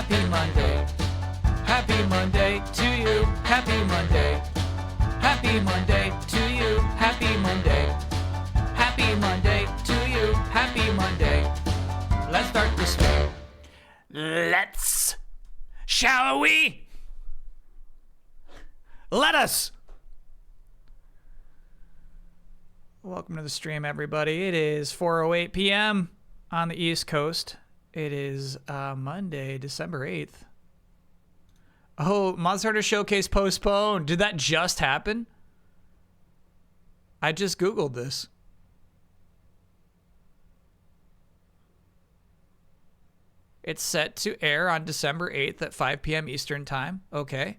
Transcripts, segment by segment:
Happy Monday. Happy Monday to you. Happy Monday. Happy Monday to you. Happy Monday. Happy Monday to you. Happy Monday. Let's start this way. Let's. Shall we? Let us. Welcome to the stream, everybody. It is 4:08 p.m. on the East Coast. It is Monday, December 8th. Oh, Monster Hunter Showcase postponed. Did that just happen? I just Googled this. It's set to air on December 8th at 5 p.m. Eastern Time. Okay.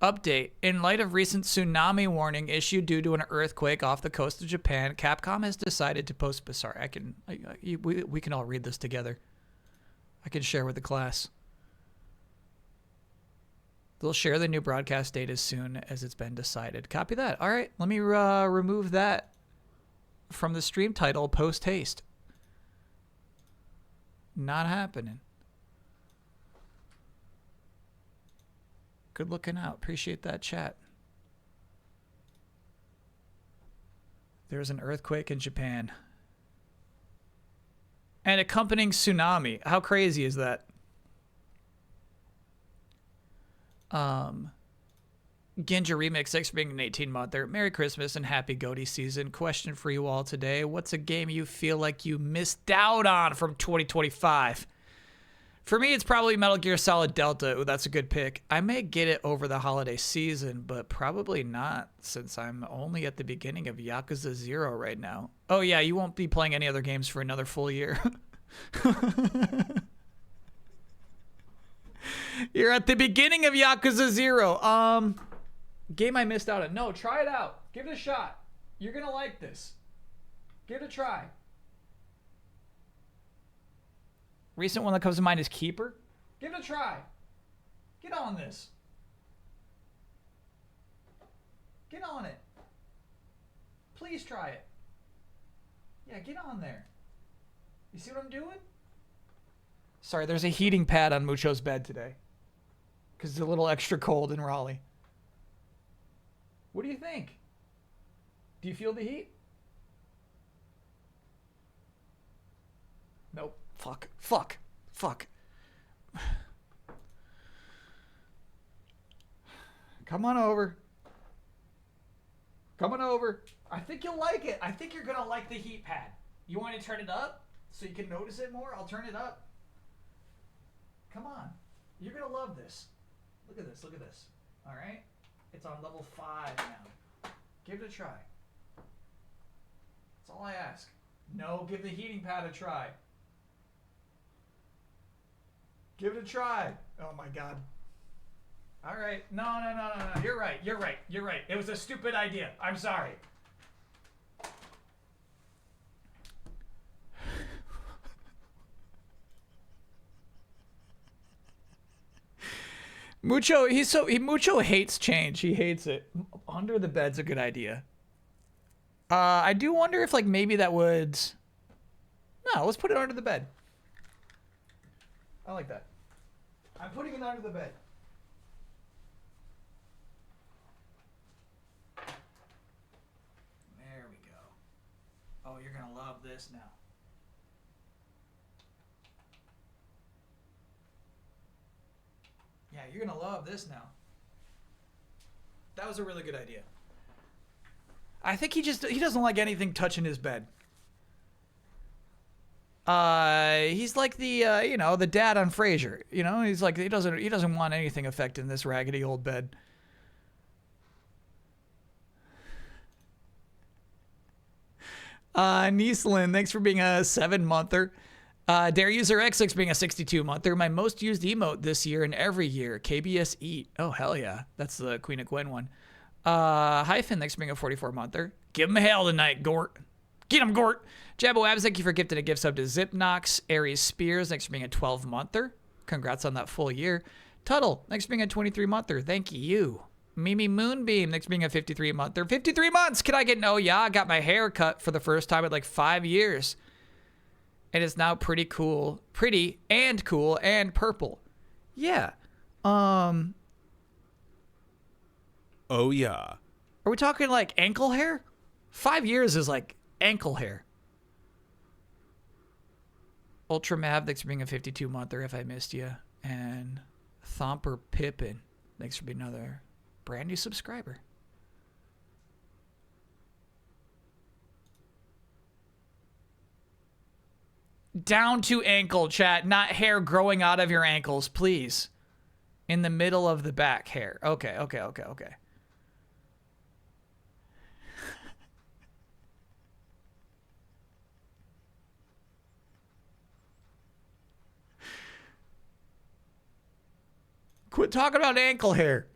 Update. In light of recent tsunami warning issued due to an earthquake off the coast of Japan, Capcom has decided to post... Sorry, we can all read this together. I can share with the class. They'll share the new broadcast date as soon as it's been decided. Copy that. All right, let me remove that from the stream title, post haste. Not happening. Good looking out. Appreciate that chat. There's an earthquake in Japan. And accompanying tsunami. How crazy is that? Ginja Remix, thanks for being an 18-monther. Merry Christmas and happy Goaty season. Question for you all today. What's a game you feel like you missed out on from 2025? For me, it's probably Metal Gear Solid Delta. Ooh, that's a good pick. I may get it over the holiday season, but probably not, since I'm only at the beginning of Yakuza 0 right now. Oh yeah, you won't be playing any other games for another full year. You're at the beginning of Yakuza 0. Game I missed out on. No, try it out. Give it a shot. You're gonna like this. Give it a try. Recent one that comes to mind is Keeper. Give it a try. Get on this. Get on it. Please try it. Yeah, get on there. You see what I'm doing? Sorry, there's a heating pad on Mucho's bed today. Because it's a little extra cold in Raleigh. What do you think? Do you feel the heat? Nope. Fuck. Come on over. I think you'll like it. I think you're going to like the heat pad. You want me to turn it up so you can notice it more? I'll turn it up. Come on. You're going to love this. Look at this. All right? It's on level 5 now. Give it a try. That's all I ask. No, give the heating pad a try. Give it a try. Oh my God. All right. No. You're right. It was a stupid idea. I'm sorry. Mucho hates change. He hates it. Under the bed's a good idea. I do wonder if maybe that would... No, let's put it under the bed. I like that. I'm putting it under the bed. There we go. Oh, you're gonna love this now. Yeah, you're gonna love this now. That was a really good idea. I think he doesn't like anything touching his bed. He's like the the dad on Frasier. He's like he doesn't want anything affecting this raggedy old bed. Nieslin, thanks for being a 7-monther. Dare User X being a 62-monther. My most used emote this year and every year. KBS Eat. Oh, hell yeah. That's the Queen of Gwen one. Hyphen, thanks for being a 44-monther. Give him hell tonight, Gort. Get him, Gort. Jabbo Abs, thank you for gifting a gift sub to Zipnox. Aries Spears, thanks for being a 12-monther. Congrats on that full year. Tuttle, thanks for being a 23-monther. Thank you. Mimi Moonbeam, thanks for being a 53-monther. 53 months! Can I get... Oh, yeah, I got my hair cut for the first time in like 5 years. and is now pretty and cool and purple. Yeah. Oh yeah. Are we talking like ankle hair? 5 years is like ankle hair. Ultra Mav, thanks for being a 52-monther if I missed you. And Thomper Pippin, thanks for being another brand new subscriber. Down to ankle, chat, not hair growing out of your ankles, please. In the middle of the back hair. Okay. Quit talking about ankle hair.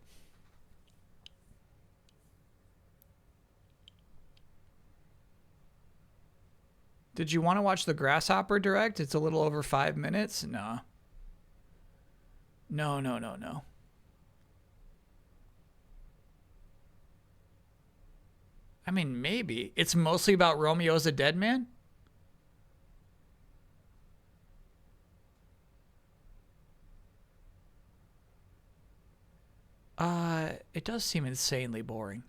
Did you want to watch the Grasshopper Direct? It's a little over 5 minutes. No. No. I mean, maybe. It's mostly about Romeo's a Dead Man? It does seem insanely boring.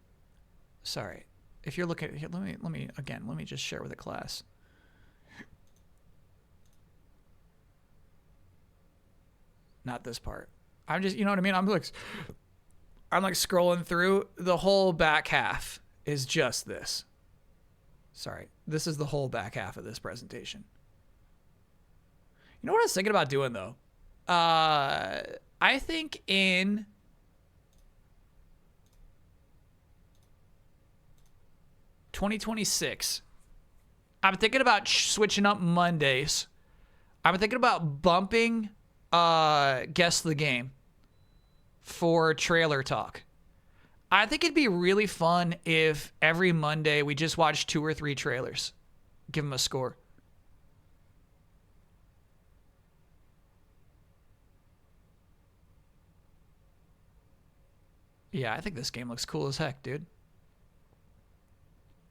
Sorry. If you're looking here, let me just share with the class. Not this part. I'm just, you know what I mean? I'm like scrolling through. The whole back half is just this. Sorry. This is the whole back half of this presentation. You know what I was thinking about doing though? I think in $2026, I'm thinking about switching up Mondays. I'm thinking about bumping Guess the Game for trailer talk. I think it'd be really fun if every Monday we just watch 2 or 3 trailers. Give them a score. Yeah, I think this game looks cool as heck, dude.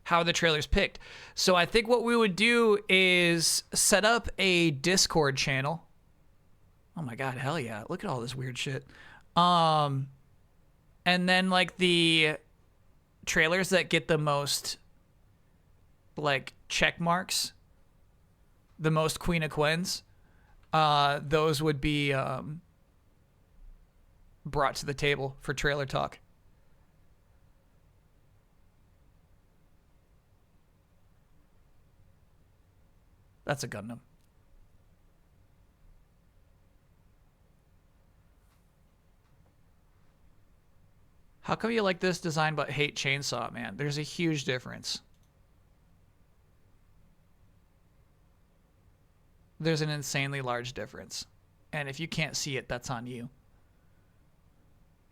How are the trailers picked? So I think what we would do is set up a Discord channel. Oh my god, hell yeah. Look at all this weird shit. And then like the trailers that get the most like check marks, the most Queen of Quens, those would be brought to the table for trailer talk. That's a Gundam. How come you like this design but hate Chainsaw Man? There's a huge difference. There's an insanely large difference. And if you can't see it, that's on you.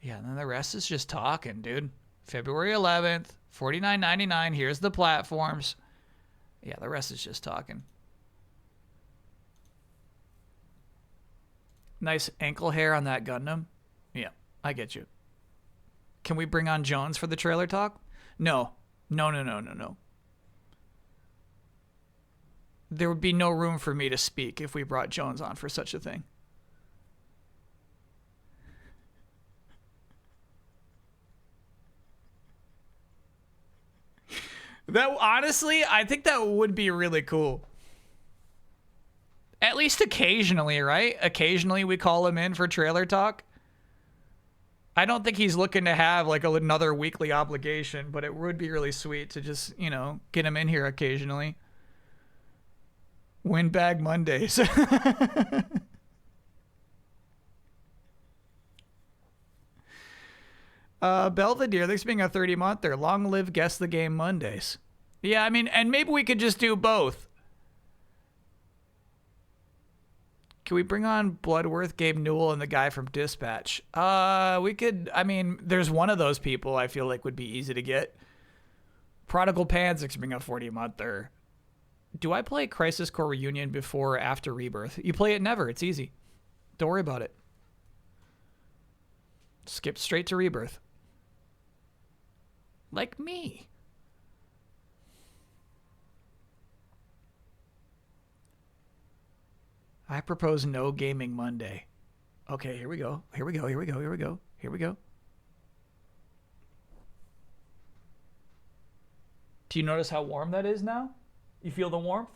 Yeah, and then the rest is just talking, dude. February 11th, $49.99. Here's the platforms. Yeah, the rest is just talking. Nice ankle hair on that Gundam. Yeah, I get you. Can we bring on Jones for the trailer talk? No. There would be no room for me to speak if we brought Jones on for such a thing. That honestly, I think that would be really cool. At least occasionally, right? Occasionally we call him in for trailer talk. I don't think he's looking to have like another weekly obligation, but it would be really sweet to just, you know, get him in here occasionally. Windbag Mondays. Belvedere, thanks for being a 30-monther. Long live Guess the Game Mondays. Yeah, I mean, and maybe we could just do both. Can we bring on Bloodworth, Gabe Newell, and the guy from Dispatch? We could, I mean, there's one of those people I feel like would be easy to get. Prodigal Panzix being a 40-monther. Do I play Crisis Core Reunion before or after Rebirth? You play it never. It's easy. Don't worry about it. Skip straight to Rebirth. Like me. I propose no gaming Monday. Okay, here we go. Here we go. Here we go. Here we go. Here we go. Do you notice how warm that is now? You feel the warmth?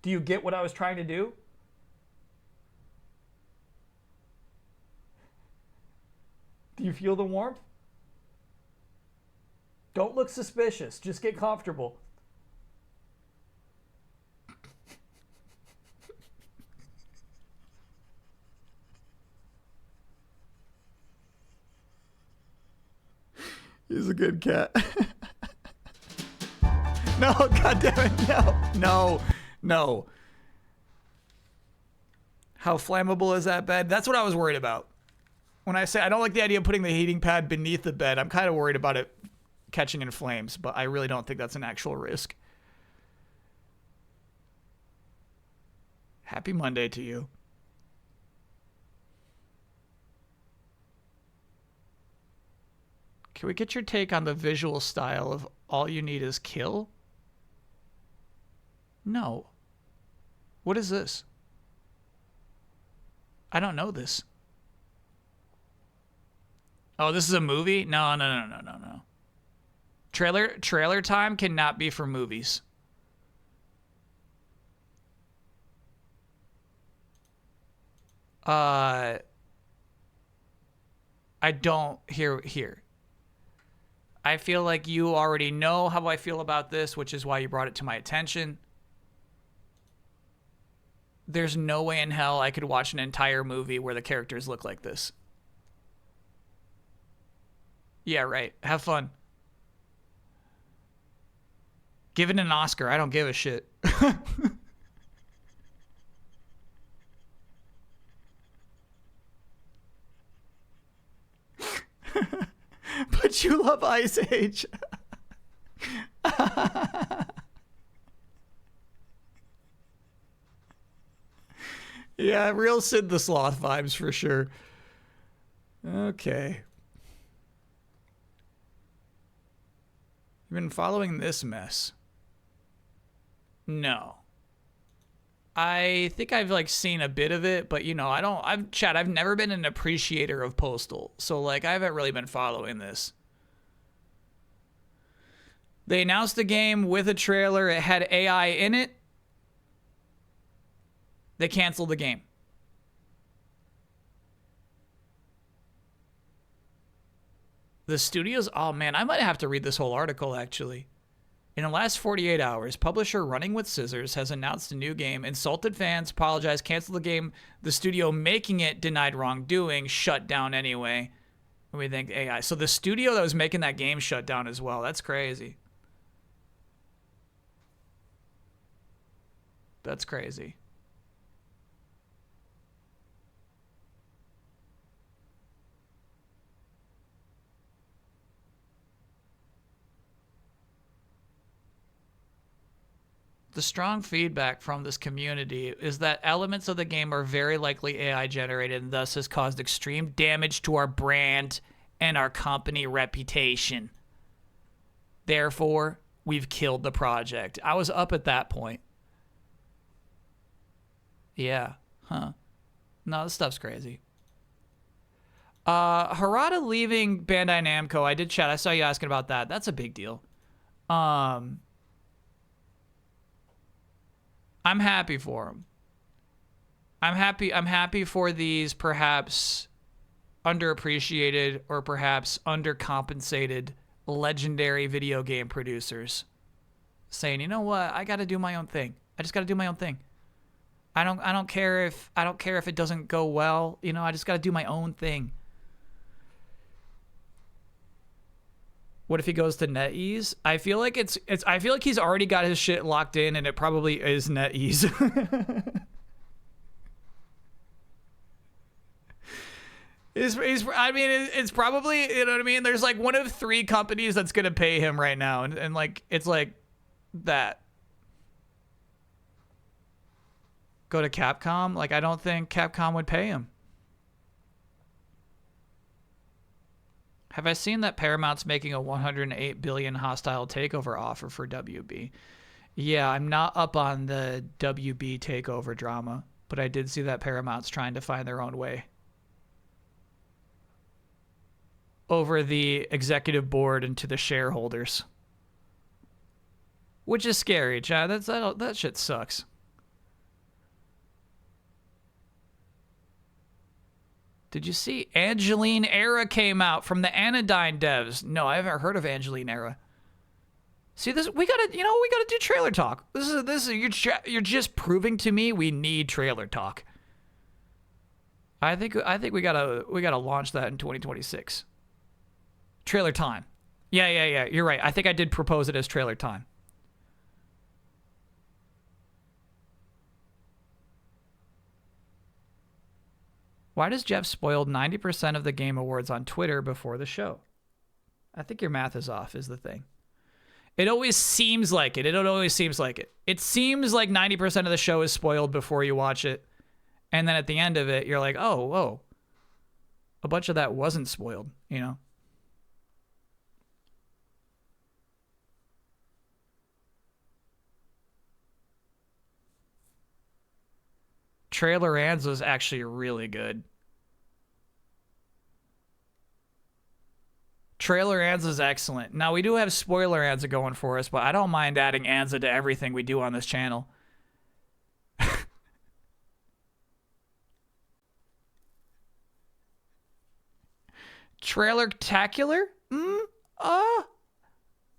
Do you get what I was trying to do? Do you feel the warmth? Don't look suspicious. Just get comfortable. He's a good cat. No, goddammit, no. How flammable is that bed? That's what I was worried about. When I say I don't like the idea of putting the heating pad beneath the bed, I'm kind of worried about it catching in flames, but I really don't think that's an actual risk. Happy Monday to you. Can we get your take on the visual style of All You Need Is Kill? No. What is this? I don't know this. Oh, this is a movie? No. Trailer time cannot be for movies. I don't here. I feel like you already know how I feel about this, which is why you brought it to my attention. There's no way in hell I could watch an entire movie where the characters look like this. Yeah, right. Have fun. Give it an Oscar. I don't give a shit. But you love Ice Age. Yeah, real Sid the Sloth vibes for sure. Okay. You've been following this mess? No. I think I've like seen a bit of it, but you know, I've never been an appreciator of Postal. So like I haven't really been following this. They announced the game with a trailer. It had AI in it. They canceled the game. The studios, oh man, I might have to read this whole article actually. In the last 48 hours, publisher Running with Scissors has announced a new game, insulted fans, apologized, canceled the game. The studio making it denied wrongdoing, shut down anyway. We think AI. So the studio that was making that game shut down as well. That's crazy. That's crazy. The strong feedback from this community is that elements of the game are very likely AI generated and thus has caused extreme damage to our brand and our company reputation. Therefore, we've killed the project. I was up at that point. Yeah. Huh. No, this stuff's crazy. Harada leaving Bandai Namco. I did chat. I saw you asking about that. That's a big deal. I'm happy for him. I'm happy for these perhaps underappreciated or perhaps undercompensated legendary video game producers saying, "You know what? I got to do my own thing. I just got to do my own thing. I don't care if it doesn't go well, you know, I just got to do my own thing." What if he goes to NetEase? I feel like I feel like he's already got his shit locked in and it probably is NetEase. It's probably, you know what I mean? There's like one of 3 companies that's going to pay him right now. And like, it's like that. Go to Capcom? Like, I don't think Capcom would pay him. Have I seen that Paramount's making a $108 billion hostile takeover offer for WB? Yeah, I'm not up on the WB takeover drama. But I did see that Paramount's trying to find their own way over the executive board and to the shareholders. Which is scary, Chad. That shit sucks. Did you see Angeline Era came out from the Anodyne devs? No, I haven't heard of Angeline Era. See this? We gotta do trailer talk. You're just proving to me we need trailer talk. I think we gotta launch that in 2026. Trailer time. Yeah. You're right. I think I did propose it as trailer time. Why does Jeff spoil 90% of the Game Awards on Twitter before the show? I think your math is off, is the thing. It always seems like it. It always seems like it. It seems like 90% of the show is spoiled before you watch it. And then at the end of it, you're like, oh, whoa. A bunch of that wasn't spoiled, you know? Trailer Ands was actually really good. Trailer Anza is excellent. Now, we do have spoiler Anza going for us, but I don't mind adding Anza to everything we do on this channel. Trailer-tacular?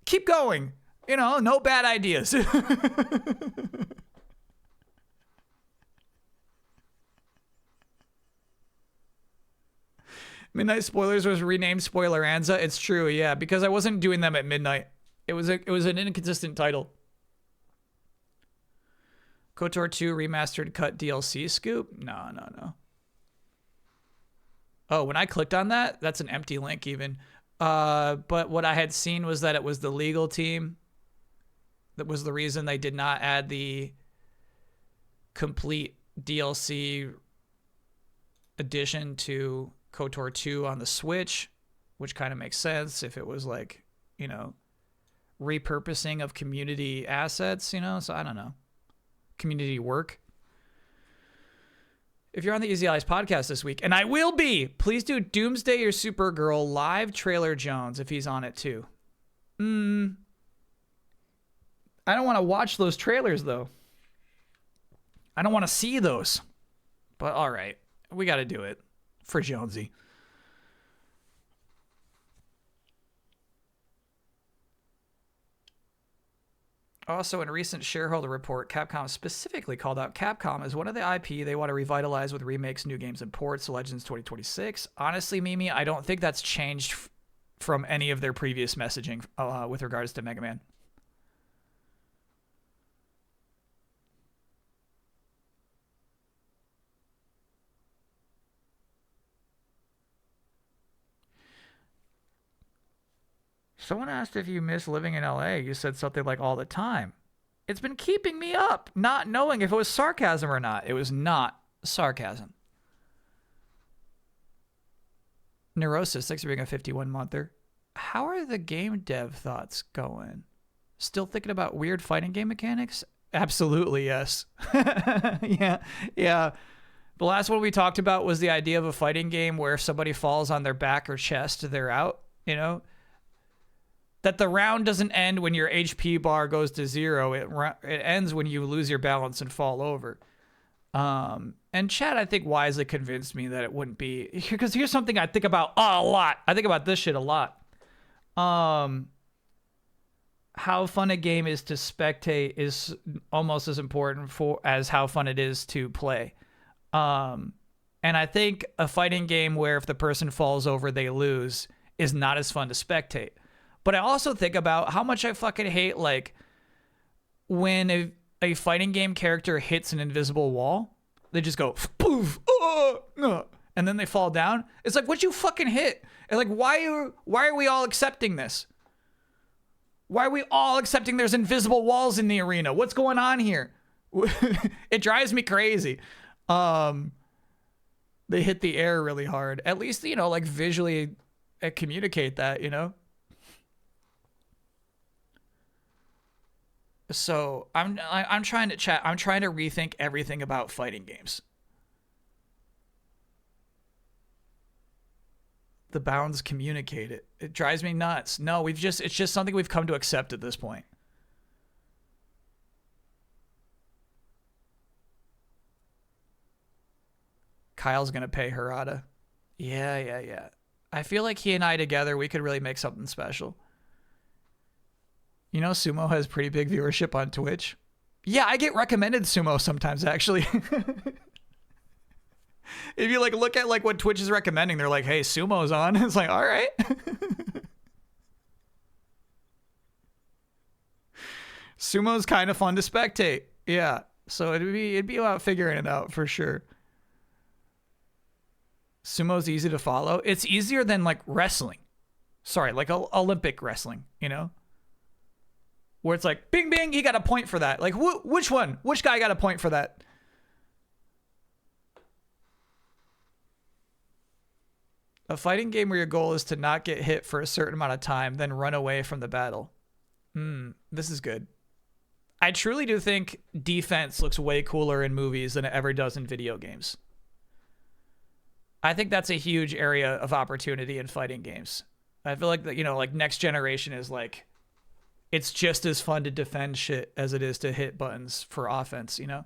Keep going. You know, no bad ideas. Midnight Spoilers was renamed Spoiler Anza. It's true, yeah, because I wasn't doing them at midnight. It was an inconsistent title. KOTOR 2 remastered cut DLC scoop? No. Oh, when I clicked on that, that's an empty link even. But what I had seen was that it was the legal team that was the reason they did not add the complete DLC addition to KOTOR 2 on the Switch, which kind of makes sense if it was like, you know, repurposing of community assets, you know? So I don't know. Community work. If you're on the Easy Allies podcast this week, and I will be, please do Doomsday or Supergirl live trailer Jones if he's on it too. I don't want to watch those trailers though. I don't want to see those. But all right, we got to do it for Jonesy. Also, in a recent shareholder report, Capcom specifically called out Capcom as one of the IP they want to revitalize with remakes, new games, and ports to Legends 2026. Honestly, Mimi, I don't think that's changed from any of their previous messaging with regards to Mega Man. Someone asked if you miss living in LA. You said something like all the time. It's been keeping me up, not knowing if it was sarcasm or not. It was not sarcasm. Neurosis, thanks for being a 51-monther. How are the game dev thoughts going? Still thinking about weird fighting game mechanics? Absolutely, yes. Yeah. The last one we talked about was the idea of a fighting game where if somebody falls on their back or chest, they're out, you know? That the round doesn't end when your HP bar goes to 0. It ends when you lose your balance and fall over. And Chad, I think, wisely convinced me that it wouldn't be. Because here's something I think about a lot. I think about this shit a lot. How fun a game is to spectate is almost as important as how fun it is to play. And I think a fighting game where if the person falls over, they lose is not as fun to spectate. But I also think about how much I fucking hate, like, when a fighting game character hits an invisible wall, they just go, poof, and then they fall down. It's like, what'd you fucking hit? And like, why are we all accepting this? Why are we all accepting there's invisible walls in the arena? What's going on here? It drives me crazy. They hit the air really hard. At least, you know, like visually communicate that, you know? So I'm trying to chat. I'm trying to rethink everything about fighting games. The bounds communicate it. It drives me nuts. No, it's just something we've come to accept at this point. Kyle's gonna pay Harada. Yeah. I feel like he and I together, we could really make something special. You know, Sumo has pretty big viewership on Twitch. Yeah, I get recommended Sumo sometimes, actually. If you like look at like what Twitch is recommending, they're like, "Hey, Sumo's on." It's like, all right. Sumo's kind of fun to spectate. Yeah, so it'd be about figuring it out for sure. Sumo's easy to follow. It's easier than like wrestling. Sorry, like Olympic wrestling, you know? Where it's like, bing, bing, he got a point for that. Like, which one? Which guy got a point for that? A fighting game where your goal is to not get hit for a certain amount of time, then run away from the battle. This is good. I truly do think defense looks way cooler in movies than it ever does in video games. I think that's a huge area of opportunity in fighting games. I feel like that, you know, like next generation is like, it's just as fun to defend shit as it is to hit buttons for offense, you know?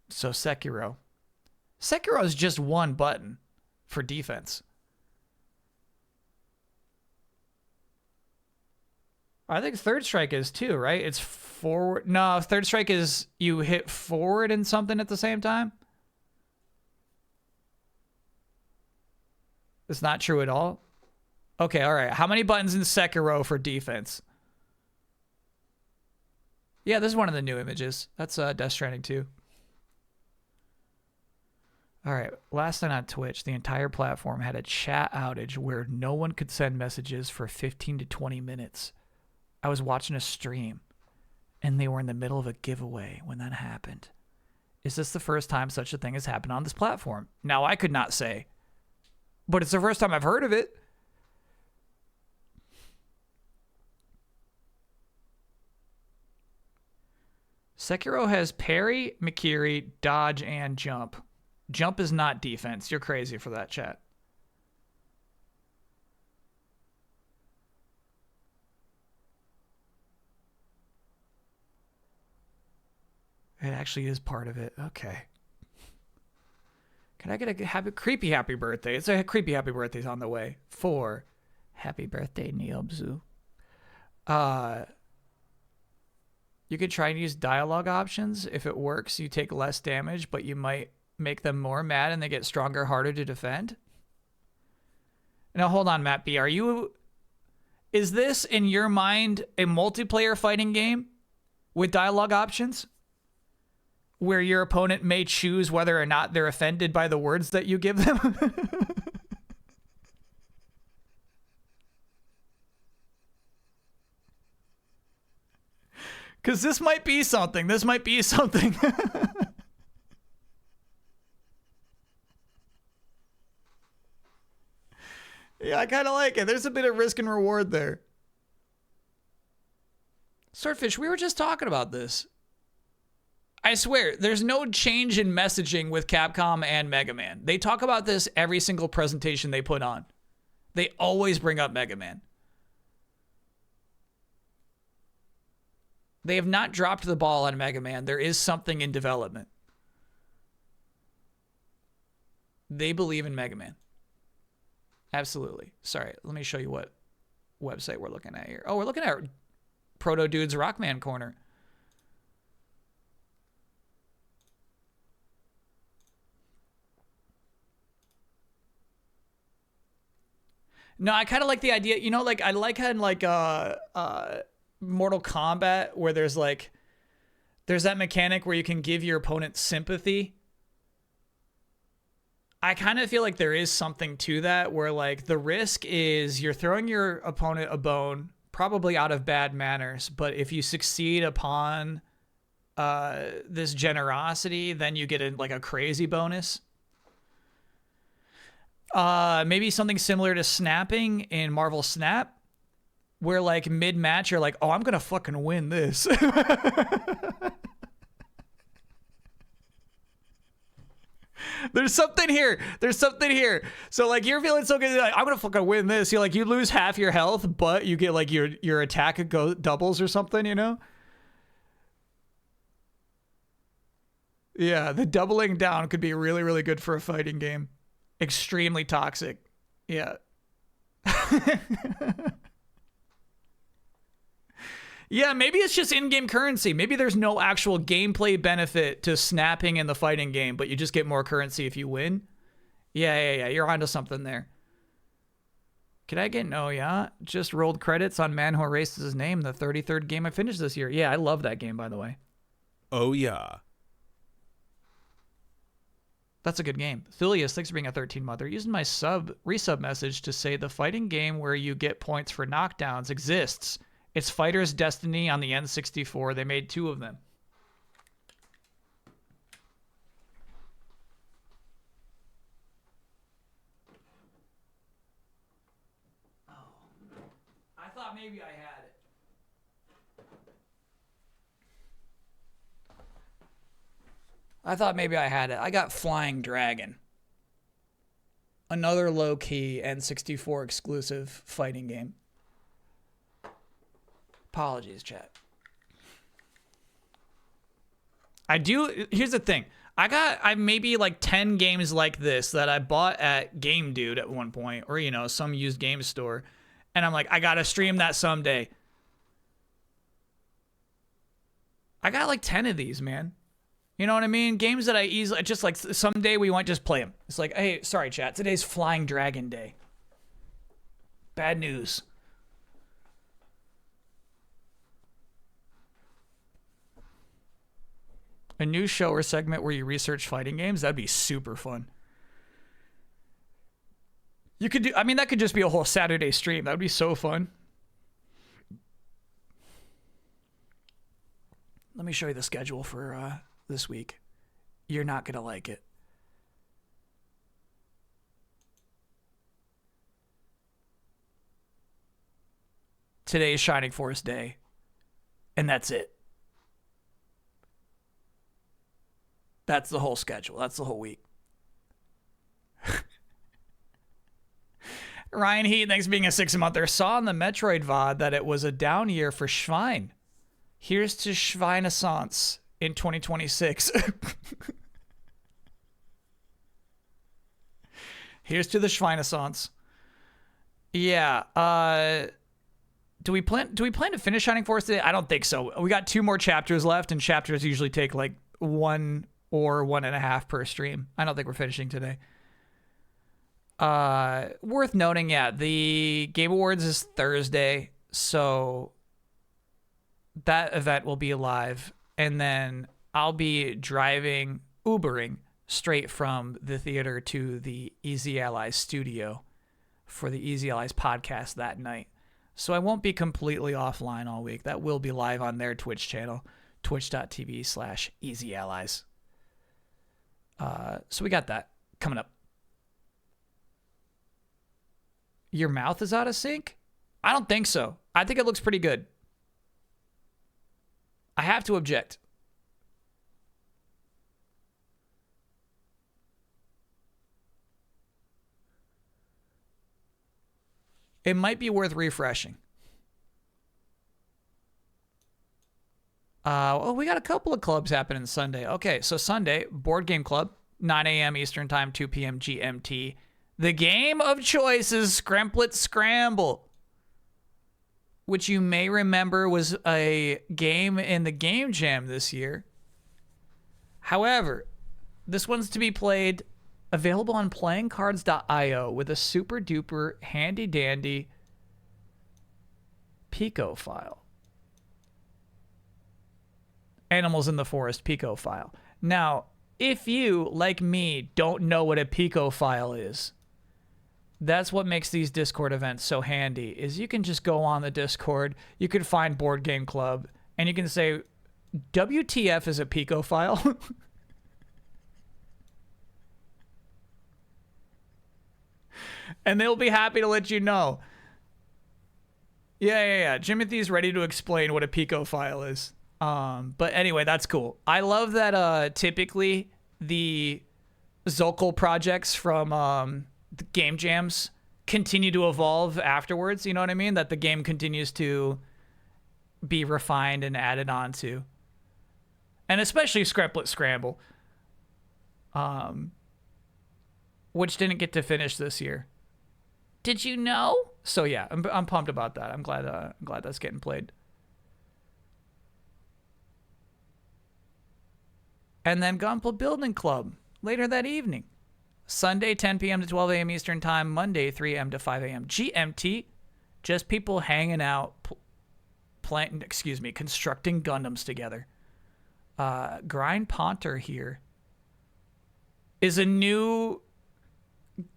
So Sekiro. Sekiro is just one button for defense. I think Third Strike is too, right? It's forward. No, Third Strike is you hit forward and something at the same time. It's not true at all. Okay, all right. How many buttons in Sekiro for defense? Yeah, this is one of the new images. That's Death Stranding 2. All right, last night on Twitch, the entire platform had a chat outage where no one could send messages for 15 to 20 minutes. I was watching a stream, and they were in the middle of a giveaway when that happened. Is this the first time such a thing has happened on this platform? Now, I could not say, but it's the first time I've heard of it. Sekiro has parry, Mikiri, dodge, and jump. Jump is not defense. You're crazy for that, chat. It actually is part of it. Okay. Can I get a creepy happy birthday? It's a creepy happy birthday's on the way. For happy birthday, Neobzu. You could try and use dialogue options. If it works, you take less damage, but you might make them more mad and they get stronger, harder to defend. Now, hold on, Matt B. Is this, in your mind, a multiplayer fighting game with dialogue options? Where your opponent may choose whether or not they're offended by the words that you give them? Because this might be something. This might be something. Yeah, I kind of like it. There's a bit of risk and reward there. Swordfish, we were just talking about this. I swear, there's no change in messaging with Capcom and Mega Man. They talk about this every single presentation they put on. They always bring up Mega Man. They have not dropped the ball on Mega Man. There is something in development. They believe in Mega Man. Absolutely. Sorry, let me show you what website we're looking at here. Oh, we're looking at Proto Dude's Rockman Corner. No, I kind of like the idea, you know, like I like how in like Mortal Kombat where there's that mechanic where you can give your opponent sympathy. I kind of feel like there is something to that where like the risk is you're throwing your opponent a bone, probably out of bad manners, but if you succeed upon this generosity, then you get like a crazy bonus. Maybe something similar to snapping in Marvel Snap, where like mid-match you're like, oh, I'm gonna fucking win this. There's something here. There's something here. So like you're feeling so good, like, I'm gonna fucking win this. You like you lose half your health, but you get like your attack doubles or something, you know? Yeah, the doubling down could be really, really good for a fighting game. Extremely toxic. Yeah. Yeah, maybe it's just in-game currency. Maybe there's no actual gameplay benefit to snapping in the fighting game, but you just get more currency if you win. Yeah. You're onto something there. Can I get no? Yeah. Just rolled credits on Man Who Erased His Name, the 33rd game I finished this year. Yeah, I love that game, by the way. Oh, yeah. That's a good game. Thulius, thanks for being a 13-mother. Using my resub message to say the fighting game where you get points for knockdowns exists. It's Fighter's Destiny on the N64. They made 2 of them. Oh. I thought maybe I had it. I got Flying Dragon. Another low-key N64 exclusive fighting game. Apologies, chat. Here's the thing. I maybe like 10 games like this that I bought at Game Dude at one point, or, you know, some used game store. And I'm like, I gotta stream that someday. I got like 10 of these, man. You know what I mean? Games that I easily, just like someday we might just play them. It's like, hey, sorry, chat. Today's Flying Dragon Day. Bad news. A new show or segment where you research fighting games, that'd be super fun. You could do, I mean, that could just be a whole Saturday stream. That would be so fun. Let me show you the schedule for this week. You're not going to like it. Today is Shining Force Day, and that's it. That's the whole schedule. That's the whole week. Ryan Heat, thanks for being a 6-monther. Saw on the Metroid VOD that it was a down year for Schwein. Here's to Schweinesance in 2026. Here's to the Schweinesance. Yeah. Do we plan to finish Shining Force today? I don't think so. We got 2 more chapters left, and chapters usually take like 1 or 1.5 per stream. I don't think we're finishing today. Worth noting, yeah, the Game Awards is Thursday, so that event will be live, and then I'll be Ubering straight from the theater to the Easy Allies studio for the Easy Allies podcast that night. So I won't be completely offline all week. That will be live on their Twitch channel, twitch.tv/EasyAllies. So we got that coming up. Your mouth is out of sync? I don't think so. I think it looks pretty good. I have to object. It might be worth refreshing. Well, we got a couple of clubs happening Sunday. Okay, so Sunday, Board Game Club, 9 a.m. Eastern Time, 2 p.m. GMT. The game of choice is Scremplet Scramble, which you may remember was a game in the Game Jam this year. However, this one's to be played available on playingcards.io with a super duper handy dandy Pico file. Animals in the Forest Pico file. Now, if you, like me, don't know what a Pico file is, that's what makes these Discord events so handy, is you can just go on the Discord, you can find Board Game Club, and you can say, WTF is a Pico file. And they'll be happy to let you know. Yeah. Jimothy's ready to explain what a Pico file is. But anyway, that's cool. I love that typically the Zokal projects from the game jams continue to evolve afterwards. You know what I mean? That the game continues to be refined and added on to. And especially Screplet Scramble, which didn't get to finish this year. Did you know? So yeah, I'm pumped about that. I'm glad that's getting played. And then Gunpla Building Club later that evening. Sunday, 10 p.m. to 12 a.m. Eastern Time. Monday, 3 a.m. to 5 a.m. GMT. Just people hanging out, constructing Gundams together. Grind Ponter here is a new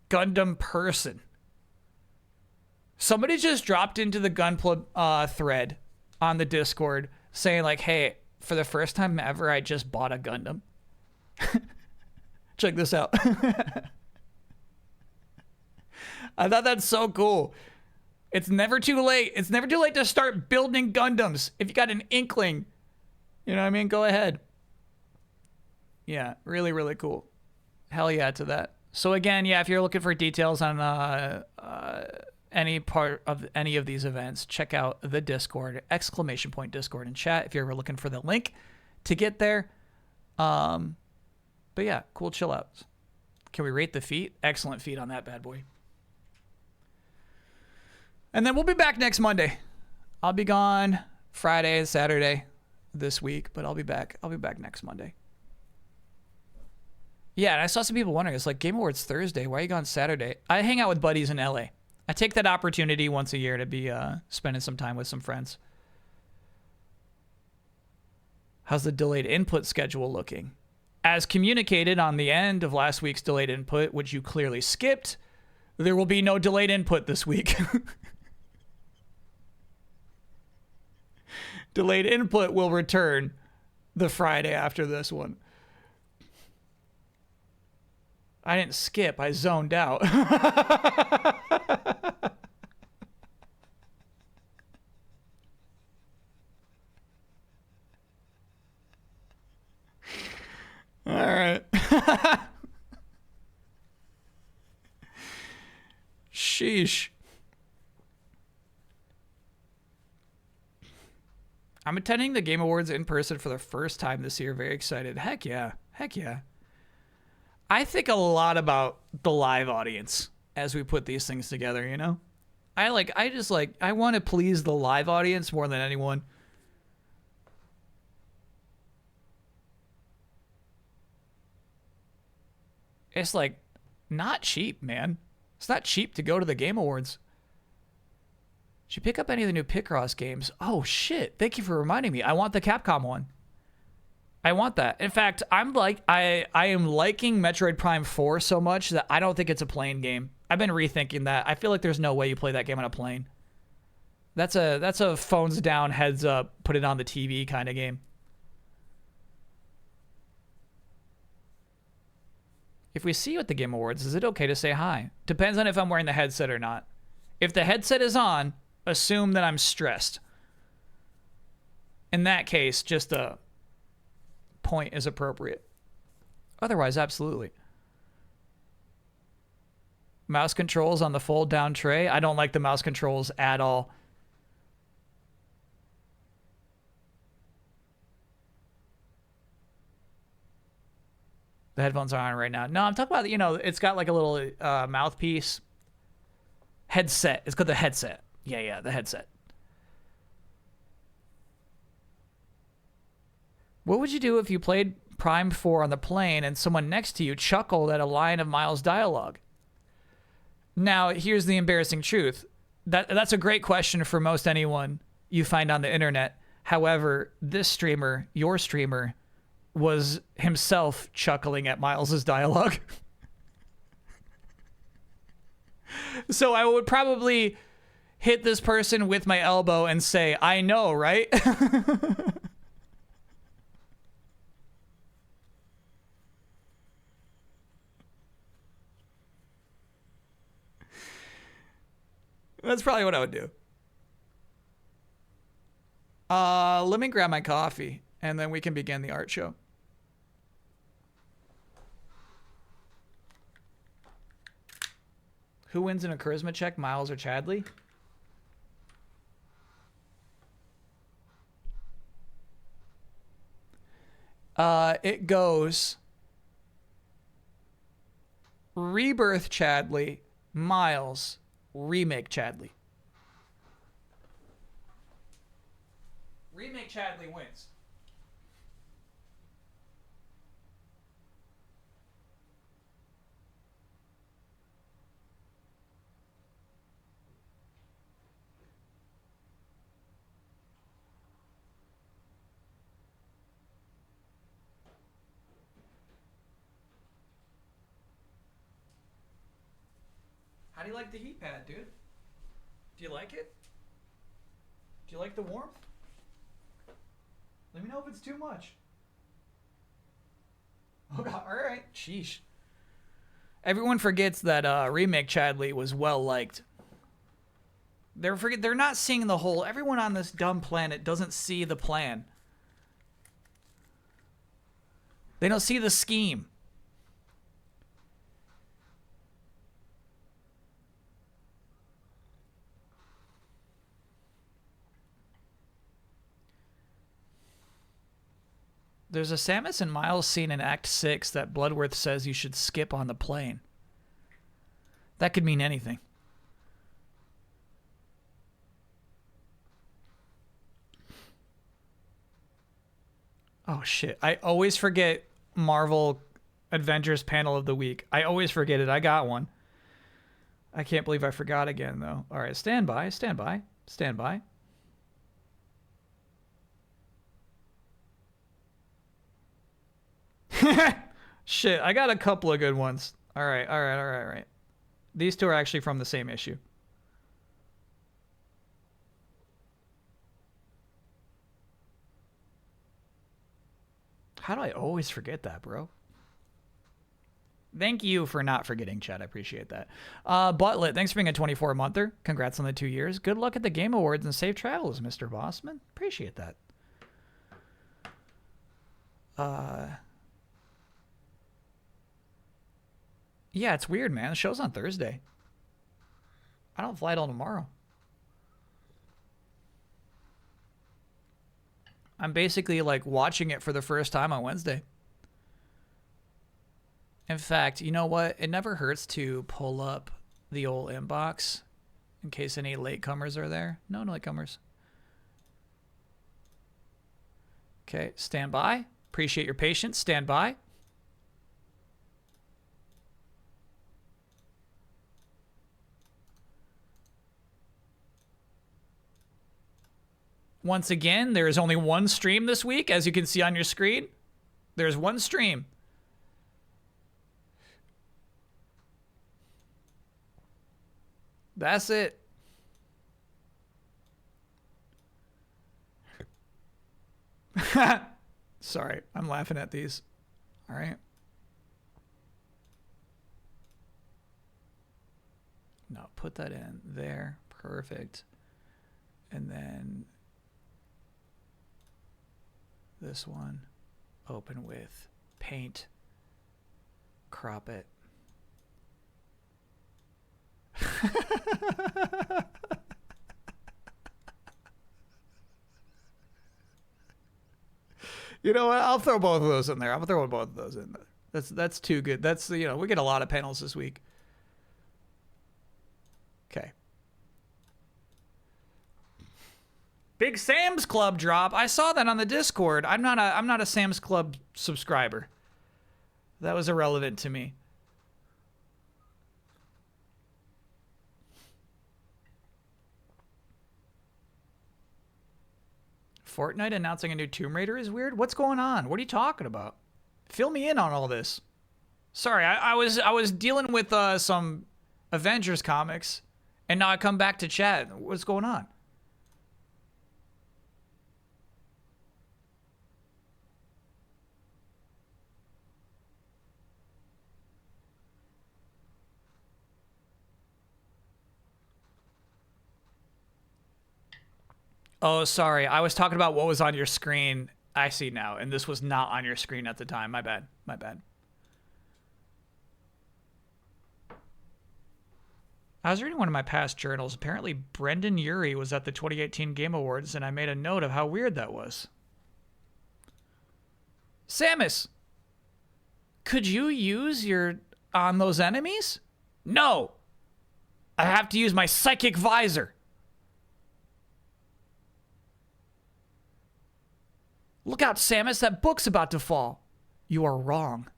Gundam person. Somebody just dropped into the Gunpla thread on the Discord saying like, hey, for the first time ever, I just bought a Gundam. Check this out. I thought that's so cool. It's never too late. It's never too late to start building Gundams. If you got an inkling, you know what I mean? Go ahead. Yeah, really, really cool. Hell yeah to that. So again, yeah, if you're looking for details on any part of any of these events, check out the Discord, !Discord in chat if you're ever looking for the link to get there. But yeah, cool chill outs. Can we rate the feet? Excellent feet on that bad boy. And then we'll be back next Monday. I'll be gone Friday and Saturday this week, but I'll be back. I'll be back next Monday. Yeah, and I saw some people wondering, it's like Game Awards Thursday. Why are you gone Saturday? I hang out with buddies in LA. I take that opportunity once a year to be spending some time with some friends. How's the delayed input schedule looking? As communicated on the end of last week's delayed input, which you clearly skipped, there will be no delayed input this week. Delayed input will return the Friday after this one. I didn't skip. I zoned out. All right. Sheesh. I'm attending the Game Awards in person for the first time this year. Very excited. Heck yeah. Heck yeah. I think a lot about the live audience as we put these things together, you know? I want to please the live audience more than anyone. It's like not cheap, man. It's not cheap to go to the Game Awards. Did you pick up any of the new Picross games? Oh shit. Thank you for reminding me. I want the Capcom one. I want that. In fact, I am liking Metroid Prime 4 so much that I don't think it's a plane game. I've been rethinking that. I feel like there's no way you play that game on a plane. That's a phones down, heads up, put it on the TV kind of game. If we see you at the Game Awards, is it okay to say hi? Depends on if I'm wearing the headset or not. If the headset is on, assume that I'm stressed. In that case, just a point is appropriate. Otherwise, absolutely. Mouse controls on the fold down tray. I don't like the mouse controls at all. The headphones are on right now. No, I'm talking about, it's got like a little mouthpiece. Headset. It's got the headset. Yeah, the headset. What would you do if you played Prime 4 on the plane and someone next to you chuckled at a line of Miles' dialogue? Now, here's the embarrassing truth. That's a great question for most anyone you find on the internet. However, this streamer, your streamer, was himself chuckling at Miles' dialogue. So I would probably hit this person with my elbow and say, I know, right? That's probably what I would do. Let me grab my coffee, and then we can begin the art show. Who wins in a charisma check, Miles or Chadley? It goes Rebirth Chadley, Miles, Remake Chadley. Remake Chadley wins. How do you like the heat pad, dude? Do you like it? Do you like the warmth? Let me know if it's too much. Oh god, alright. Sheesh. Everyone forgets that Remake Chadley was well liked. They're not seeing the whole. Everyone on this dumb planet doesn't see the plan. They don't see the scheme. There's a Samus and Miles scene in Act 6 that Bloodworth says you should skip on the plane. That could mean anything. Oh shit. I always forget Marvel Avengers panel of the week. I always forget it. I got one. I can't believe I forgot again though. All right, stand by, stand by, stand by. Shit, I got a couple of good ones. All right, all right, all right, all right. These two are actually from the same issue. How do I always forget that, bro? Thank you for not forgetting, Chad. I appreciate that. Butlet, thanks for being a 24-monther. Congrats on the 2 years. Good luck at the Game Awards and safe travels, Mr. Bossman. Appreciate that. Yeah, it's weird, man. The show's on Thursday. I don't fly till tomorrow. I'm basically like watching it for the first time on Wednesday. In fact, you know what? It never hurts to pull up the old inbox in case any latecomers are there. No latecomers. Okay, stand by. Appreciate your patience. Stand by. Once again, there is only one stream this week, as you can see on your screen. There's one stream. That's it. Sorry, I'm laughing at these. All right. No, put that in there. Perfect. And then this one, open with paint, crop it. You know what? I'll throw both of those in there. I'm throwing both of those in there. That's too good. That's, you know, we get a lot of panels this week. Okay. Big Sam's Club drop. I saw that on the Discord. I'm not a Sam's Club subscriber. That was irrelevant to me. Fortnite announcing a new Tomb Raider is weird. What's going on? What are you talking about? Fill me in on all this. Sorry, I was dealing with some Avengers comics, and now I come back to chat. What's going on? Oh, sorry. I was talking about what was on your screen. I see now. And this was not on your screen at the time. My bad. My bad. I was reading one of my past journals. Apparently, Brendan Urie was at the 2018 Game Awards, and I made a note of how weird that was. Samus, could you use your on those enemies? No. I have to use my psychic visor. Look out, Samus, that book's about to fall. You are wrong.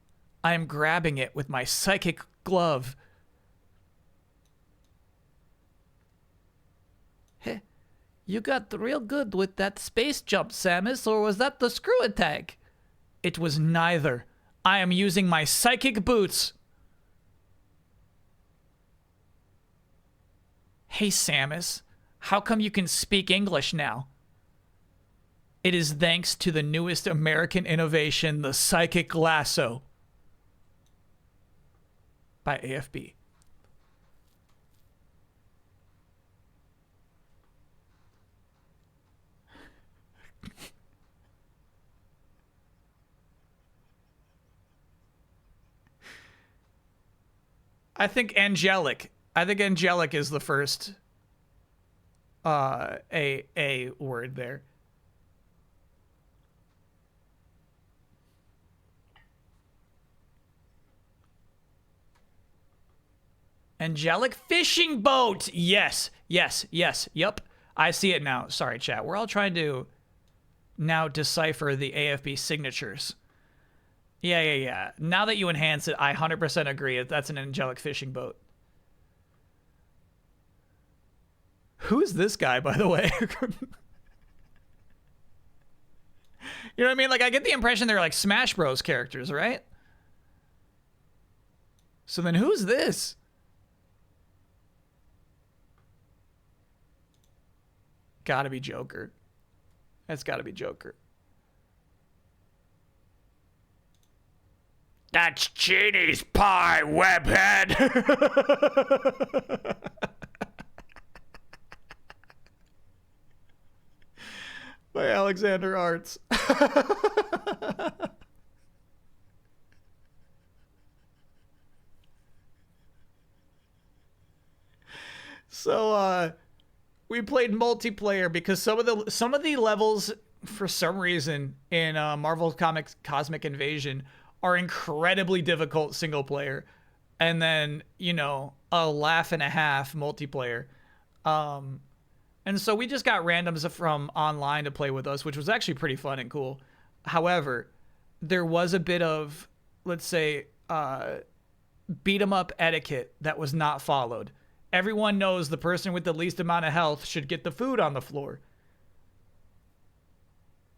I am grabbing it with my psychic glove. Heh, you got real good with that space jump, Samus, or was that the screw attack? It was neither. I am using my psychic boots. Hey, Samus, how come you can speak English now? It is thanks to the newest American innovation, the Psychic Lasso. By AFB. I think angelic. I think angelic is the first a word there. Angelic fishing boat. Yes, yes, yes. Yep. I see it now. Sorry, chat. We're all trying to now decipher the AFB signatures. Yeah. Now that you enhance it, I 100% agree. That's an angelic fishing boat. Who's this guy, by the way? You know what I mean? Like, I get the impression they're like Smash Bros. Characters, right? So then who's this? Gotta be Joker. That's gotta be Joker. That's Genie's pie, webhead! By Alexander Arts. So, we played multiplayer because some of the levels, for some reason, in Marvel Comics Cosmic Invasion are incredibly difficult single player, and then, you know, a laugh and a half multiplayer. And so we just got randoms from online to play with us, which was actually pretty fun and cool. However, there was a bit of, let's say, beat 'em up etiquette that was not followed. Everyone knows the person with the least amount of health should get the food on the floor.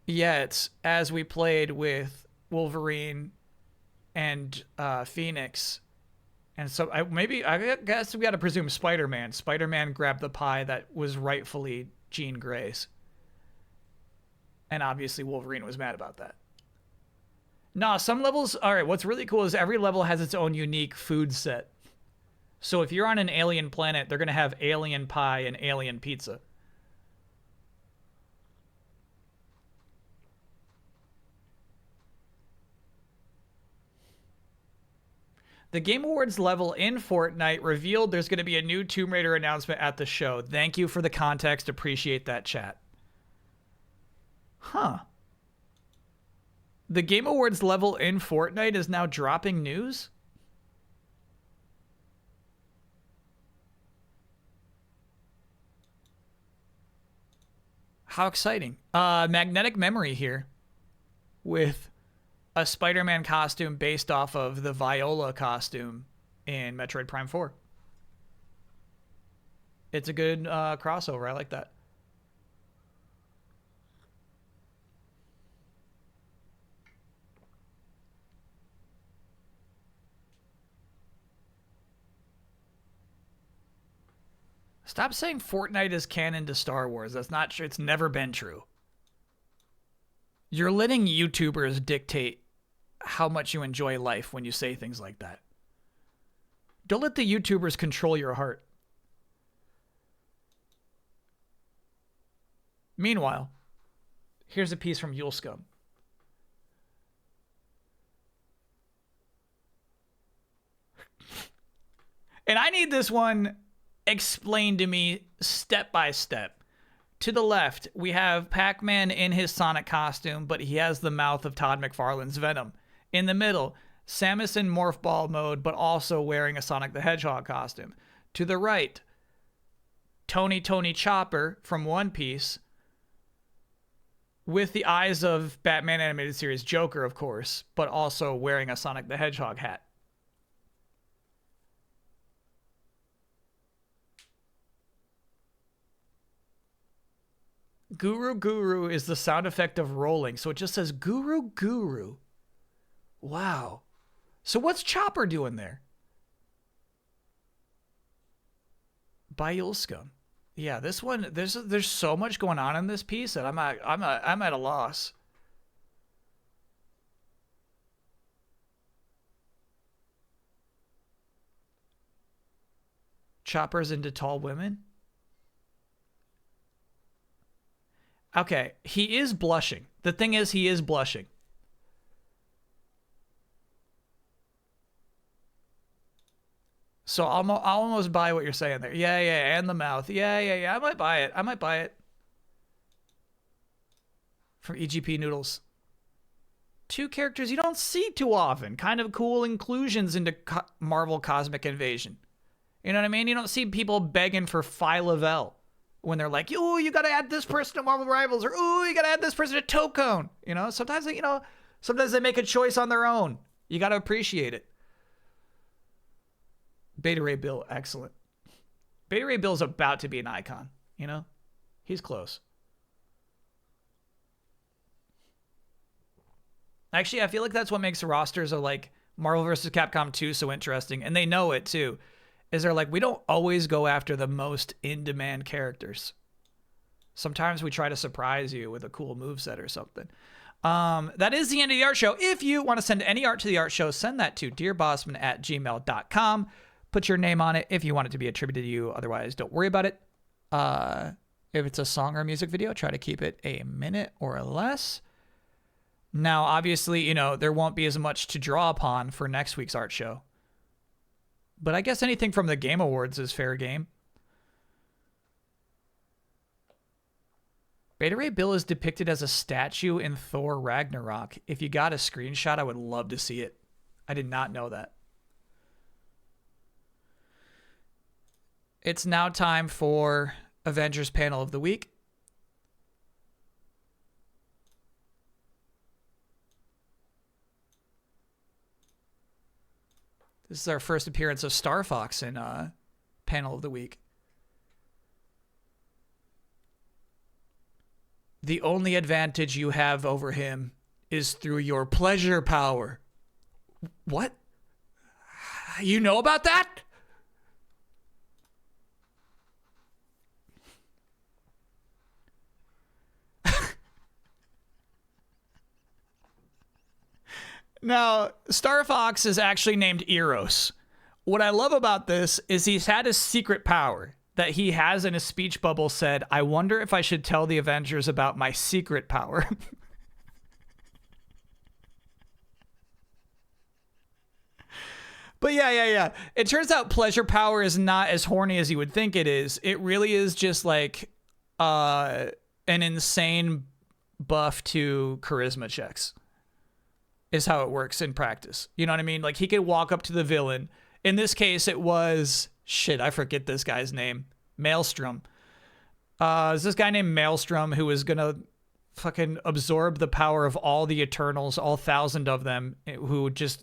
Yet, as we played with Wolverine and Phoenix, and so I guess we got to presume Spider-Man. Spider-Man grabbed the pie that was rightfully Jean Grey's. And obviously Wolverine was mad about that. Nah, some levels, all right, what's really cool is every level has its own unique food set. So if you're on an alien planet, they're going to have alien pie and alien pizza. The Game Awards level in Fortnite revealed there's going to be a new Tomb Raider announcement at the show. Thank you for the context. Appreciate that, chat. Huh. The Game Awards level in Fortnite is now dropping news? How exciting. Magnetic Memory here with a Spider-Man costume based off of the Viola costume in Metroid Prime 4. It's a good crossover. I like that. Stop saying Fortnite is canon to Star Wars. That's not true. It's never been true. You're letting YouTubers dictate how much you enjoy life when you say things like that. Don't let the YouTubers control your heart. Meanwhile, here's a piece from Yule Scum. And I need this one explained to me step by step. To the left, we have Pac-Man in his Sonic costume, but he has the mouth of Todd McFarlane's Venom. In the middle, Samus in Morph Ball mode, but also wearing a Sonic the Hedgehog costume. To the right, Tony Chopper from One Piece, with the eyes of Batman Animated Series Joker, of course, but also wearing a Sonic the Hedgehog hat. Guru Guru is the sound effect of rolling, so it just says Guru Guru. Wow. So what's Chopper doing there? By Yule Scum. Yeah, this one, there's so much going on in this piece that I'm at a loss. Chopper's into tall women. Okay, he is blushing. The thing is, he is blushing. So I'll almost buy what you're saying there. Yeah, and the mouth. Yeah. I might buy it. From EGP Noodles. Two characters you don't see too often. Kind of cool inclusions into Marvel Cosmic Invasion. You know what I mean? You don't see people begging for Phi Lavelle when they're like, "Ooh, you gotta add this person to Marvel Rivals," or "Ooh, you gotta add this person to Tocone." You know, sometimes they make a choice on their own. You gotta appreciate it. Beta Ray Bill, excellent. Beta Ray Bill's about to be an icon, you know? He's close. Actually, I feel like that's what makes the rosters of like Marvel vs. Capcom 2 so interesting, and they know it too. Is they're like, we don't always go after the most in-demand characters. Sometimes we try to surprise you with a cool moveset or something. That is the end of the art show. If you want to send any art to the art show, send that to dearbossman@gmail.com. Put your name on it if you want it to be attributed to you. Otherwise, don't worry about it. If it's a song or a music video, try to keep it a minute or less. Now, obviously, there won't be as much to draw upon for next week's art show. But I guess anything from the Game Awards is fair game. Beta Ray Bill is depicted as a statue in Thor Ragnarok. If you got a screenshot, I would love to see it. I did not know that. It's now time for Avengers Panel of the Week. This is our first appearance of Star Fox in Panel of the Week. The only advantage you have over him is through your pleasure power. What? You know about that? Now, Star Fox is actually named Eros. What I love about this is he's had a secret power that he has in his speech bubble said, "I wonder if I should tell the Avengers about my secret power." But yeah. It turns out pleasure power is not as horny as you would think it is. It really is just like an insane buff to charisma checks. Is how it works in practice. You know what I mean? Like, he could walk up to the villain. In this case, it was... Shit, I forget this guy's name. Maelstrom. Is this guy named Maelstrom who is gonna fucking absorb the power of all the Eternals, all 1,000 of them, who just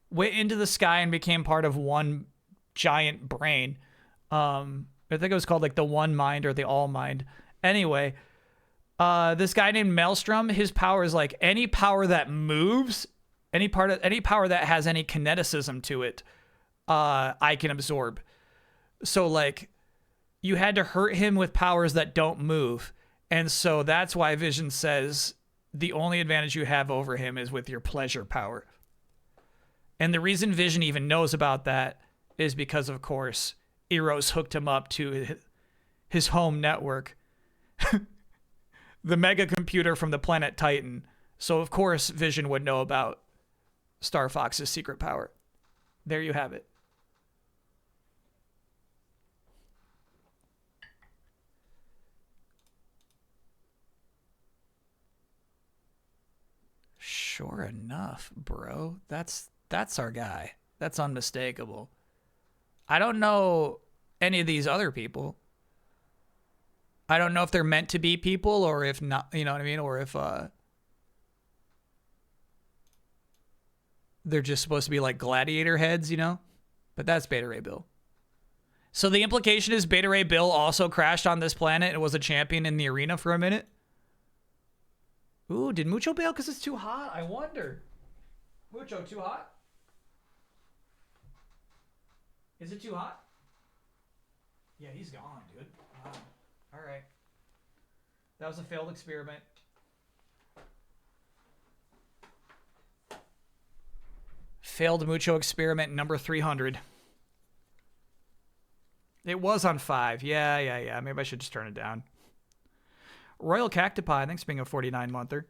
went into the sky and became part of one giant brain. I think it was called, like, the One Mind or the All Mind. Anyway... this guy named Maelstrom, his power is like any power that moves, any power that has any kineticism to it, I can absorb. So like, you had to hurt him with powers that don't move, and so that's why Vision says the only advantage you have over him is with your pleasure power. And the reason Vision even knows about that is because, of course, Eros hooked him up to his home network. the mega computer from the planet Titan. So of course Vision would know about Star Fox's secret power. There you have it. Sure enough, bro. That's our guy. That's unmistakable. I don't know any of these other people. I don't know if they're meant to be people or if not, you know what I mean? Or if they're just supposed to be like gladiator heads, you know? But that's Beta Ray Bill. So the implication is Beta Ray Bill also crashed on this planet and was a champion in the arena for a minute? Ooh, did Mucho bail because it's too hot? I wonder. Mucho, too hot? Is it too hot? Yeah, he's gone, dude. Wow. All right. That was a failed experiment. Failed Mucho experiment number 300. It was on 5. Yeah. Maybe I should just turn it down. Royal Cactipie, thanks for being a 49-monther.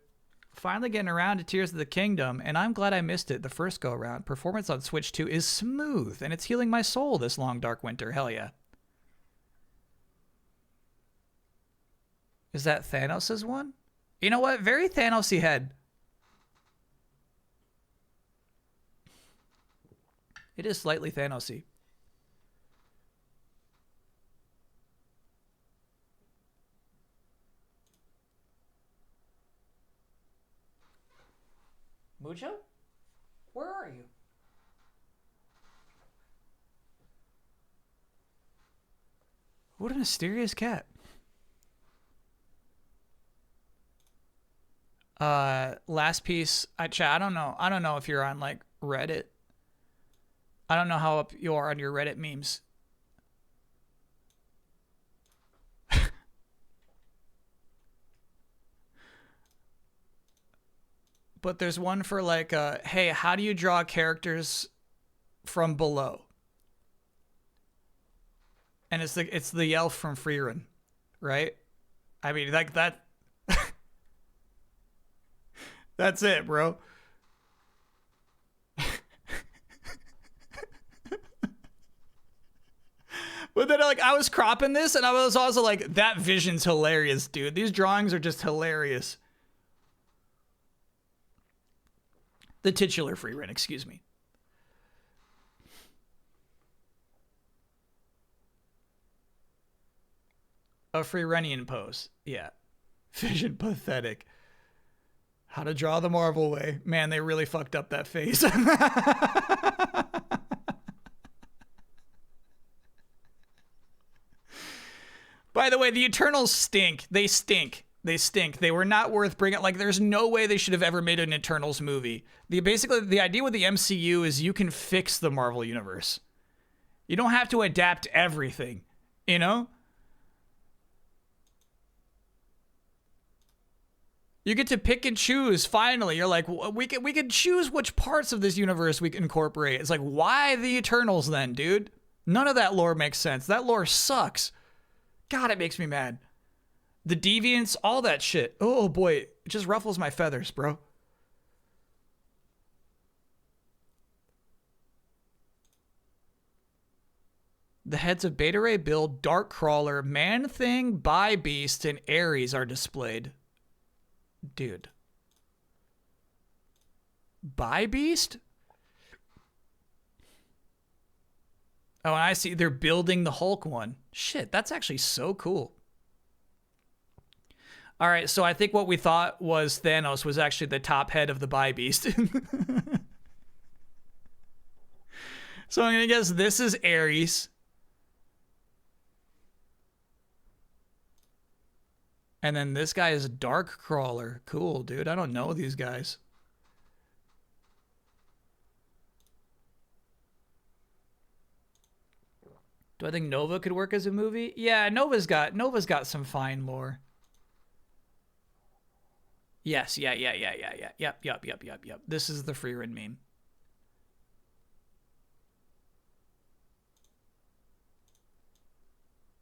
Finally getting around to Tears of the Kingdom, and I'm glad I missed it the first go-around. Performance on Switch 2 is smooth, and it's healing my soul this long, dark winter. Hell yeah. Is that Thanos' one? You know what? Very Thanos-y head. It is slightly Thanos-y. Mucho? Where are you? What a mysterious cat. Last piece. I don't know if you're on like Reddit. I don't know how up you are on your Reddit memes. But there's one for like, hey, how do you draw characters from below? And it's the elf from Frieren, right? I mean, like that. That's it, bro. But then like I was cropping this and I was also like, that vision's hilarious, dude. These drawings are just hilarious. The titular Frieren, excuse me. A Frierenian pose. Yeah. Vision pathetic. How to draw the Marvel way. Man, they really fucked up that face. By the way, the Eternals stink. They stink. They stink. They were not worth bringing. Like, there's no way they should have ever made an Eternals movie. Basically, the idea with the MCU is you can fix the Marvel Universe. You don't have to adapt everything, you know? You get to pick and choose, finally. You're like, we can choose which parts of this universe we can incorporate. It's like, why the Eternals then, dude? None of that lore makes sense. That lore sucks. God, it makes me mad. The deviants, all that shit. Oh boy, it just ruffles my feathers, bro. The heads of Beta Ray Bill, Darkcrawler, Man-Thing, Bi-Beast, and Ares are displayed. Dude. Bi-Beast? Oh, and I see they're building the Hulk one. Shit, that's actually so cool. All right, so I think what we thought was Thanos was actually the top head of the Bi-Beast. So I'm going to guess this is Ares. And then this guy is Darkcrawler. Cool, dude. I don't know these guys. Do I think Nova could work as a movie? Yeah, Nova's got some fine lore. Yes, yeah. Yep. This is the Frieren meme.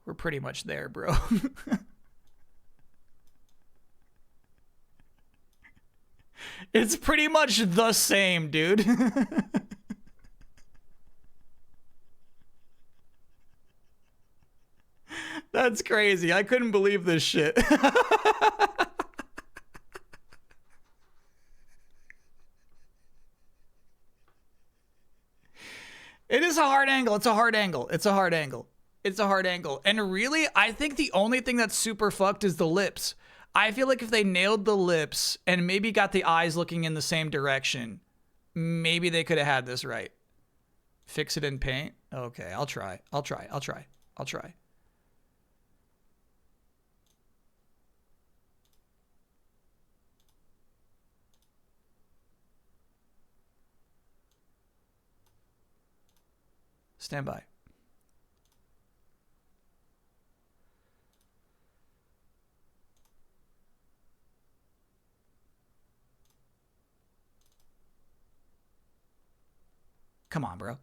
We're pretty much there, bro. It's pretty much the same, dude. That's crazy. I couldn't believe this shit. It is a hard angle. It's a hard angle. It's a hard angle. It's a hard angle. And really, I think the only thing that's super fucked is the lips. I feel like if they nailed the lips and maybe got the eyes looking in the same direction, maybe they could have had this right. Fix it in paint? Okay, I'll try. I'll try. I'll try. I'll try. Stand by. Come on, bro.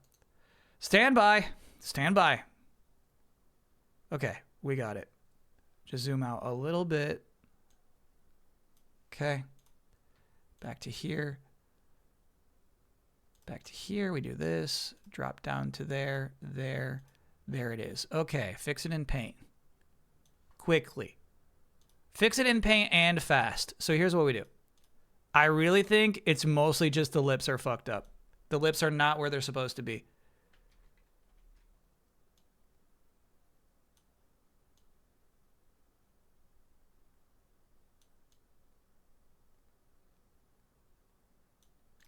Stand by. Stand by. Okay, we got it. Just zoom out a little bit. Okay. Back to here. Back to here. We do this. Drop down to there. There. There it is. Okay, fix it in paint. Quickly. Fix it in paint and fast. So here's what we do. I really think it's mostly just the lips are fucked up. The lips are not where they're supposed to be.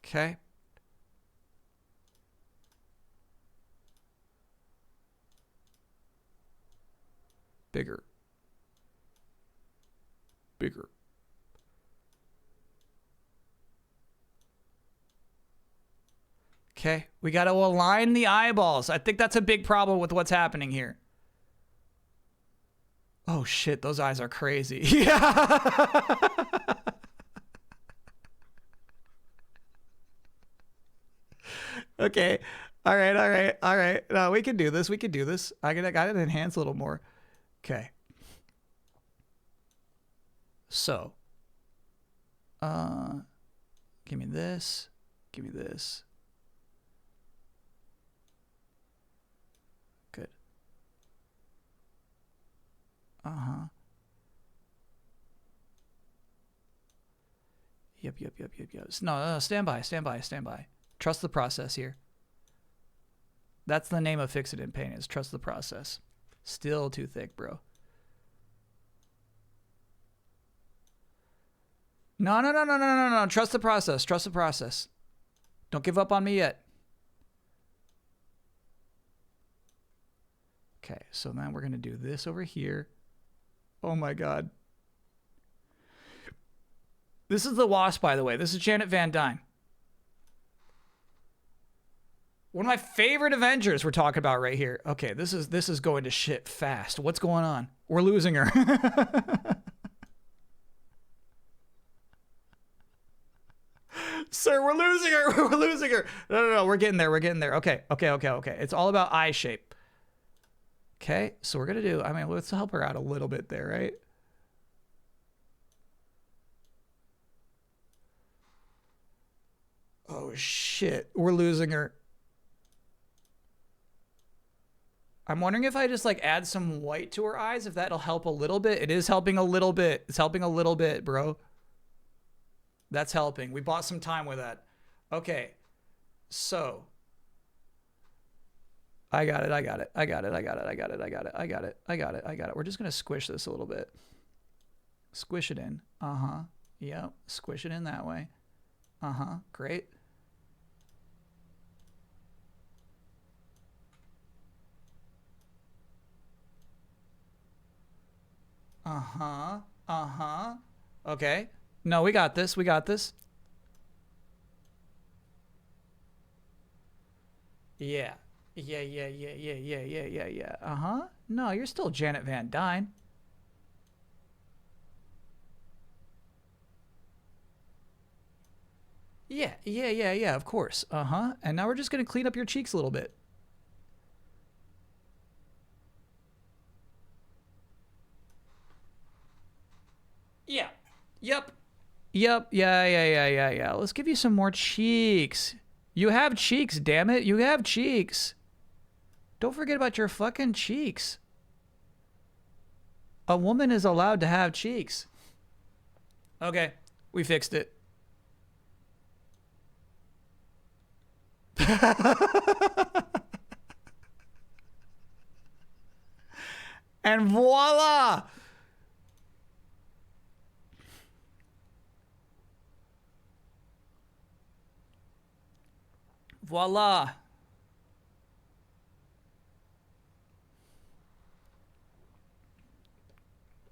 Okay. Bigger. Bigger. Okay, we got to align the eyeballs. I think that's a big problem with what's happening here. Oh shit, those eyes are crazy. Yeah. Okay. All right, all right, all right. No, we can do this. We can do this. I got to enhance a little more. Okay. So, give me this. Give me this. Good. Uh-huh. Yep. No, stand by. Trust the process here. That's the name of Fix It in Paint, is trust the process. Still too thick, bro. No. Trust the process. Trust the process. Don't give up on me yet. Okay, so then we're going to do this over here. Oh my God. This is the Wasp, by the way. This is Janet Van Dyne. One of my favorite Avengers we're talking about right here. Okay, this is going to shit fast. What's going on? We're losing her. Sir, we're losing her. We're losing her. No. We're getting there. We're getting there. Okay. It's all about eye shape. Okay, so we're going to do, I mean, let's help her out a little bit there, right? Oh, shit. We're losing her. I'm wondering if I just like add some white to her eyes, if that'll help a little bit. It is helping a little bit. It's helping a little bit, bro. That's helping. We bought some time with that. Okay. So. I got it. We're just going to squish this a little bit. Squish it in. Uh-huh. Yep. Squish it in that way. Uh-huh. Great. Uh-huh. Okay. No, we got this. Yeah. Yeah. Uh-huh. No, you're still Janet Van Dyne. Yeah, of course. Uh-huh. And now we're just going to clean up your cheeks a little bit. Yeah. Yep. Yep. Yeah. Let's give you some more cheeks. You have cheeks, damn it. You have cheeks. Don't forget about your fucking cheeks. A woman is allowed to have cheeks. Okay, we fixed it. And voila! Voila.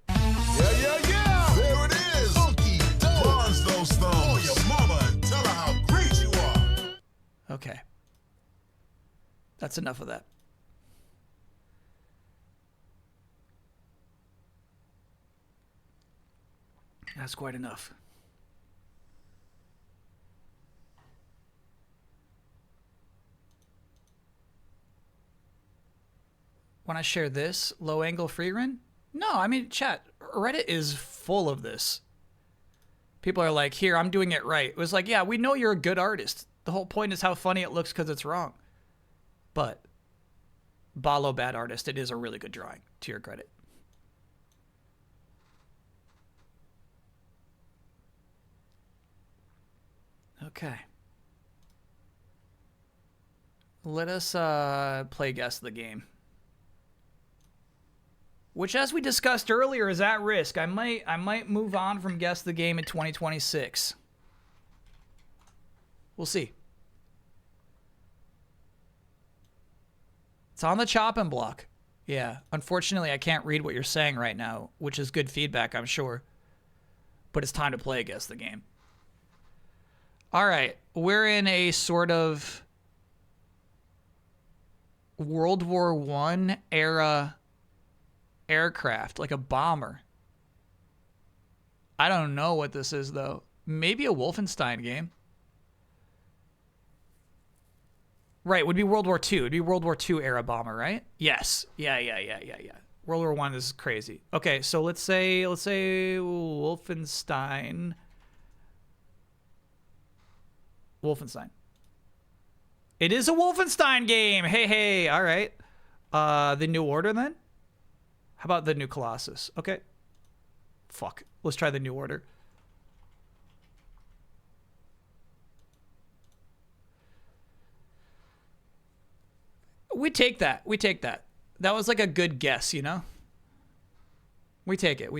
Yeah. There it is. Funky, bronze those thumbs. Oh, your mama and tell her how great you are. Okay. That's enough of that. That's quite enough. When I share this low angle free run? No, I mean, chat, Reddit is full of this. People are like, here, I'm doing it right. It was like, yeah, we know you're a good artist. The whole point is how funny it looks because it's wrong. But, Balo bad artist, it is a really good drawing, to your credit. Okay. Let us play Guess the Game. Which, as we discussed earlier, is at risk. I might move on from Guess the Game in 2026. We'll see. It's on the chopping block. Yeah. Unfortunately, I can't read what you're saying right now, which is good feedback, I'm sure. But it's time to play Guess the Game. All right. We're in a sort of World War I era aircraft, like a bomber. I don't know what this is, though. Maybe a Wolfenstein game. Right, would be World War II. It'd be World War II era bomber, right? Yes. Yeah. World War I is crazy. Okay, so let's say Wolfenstein. It is a Wolfenstein game. Hey. All right. The New Order then? How about the New Colossus? Okay. Fuck. Let's try the New Order. We take that. That was like a good guess, you know? We take it.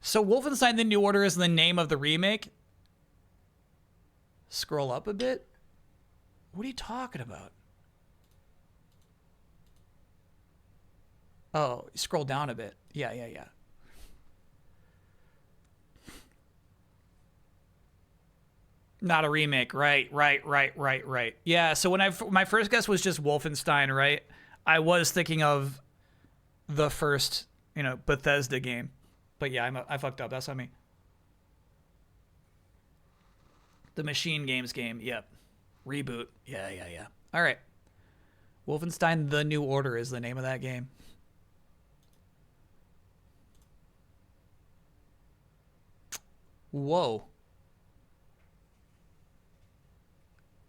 So Wolfenstein The New Order is the name of the remake? Scroll up a bit? What are you talking about? Oh, scroll down a bit. Yeah. Not a remake. Right. Yeah, so when my first guess was just Wolfenstein, right? I was thinking of the first, Bethesda game. But yeah, I fucked up. That's on me. The Machine Games game. Yep. Reboot. Yeah. All right. Wolfenstein The New Order is the name of that game. Whoa.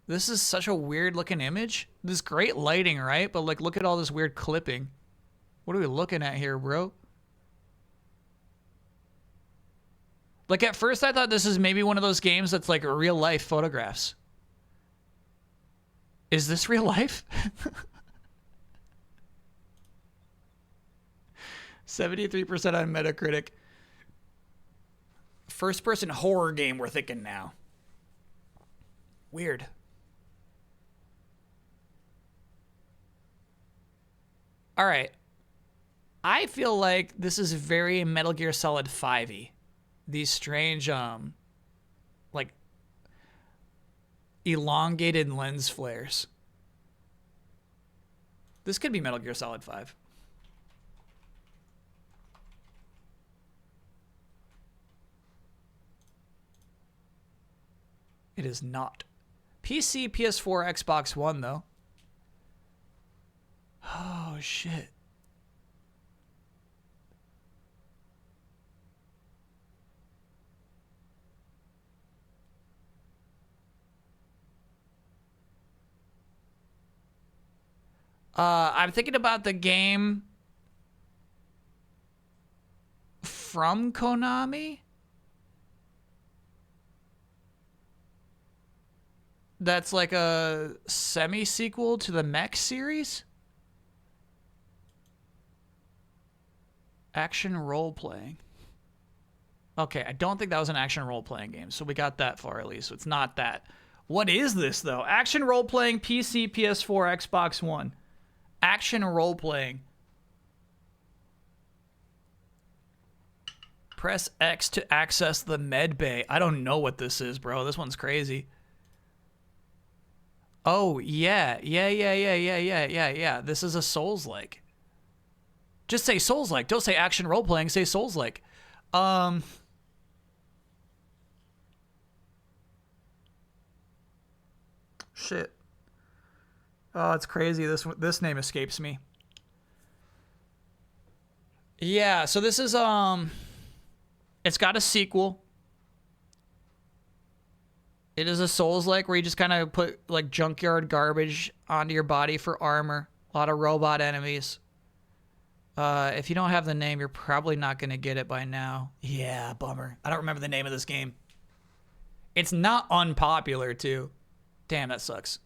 This is such a weird looking image. This great lighting, right? But like, look at all this weird clipping. What are we looking at here, bro? Like, at first I thought this is maybe one of those games that's like real life photographs. Is this real life? 73% on Metacritic. First person horror game we're thinking now. Weird. All right. I feel like this is very Metal Gear Solid 5-y. These strange, like, elongated lens flares. This could be Metal Gear Solid 5. It is not. PC, PS4, Xbox One, though. Oh, shit. I'm thinking about the game from Konami. That's like a semi-sequel to the Mech series. Action role-playing. Okay, I don't think that was an action role-playing game, so we got that far at least. So it's not that. What is this, though? Action role-playing, PC, PS4, Xbox One. Action role-playing. Press X to access the med bay. I don't know what this is, bro. This one's crazy. Oh, yeah. Yeah. This is a Souls-like. Just say Souls-like. Don't say action role-playing. Say Souls-like. Shit. Oh, it's crazy. This name escapes me. Yeah, so this is it's got a sequel. It is a Souls-like where you just kind of put like junkyard garbage onto your body for armor. A lot of robot enemies. If you don't have the name, you're probably not going to get it by now. Yeah, bummer. I don't remember the name of this game. It's not unpopular, too. Damn, that sucks.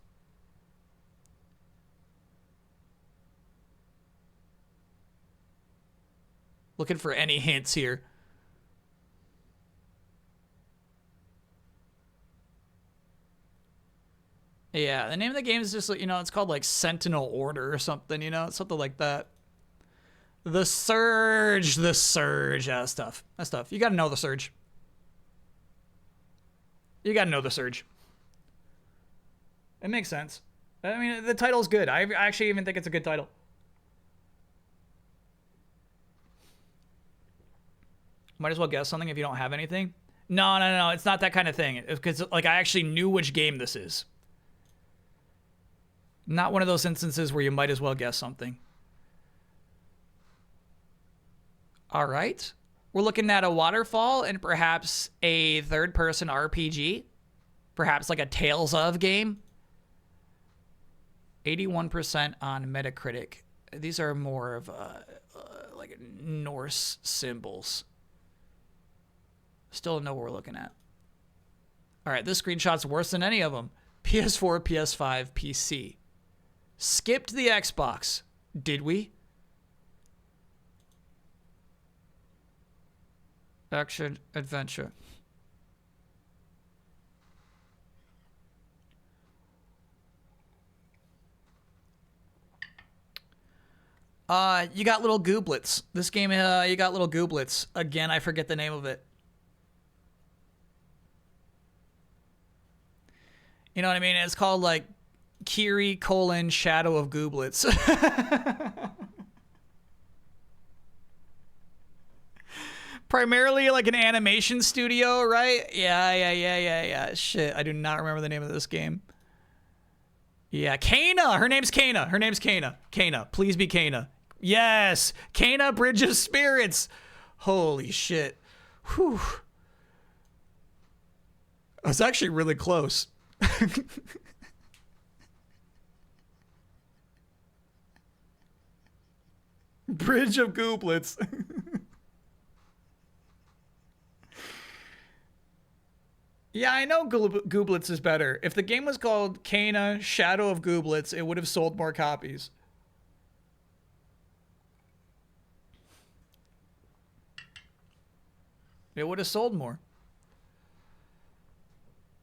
Looking for any hints here. Yeah, the name of the game is just, you know, it's called like Sentinel Order or something, you know, something like that. The Surge, yeah, stuff. That stuff. You gotta know the Surge. You gotta know the Surge. It makes sense. I mean, the title's good. I actually even think it's a good title. Might as well guess something if you don't have anything. No. It's not that kind of thing. Because, like, I actually knew which game this is. Not one of those instances where you might as well guess something. All right. We're looking at a waterfall and perhaps a third-person RPG. Perhaps like a Tales of game. 81% on Metacritic. These are more of like Norse symbols. Still don't know what we're looking at. All right, this screenshot's worse than any of them. PS4, PS5, PC. Skipped the Xbox. Did we? Action adventure. You got little gooblets. This game, you got little gooblets. Again, I forget the name of it. You know what I mean? It's called like Kiri: Shadow of Gooblets. Primarily like an animation studio, right? Yeah. Shit, I do not remember the name of this game. Yeah, Kena. Her name's Kena. Kena. Please be Kena. Yes. Kena Bridge of Spirits. Holy shit. Whew. I was actually really close. Bridge of Gooblets. Yeah, I know Gooblets is better. If the game was called Kena Shadow of Gooblets, it would have sold more copies. It would have sold more.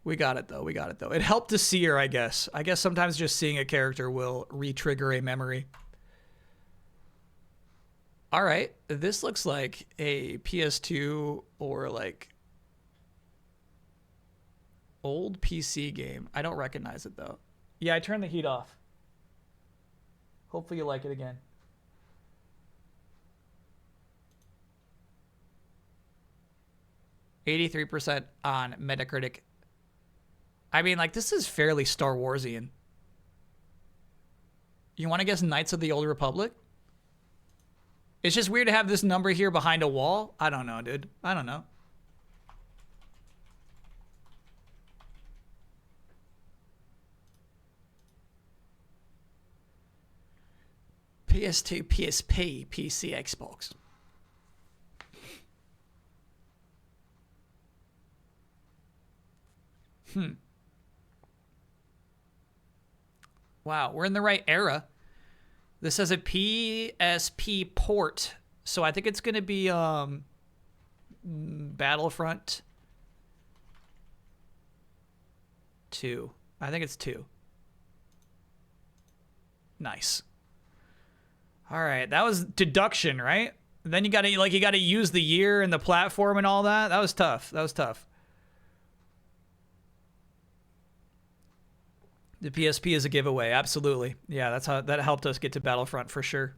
We got it, though. It helped to see her, I guess. I guess sometimes just seeing a character will re-trigger a memory. All right. This looks like a PS2 or, like, old PC game. I don't recognize it, though. Yeah, I turned the heat off. Hopefully you like it again. %83 on Metacritic. I mean, like, this is fairly Star Warsian. You want to guess Knights of the Old Republic? It's just weird to have this number here behind a wall. I don't know, dude. I don't know. PS2, PSP, PC, Xbox. Wow, we're in the right era. This has a PSP port, so I think it's going to be Battlefront 2. I think it's 2. Nice. All right, that was deduction, right? Then you got to use the year and the platform and all that. That was tough. The PSP is a giveaway, absolutely. Yeah, that helped us get to Battlefront for sure.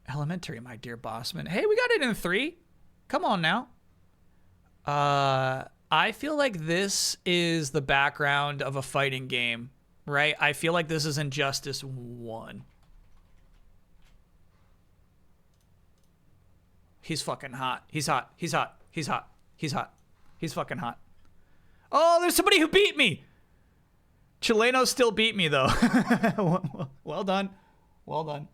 Elementary, my dear Bossman. Hey, we got it in 3. Come on now. I feel like this is the background of a fighting game, right? I feel like this is Injustice 1. He's fucking hot. He's hot. He's hot. He's hot. He's hot. He's fucking hot. Oh, there's somebody who beat me. Chileno still beat me, though. Well done. Well done.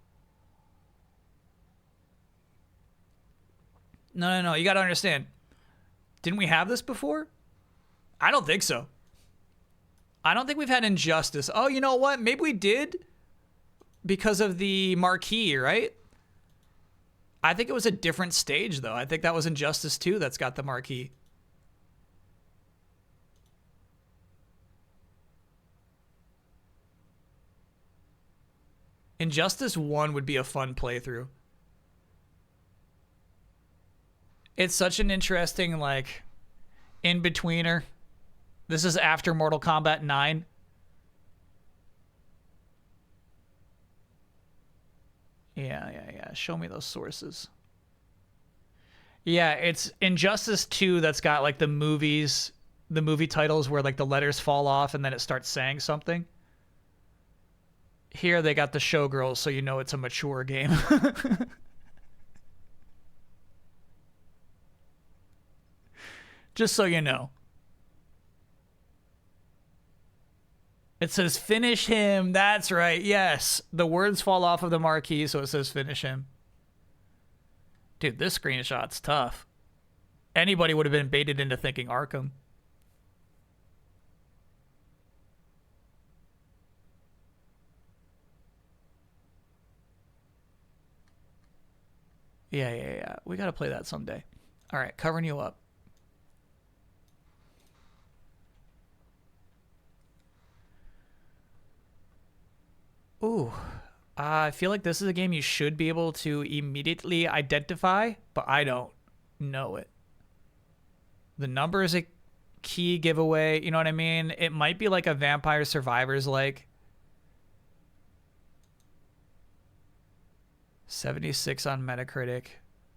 No. You got to understand. Didn't we have this before? I don't think so. I don't think we've had Injustice. Oh, you know what? Maybe we did because of the marquee, right? I think it was a different stage, though. I think that was Injustice 2 that's got the marquee. Injustice 1 would be a fun playthrough. It's such an interesting, like, in-betweener. This is after Mortal Kombat 9. Yeah. Show me those sources. Yeah, it's Injustice 2 that's got, like, the movie titles where, like, the letters fall off and then it starts saying something. Here they got the Showgirls, so you know it's a mature game. Just so you know. It says finish him. That's right. Yes. The words fall off of the marquee, so it says finish him. Dude, this screenshot's tough. Anybody would have been baited into thinking Arkham. Yeah. We got to play that someday. All right, covering you up. Ooh, I feel like this is a game you should be able to immediately identify, but I don't know it. The number is a key giveaway, you know what I mean? It might be like a Vampire Survivors like. 76 on Metacritic.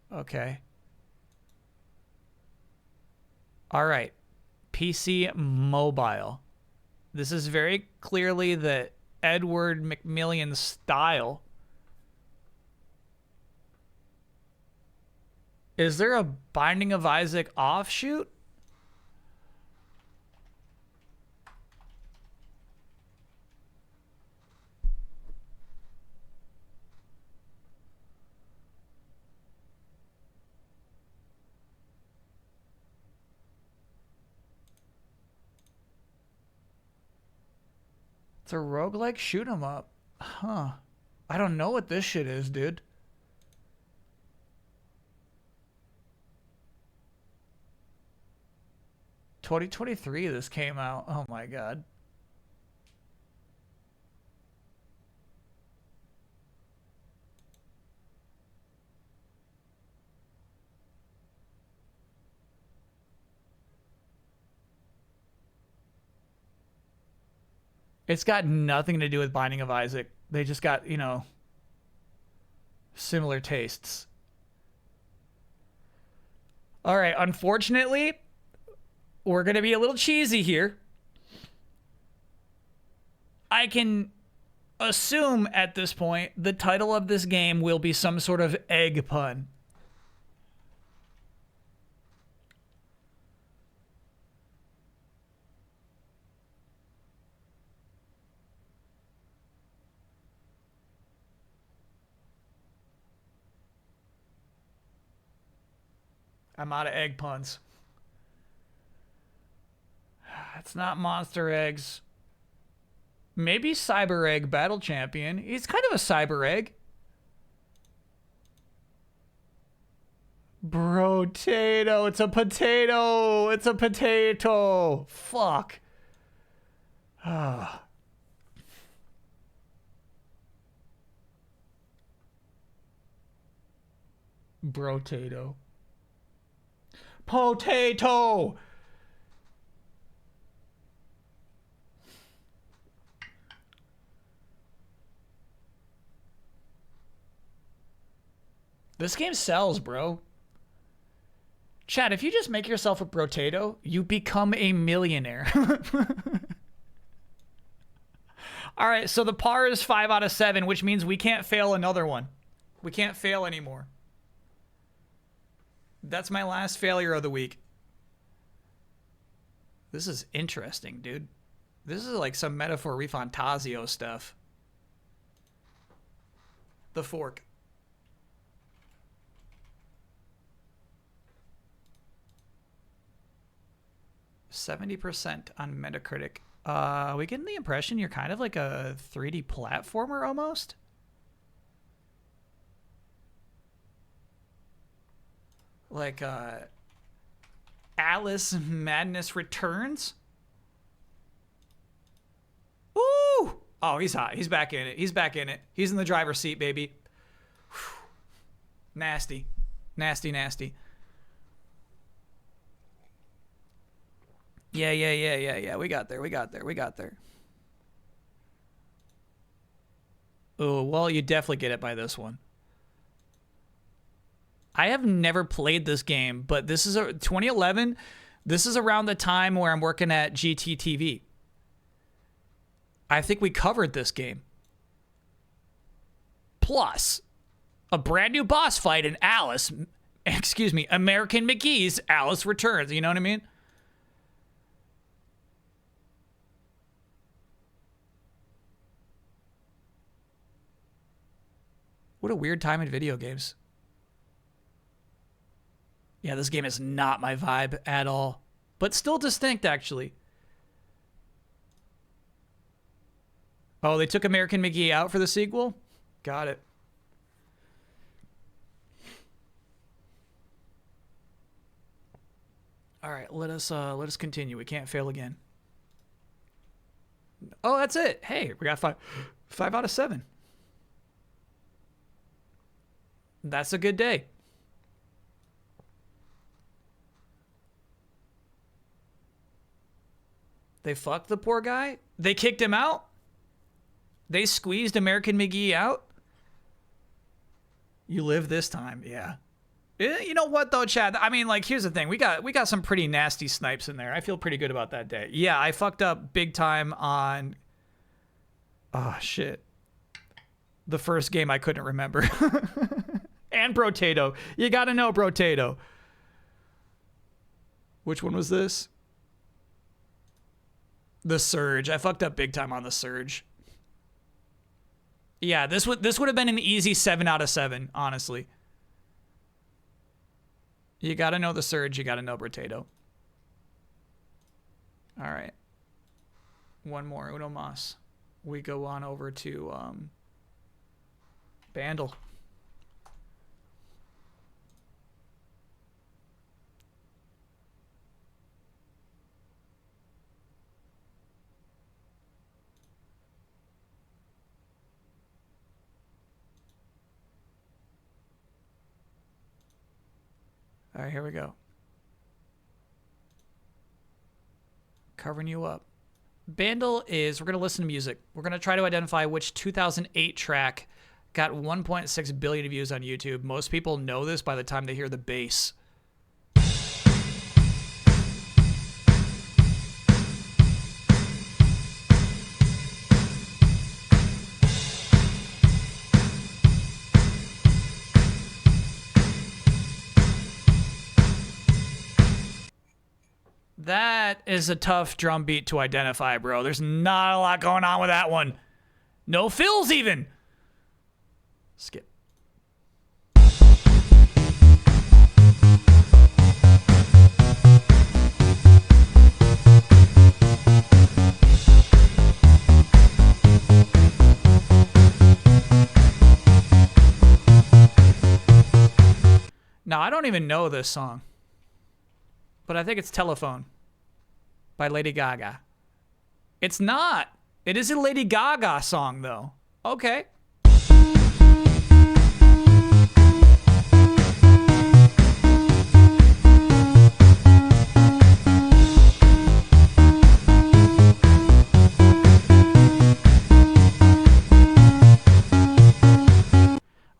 Okay. All right. PC Mobile. This is very clearly the Edward McMillian style. Is there a Binding of Isaac offshoot? It's a roguelike shoot 'em up. Huh. I don't know what this shit is, dude. (2023) this came out. Oh my god. It's got nothing to do with Binding of Isaac. They just got, you know, similar tastes. All right, unfortunately, we're going to be a little cheesy here. I can assume at this point the title of this game will be some sort of egg pun. I'm out of egg puns. It's not Monster Eggs. Maybe Cyber Egg Battle Champion. He's kind of a Cyber Egg. Brotato. It's a potato. It's a potato. Fuck. Ah. Brotato. Potato. This game sells, bro. Chad, if you just make yourself a brotato, you become a millionaire. All right, so the par is 5 out of 7, which means we can't fail another one. We can't fail anymore. That's my last failure of the week. This is interesting, dude. This is like some Metaphor Refantasio stuff. The fork. 70% on Metacritic. Are we getting the impression you're kind of like a 3D platformer almost? Like Alice Madness Returns? Ooh! Oh, he's hot. He's back in it. He's back in it. He's in the driver's seat, baby. Whew. Nasty. Nasty, nasty. Yeah. We got there. Oh, well, you definitely get it by this one. I have never played this game, but this is 2011. This is around the time where I'm working at GTTV. I think we covered this game. Plus, a brand new boss fight in American McGee's Alice Returns. You know what I mean? What a weird time in video games. Yeah, this game is not my vibe at all. But still distinct, actually. Oh, they took American McGee out for the sequel? Got it. All right, let us continue. We can't fail again. Oh, that's it. Hey, we got 5 out of 7. That's a good day. They fucked the poor guy. They kicked him out. They squeezed American McGee out. You live this time, yeah. You know what though, Chad? I mean, like, here's the thing. We got some pretty nasty snipes in there. I feel pretty good about that day. Yeah, I fucked up big time on. Oh shit. The first game I couldn't remember. And Brotato. You gotta know Brotato. Which one was this? The Surge. I fucked up big time on the Surge. Yeah, this would have been an easy 7 out of 7, honestly. You gotta know the Surge, you gotta know Brotato. Alright. One more, Uno Mas. We go on over to Bandle. All right, here we go. Covering you up. Bandle is, we're going to listen to music. We're going to try to identify which 2008 track got 1.6 billion views on YouTube. Most people know this by the time they hear the bass. That is a tough drum beat to identify, bro. There's not a lot going on with that one. No fills even. Skip. I don't even know this song. But I think it's Telephone by Lady Gaga. It's not. It is a Lady Gaga song, though. Okay.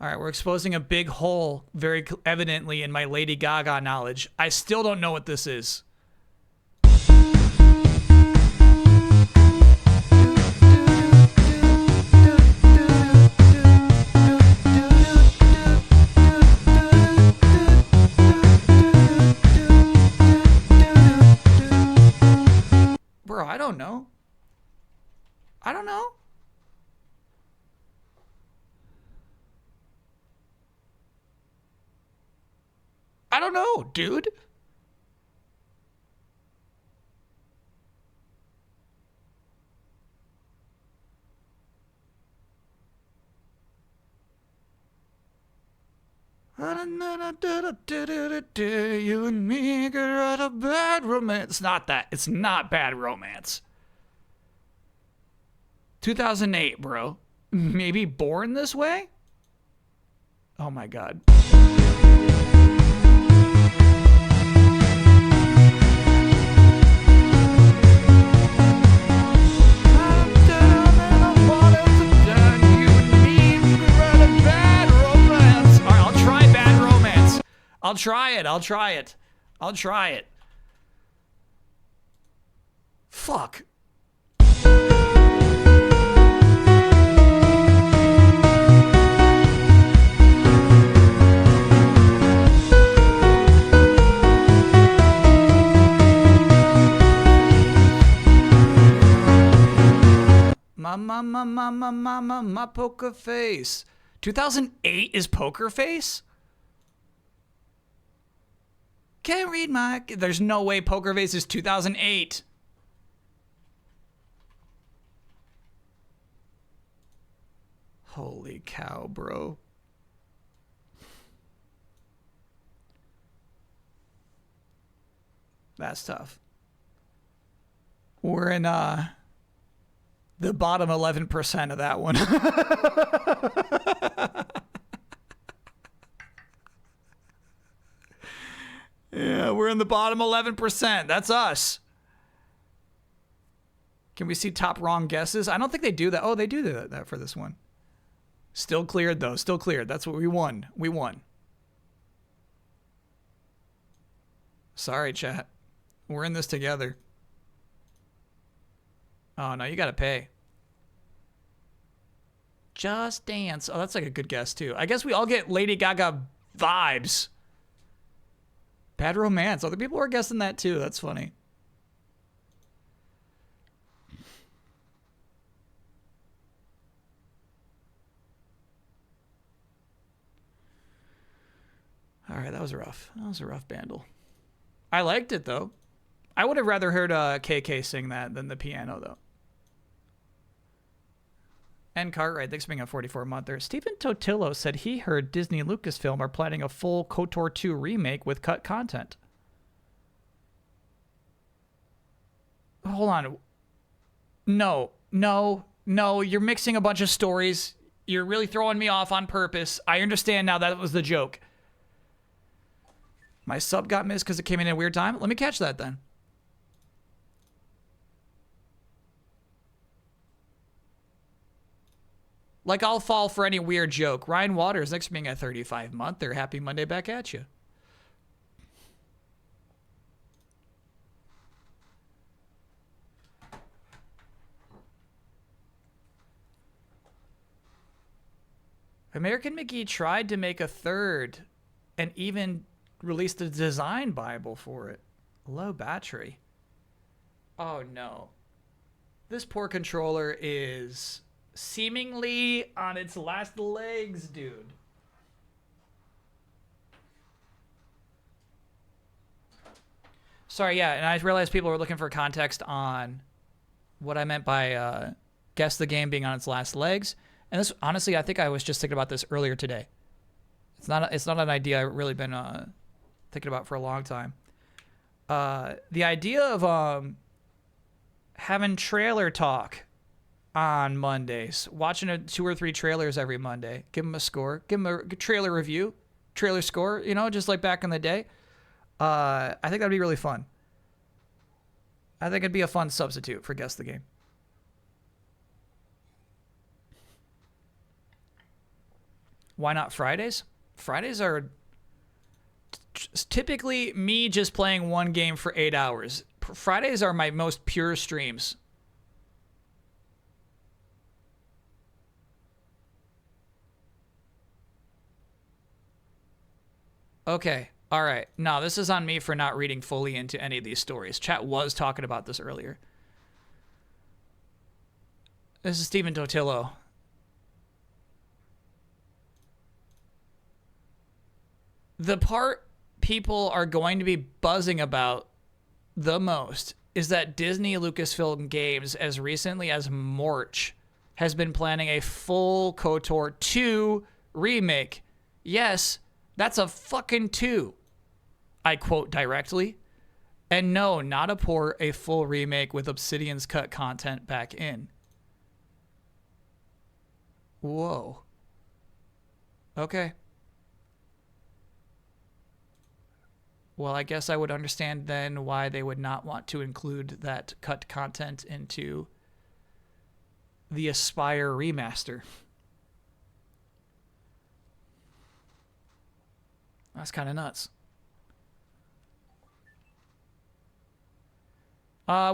All right, we're exposing a big hole very evidently in my Lady Gaga knowledge. I still don't know what this is. Bro, I don't know. I don't know. I don't know, dude. You and me could write a bad romance. It's not that. It's not Bad Romance. 2008, bro. Maybe Born This Way? Oh my God. I'll try it. I'll try it. I'll try it. Fuck. My poker face. 2008 is Poker Face? Can't read my... There's no way Poker Face is 2008. Holy cow, bro. That's tough. We're in the bottom 11% of that one. Yeah, we're in the bottom 11%. That's us. Can we see top wrong guesses? I don't think they do that. Oh, they do that for this one. Still cleared, though. Still cleared. That's what we won. We won. Sorry, chat. We're in this together. Oh, no, you got to pay. Just Dance. Oh, that's like a good guess, too. I guess we all get Lady Gaga vibes. Bad Romance. Other people are guessing that, too. That's funny. All right, that was rough. That was a rough bandle. I liked it, though. I would have rather heard KK sing that than the piano, though. And Cartwright, thanks for being a 44-monther. Stephen Totillo said he heard Disney Lucasfilm are planning a full KOTOR 2 remake with cut content. Hold on. No. You're mixing a bunch of stories. You're really throwing me off on purpose. I understand now that was the joke. My sub got missed because it came in at a weird time. Let me catch that then. Like, I'll fall for any weird joke. Ryan Waters, thanks for being a 35-monther. Happy Monday back at you. American McGee tried to make a third and even released a design Bible for it. Low battery. Oh, no. This poor controller is... seemingly on its last legs, dude. Sorry, yeah, and I realized people were looking for context on what I meant by guess the game being on its last legs. And this, honestly, I think I was just thinking about this earlier today. I It's not an idea I've really been thinking about for a long time. The idea of having trailer talk on Mondays, watching 2 or 3 trailers every Monday, give them a score, give them a trailer review, trailer score, you know, just like back in the day. I think that'd be really fun. I think it'd be a fun substitute for Guess the Game. Why not Fridays? Fridays are typically me just playing one game for 8 hours. Fridays are my most pure streams. Okay. All right. No, this is on me for not reading fully into any of these stories. Chat was talking about this earlier. This is Stephen Totillo. The part people are going to be buzzing about the most is that Disney Lucasfilm Games, as recently as March, has been planning a full KOTOR 2 remake. Yes, that's a fucking 2. I quote directly. And no, not a port, a full remake with Obsidian's cut content back in. Whoa. Okay. Well, I guess I would understand then why they would not want to include that cut content into the Aspire remaster. That's kind of nuts.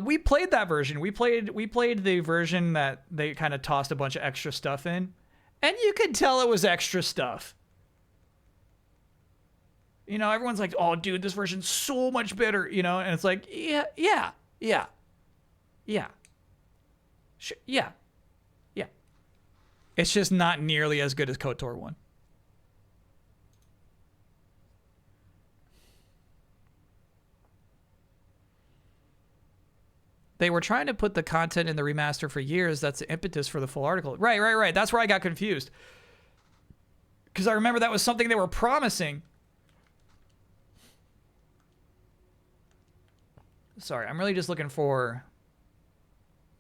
We played that version. We played the version that they kind of tossed a bunch of extra stuff in, and you could tell it was extra stuff. You know, everyone's like, "Oh, dude, this version's so much better," you know, and it's like, yeah. Sure, yeah. It's just not nearly as good as KOTOR 1. They were trying to put the content in the remaster for years. That's the impetus for the full article. Right. That's where I got confused. Because I remember that was something they were promising. Sorry, I'm really just looking for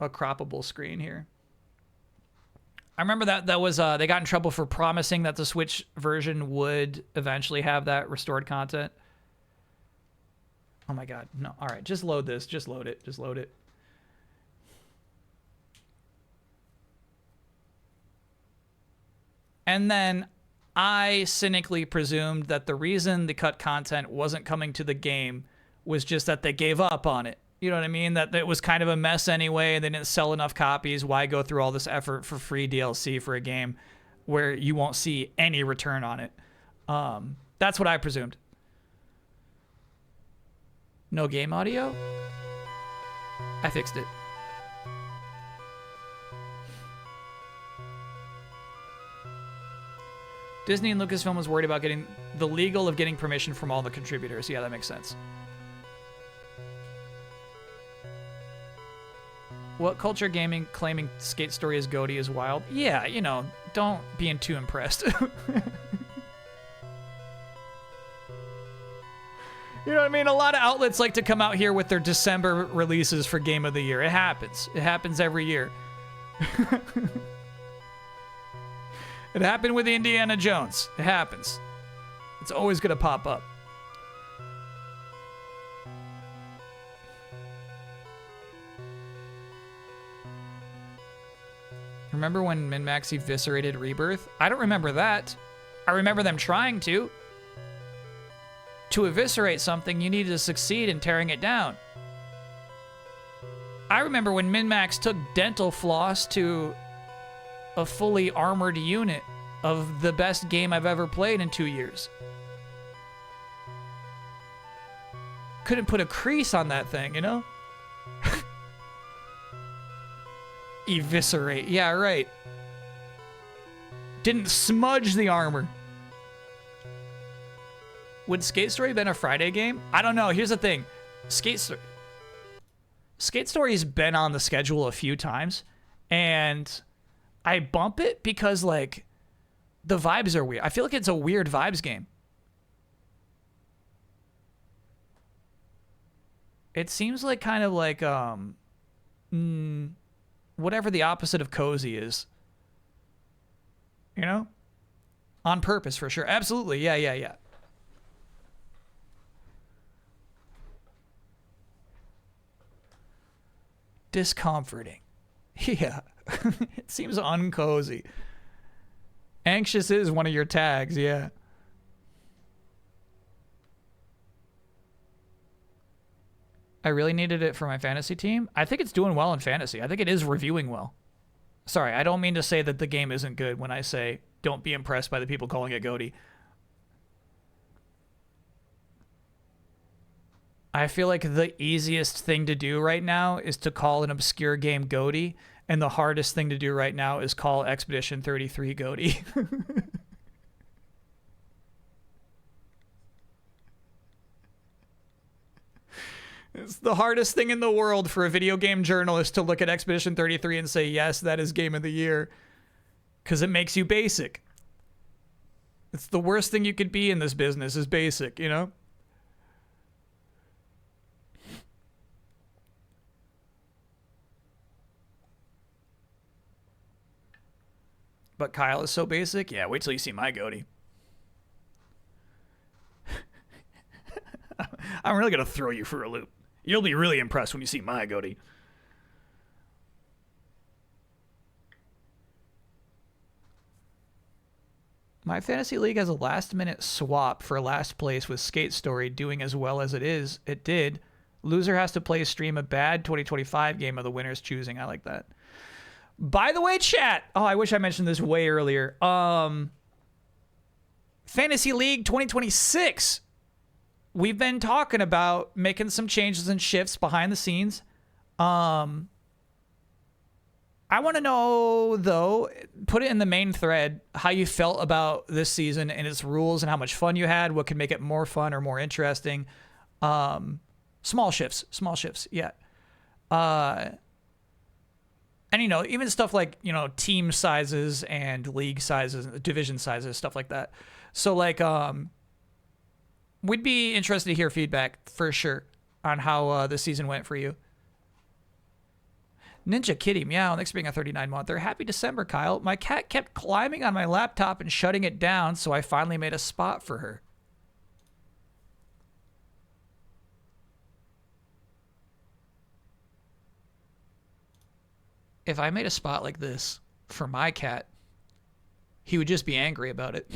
a croppable screen here. I remember that was they got in trouble for promising that the Switch version would eventually have that restored content. Oh my god, no. All right, just load this. Just load it. And then I cynically presumed that the reason the cut content wasn't coming to the game was just that they gave up on it. You know what I mean? That it was kind of a mess anyway, and they didn't sell enough copies. Why go through all this effort for free DLC for a game where you won't see any return on it? That's what I presumed. No game audio? I fixed it. Disney and Lucasfilm was worried about getting the legal of getting permission from all the contributors. Yeah, that makes sense. What Culture Gaming claiming Skate Story is GOATY is wild. Yeah, you know, don't be too impressed. You know what I mean? A lot of outlets like to come out here with their December releases for Game of the Year. It happens. It happens every year. It happened with Indiana Jones. It happens. It's always going to pop up. Remember when MinMax eviscerated Rebirth? I don't remember that. I remember them trying to. To eviscerate something, you needed to succeed in tearing it down. I remember when MinMax took Dental Floss to a fully armored unit of the best game I've ever played in 2 years. Couldn't put a crease on that thing, you know? Eviscerate. Yeah, right. Didn't smudge the armor. Would Skate Story been a Friday game? I don't know. Here's the thing. Skate Story's been on the schedule a few times, and I bump it because, like, The vibes are weird. I feel like it's a weird vibes game. It seems like kind of like whatever the opposite of cozy is. You know? On purpose, for sure. Absolutely. Yeah. Discomforting. Yeah. It seems uncozy. Anxious is one of your tags, yeah. I really needed it for my fantasy team. I think it's doing well in fantasy. I think it is reviewing well. Sorry, I don't mean to say that the game isn't good when I say don't be impressed by the people calling it GOATY. I feel like the easiest thing to do right now is to call an obscure game GOATY, and the hardest thing to do right now is call Expedition 33 GOATY. It's the hardest thing in the world for a video game journalist to look at Expedition 33 and say, yes, that is Game of the Year. Because it makes you basic. It's the worst thing you could be in this business is basic, you know? But Kyle is so basic? Yeah, wait till you see my GOATY. I'm really going to throw you for a loop. You'll be really impressed when you see my GOATY. My fantasy league has a last-minute swap for last place with Skate Story doing as well as it did. Loser has to play stream a bad 2025 game of the winner's choosing. I like that. By the way, chat. Oh, I wish I mentioned this way earlier. Fantasy League 2026. We've been talking about making some changes and shifts behind the scenes. I want to know, though, put it in the main thread, how you felt about this season and its rules and how much fun you had, what could make it more fun or more interesting. Small shifts, yeah. And, you know, even stuff like, you know, team sizes and league sizes, division sizes, stuff like that. So, like, we'd be interested to hear feedback for sure on how the season went for you. Ninja Kitty Meow, next being a 39-monther. Happy December, Kyle. My cat kept climbing on my laptop and shutting it down, so I finally made a spot for her. If I made a spot like this for my cat, he would just be angry about it.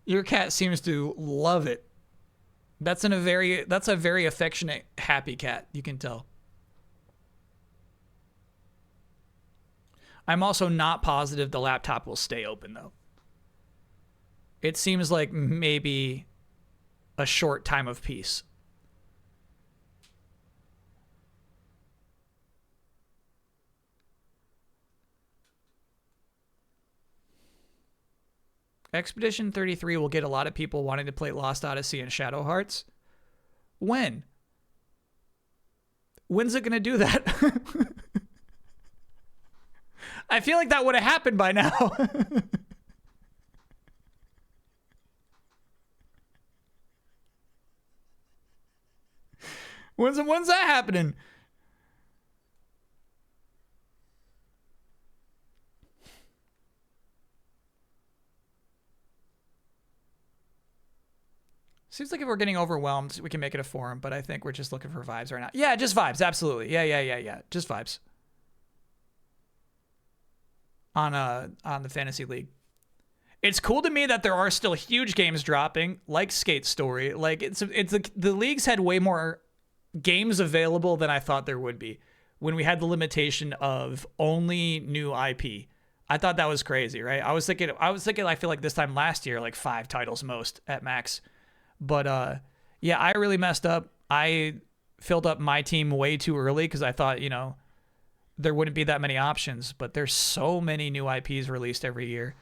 Your cat seems to love it. That's a very affectionate, happy cat, you can tell. I'm also not positive the laptop will stay open, though. It seems like maybe a short time of peace. Expedition 33 will get a lot of people wanting to play Lost Odyssey and Shadow Hearts. When? When's it going to do that? I feel like that would have happened by now. When's that happening? Seems like if we're getting overwhelmed, we can make it a forum, but I think we're just looking for vibes right now. Yeah, just vibes. Absolutely. Yeah. Just vibes. On the Fantasy League. It's cool to me that there are still huge games dropping, like Skate Story. Like the leagues had way more games available than I thought there would be when we had the limitation of only new IP. I thought that was crazy, right? I was thinking I feel like this time last year, like 5 titles most at max. But yeah, I really messed up. I filled up my team way too early because I thought, you know, there wouldn't be that many options, but there's so many new IPs released every year,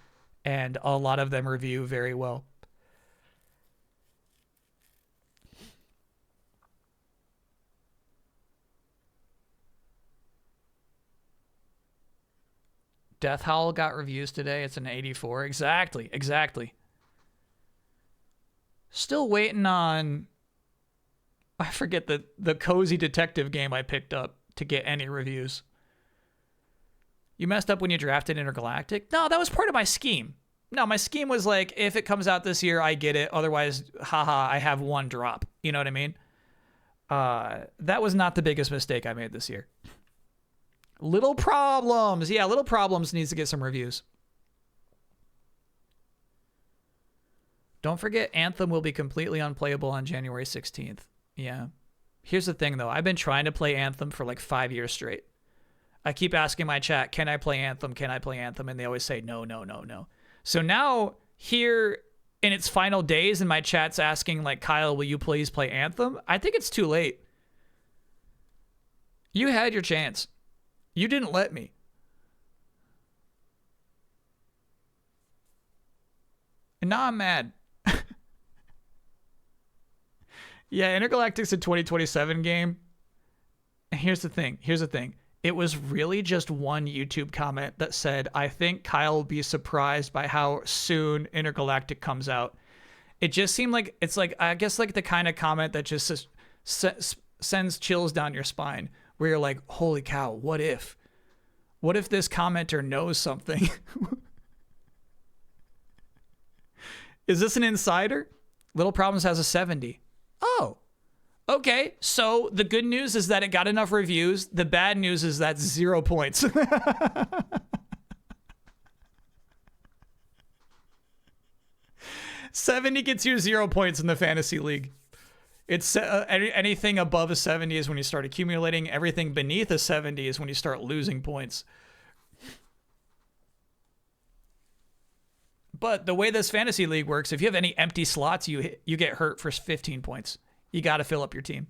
and a lot of them review very well. Death Howl got reviews today. It's an 84. Exactly. Still waiting on, I forget the cozy detective game I picked up to get any reviews. You messed up when you drafted Intergalactic? No, that was part of my scheme. No, my scheme was like, if it comes out this year, I get it. Otherwise, haha, I have one drop. You know what I mean? That was not the biggest mistake I made this year. Little Problems. Yeah, Little Problems needs to get some reviews. Don't forget, Anthem will be completely unplayable on January 16th. Yeah. Here's the thing, though. I've been trying to play Anthem for like 5 years straight. I keep asking my chat, can I play Anthem? Can I play Anthem? And they always say, no. So now, here in its final days, and my chat's asking, like, Kyle, will you please play Anthem? I think it's too late. You had your chance. You didn't let me. And now I'm mad. Yeah, Intergalactic's a 2027 game. And here's the thing. It was really just one YouTube comment that said, I think Kyle will be surprised by how soon Intergalactic comes out. It just seemed like, it's like, I guess like the kind of comment that just sends chills down your spine, where you're like, holy cow, what if? What if this commenter knows something? Is this an insider? Little Problems has a 70. Oh. Okay, so the good news is that it got enough reviews. The bad news is that's 0 points. 70 gets you 0 points in the fantasy league. It's anything above a 70 is when you start accumulating. Everything beneath a 70 is when you start losing points. But the way this fantasy league works, if you have any empty slots, you get hurt for 15 points. You got to fill up your team.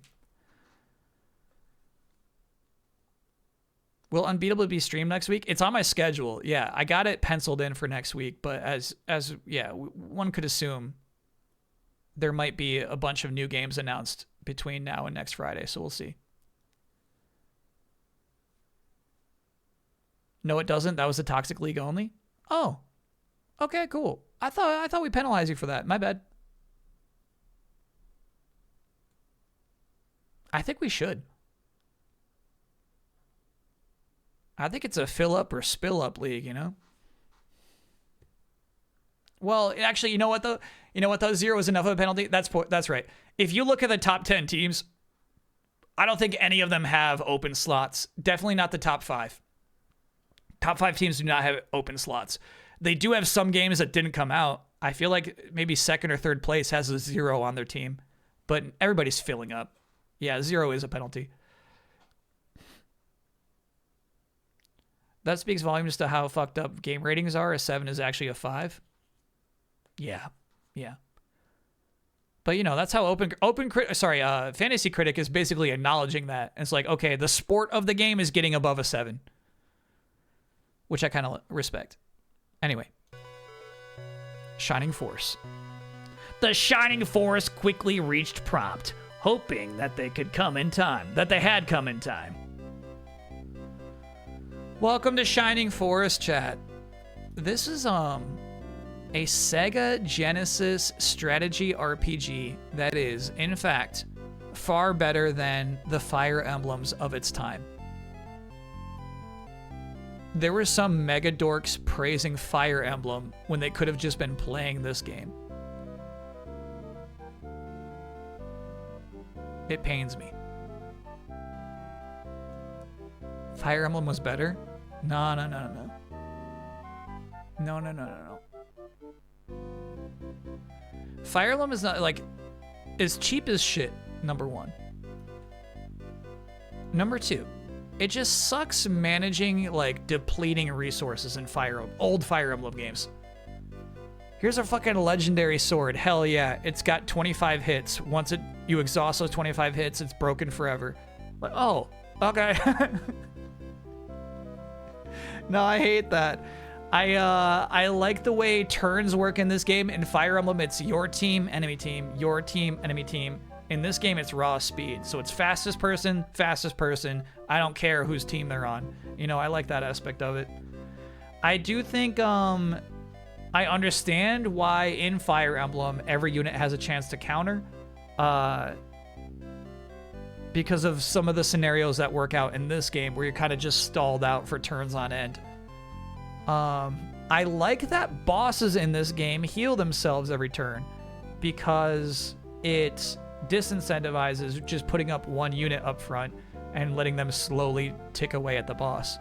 Will Unbeatable be streamed next week? It's on my schedule. Yeah, I got it penciled in for next week, but as one could assume there might be a bunch of new games announced between now and next Friday, so we'll see. No, it doesn't. That was the Toxic League only. Oh. Okay, cool. I thought we penalized you for that. My bad. I think we should. I think it's a fill up or spill up league, you know? Well, actually, you know what though? 0 is enough of a penalty. That's right. If you look at the top 10 teams, I don't think any of them have open slots. Definitely not the top 5. Top 5 teams do not have open slots. They do have some games that didn't come out. I feel like maybe second or third place has a 0 on their team, but everybody's filling up. Yeah, 0 is a penalty. That speaks volumes to how fucked up game ratings are. A 7 is actually a 5. Yeah. But that's how Fantasy Critic is basically acknowledging that. It's like, okay, the sport of the game is getting above a 7, which I kind of respect. Anyway, Shining Force. The Shining Force quickly reached prompt, hoping that they had come in time. Welcome to Shining Forest, chat. This is a Sega Genesis strategy RPG that is, in fact, far better than the Fire Emblems of its time. There were some mega dorks praising Fire Emblem when they could have just been playing this game. It pains me. Fire Emblem was better? No. No. Fire Emblem is not, like, is cheap as shit, number 1. Number 2, it just sucks managing, like, depleting resources in old Fire Emblem games. Here's a fucking legendary sword. Hell yeah. It's got 25 hits. Once you exhaust those 25 hits, it's broken forever. Like, oh, okay. No, I hate that. I like the way turns work in this game. In Fire Emblem, it's your team, enemy team, your team, enemy team. In this game, it's raw speed. So it's fastest person. I don't care whose team they're on. I like that aspect of it. I do think I understand why in Fire Emblem every unit has a chance to counter, because of some of the scenarios that work out in this game where you're kind of just stalled out for turns on end. I like that bosses in this game heal themselves every turn, because it disincentivizes just putting up one unit up front and letting them slowly tick away at the boss.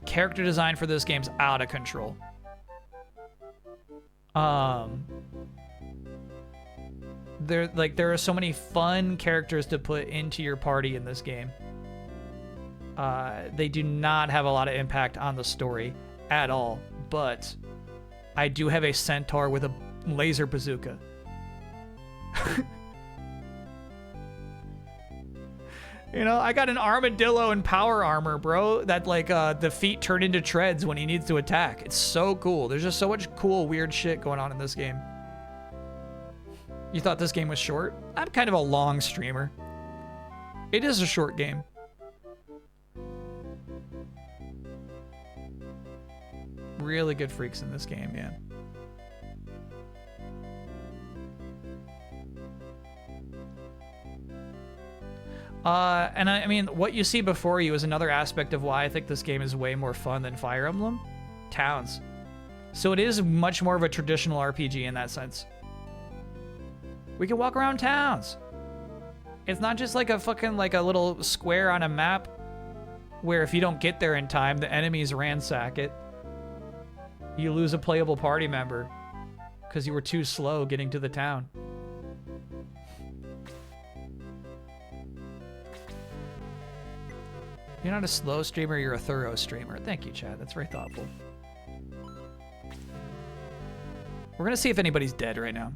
Character design for this game's out of control. There are so many fun characters to put into your party in this game. They do not have a lot of impact on the story at all, but I do have a centaur with a laser bazooka. You know, I got an armadillo in power armor, bro, that like the feet turn into treads when he needs to attack. It's so cool. There's just so much cool, weird shit going on in this game. You thought this game was short? I'm kind of a long streamer. It is a short game. Really good freaks in this game, yeah. And I mean, what you see before you is another aspect of why I think this game is way more fun than Fire Emblem. Towns. So it is much more of a traditional RPG in that sense. We can walk around towns. It's not just like a fucking, like a little square on a map where if you don't get there in time, the enemies ransack it. You lose a playable party member because you were too slow getting to the town. You're not a slow streamer, you're a thorough streamer. Thank you, Chad. That's very thoughtful. We're gonna see if anybody's dead right now.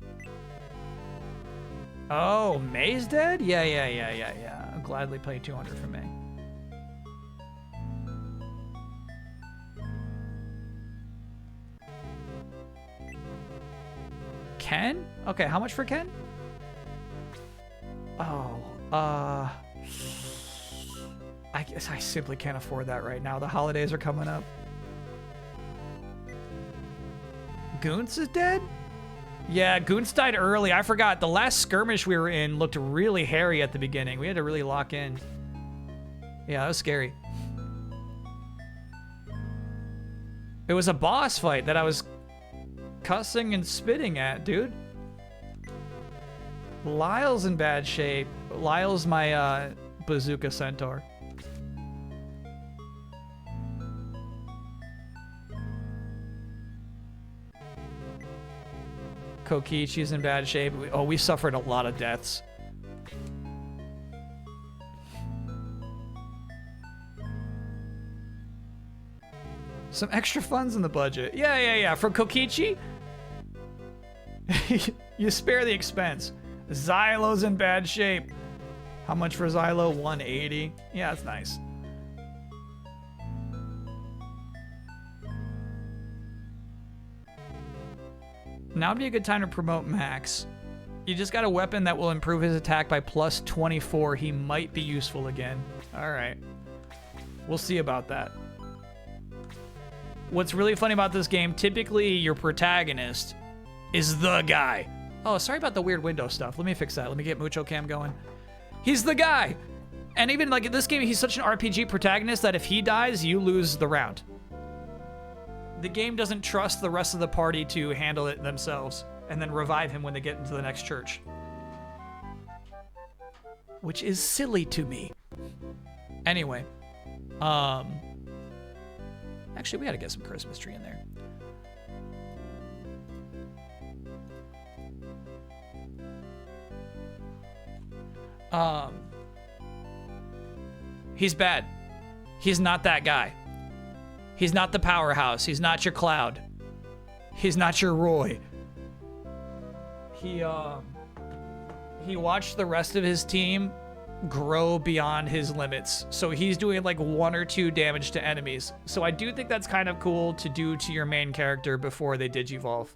Oh, May's dead? Yeah. I'll gladly pay 200 for May. Ken? Okay, how much for Ken? Oh, I guess I simply can't afford that right now. The holidays are coming up. Goons is dead? Yeah, Goons died early. I forgot. The last skirmish we were in looked really hairy at the beginning. We had to really lock in. Yeah, that was scary. It was a boss fight that I was cussing and spitting at, dude. Lyle's in bad shape. Lyle's my bazooka centaur. Kokichi's in bad shape. We suffered a lot of deaths. Some extra funds in the budget. Yeah. From Kokichi? You spare the expense. Xylo's in bad shape. How much for Xylo? 180. Yeah, that's nice. Now would be a good time to promote Max. You just got a weapon that will improve his attack by plus 24. He might be useful again. All right. We'll see about that. What's really funny about this game, typically your protagonist is the guy. Oh, sorry about the weird window stuff. Let me fix that. Let me get Mucho Cam going. He's the guy. And even like in this game, he's such an RPG protagonist that if he dies, you lose the round. The game doesn't trust the rest of the party to handle it themselves and then revive him when they get into the next church. Which is silly to me. Anyway. Actually, we gotta get some Christmas tree in there. He's bad. He's not that guy. He's not the powerhouse. He's not your Cloud. He's not your Roy. He watched the rest of his team grow beyond his limits. So he's doing like 1 or 2 damage to enemies. So I do think that's kind of cool to do to your main character before they digivolve.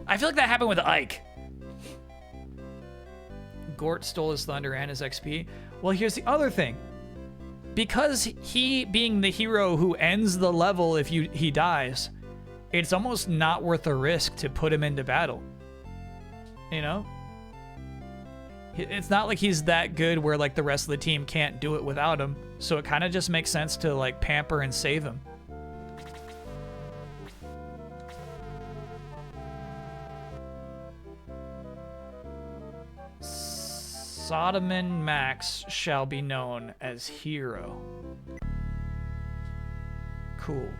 I feel like that happened with Ike. Gort stole his thunder and his XP. Well, here's the other thing. because he being the hero who ends the level if he dies, it's almost not worth the risk to put him into battle. You know? It's not like he's that good where like the rest of the team can't do it without him. So it kind of just makes sense to like pamper and save him. Sodoman Max shall be known as hero. Cool.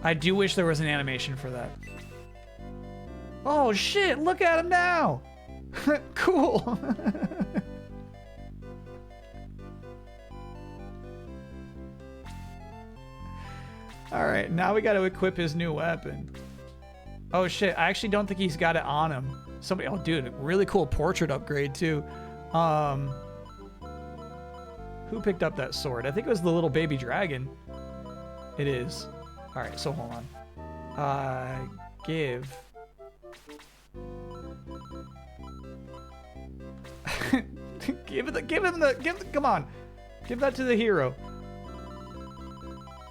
I do wish there was an animation for that. Oh shit, look at him now! Cool! Alright, now we gotta equip his new weapon. Oh shit, I actually don't think he's got it on him. Somebody, oh dude, really cool portrait upgrade too. Who picked up that sword? I think it was the little baby dragon. It is. Alright, so hold on. Give come on. Give that to the hero.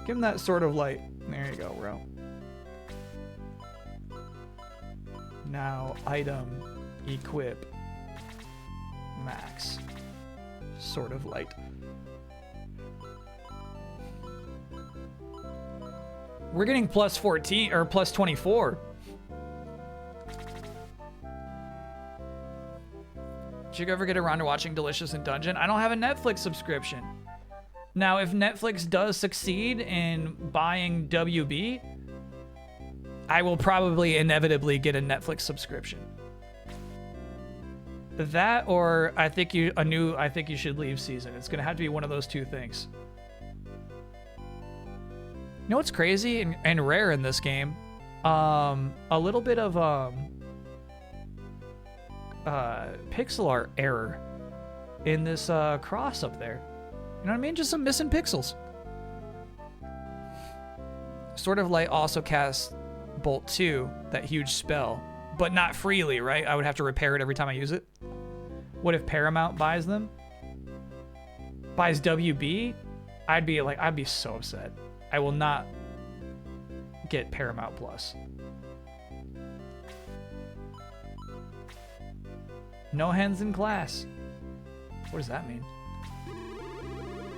Give him that sword of light. There you go, bro. Now, item, equip, max, sword of light. We're getting plus 14 or plus 24. Did you ever get around to watching Delicious in Dungeon? I don't have a Netflix subscription. Now, if Netflix does succeed in buying WB, I will probably inevitably get a Netflix subscription. That, or I think you should leave season. It's gonna have to be one of those two things. You know what's crazy and rare in this game? A little bit of pixel art error in this cross up there. You know what I mean? Just some missing pixels. Sword of Light also casts Bolt 2, that huge spell, but not freely, right? I would have to repair it every time I use it. What if Paramount buys them? Buys WB? I'd be so upset. I will not get Paramount Plus. No hands in class. What does that mean?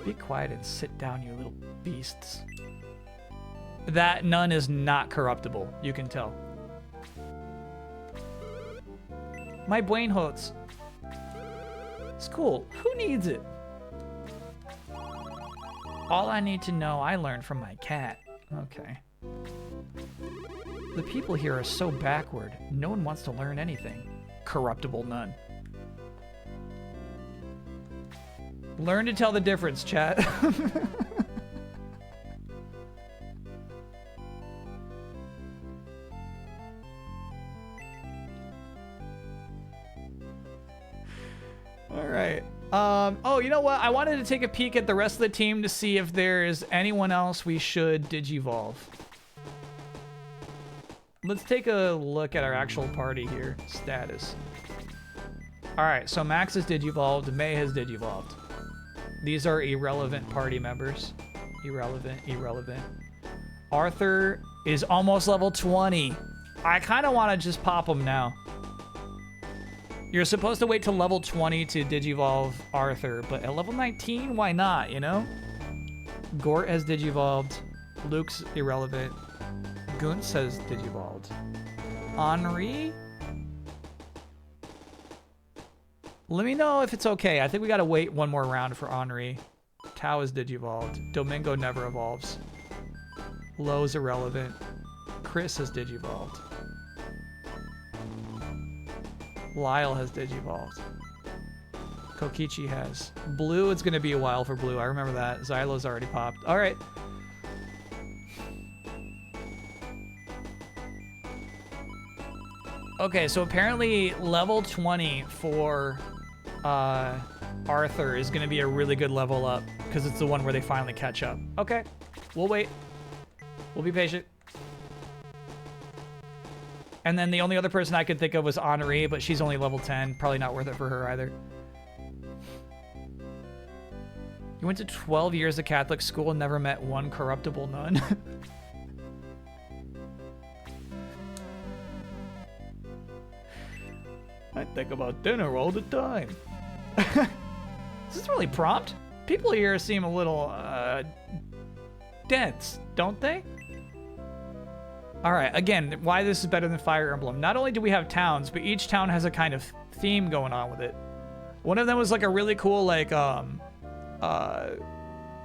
Be quiet and sit down, you little beasts. That nun is not corruptible, you can tell. My Buenhots. It's cool. Who needs it? All I need to know I learned from my cat. Okay. The people here are so backward. No one wants to learn anything. Corruptible nun. Learn to tell the difference, chat. All right. Oh, you know what? I wanted to take a peek at the rest of the team to see if there's anyone else we should digivolve. Let's take a look at our actual party here. Status. All right, so Max is digivolved. May has digivolved. These are irrelevant party members. Irrelevant. Arthur is almost level 20. I kind of want to just pop him now. You're supposed to wait till level 20 to digivolve Arthur, but at level 19, why not, you know? Gort has digivolved. Luke's irrelevant. Guntz has digivolved. Henri? Let me know if it's okay. I think we gotta wait one more round for Henri. Tao is digivolved. Domingo never evolves. Lowe's irrelevant. Chris has digivolved. Lyle has digivolved. Kokichi has. Blue, it's gonna be a while for Blue. I remember that. Xylo's already popped. All right. Okay, so apparently level 20 for Arthur is gonna be a really good level up because it's the one where they finally catch up. Okay. We'll wait. We'll be patient. And then the only other person I could think of was Henri, but she's only level 10. Probably not worth it for her either. You went to 12 years of Catholic school and never met one corruptible nun. I think about dinner all the time. Is this really prompt? People here seem a little, dense, don't they? All right, again, why this is better than Fire Emblem. Not only do we have towns, but each town has a kind of theme going on with it. One of them was like a really cool, like,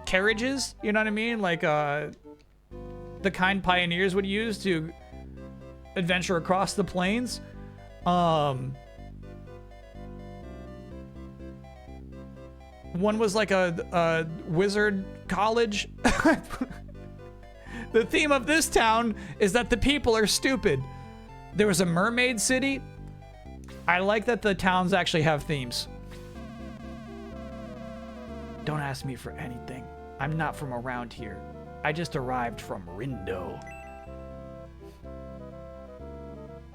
carriages, you know what I mean? Like, the kind pioneers would use to adventure across the plains. One was like a wizard college. The theme of this town is that the people are stupid. There was a mermaid city. I like that the towns actually have themes. Don't ask me for anything. I'm not from around here. I just arrived from Rindo.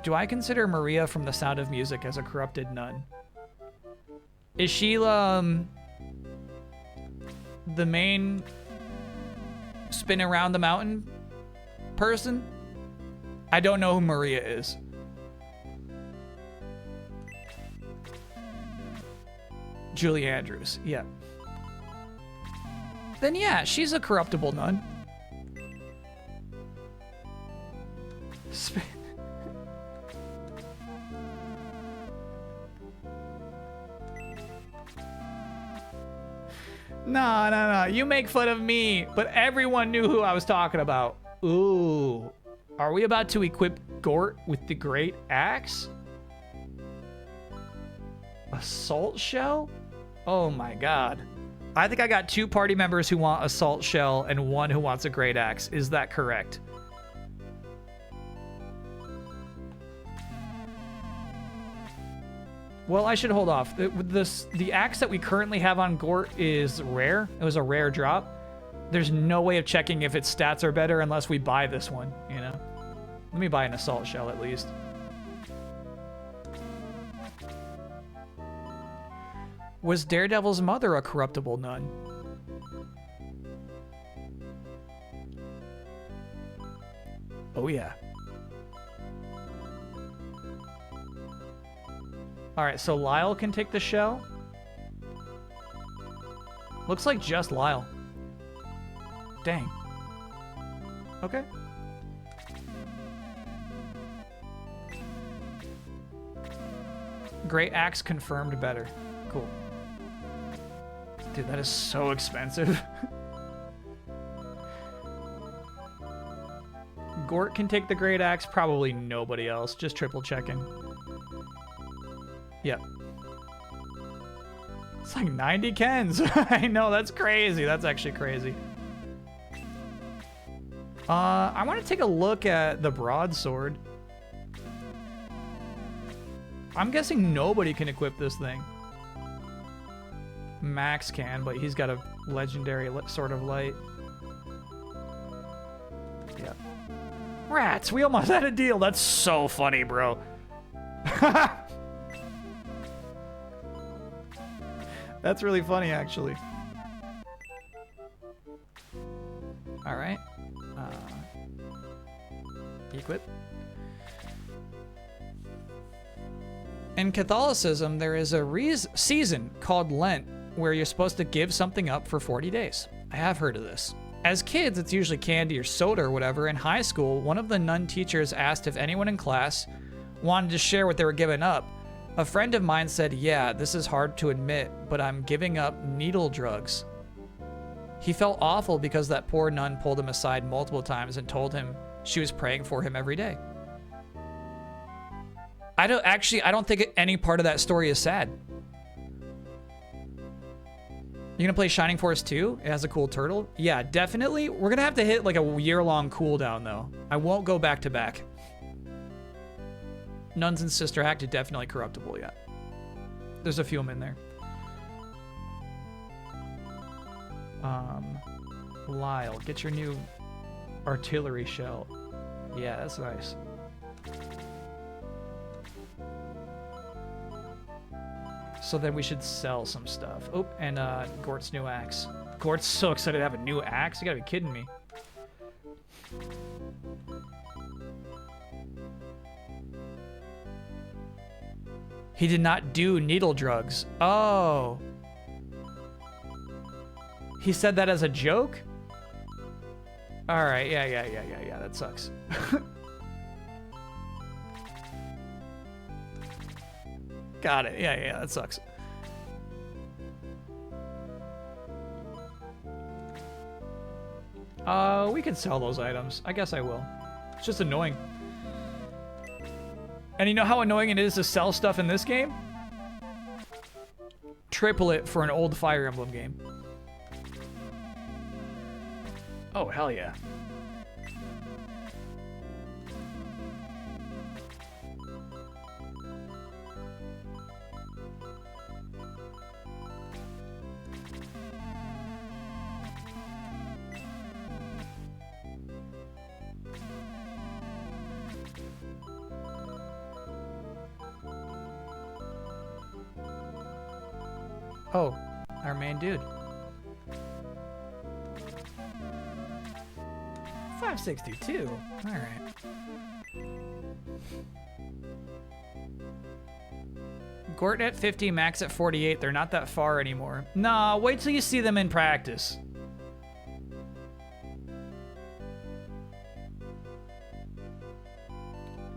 Do I consider Maria from The Sound of Music as a corrupted nun? Is she, the main spin around the mountain person? I don't know who Maria is. Julie Andrews, yeah. Then yeah, she's a corruptible nun. No. You make fun of me, but everyone knew who I was talking about. Ooh. Are we about to equip Gort with the Great Axe? Assault Shell? Oh my god. I think I got 2 party members who want Assault Shell and 1 who wants a Great Axe. Is that correct? Well, I should hold off. The axe that we currently have on Gort is rare. It was a rare drop. There's no way of checking if its stats are better unless we buy this one, you know? Let me buy an Assault Shell at least. Was Daredevil's mother a corruptible nun? Oh yeah. Alright, so Lyle can take the shell. Looks like just Lyle. Dang. Okay. Great Axe confirmed better. Cool. Dude, that is so expensive. Gort can take the Great Axe, probably nobody else. Just triple checking. Yep. It's like 90 Kens. I know, that's crazy. That's actually crazy. I want to take a look at the broadsword. I'm guessing nobody can equip this thing. Max can, but he's got a legendary sort of light. Yeah. Rats, we almost had a deal. That's so funny, bro. That's really funny, actually. All right. Equip. In Catholicism, there is a season called Lent where you're supposed to give something up for 40 days. I have heard of this. As kids, it's usually candy or soda or whatever. In high school, one of the nun teachers asked if anyone in class wanted to share what they were giving up. A friend of mine said, yeah, this is hard to admit, but I'm giving up needle drugs. He felt awful because that poor nun pulled him aside multiple times and told him she was praying for him every day. I don't think any part of that story is sad. You gonna play Shining Force 2? It has a cool turtle. Yeah, definitely. We're gonna have to hit like a year-long cooldown though. I won't go back to back. Nuns and Sister Act are definitely corruptible, yeah. There's a few of them in there. Lyle, get your new artillery shell. Yeah, that's nice. So then we should sell some stuff. Oh, and Gort's new axe. Gort's so excited to have a new axe. You gotta be kidding me. He did not do needle drugs. Oh. He said that as a joke? Alright, yeah, that sucks. Got it, yeah, that sucks. We can sell those items. I guess I will. It's just annoying. And you know how annoying it is to sell stuff in this game? Triple it for an old Fire Emblem game. Oh, hell yeah. Oh, our main dude. 562. All right. Gort at 50, Max at 48. They're not that far anymore. Nah, wait till you see them in practice.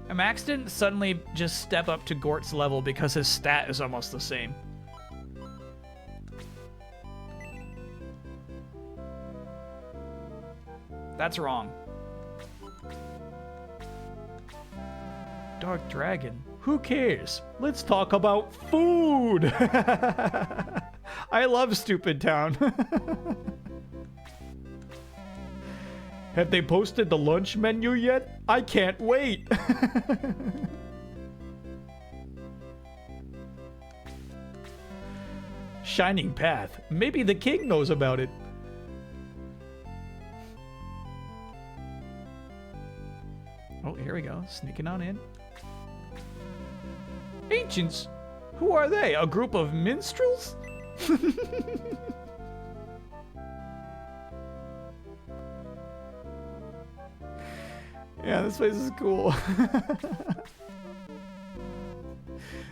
And Max didn't suddenly just step up to Gort's level because his stat is almost the same. That's wrong. Dark Dragon. Who cares? Let's talk about food. I love Stupid Town. Have they posted the lunch menu yet? I can't wait. Shining Path. Maybe the king knows about it. Oh, here we go. Sneaking on in. Ancients? Who are they? A group of minstrels? Yeah, this place is cool.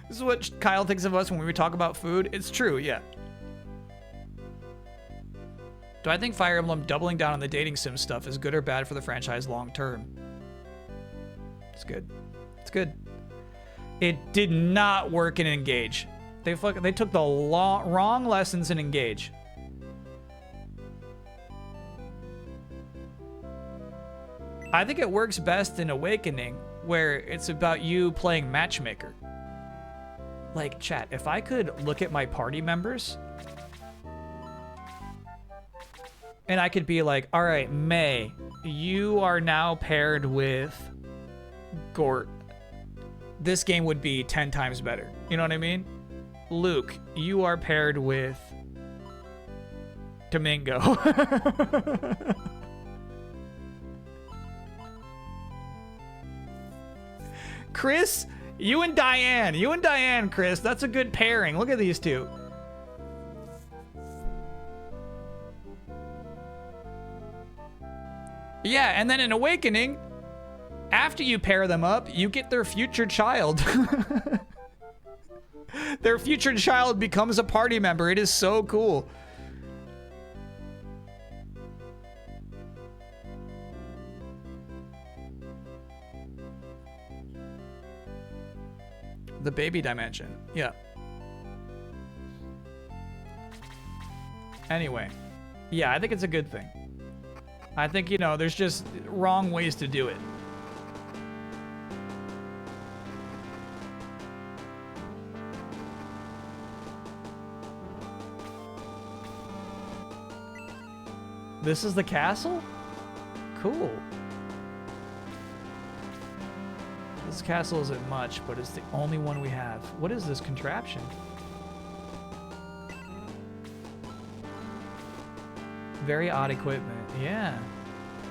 This is what Kyle thinks of us when we talk about food. It's true, yeah. Do I think Fire Emblem doubling down on the dating sim stuff is good or bad for the franchise long term? It's good. It's good. It did not work in Engage. They took the wrong lessons in Engage. I think it works best in Awakening, where it's about you playing matchmaker. Like, chat, if I could look at my party members and I could be like, all right, May, you are now paired with Gort. This game would be 10 times better. You know what I mean? Luke, you are paired with Domingo. Chris, you and Diane. You and Diane, Chris. That's a good pairing. Look at these two. Yeah, and then in Awakening, after you pair them up, you get their future child. Their future child becomes a party member. It is so cool. The baby dimension. Yeah. Anyway. Yeah, I think it's a good thing. I think, you know, there's just wrong ways to do it. This is the castle? Cool. This castle isn't much, but it's the only one we have. What is this contraption? Very odd equipment. Yeah.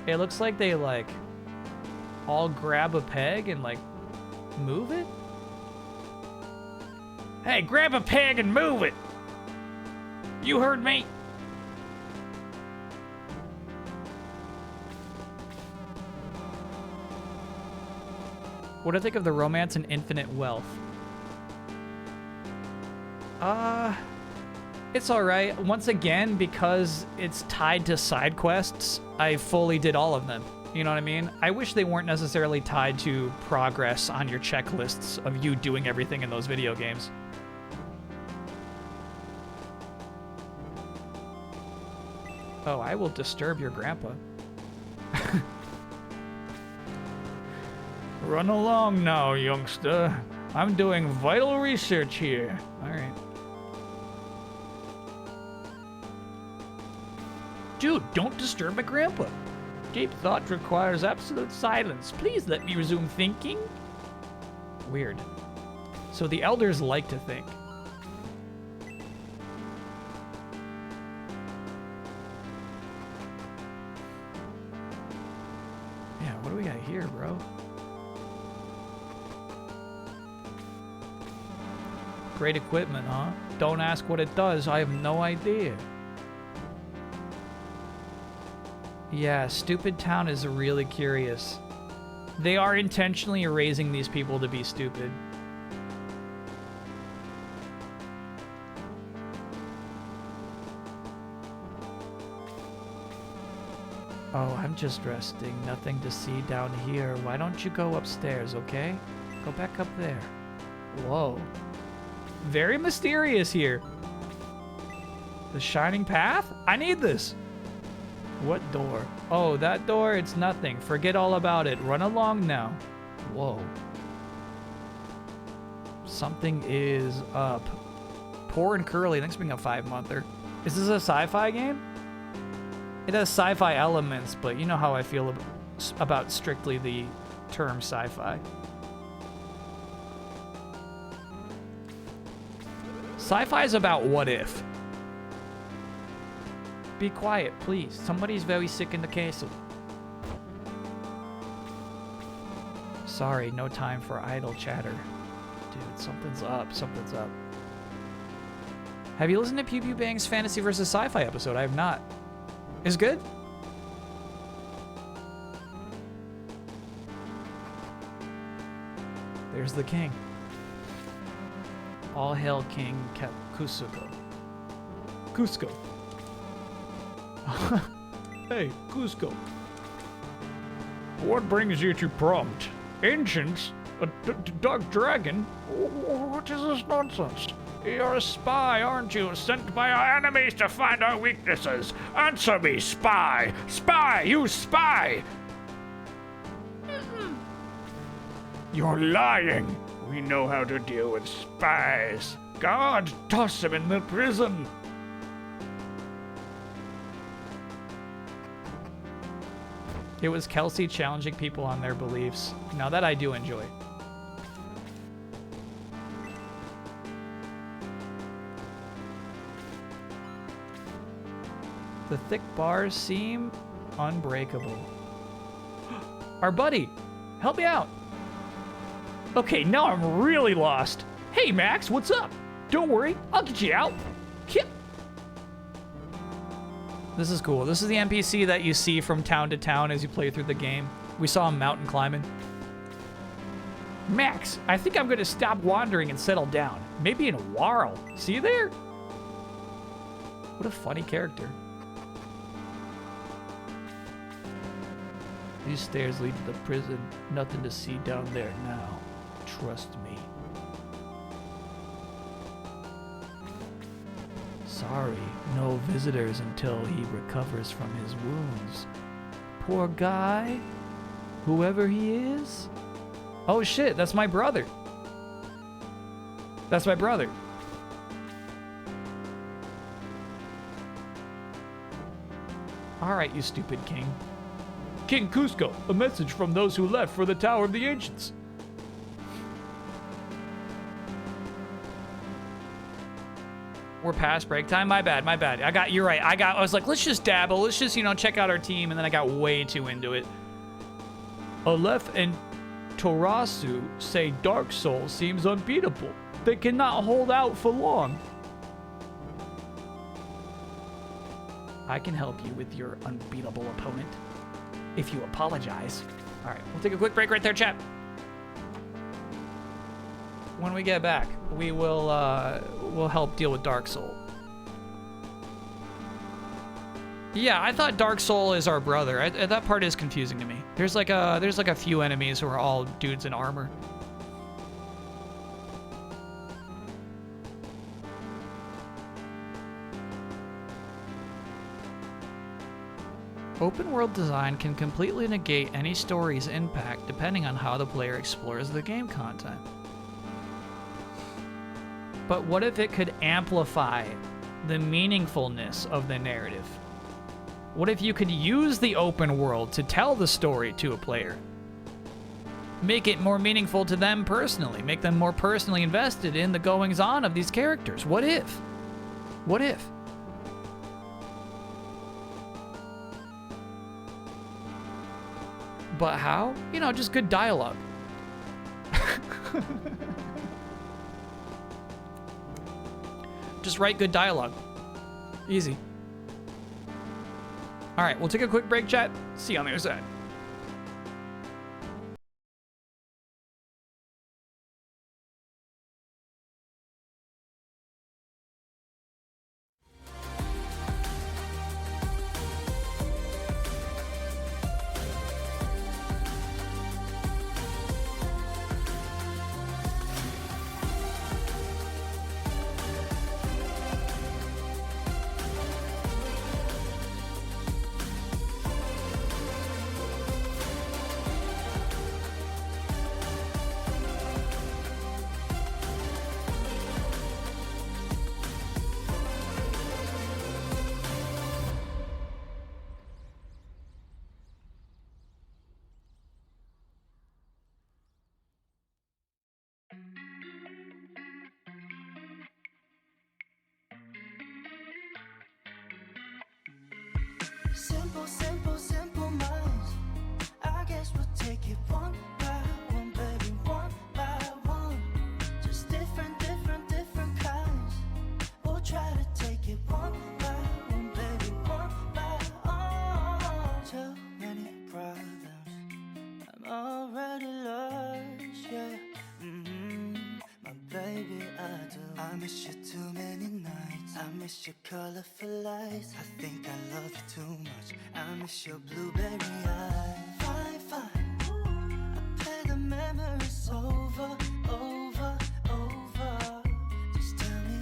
It looks like they, like, all grab a peg and, like, move it? Hey, grab a peg and move it! You heard me! What do I think of the romance and infinite wealth? It's alright. Once again, because it's tied to side quests, I fully did all of them. You know what I mean? I wish they weren't necessarily tied to progress on your checklists of you doing everything in those video games. Oh, I will disturb your grandpa. Run along now, youngster. I'm doing vital research here. All right. Dude, don't disturb my grandpa. Deep thought requires absolute silence. Please let me resume thinking. Weird. So the elders like to think. Yeah, what do we got here, bro? Great equipment, huh? Don't ask what it does. I have no idea. Yeah, Stupid Town is really curious. They are intentionally raising these people to be stupid. Oh, I'm just resting. Nothing to see down here. Why don't you go upstairs, okay? Go back up there. Whoa. Very mysterious here. The Shining Path? I need this. What door? Oh, that door, it's nothing. Forget all about it. Run along now. Whoa. Something is up. Poor and Curly, thanks for being a 5-monther. Is this a sci-fi game? It has sci-fi elements, but you know how I feel about strictly the term sci-fi. Sci-fi is about what if. Be quiet, please. Somebody's very sick in the castle. Sorry, no time for idle chatter. Dude, something's up. Something's up. Have you listened to Pew Pew Bang's Fantasy vs. Sci-Fi episode? I have not. Is good? There's the king. All hail King Kuzco. Cusco. Hey, Cusco. What brings you to Prompt? Ancients? A dark dragon? What is this nonsense? You're a spy, aren't you? Sent by our enemies to find our weaknesses. Answer me, spy! Spy! You spy! You're lying! We know how to deal with spies. God, toss him in the prison! It was Kelsey challenging people on their beliefs. Now that I do enjoy. The thick bars seem unbreakable. Our buddy! Help me out! Okay, now I'm really lost. Hey, Max, what's up? Don't worry, I'll get you out. Kip. This is cool. This is the NPC that you see from town to town as you play through the game. We saw him mountain climbing. Max, I think I'm going to stop wandering and settle down. Maybe in Warl. See you there? What a funny character. These stairs lead to the prison. Nothing to see down there now. Trust me. Sorry, no visitors until he recovers from his wounds. Poor guy. Whoever he is. Oh shit, that's my brother. That's my brother. Alright, you stupid king. King Cusco, a message from those who left for the Tower of the Ancients. We're past break time. My bad. You're right. I was like, let's just dabble. Let's just, check out our team. And then I got way too into it. Aleph and Torasu say Dark Souls seems unbeatable. They cannot hold out for long. I can help you with your unbeatable opponent if you apologize. All right, we'll take a quick break right there, chat. When we get back, we'll help deal with Dark Soul. Yeah, I thought Dark Soul is our brother. That part is confusing to me. There's like a few enemies who are all dudes in armor. Open world design can completely negate any story's impact depending on how the player explores the game content. But what if it could amplify the meaningfulness of the narrative? What if you could use the open world to tell the story to a player? Make it more meaningful to them personally. Make them more personally invested in the goings-on of these characters. What if? What if? But how? Just good dialogue. Just write good dialogue. Easy. All right, we'll take a quick break, chat. See you on the other side. Simple, simple, simple minds. I guess we'll take it one by one, baby, one by one. Just different, different, different kinds. We'll try to take it one by one, baby, one by one. Too many problems, I'm already lost, yeah. My baby, I do. I miss you too many nights. I miss your colorful lights. I think I love you too much. I miss your blueberry eyes. Fine, fine. I play the memories over, over, over. Just tell me,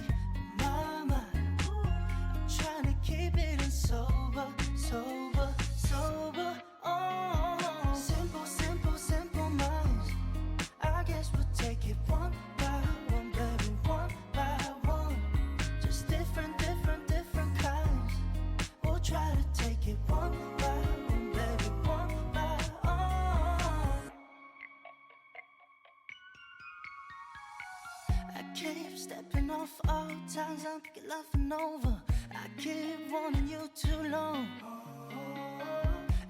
my mind. I'm trying to keep it in sober, sober, sober. Oh, simple, simple, simple minds. I guess we'll take it one by one, baby, one by one. Just different, different, different kinds. We'll try to take it one by one, baby, one by one. I keep stepping off all times I'm laughing over. I keep wanting you too long.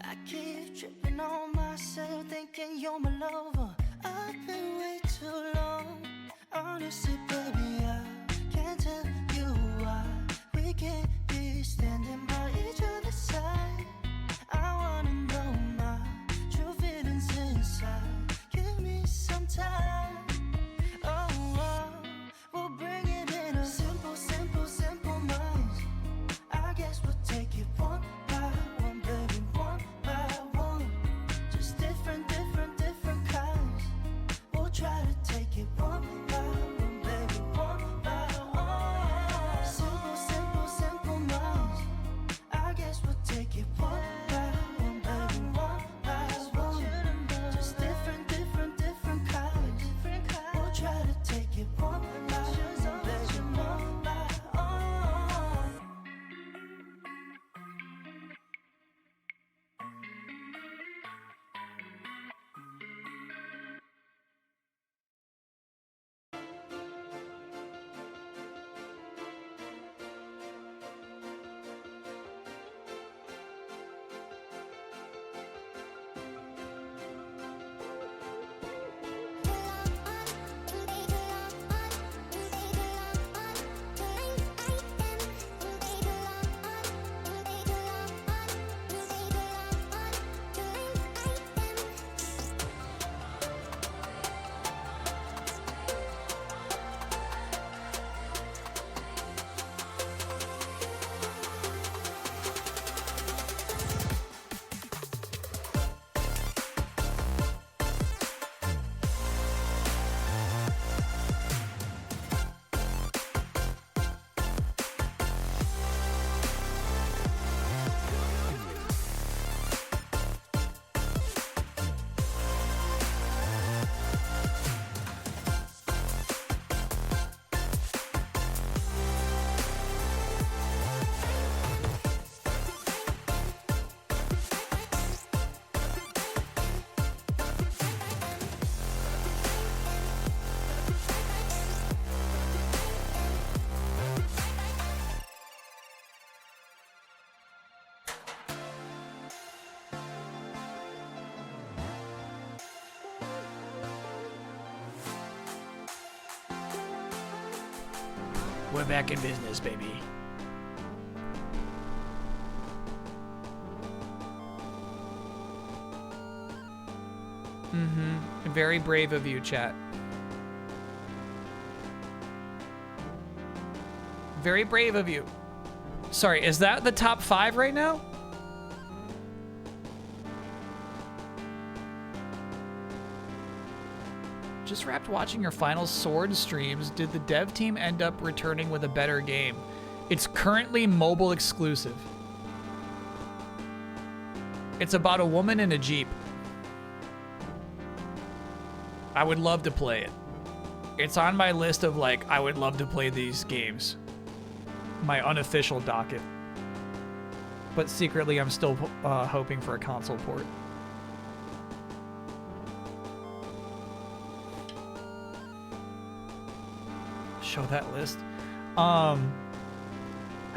I keep tripping on myself, thinking you're my lover. I've been way too long. Honestly, baby, I can't tell you why we can't be standing by each other's side. I wanna know my true feelings inside. Give me some time. Oh, oh, we'll bring it in a simple, simple, simple minds. I guess we'll take it one by one, baby, one by one. Just different, different, different kinds. We're back in business, baby. Very brave of you, chat. Very brave of you. Sorry, is that the top 5 right now? Just wrapped watching your final Sword streams. Did the dev team end up returning with a better game? It's currently mobile exclusive. It's about a woman in a Jeep. I would love to play it. It's on my list of like, I would love to play these games. My unofficial docket. But secretly, I'm still hoping for a console port. Show that list.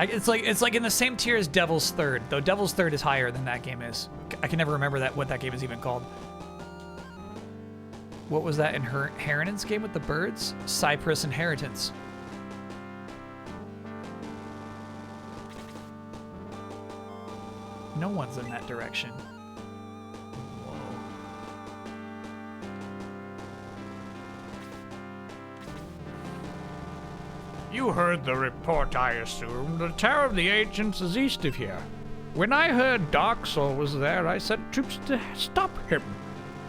It's like in the same tier as Devil's Third, though Devil's Third is higher than that game is. I can never remember what that game is even called. What was that Inheritance game with the birds? Cypress Inheritance. No one's in that direction. Whoa. You heard the report, I assume. The Tower of the Ancients is east of here. When I heard Darksoul was there, I sent troops to stop him.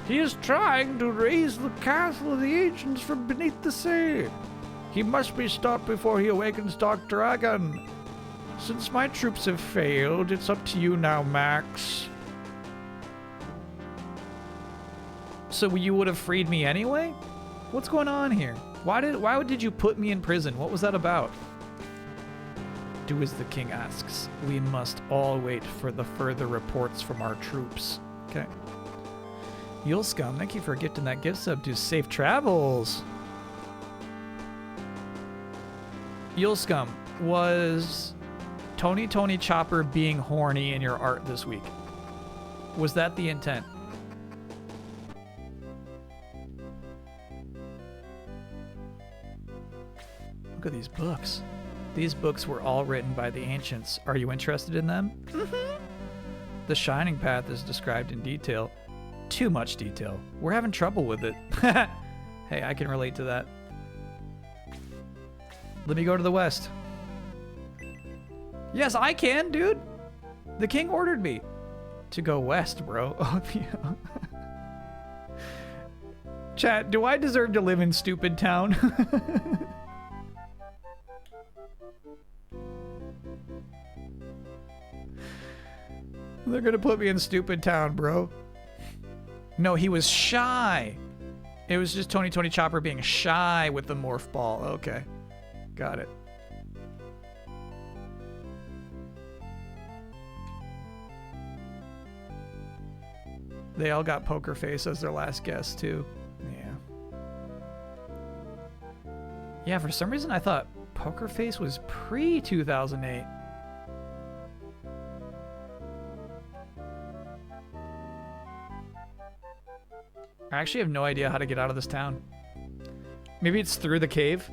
He is trying to raise the castle of the Ancients from beneath the sea. He must be stopped before he awakens Dark Dragon. Since my troops have failed, it's up to you now, Max. So you would have freed me anyway? What's going on here? Why did you put me in prison? What was that about? Do as the king asks. We must all wait for the further reports from our troops. Okay. Yule Scum, thank you for gifting that gift sub to Safe Travels. Yule Scum, was Tony Chopper being horny in your art this week? Was that the intent? Look at these books. These books were all written by the ancients. Are you interested in them? The Shining Path is described in detail. Too much detail. We're having trouble with it. Hey, I can relate to that. Let me go to the west. Yes, I can, dude. The king ordered me to go west, bro. Oh, yeah. Chat, do I deserve to live in Stupid Town? They're gonna put me in Stupid Town, bro. No, he was shy. It was just Tony Chopper being shy with the morph ball. Okay. Got it. They all got Poker Face as their last guest, too. Yeah. Yeah, for some reason I thought Poker Face was pre-2008. I actually have no idea how to get out of this town. Maybe it's through the cave.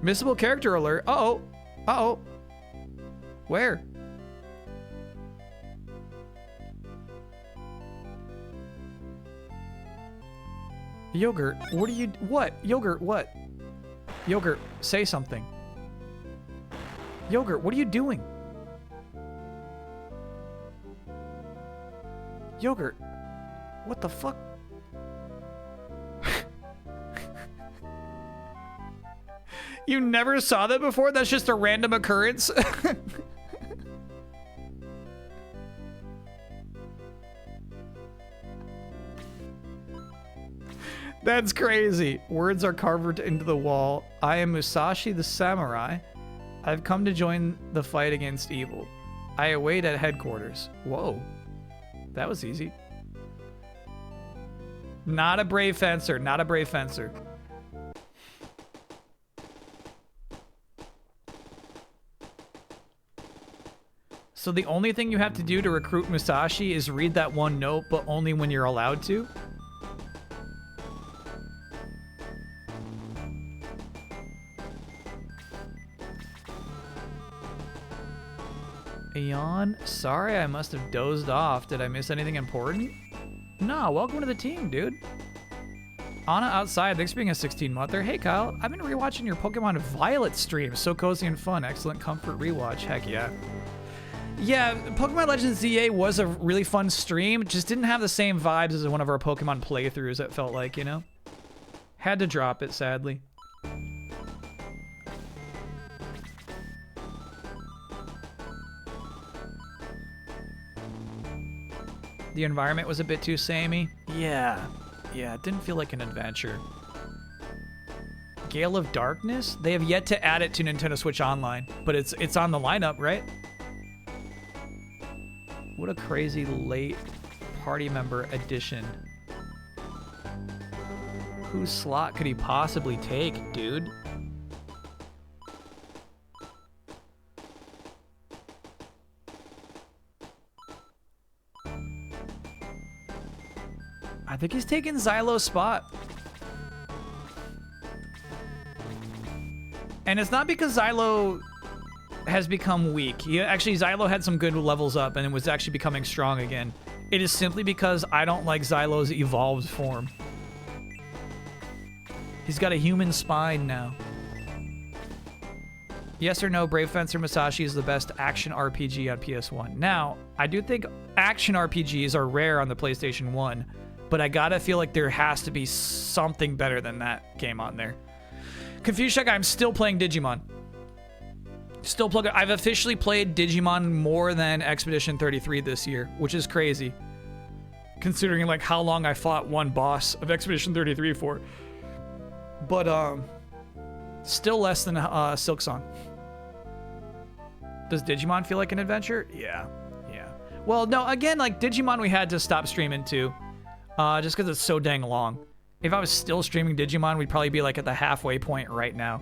Missable character alert. Uh-oh. Uh-oh. Where? Yogurt, what are you... What? Yogurt, what? Yogurt, say something. Yogurt, what are you doing? Yogurt, what the fuck? You never saw that before? That's just a random occurrence? That's crazy. Words are carved into the wall. I am Musashi the Samurai. I've come to join the fight against evil. I await at headquarters. Whoa. That was easy. Not a brave fencer. Not a brave fencer. So the only thing you have to do to recruit Musashi is read that one note, but only when you're allowed to? Yawn. Sorry, I must have dozed off. Did I miss anything important? No, welcome to the team, dude. Anna outside, thanks for being a 16-monther. Hey, Kyle, I've been rewatching your Pokemon Violet stream. So cozy and fun. Excellent comfort rewatch. Heck yeah. Yeah, Pokemon Legends ZA was a really fun stream. Just didn't have the same vibes as one of our Pokemon playthroughs, it felt like, you know? Had to drop it, sadly. The environment was a bit too samey. Yeah, it didn't feel like an adventure. Gale of Darkness? They have yet to add it to Nintendo Switch Online, but it's on the lineup, right? What a crazy late party member addition. Whose slot could he possibly take, dude? I think he's taking Xylo's spot. And it's not because Xylo has become weak. Actually, Xylo had some good levels up and it was actually becoming strong again. It is simply because I don't like Xylo's evolved form. He's got a human spine now. Yes or no, Brave Fencer Musashi is the best action RPG on PS1. Now, I do think action RPGs are rare on the PlayStation 1, but I gotta feel like there has to be something better than that game on there. Confused Check, I'm still playing Digimon. I've officially played Digimon more than Expedition 33 this year, which is crazy. Considering like how long I fought one boss of Expedition 33 for. But still less than Silk Song. Does Digimon feel like an adventure? Yeah. Well, no, again, like Digimon we had to stop streaming too. Just because it's so dang long. If I was still streaming Digimon, we'd probably be like at the halfway point right now.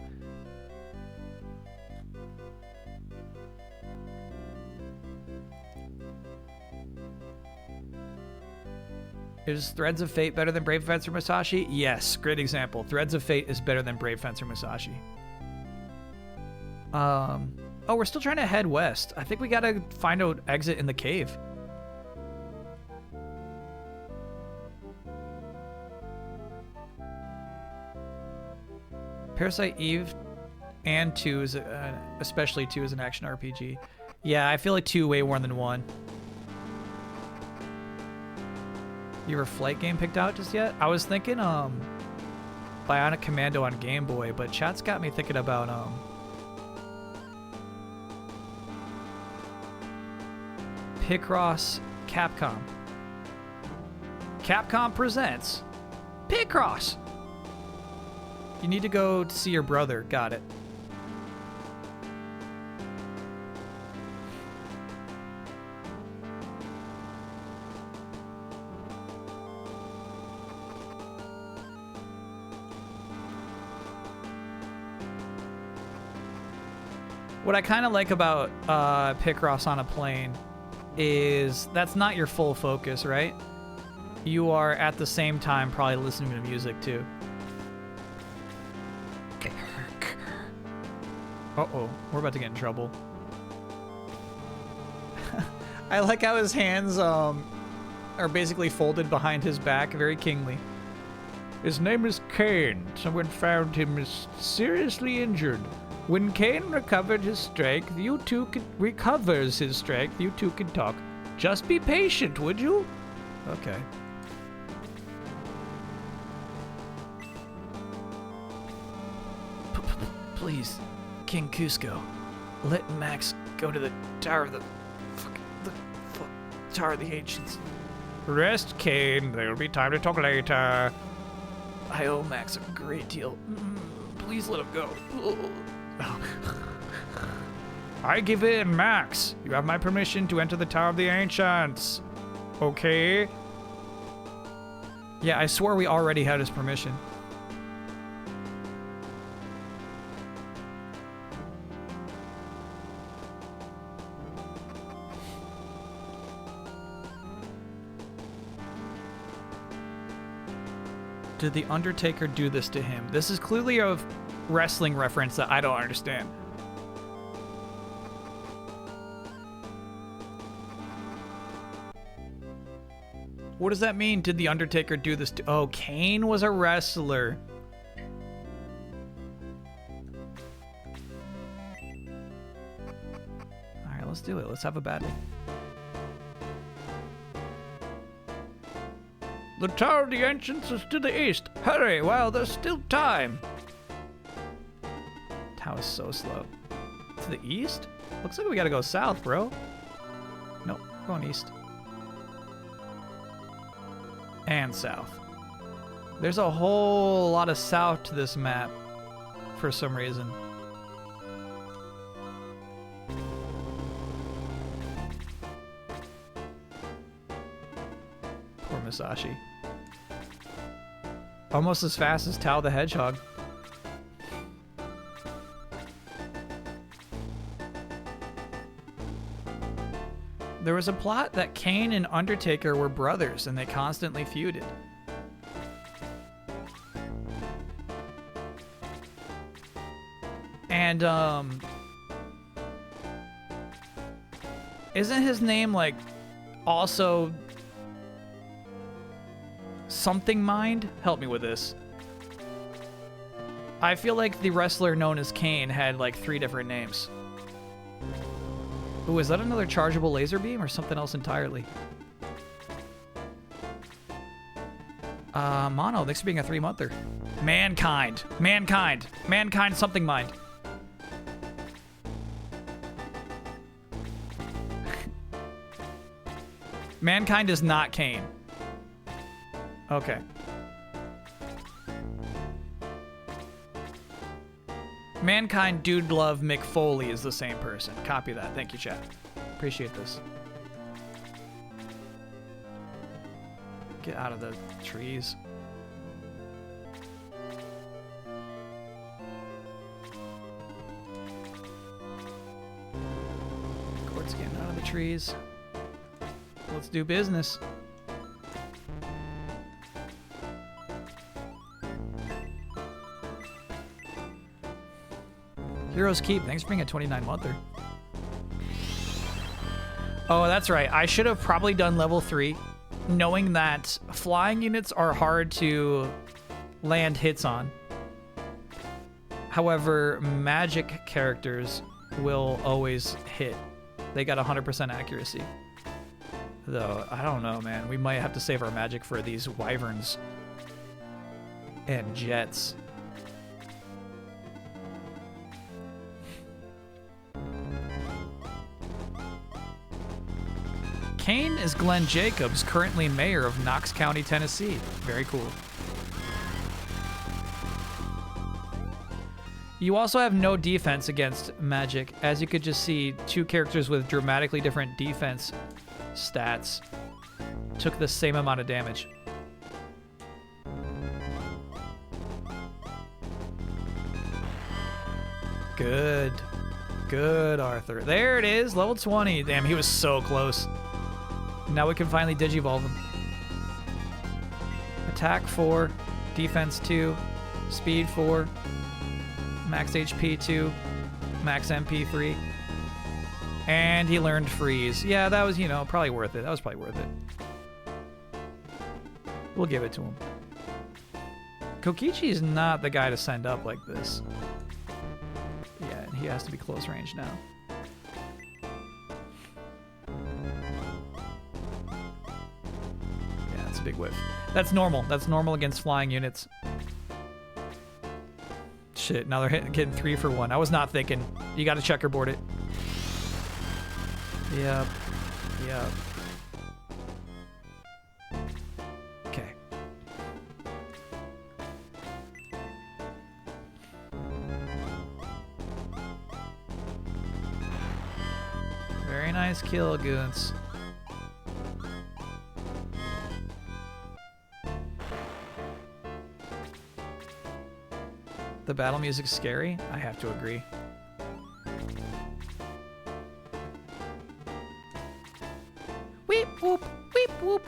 Is Threads of Fate better than Brave Fencer Musashi? Yes, great example. Threads of Fate is better than Brave Fencer Musashi. Oh, we're still trying to head west. I think we gotta find an exit in the cave. Parasite Eve and 2 is especially 2 is an action RPG. Yeah, I feel like 2 way more than 1. Your flight game picked out just yet? I was thinking Bionic Commando on Game Boy, but chat's got me thinking about Picross Capcom. Capcom presents Picross. You need to go to see your brother. Got it. What I kind of like about Picross on a plane is that's not your full focus, right? You are at the same time probably listening to music too. Uh-oh, we're about to get in trouble. I like how his hands are basically folded behind his back, very kingly. His name is Kane. Someone found him seriously injured. When Kane recovered his strength, recovers his strength, you two can talk. Just be patient, would you? Okay. Please, King Cusco, let Max go to the Tower of the Tower of the Ancients. Rest, Kane. There will be time to talk later. I owe Max a great deal. Please let him go. I give in, Max. You have my permission to enter the Tower of the Ancients. Okay? Yeah, I swore we already had his permission. Did The Undertaker do this to him? This is clearly a wrestling reference that I don't understand. What does that mean? Did The Undertaker do this to... Oh, Kane was a wrestler. Alright, let's do it. Let's have a battle. The Tower of the Ancients is to the east. Hurry while there's still time. Tower is so slow. To the east? Looks like we gotta go south, bro. Nope, going east. And south. There's a whole lot of south to this map for some reason. Poor Musashi. Almost as fast as Tao the Hedgehog. There was a plot that Kane and Undertaker were brothers and they constantly feuded. And, isn't his name, like, also something Mind? Help me with this. I feel like the wrestler known as Kane had, like, 3 different names. Ooh, is that another chargeable laser beam or something else entirely? Mono, thanks for being a 3-monther. Mankind. Mankind. Mankind something Mind. Mankind is not Kane. Okay. Mankind Dude Love McFoley is the same person. Copy that. Thank you, chat. Appreciate this. Get out of the trees. Court's getting out of the trees. Let's do business. Heroes Keep, thanks for being a 29-monther. Oh, that's right. I should have probably done level 3, knowing that flying units are hard to land hits on. However, magic characters will always hit. They got 100% accuracy. Though, I don't know, man. We might have to save our magic for these wyverns and jets. Kane is Glenn Jacobs, currently mayor of Knox County, Tennessee. Very cool. You also have no defense against magic, as you could just see 2 characters with dramatically different defense stats took the same amount of damage. Good. Good, Arthur. There it is, level 20. Damn, he was so close. Now we can finally digivolve him. Attack 4, defense 2, speed 4, max HP 2, max MP 3. And he learned freeze. Yeah, that was, you know, probably worth it. That was probably worth it. We'll give it to him. Kokichi is not the guy to send up like this. Yeah, and he has to be close range now. Yeah, that's a big whiff. That's normal. That's normal against flying units. Shit, now they're getting 3 for 1. I was not thinking. You gotta checkerboard it. Yep. Yep. Okay. Very nice kill, Goons. The battle music's scary? I have to agree. Weep whoop, weep whoop.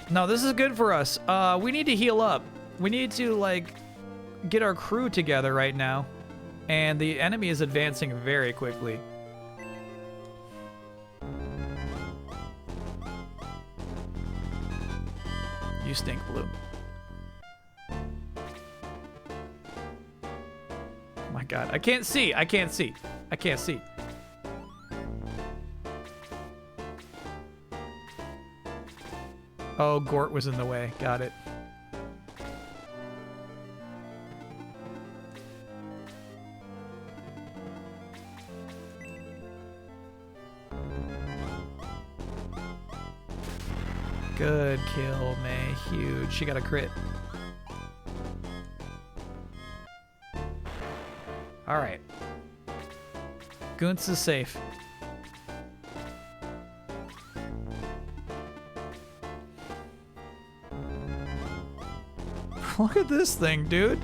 No, this is good for us. We need to heal up. We need to, like, get our crew together right now. And the enemy is advancing very quickly. You stink, Blue. Oh my god. I can't see. I can't see. I can't see. Oh, Gort was in the way. Got it. Good kill, May. Huge. She got a crit. All right. Goonts is safe. Look at this thing, dude.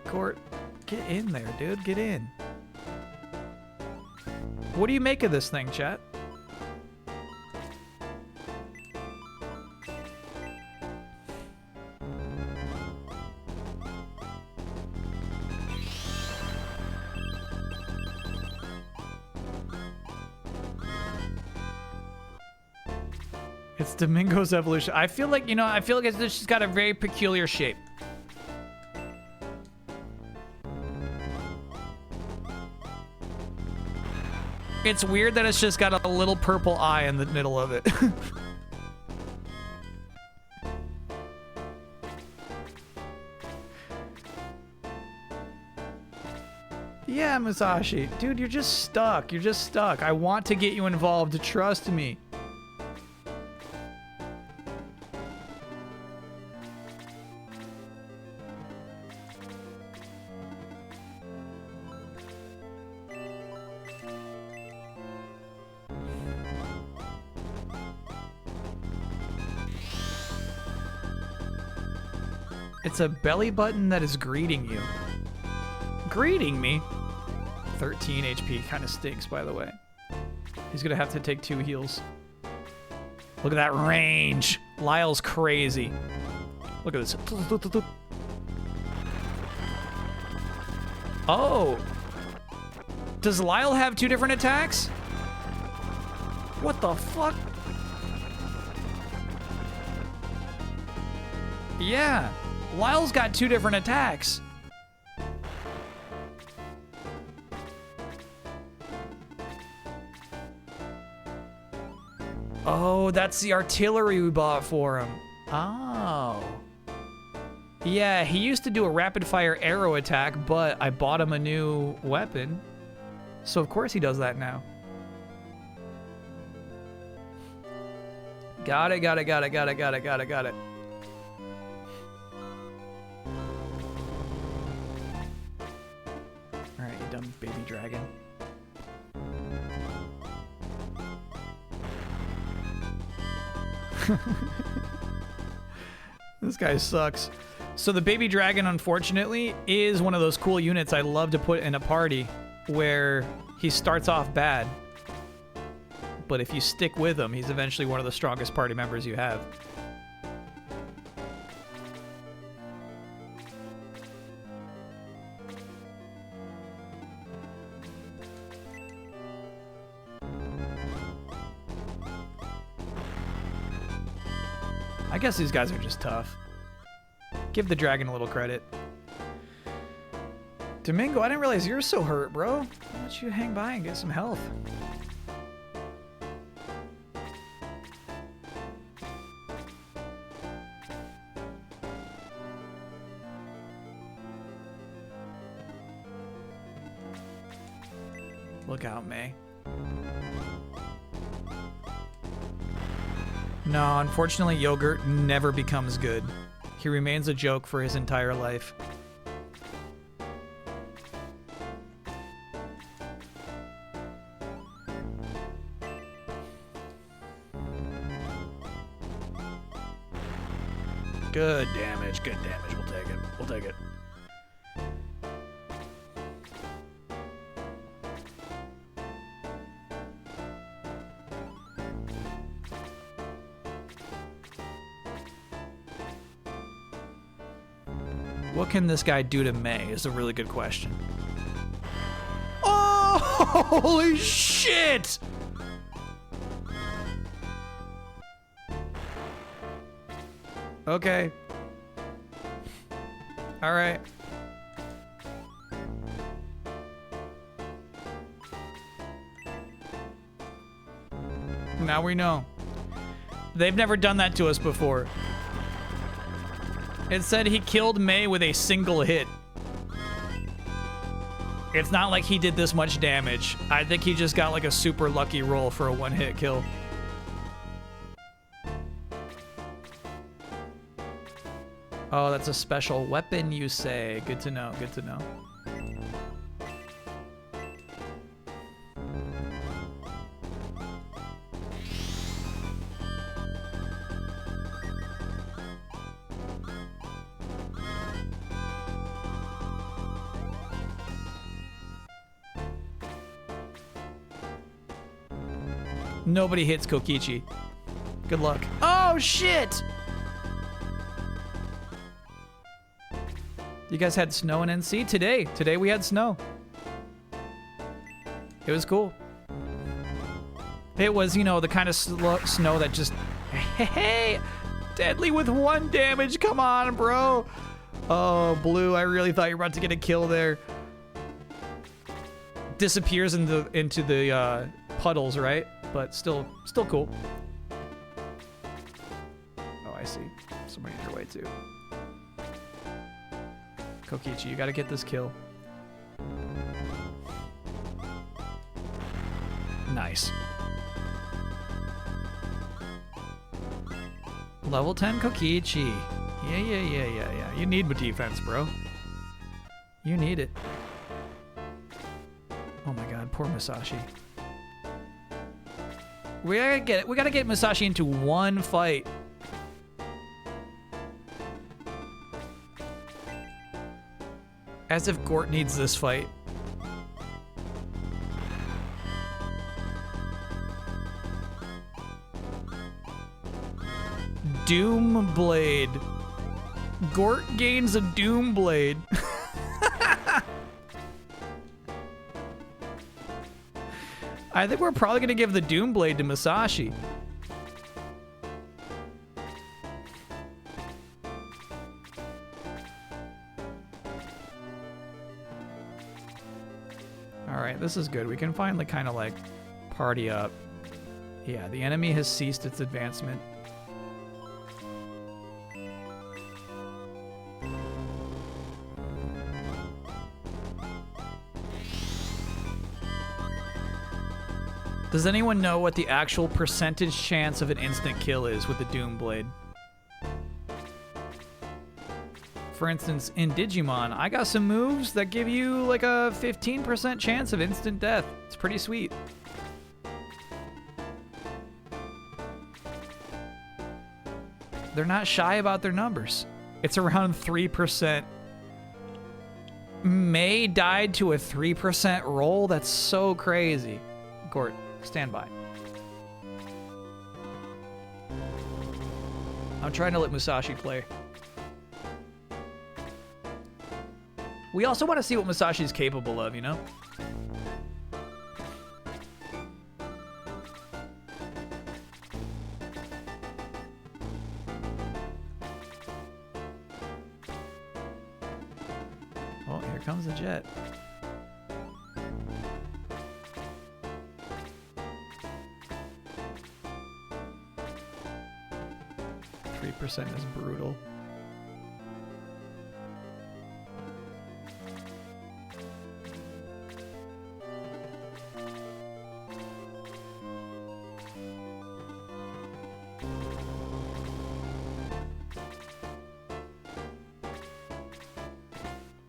Gort, get in there, dude. Get in. What do you make of this thing, chat? It's Domingo's evolution. I feel like, I feel like it's just got a very peculiar shape. It's weird that it's just got a little purple eye in the middle of it. Yeah, Musashi. Dude, you're just stuck. You're just stuck. I want to get you involved. Trust me. It's a belly button that is greeting you. Greeting me? 13 HP. Kind of stinks, by the way. He's going to have to take 2 heals. Look at that range. Lyle's crazy. Look at this. Oh. Does Lyle have 2 different attacks? What the fuck? Yeah. Lyle's got 2 different attacks. Oh, that's the artillery we bought for him. Oh. Yeah, he used to do a rapid fire arrow attack, but I bought him a new weapon. So of course he does that now. Got it. Alright, you dumb baby dragon. This guy sucks. So the baby dragon, unfortunately, is one of those cool units I love to put in a party where he starts off bad, but if you stick with him, he's eventually one of the strongest party members you have. I guess these guys are just tough. Give the dragon a little credit. Domingo, I didn't realize you're so hurt, bro. Why don't you hang by and get some health? Look out, May. No, unfortunately, Yogurt never becomes good. He remains a joke for his entire life. Good damage, good damage. We'll take it. We'll take it. What can this guy do to May is a really good question. Oh! Holy shit! Okay. All right. Now we know. They've never done that to us before. It said he killed May with a single hit. It's not like he did this much damage. I think he just got like a super lucky roll for a one-hit kill. Oh, that's a special weapon, you say. Good to know, good to know. Nobody hits Kokichi. Good luck. Oh, shit! You guys had snow in NC? Today we had snow. It was cool. It was, you know, the kind of snow that just, hey, deadly with 1 damage. Come on, bro. Oh, Blue, I really thought you were about to get a kill there. Disappears into the puddles, right? But still cool. Oh, I see. Somebody in your way too. Kokichi, you gotta get this kill. Nice. Level 10 Kokichi. Yeah. You need defense, bro. You need it. Oh my god, poor Musashi. We gotta get Musashi into one fight. As if Gort needs this fight. Doom Blade. Gort gains a Doom Blade. I think we're probably gonna give the Doom Blade to Musashi. Alright, this is good. We can finally kind of like party up. Yeah, the enemy has ceased its advancement. Does anyone know what the actual percentage chance of an instant kill is with the Doom Blade? For instance, in Digimon, I got some moves that give you like a 15% chance of instant death. It's pretty sweet. They're not shy about their numbers. It's around 3%. May died to a 3% roll? That's so crazy. Gort, stand by. I'm trying to let Musashi play. We also want to see what Musashi's capable of, you know? Oh, here comes the jet. Percent is brutal.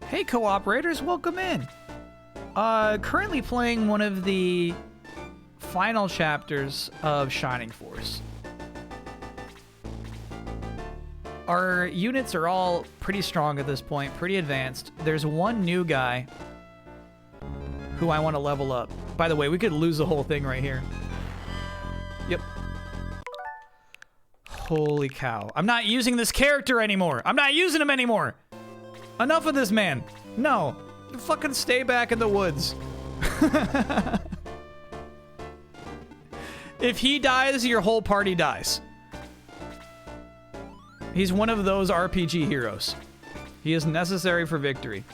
Hey cooperators, welcome in. Currently playing one of the final chapters of Shining Force. Our units are all pretty strong at this point, pretty advanced. There's one new guy who I want to level up. By the way, we could lose the whole thing right here. Yep. Holy cow. I'm not using this character anymore. I'm not using him anymore. Enough of this man. No. Fucking stay back in the woods. If he dies, your whole party dies. He's one of those RPG heroes. He is necessary for victory.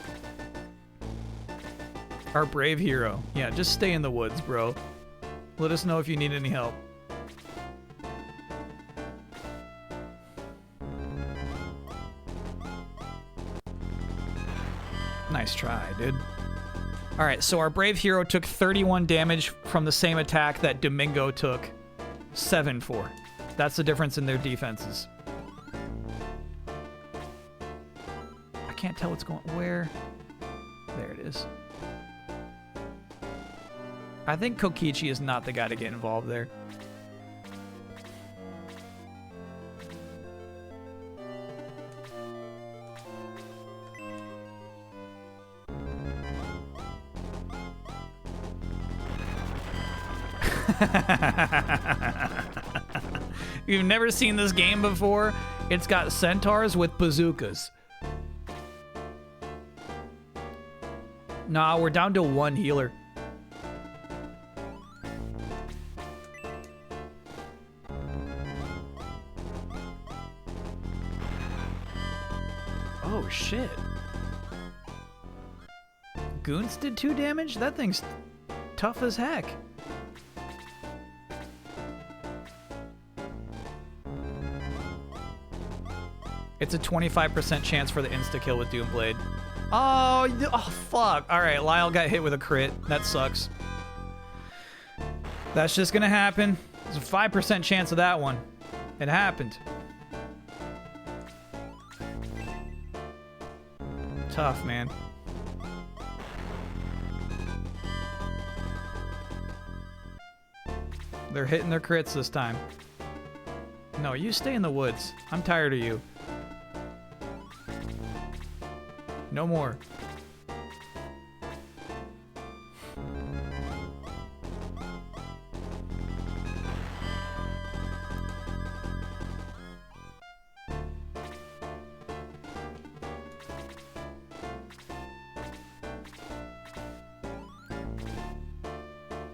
Our brave hero. Yeah, just stay in the woods, bro. Let us know if you need any help. Nice try, dude. All right, so our brave hero took 31 damage from the same attack that Domingo took 7 for. That's the difference in their defenses. I can't tell what's going where. There it is. I think Kokichi is not the guy to get involved there. You've never seen this game before? It's got centaurs with bazookas. Nah, we're down to 1 healer. Oh, shit. Goons did 2 damage? That thing's tough as heck. It's a 25% chance for the insta-kill with Doomblade. Oh, fuck. All right, Lyle got hit with a crit. That sucks. That's just gonna happen. There's a 5% chance of that one. It happened. Tough, man. They're hitting their crits this time. No, you stay in the woods. I'm tired of you. No more.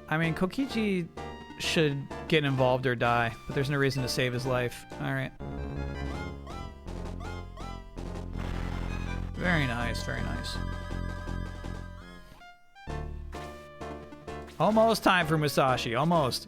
I mean, Kokichi should get involved or die, but there's no reason to save his life. All right. Very nice, very nice. Almost time for Musashi, almost.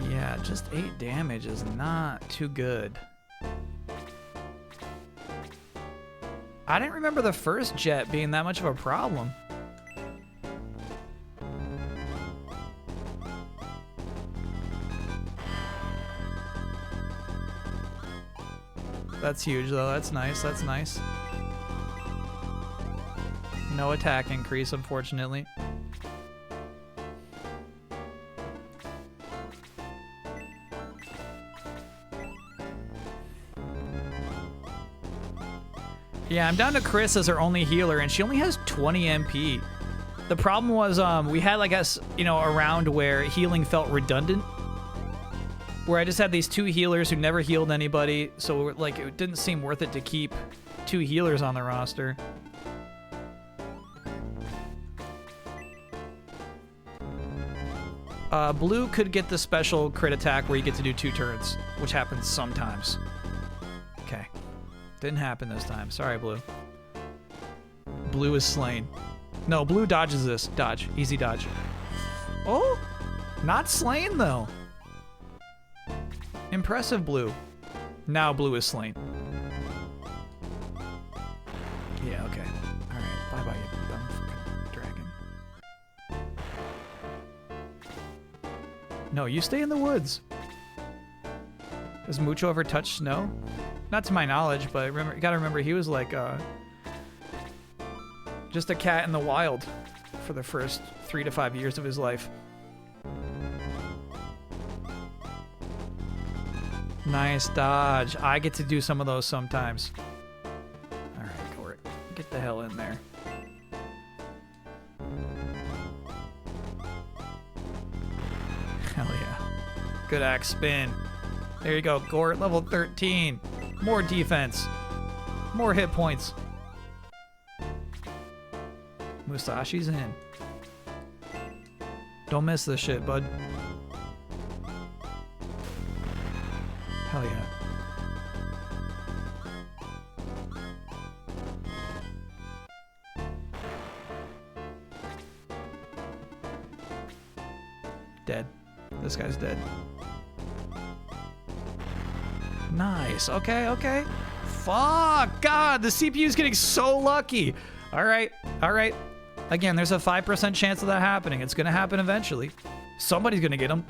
Yeah, just 8 damage is not too good. I didn't remember the first jet being that much of a problem. That's huge, though. That's nice. That's nice. No attack increase, unfortunately. Yeah, I'm down to Chris as our only healer, and she only has 20 MP. The problem was we had, like, a round where healing felt redundant, where I just had these 2 healers who never healed anybody, so like it didn't seem worth it to keep 2 healers on the roster. Blue could get the special crit attack where you get to do 2 turns, which happens sometimes. Okay. Didn't happen this time. Sorry, Blue. Blue is slain. No, Blue dodges this. Dodge. Easy dodge. Oh! Not slain, though. Impressive, Blue. Now Blue is slain. Yeah, okay. Alright, bye-bye, you dumb fucking dragon. No, you stay in the woods. Has Mucho ever touched snow? Not to my knowledge, but you gotta remember he was like just a cat in the wild for the first 3 to 5 years of his life. Nice dodge. I get to do some of those sometimes. All right, Court, get the hell in there. Hell yeah. Good axe spin. There you go. Gort level 13. More defense. More hit points. Musashi's in. Don't miss this shit, bud. Hell yeah. Dead. This guy's dead. Nice. Okay, okay. Fuck! God, the CPU's getting so lucky. All right, all right. Again, there's a 5% chance of that happening. It's gonna happen eventually. Somebody's gonna get him.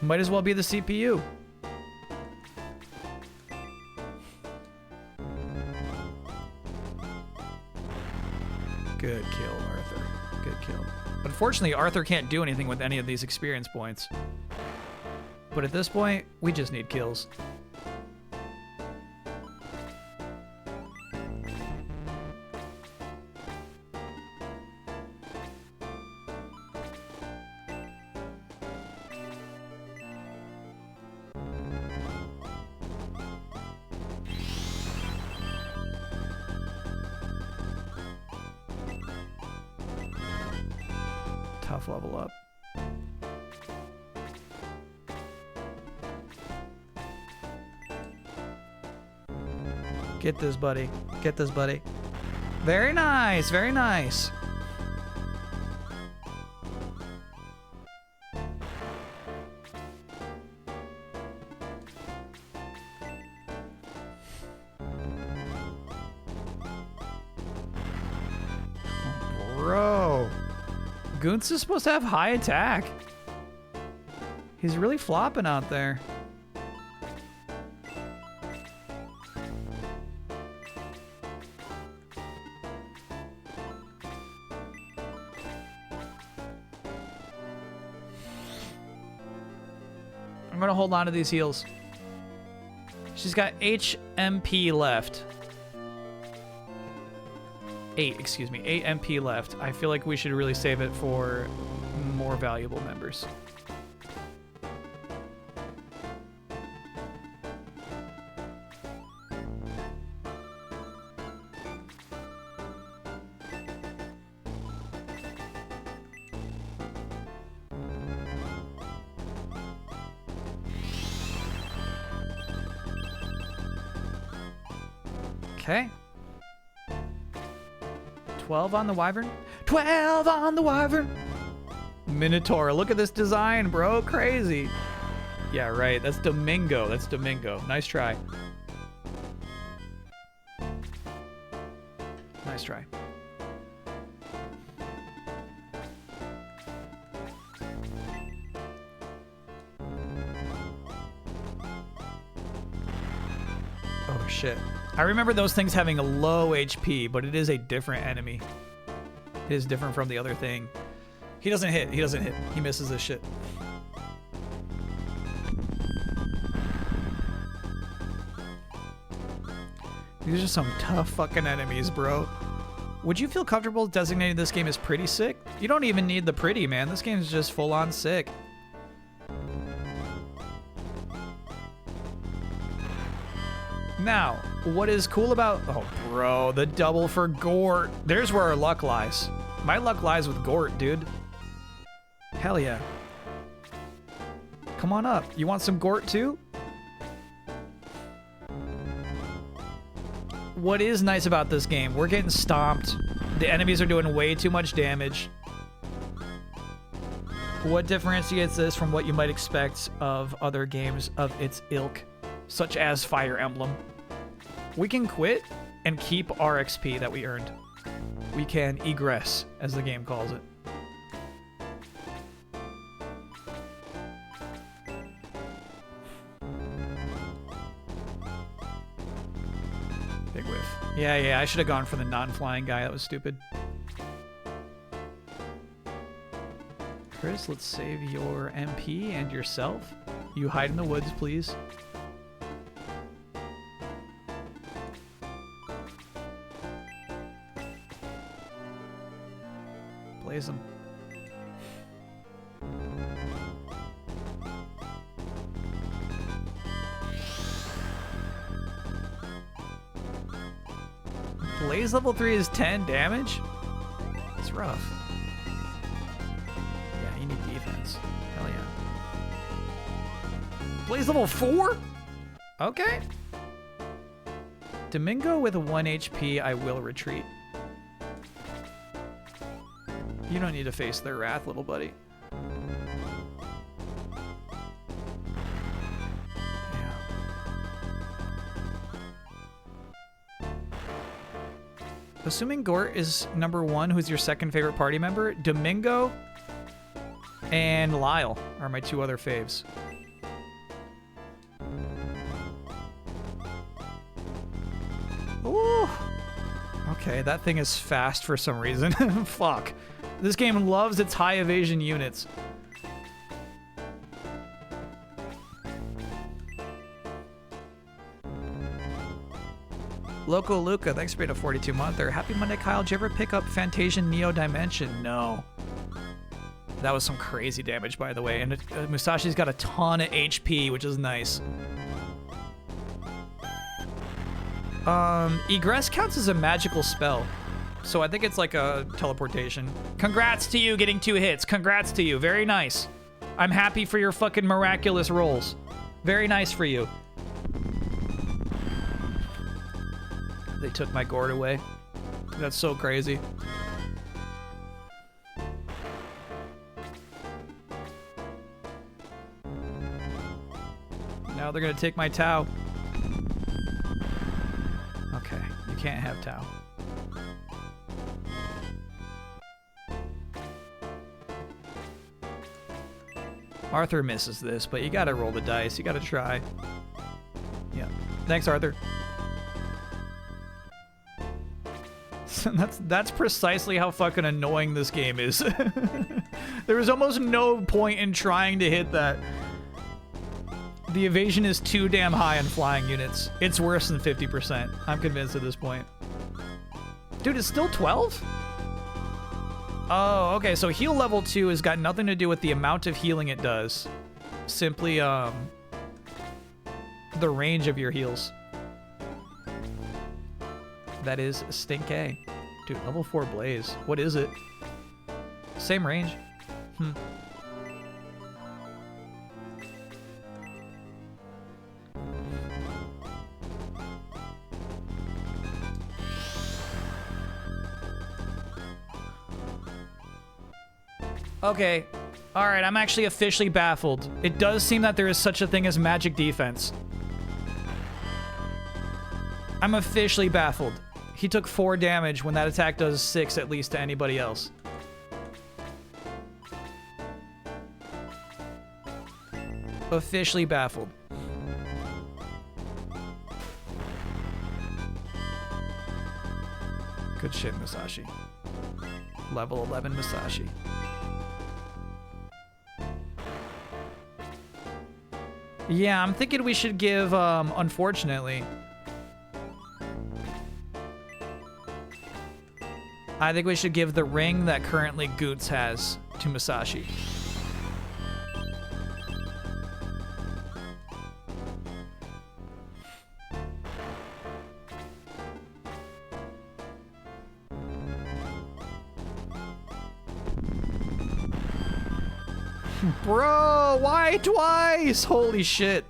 Might as well be the CPU. Good kill, Arthur. Good kill. Unfortunately, Arthur can't do anything with any of these experience points. But at this point, we just need kills. Tough level up. Get this, buddy. Get this, buddy. Very nice. Very nice. Bro. Goons is supposed to have high attack. He's really flopping out there. I'm gonna hold on to these heals. She's got HMP left. 8 MP left. I feel like we should really save it for more valuable members. Okay. 12 on the Wyvern? 12 on the Wyvern! Minotaur, look at this design, bro. Crazy. Yeah, right. That's Domingo. That's Domingo. Nice try. Nice try. Oh, shit. I remember those things having a low HP, but it is a different enemy. It is different from the other thing. He doesn't hit. He doesn't hit. He misses this shit. These are some tough fucking enemies, bro. Would you feel comfortable designating this game as pretty sick? You don't even need the pretty, man. This game is just full on sick. Now, what is cool about... Oh, bro, the double for Gort. There's where our luck lies. My luck lies with Gort, dude. Hell yeah. Come on up. You want some Gort too? What is nice about this game? We're getting stomped. The enemies are doing way too much damage. What differentiates this from what you might expect of other games of its ilk, such as Fire Emblem? We can quit and keep our XP that we earned. We can egress, as the game calls it. Big whiff. Yeah, I should have gone for the non-flying guy. That was stupid. Chris, let's save your MP and yourself. You hide in the woods, please. Blaze them. Blaze level 3 is 10 damage? It's rough. Yeah, you need defense. Hell yeah. Blaze level 4? Okay. Domingo with 1 HP, I will retreat. You don't need to face their wrath, little buddy. Yeah. Assuming Gort is number 1, who's your second favorite party member, Domingo and Lyle are my 2 other faves. Ooh. Okay, that thing is fast for some reason. Fuck. This game loves its high evasion units. Loco Luca, thanks for being a 42-monther. Happy Monday, Kyle. Did you ever pick up Fantasian Neo Dimension? No. That was some crazy damage, by the way. And Musashi's got a ton of HP, which is nice. Egress counts as a magical spell. So I think it's like a teleportation. Congrats to you getting 2 hits. Congrats to you. Very nice. I'm happy for your fucking miraculous rolls. Very nice for you. They took my gourd away. That's so crazy. Now they're gonna take my Tau. Okay, you can't have Tau. Arthur misses this, but you gotta roll the dice. You gotta try. Yeah. Thanks, Arthur. That's precisely how fucking annoying this game is. There was almost no point in trying to hit that. The evasion is too damn high on flying units. It's worse than 50%. I'm convinced at this point. Dude, it's still 12? Oh, okay, so heal level 2 has got nothing to do with the amount of healing it does. Simply, the range of your heals. That is stink A. Dude, level 4 Blaze. What is it? Same range. Okay. Alright, I'm actually officially baffled. It does seem that there is such a thing as magic defense. I'm officially baffled. He took 4 damage when that attack does 6 at least to anybody else. Officially baffled. Good shit, Musashi. Level 11 Musashi. Yeah, I'm thinking we should give, unfortunately, I think we should give the ring that currently Goots has to Musashi. Bro, why twice? Holy shit.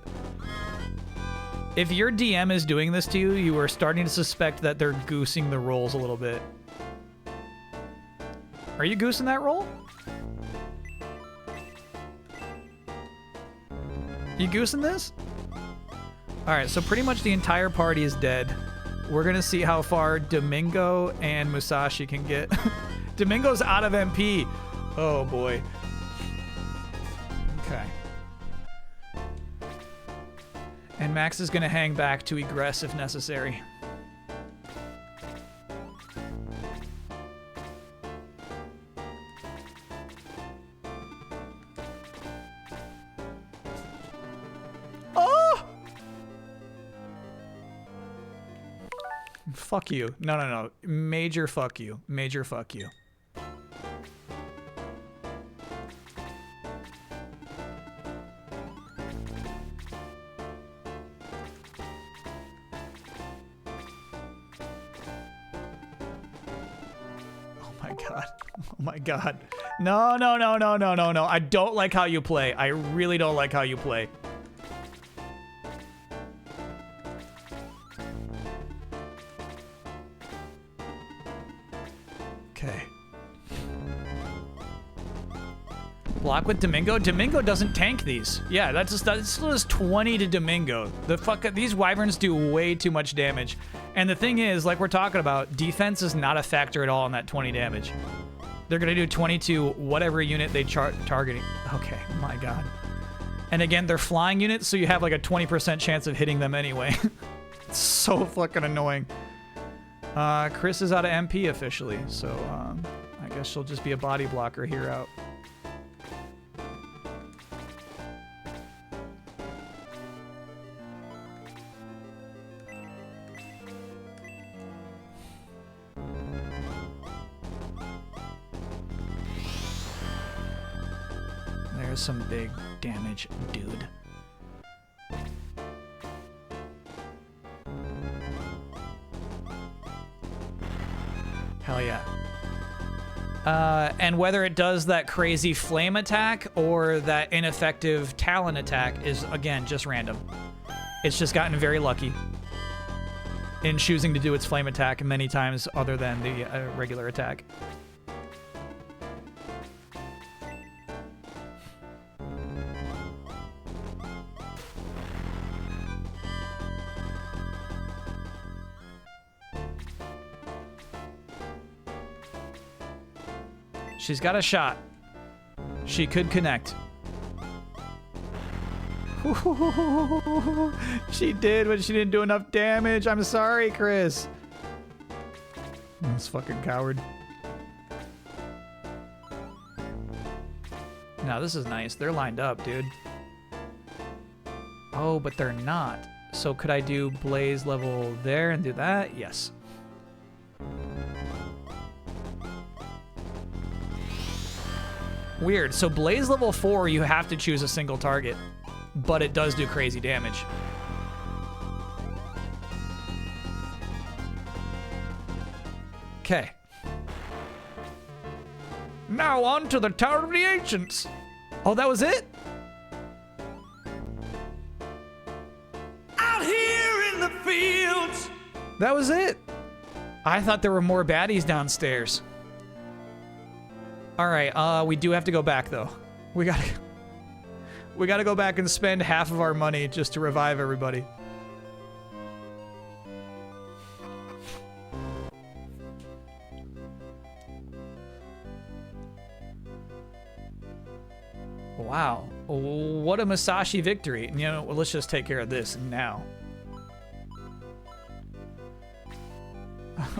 If your DM is doing this to you, you are starting to suspect that they're goosing the rolls a little bit. Are you goosing that roll? You goosing this? Alright, so pretty much the entire party is dead. We're gonna see how far Domingo and Musashi can get. Domingo's out of MP. Oh boy. Okay. And Max is gonna hang back to egress if necessary. Oh! Fuck you. No. Major fuck you. Major fuck you. Oh my god. No, no, no, no, no, no, no. I don't like how you play. I really don't like how you play. Okay. Block with Domingo? Domingo doesn't tank these. Yeah, that still does 20 to Domingo. These wyverns do way too much damage. And the thing is, like we're talking about, defense is not a factor at all in that 20 damage. They're gonna do 20 to whatever unit they targeting. Okay, my god. And again, they're flying units, so you have like a 20% chance of hitting them anyway. It's so fucking annoying. Chris is out of MP officially, so I guess she'll just be a body blocker here out. There's some big damage, dude. Hell yeah. And whether it does that crazy flame attack or that ineffective talon attack is, again, just random. It's just gotten very lucky in choosing to do its flame attack many times other than the regular attack. She's got a shot. She could connect. She did, but she didn't do enough damage. I'm sorry, Chris. This fucking coward. Now this is nice. They're lined up, dude. Oh, but they're not. So could I do Blaze level there and do that? Yes. Weird. So Blaze level 4, you have to choose a single target, but it does do crazy damage. Okay. Now on to the Tower of the Ancients. Oh, that was it? Out here in the fields. That was it? I thought there were more baddies downstairs. All right, we do have to go back though. We gotta go back and spend half of our money just to revive everybody. Wow, what a Musashi victory. You know, well, let's just take care of this now.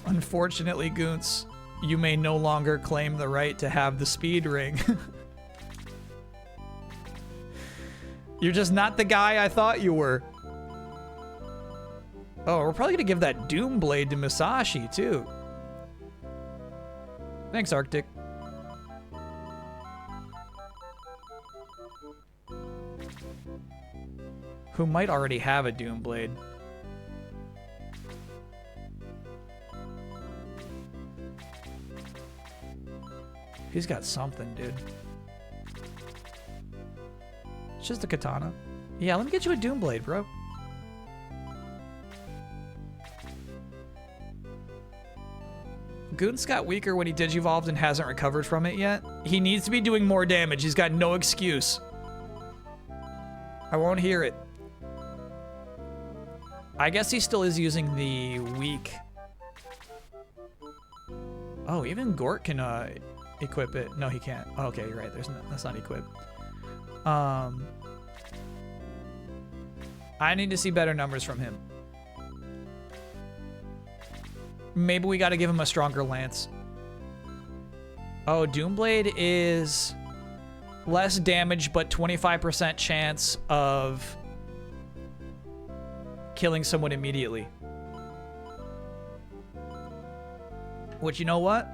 Unfortunately, Goonts, you may no longer claim the right to have the speed ring. You're just not the guy I thought you were. Oh, we're probably gonna give that Doom Blade to Musashi, too. Thanks, Arctic. Who might already have a Doom Blade. He's got something, dude. It's just a katana. Yeah, let me get you a Doom Blade, bro. Goon's got weaker when he digivolved and hasn't recovered from it yet. He needs to be doing more damage. He's got no excuse. I won't hear it. I guess he still is using the weak. Oh, even Gort can equip it. No, he can't. Oh, okay, you're right. That's not equipped. I need to see better numbers from him. Maybe we got to give him a stronger lance. Oh, Doomblade is less damage, but 25% chance of killing someone immediately. Which, you know what?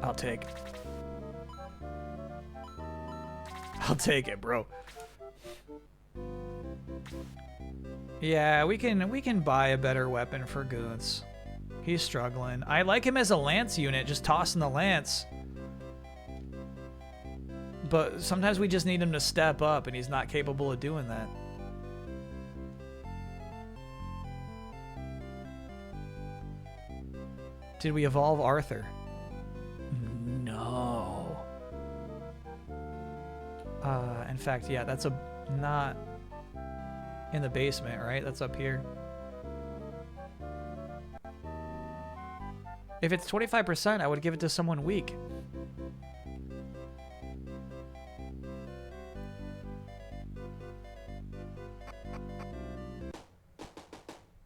I'll take. I'll take it, bro. Yeah, we can buy a better weapon for Goons. He's struggling. I like him as a lance unit, just tossing the lance. But sometimes we just need him to step up, and he's not capable of doing that. Did we evolve Arthur? No. In fact, yeah, that's not in the basement, right? That's up here. If it's 25%, I would give it to someone weak.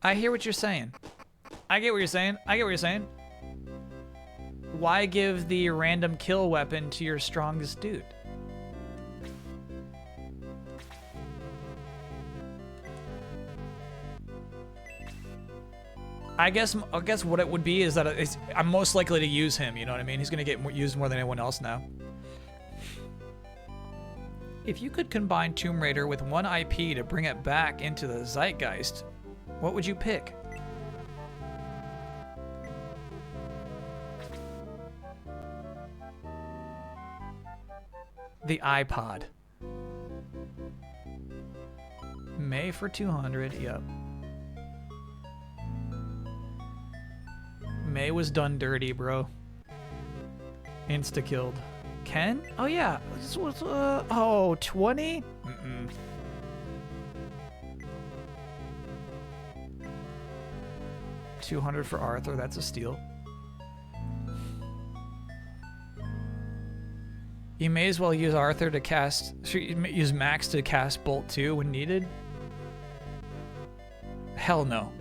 I hear what you're saying. I get what you're saying. I get what you're saying. Why give the random kill weapon to your strongest dude? I guess what it would be is that I'm most likely to use him, you know what I mean? He's going to get used more than anyone else now. If you could combine Tomb Raider with one IP to bring it back into the zeitgeist, what would you pick? The iPod. May for 200, yep. May was done dirty, bro. Insta-killed. Ken? Oh, yeah. This was, 20? Mm-mm. $200 for Arthur. That's a steal. You may as well use Arthur to cast... Use Max to cast Bolt 2 when needed. Hell no.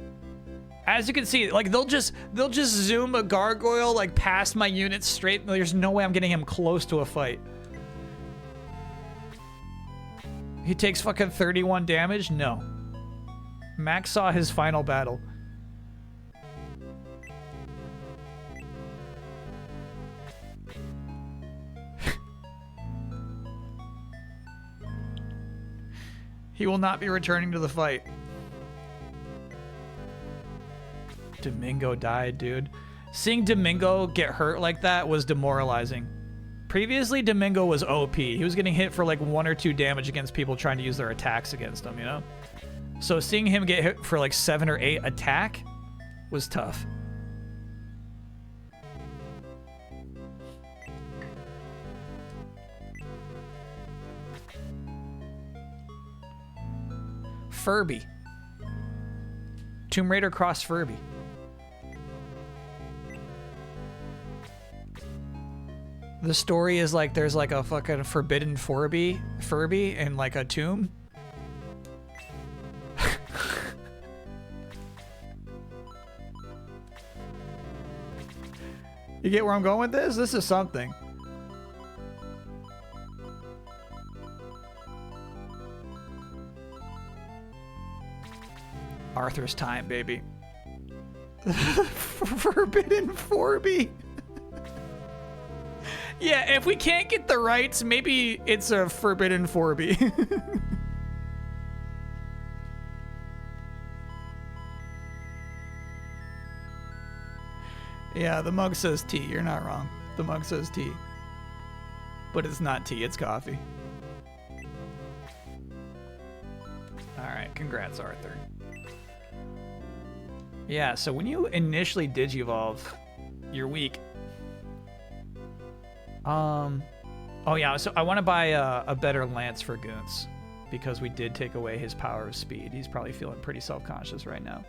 As you can see, like they'll just zoom a gargoyle like past my unit straight. There's no way I'm getting him close to a fight. He takes fucking 31 damage? No. Max saw his final battle. He will not be returning to the fight. Domingo died, dude. Seeing Domingo get hurt like that was demoralizing. Previously, Domingo was OP. He was getting hit for like 1 or 2 damage against people trying to use their attacks against him, you know? So seeing him get hit for like 7 or 8 attack was tough. Furby. Tomb Raider cross Furby. The story is like there's like a fucking forbidden Furby in like a tomb. You get where I'm going with this? This is something. Arthur's time, baby. Forbidden Furby. Yeah, if we can't get the rights, maybe it's a forbidden Furby. Yeah, the mug says tea. You're not wrong. The mug says tea. But it's not tea, it's coffee. Alright, congrats, Arthur. Yeah, so when you initially digivolve, you're weak. Oh yeah, so I want to buy a better lance for Goons because we did take away his power of speed. He's probably feeling pretty self-conscious right now.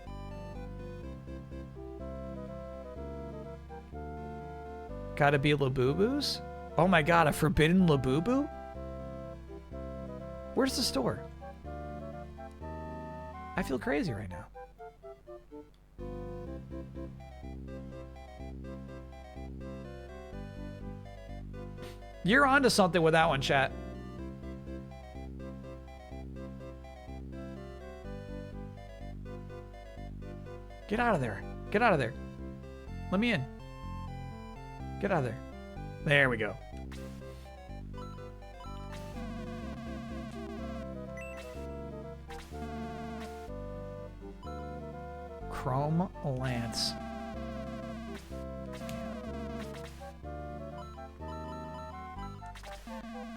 Gotta be Labubu's? Oh my god, a forbidden Labubu? Where's the store? I feel crazy right now. You're onto something with that one, chat. Get out of there. Get out of there. Let me in. Get out of there. There we go. Chrome Lance.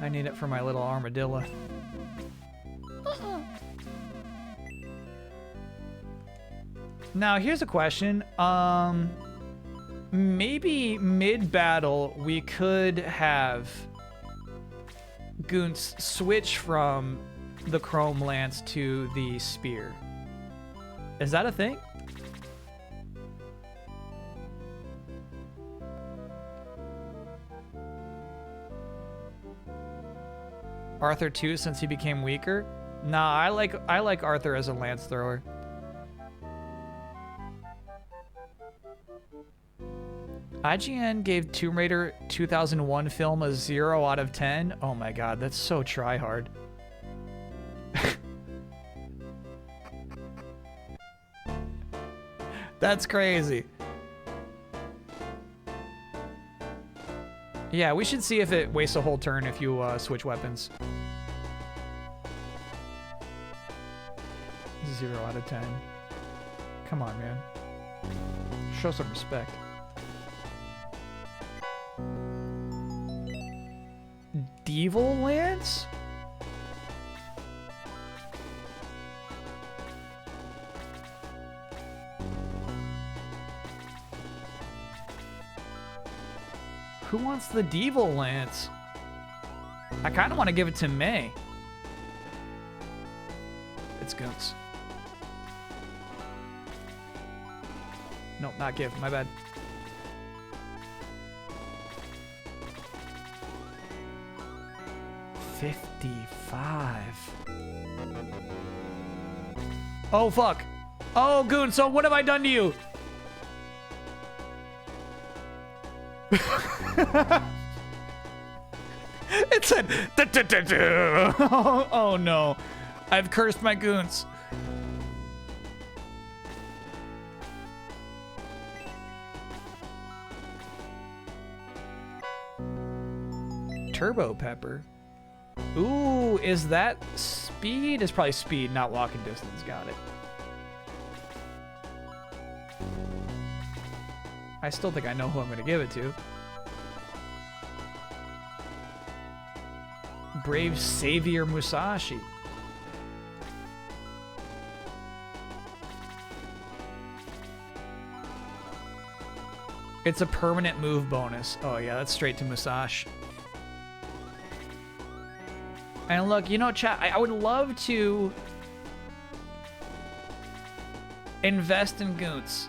I need it for my little armadillo. Now, here's a question. Maybe mid-battle we could have Goonts switch from the Chrome Lance to the Spear. Is that a thing? Arthur too, since he became weaker? Nah, I like Arthur as a lance thrower. IGN gave Tomb Raider 2001 film a 0 out of 10. Oh my god, that's so try-hard. That's crazy. Yeah, we should see if it wastes a whole turn if you switch weapons. 0 out of 10. Come on, man. Show some respect. Devil Lance? Who wants the Devil Lance? I kind of want to give it to May. It's Goonts. Nope, not give. My bad. $55. Oh, fuck. Oh, Goon, so what have I done to you? It said, oh no, I've cursed my Goons. Turbo Pepper. Ooh, is that speed? It's probably speed, not walking distance. Got it. I still think I know who I'm going to give it to. Brave Savior Musashi. It's a permanent move bonus. Oh yeah, that's straight to Musashi. And look, you know, chat, I would love to invest in Goonts.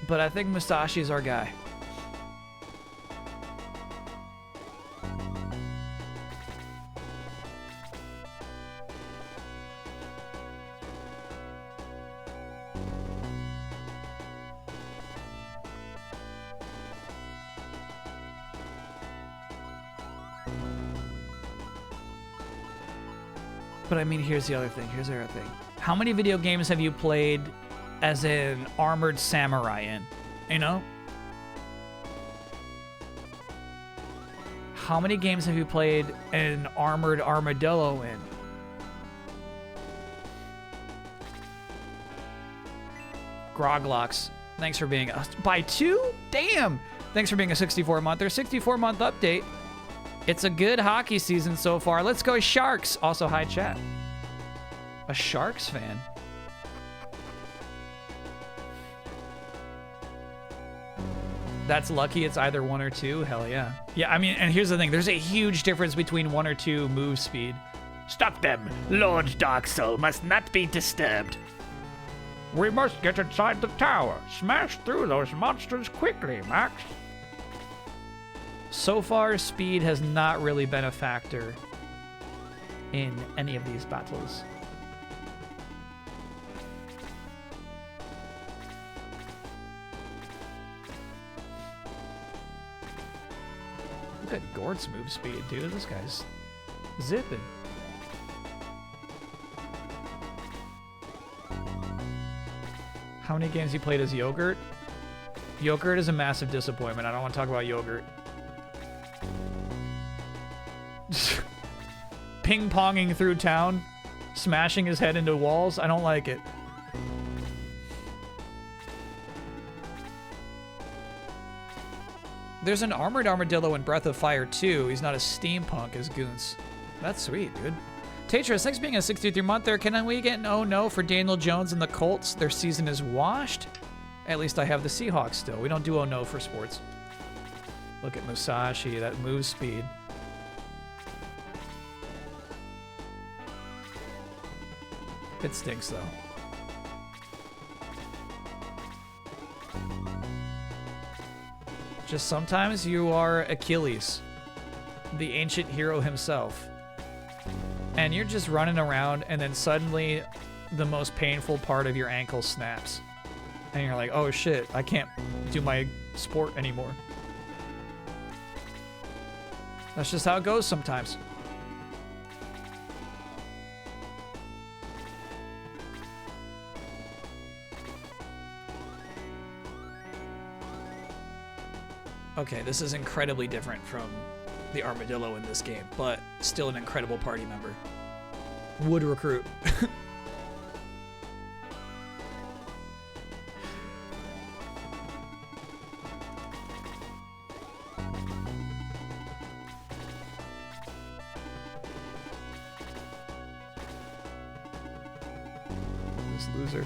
But I think Musashi's our guy. But I mean, here's the other thing. Here's the other thing. How many video games have you played as an armored samurai in? You know? How many games have you played an armored armadillo in? Groglocks, thanks for being by 2? Damn! Thanks for being a 64-monther. 64-month update. It's a good hockey season so far. Let's go Sharks. Also, hi chat. A Sharks fan. That's lucky it's either 1 or 2. Hell yeah. Yeah, I mean, and here's the thing. There's a huge difference between 1 or 2 move speed. Stop them. Lord Dark Soul must not be disturbed. We must get inside the tower. Smash through those monsters quickly, Max. So far, speed has not really been a factor in any of these battles. Look at Gord's move speed, dude. This guy's zipping. How many games you played as Yogurt? Yogurt is a massive disappointment. I don't want to talk about Yogurt. Ping-ponging through town, smashing his head into walls. I don't like it. There's an armored armadillo in Breath of Fire 2. He's not a steampunk as Goons. That's sweet, dude. Tatris, thanks for being a 63-monther. Can we get an oh no for Daniel Jones and the Colts? Their season is washed. At least I have the Seahawks still. We don't do oh no for sports. Look at Musashi, that move speed. It stinks, though. Just sometimes you are Achilles, the ancient hero himself. And you're just running around, and then suddenly the most painful part of your ankle snaps. And you're like, oh shit, I can't do my sport anymore. That's just how it goes sometimes. Okay, this is incredibly different from the armadillo in this game, but still an incredible party member. Would recruit. This loser.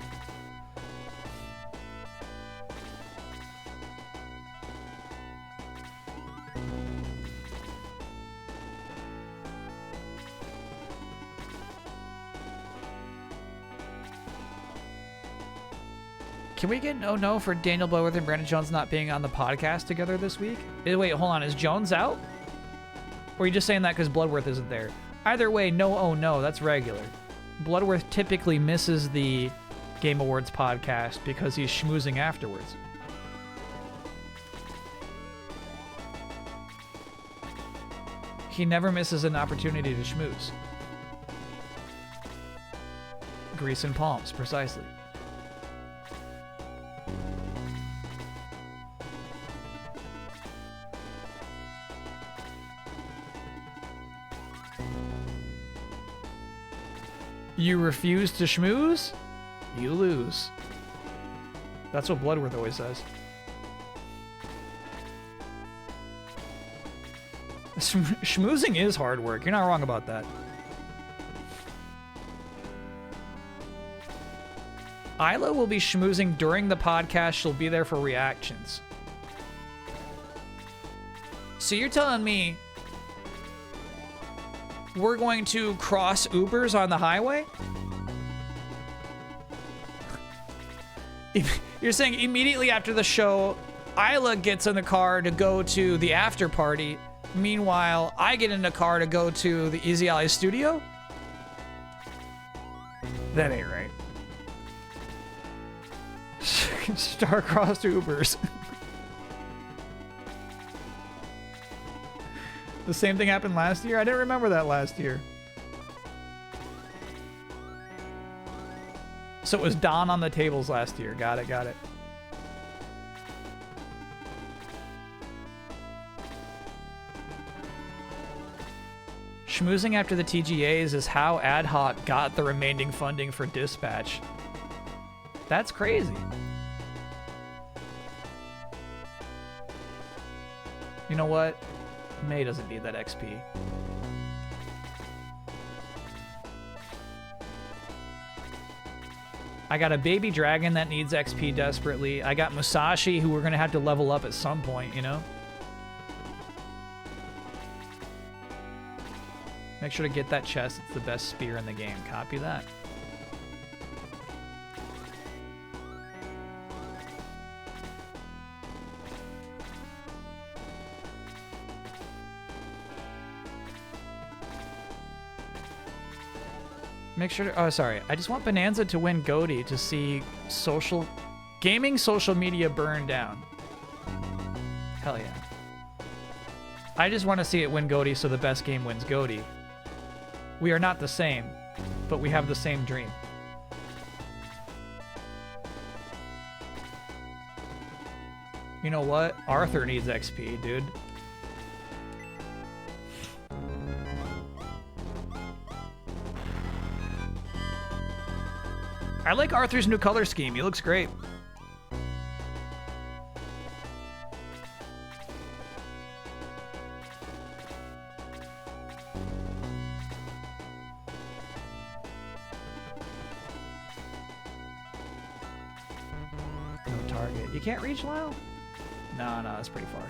Can we get an oh no for Daniel Bloodworth and Brandon Jones not being on the podcast together this week? Wait, hold on. Is Jones out? Or are you just saying that because Bloodworth isn't there? Either way, no oh no. That's regular. Bloodworth typically misses the Game Awards podcast because he's schmoozing afterwards. He never misses an opportunity to schmooze. Grease and palms, precisely. You refuse to schmooze, you lose. That's what Bloodworth always says. Schmoozing is hard work. You're not wrong about that. Isla will be schmoozing during the podcast. She'll be there for reactions. So you're telling me we're going to cross Ubers on the highway? You're saying immediately after the show, Isla gets in the car to go to the after party. Meanwhile, I get in the car to go to the Easy Ally studio? That ain't right. Star-crossed Ubers. The same thing happened last year? I didn't remember that last year. So it was Don on the tables last year. Got it, got it. Schmoozing after the TGAs is how Ad Hoc got the remaining funding for Dispatch. That's crazy. You know what? May doesn't need that XP. I got a baby dragon that needs XP desperately. I got Musashi, who we're gonna have to level up at some point, you know? Make sure to get that chest. It's the best spear in the game. Copy that. Make sure to, oh, sorry. I just want Bonanza to win GOTY to see gaming social media burn down. Hell yeah. I just want to see it win GOTY so the best game wins GOTY. We are not the same, but we have the same dream. You know what? Arthur needs XP, dude. I like Arthur's new color scheme. He looks great. target. You can't reach Lyle? No, that's pretty far.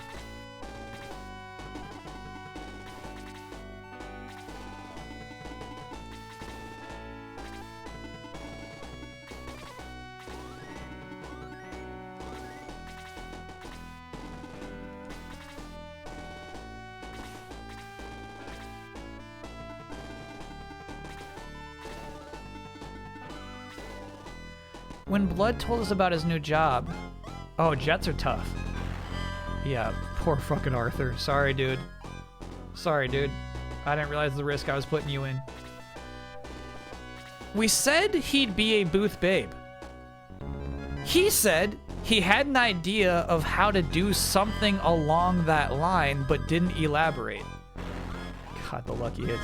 When Blood told us about his new job. Oh, jets are tough. Yeah, poor fucking Arthur. Sorry, dude. Sorry, dude. I didn't realize the risk I was putting you in. We said he'd be a booth babe. He said he had an idea of how to do something along that line, but didn't elaborate. God, the lucky hits.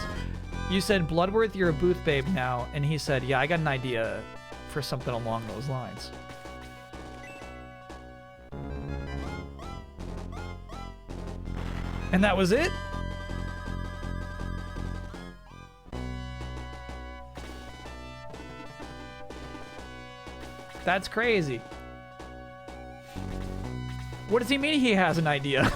You said, Bloodworth, you're a booth babe now. And he said, yeah, I got an idea for something along those lines. And that was it? That's crazy. What does he mean he has an idea?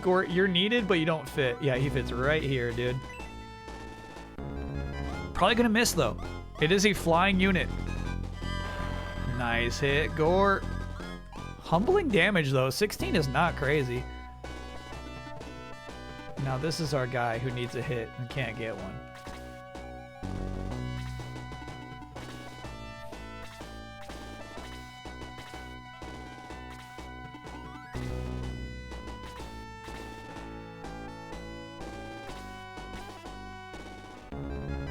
Gort, you're needed, but you don't fit. Yeah, he fits right here, dude. Probably gonna miss, though. It is a flying unit. Nice hit, Gort. Humbling damage, though. 16 is not crazy. Now, this is our guy who needs a hit and can't get one.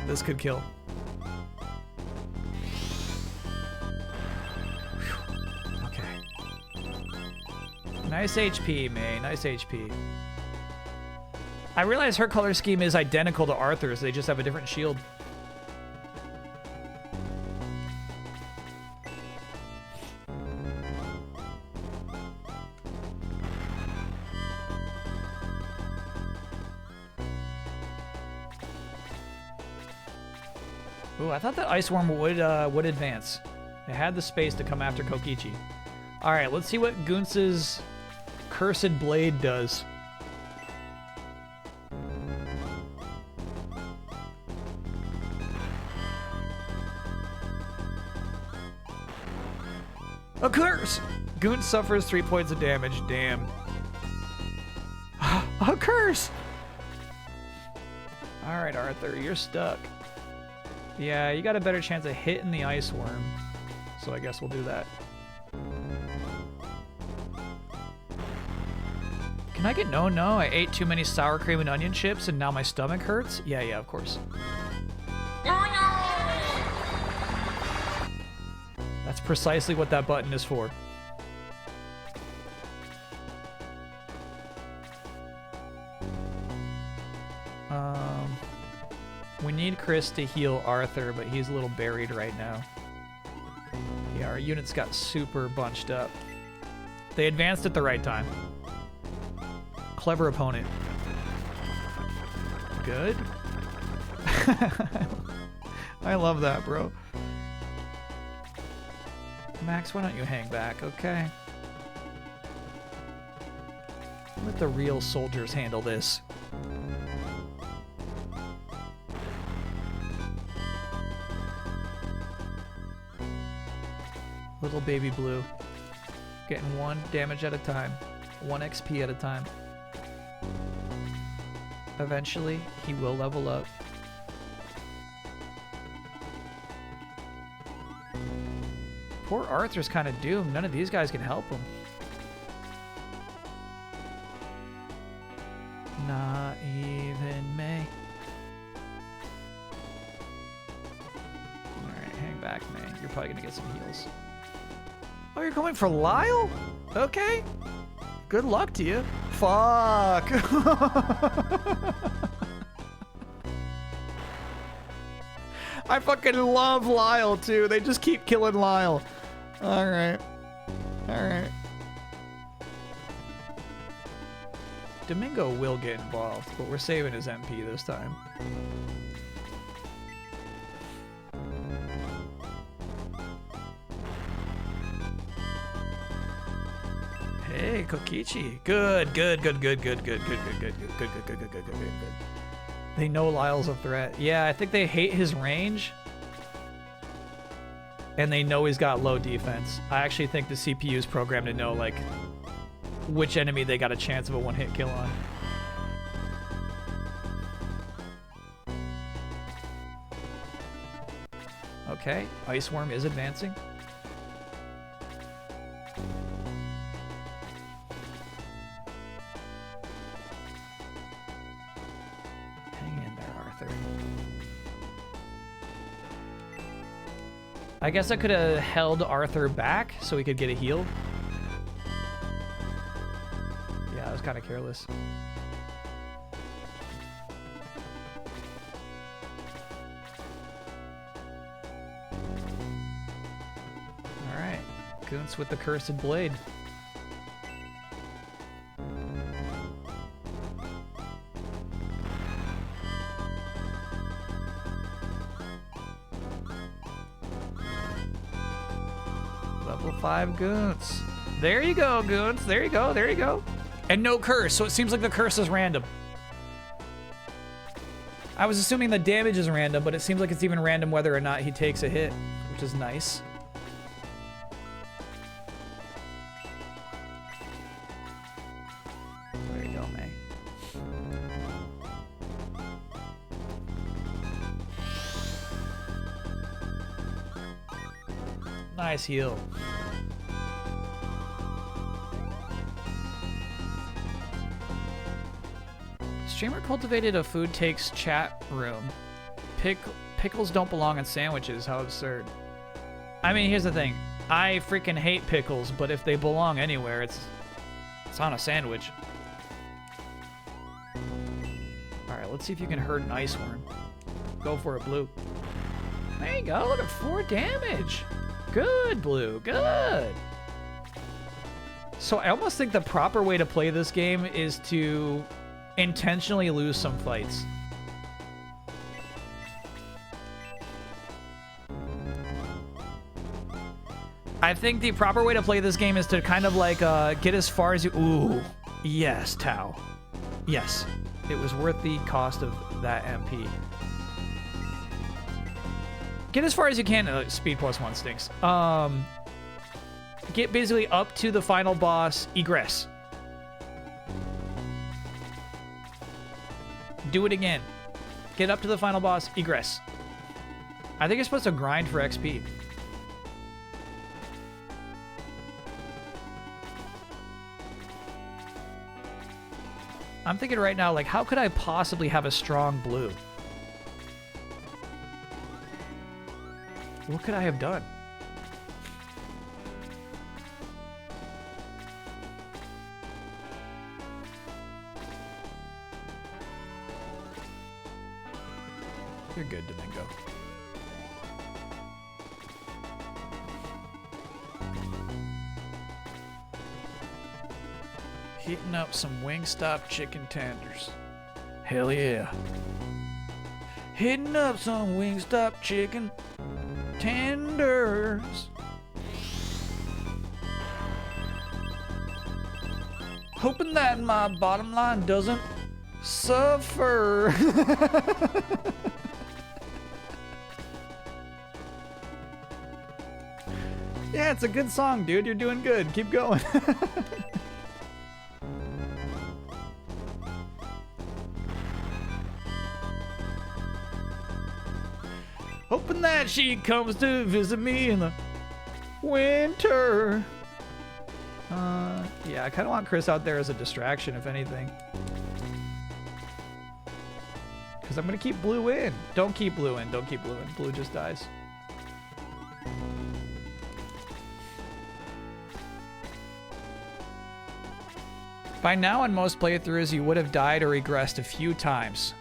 This could kill. Whew. Okay. Nice HP, May. Nice HP. I realize her color scheme is identical to Arthur's. They just have a different shield. Ooh, I thought that Ice Worm would advance. It had the space to come after Kokichi. All right, let's see what Guntz's Cursed Blade does. A curse! Guntz suffers 3 points of damage. Damn. A curse! All right, Arthur, you're stuck. Yeah, you got a better chance of hitting the Ice Worm. So I guess we'll do that. Can I get no? I ate too many sour cream and onion chips and now my stomach hurts? Yeah, of course. That's precisely what that button is for. We need Chris to heal Arthur, but he's a little buried right now. Yeah, our units got super bunched up. They advanced at the right time. Clever opponent. Good. I love that, bro. Max, why don't you hang back, okay? Let the real soldiers handle this. Little baby blue. Getting 1 damage at a time. 1 XP at a time. Eventually, he will level up. Poor Arthur's kind of doomed. None of these guys can help him. Not even May. Alright, hang back, May. You're probably gonna get some heals. Oh, you're going for Lyle? Okay. Good luck to you. Fuck. I fucking love Lyle, too. They just keep killing Lyle. Alright. Alright. Domingo will get involved, but we're saving his MP this time. Okay, Kokichi. Good. They know Lyle's a threat. Yeah, I think they hate his range. And they know he's got low defense. I actually think the CPU is programmed to know, like, which enemy they got a chance of a one-hit kill on. Okay, Ice Worm is advancing. Hang in there, Arthur. I guess I could have held Arthur back so he could get a heal. Yeah, I was kind of careless. Alright, Goonts with the Cursed Blade. Level 5 Goonts. There you go, Goonts. There you go, there you go. And no curse, so it seems like the curse is random. I was assuming the damage is random, but it seems like it's even random whether or not he takes a hit, which is nice. There you go, May. Nice heal. Streamer cultivated a food takes chat room. Pickles don't belong in sandwiches. How absurd. I mean, here's the thing. I freaking hate pickles, but if they belong anywhere, it's on a sandwich. Alright, let's see if you can hurt an Ice Worm. Go for it, Blue. There you go. Look at 4 damage. Good, Blue. Good. So I almost think the proper way to play this game is to intentionally lose some fights. I think the proper way to play this game is to kind of like get as far as you... Ooh, yes, Tau. Yes, it was worth the cost of that MP. Get as far as you can. Speed +1 stinks. Get basically up to the final boss, Egress. Do it again. Get up to the final boss, Egress. I think you're supposed to grind for XP. I'm thinking right now, like, how could I possibly have a strong Blue? What could I have done? You're good, Domingo. Heating up some Wingstop chicken tenders. Hell yeah. Heating up some Wingstop chicken tenders. Hoping that my bottom line doesn't suffer. Yeah, it's a good song, dude. You're doing good. Keep going. Hoping that she comes to visit me in the winter. Yeah, I kind of want Chris out there as a distraction, if anything. Because I'm going to keep Blue in. Don't keep Blue in. Don't keep Blue in. Blue just dies. By now, on most playthroughs, you would have died or regressed a few times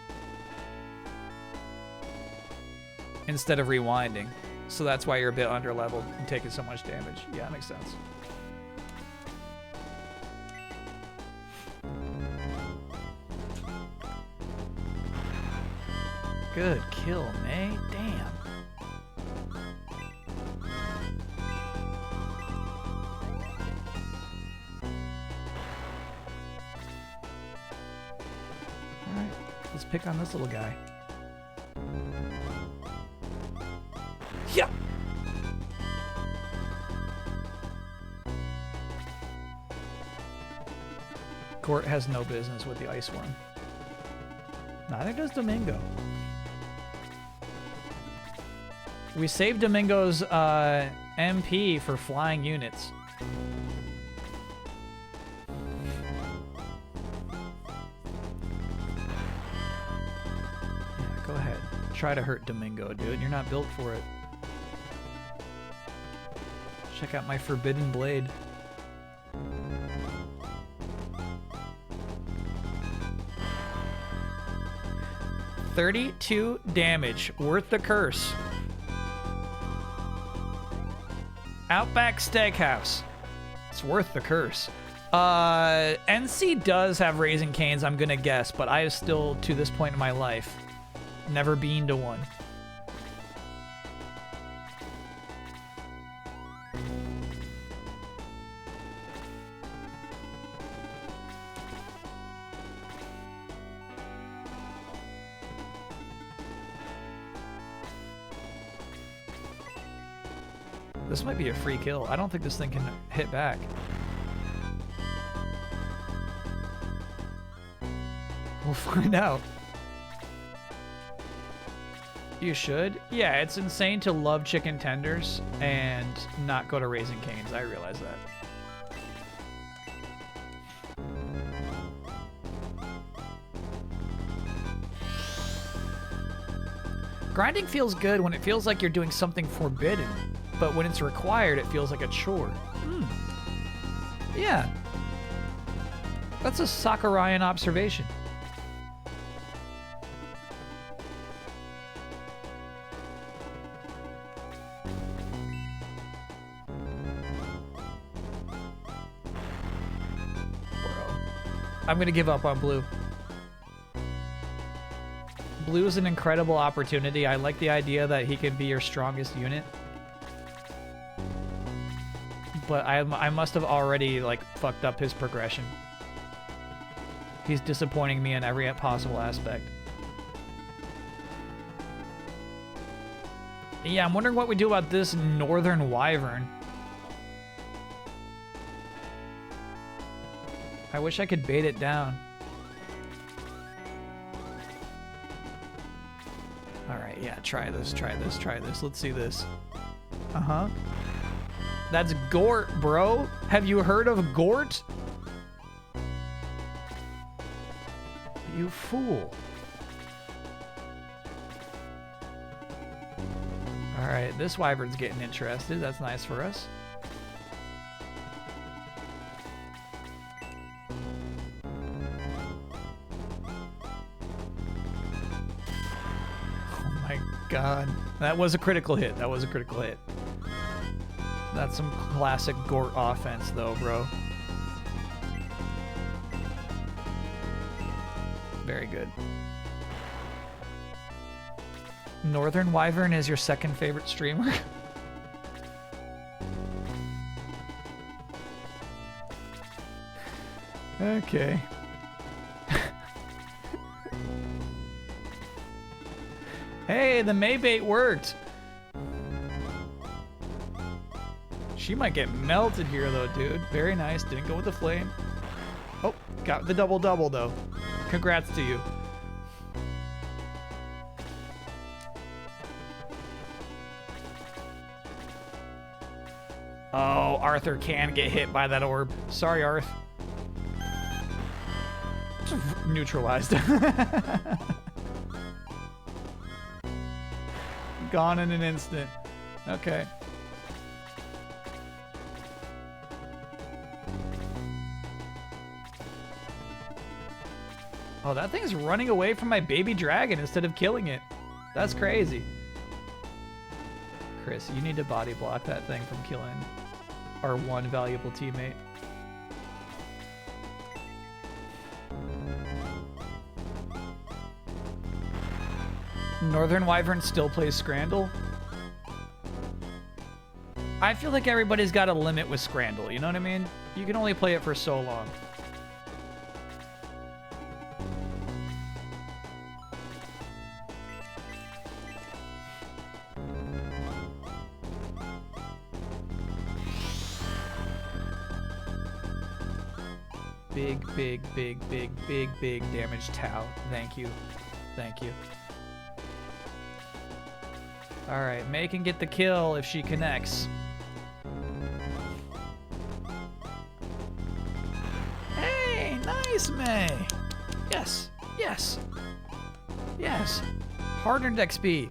instead of rewinding. So that's why you're a bit underleveled and taking so much damage. Yeah, that makes sense. Good kill, May. Damn. Let's pick on this little guy. Yeah. Gort has no business with the Ice Worm. Neither does Domingo. We saved Domingo's MP for flying units. Yeah, go ahead. Try to hurt Domingo, dude. You're not built for it. Check out my Forbidden Blade. $32 damage, worth the curse. Outback Steakhouse. It's worth the curse. NC does have Raising Canes, I'm gonna guess, but I have still, to this point in my life, never been to one. This might be a free kill. I don't think this thing can hit back. We'll find out. You should. Yeah, it's insane to love chicken tenders and not go to Raising Cane's. I realize that. Grinding feels good when it feels like you're doing something forbidden. But when it's required, it feels like a chore. Yeah. That's a Sakurayan observation. Bro. I'm gonna give up on blue. Blue is an incredible opportunity. I like the idea that he can be your strongest unit. But I must have already, like, fucked up his progression. He's disappointing me in every possible aspect. Yeah, I'm wondering what we do about this Northern Wyvern. I wish I could bait it down. Alright, yeah, try this, try this, try this. Let's see this. Uh-huh. That's Gort, bro. Have you heard of Gort? You fool. Alright, this wyvern's getting interested. That's nice for us. Oh my god. That was a critical hit. That was a critical hit. That's some classic Gort offense, though, bro. Very good. Northern Wyvern is your second favorite streamer? Okay. Hey, the Maybait worked! She might get melted here, though, dude. Very nice. Didn't go with the flame. Oh, got the double-double, though. Congrats to you. Oh, Arthur can get hit by that orb. Sorry, Arth. Neutralized. Gone in an instant. Okay. Oh, that thing's running away from my baby dragon instead of killing it. That's crazy. Chris, you need to body block that thing from killing our one valuable teammate. Northern Wyvern still plays Scrandle? I feel like everybody's got a limit with Scrandle, you know what I mean? You can only play it for so long. Big damage Tau. Thank you. Thank you. Alright, May can get the kill if she connects. Hey, nice, May. Yes, yes, yes. Hardened XP.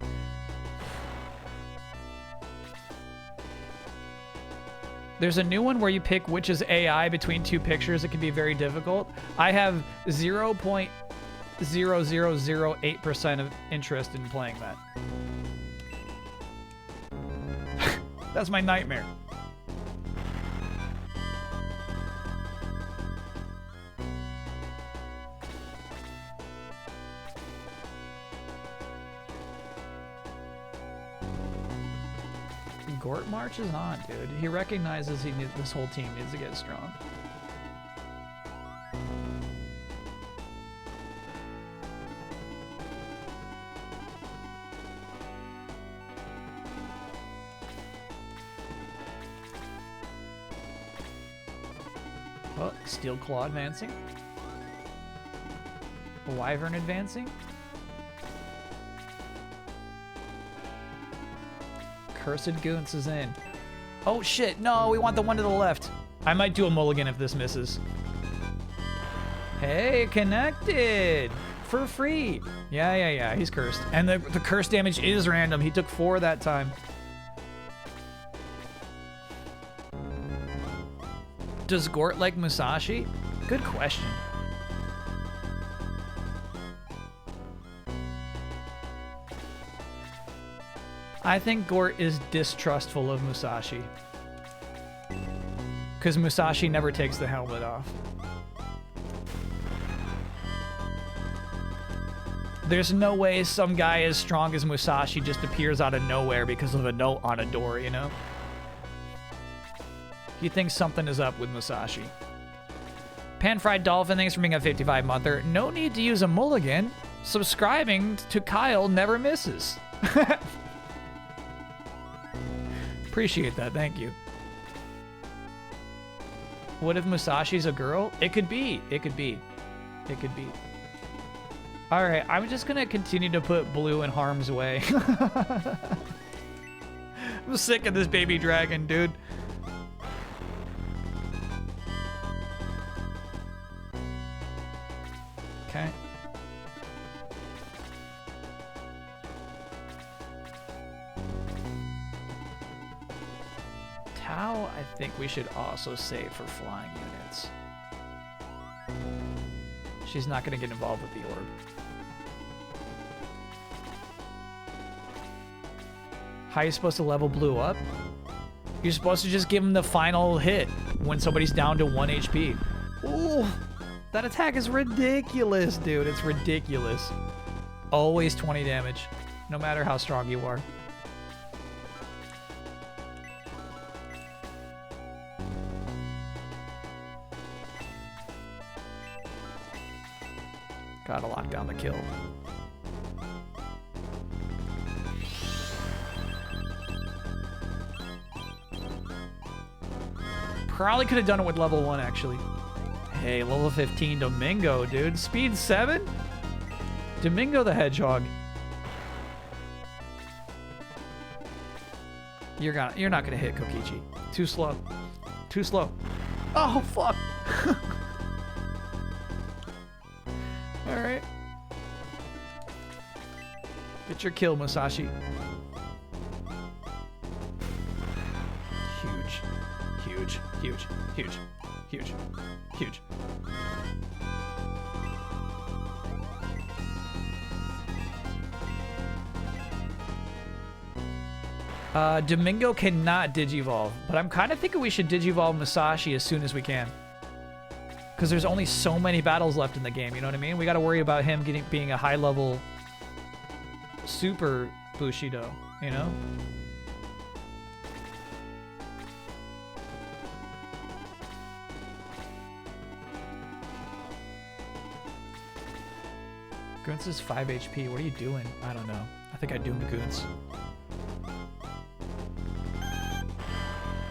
There's a new one where you pick which is AI between two pictures. It can be very difficult. I have 0.0008% of interest in playing that. That's my nightmare. Gort marches on, dude. He recognizes this whole team needs to get strong. Oh, Steel Claw advancing. Wyvern advancing. Cursed Goons is in. Oh shit, no, we want the one to the left. I might do a mulligan if this misses. Hey, connected! For free. Yeah, he's cursed. And the curse damage is random. He took 4 that time. Does Gort like Musashi? Good question. I think Gort is distrustful of Musashi. Because Musashi never takes the helmet off. There's no way some guy as strong as Musashi just appears out of nowhere because of a note on a door, you know? He thinks something is up with Musashi. Pan-Fried Dolphin, thanks for being a 55-monther. No need to use a mulligan. Subscribing to Kyle never misses. Appreciate that, thank you. What if Musashi's a girl? It could be, it could be, it could be. All right, I'm just gonna continue to put Blue in harm's way. I'm sick of this baby dragon, dude. Okay. Tau, I think we should also save for flying units. She's not going to get involved with the orb. How are you supposed to level Blue up? You're supposed to just give him the final hit when somebody's down to 1 HP. Ooh, that attack is ridiculous, dude. It's ridiculous. Always 20 damage, no matter how strong you are. Gotta lock down the kill. Probably could have done it with level 1, actually. Hey, level 15 Domingo, dude. Speed 7? Domingo the Hedgehog. You're not gonna hit Kokichi. Too slow. Too slow. Oh, fuck. Alright. Get your kill, Musashi. Huge. Huge. Huge. Huge. Huge. Huge. Domingo cannot Digivolve, but I'm kind of thinking we should Digivolve Musashi as soon as we can. Because there's only so many battles left in the game, you know what I mean? We got to worry about him being a high-level super Bushido, you know? Goons is 5 HP. What are you doing? I don't know. I think I doomed Goons.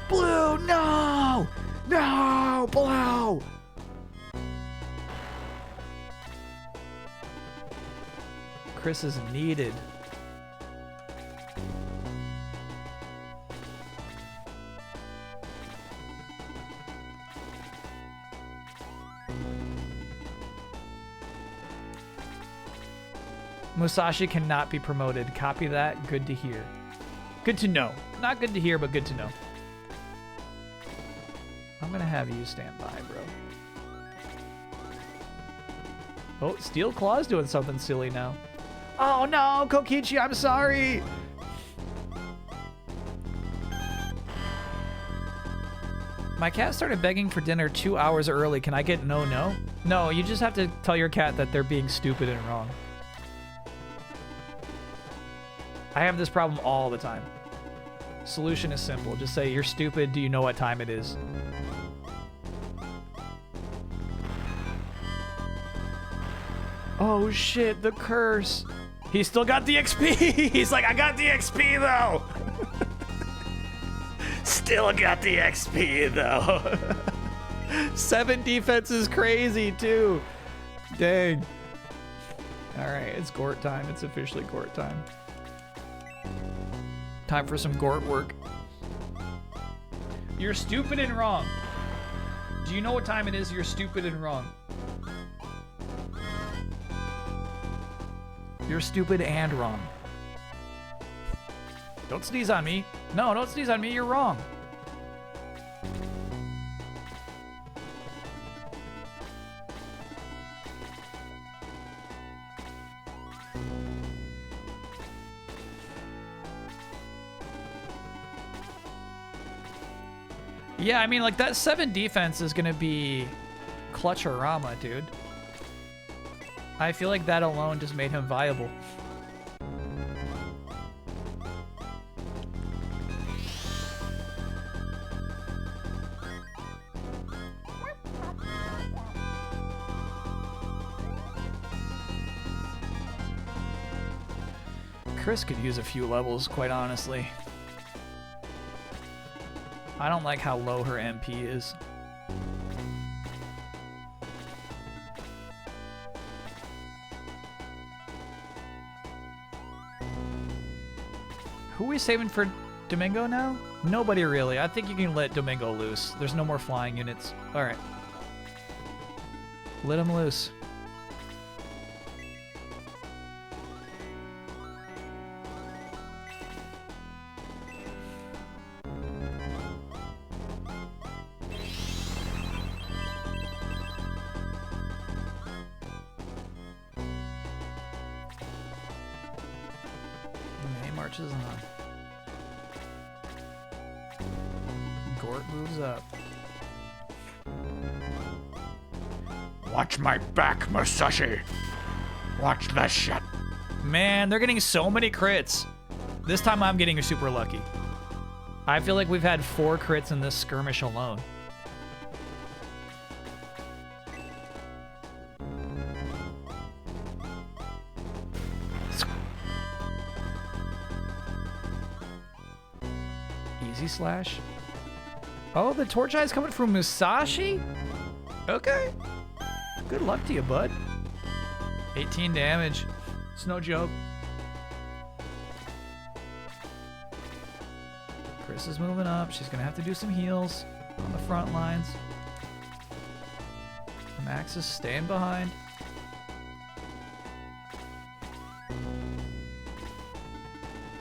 Blue, no! No, Blue! Chris is needed. Musashi cannot be promoted. Copy that. Good to hear. Good to know. Not good to hear, but good to know. I'm going to have you stand by, bro. Oh, Steel Claw's doing something silly now. Oh, no, Kokichi, I'm sorry. My cat started begging for dinner 2 hours early. Can I get no? No, you just have to tell your cat that they're being stupid and wrong. I have this problem all the time. Solution is simple. Just say, you're stupid. Do you know what time it is? Oh shit, the curse. He still got the XP. He's like, I got the XP though. Still got the XP though. 7 defense is crazy too. Dang. All right, it's Gort time. It's officially Gort time. Time for some Gort work. You're stupid and wrong. Do you know what time it is? You're stupid and wrong. You're stupid and wrong. Don't sneeze on me. No, don't sneeze on me. You're wrong. Yeah, I mean, like, that 7 defense is going to be Clutch-orama, dude. I feel like that alone just made him viable. Chris could use a few levels, quite honestly. I don't like how low her MP is. Who are we saving for Domingo now? Nobody really. I think you can let Domingo loose. There's no more flying units. All right. Let him loose. Marches on. Gort moves up. Watch my back, Musashi. Watch this shit. Man, they're getting so many crits. This time I'm getting super lucky. I feel like we've had 4 crits in this skirmish alone. Easy slash. Oh, the torch eye's coming from Musashi? Okay. Good luck to you, bud. 18 damage. It's no joke. Chris is moving up. She's gonna have to do some heals on the front lines. Max is staying behind.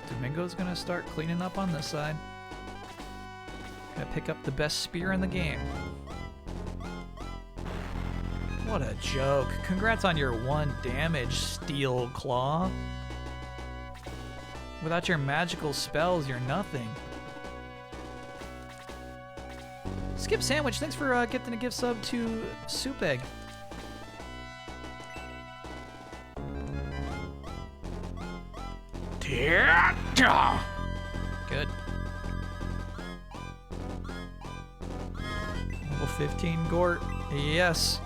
Domingo's gonna start cleaning up on this side. Gonna pick up the best spear in the game. What a joke. Congrats on your 1 damage, Steel Claw. Without your magical spells, you're nothing. Skip Sandwich, thanks for gifting a gift sub to Soup Egg. Good. Level 15 Gort. Yes.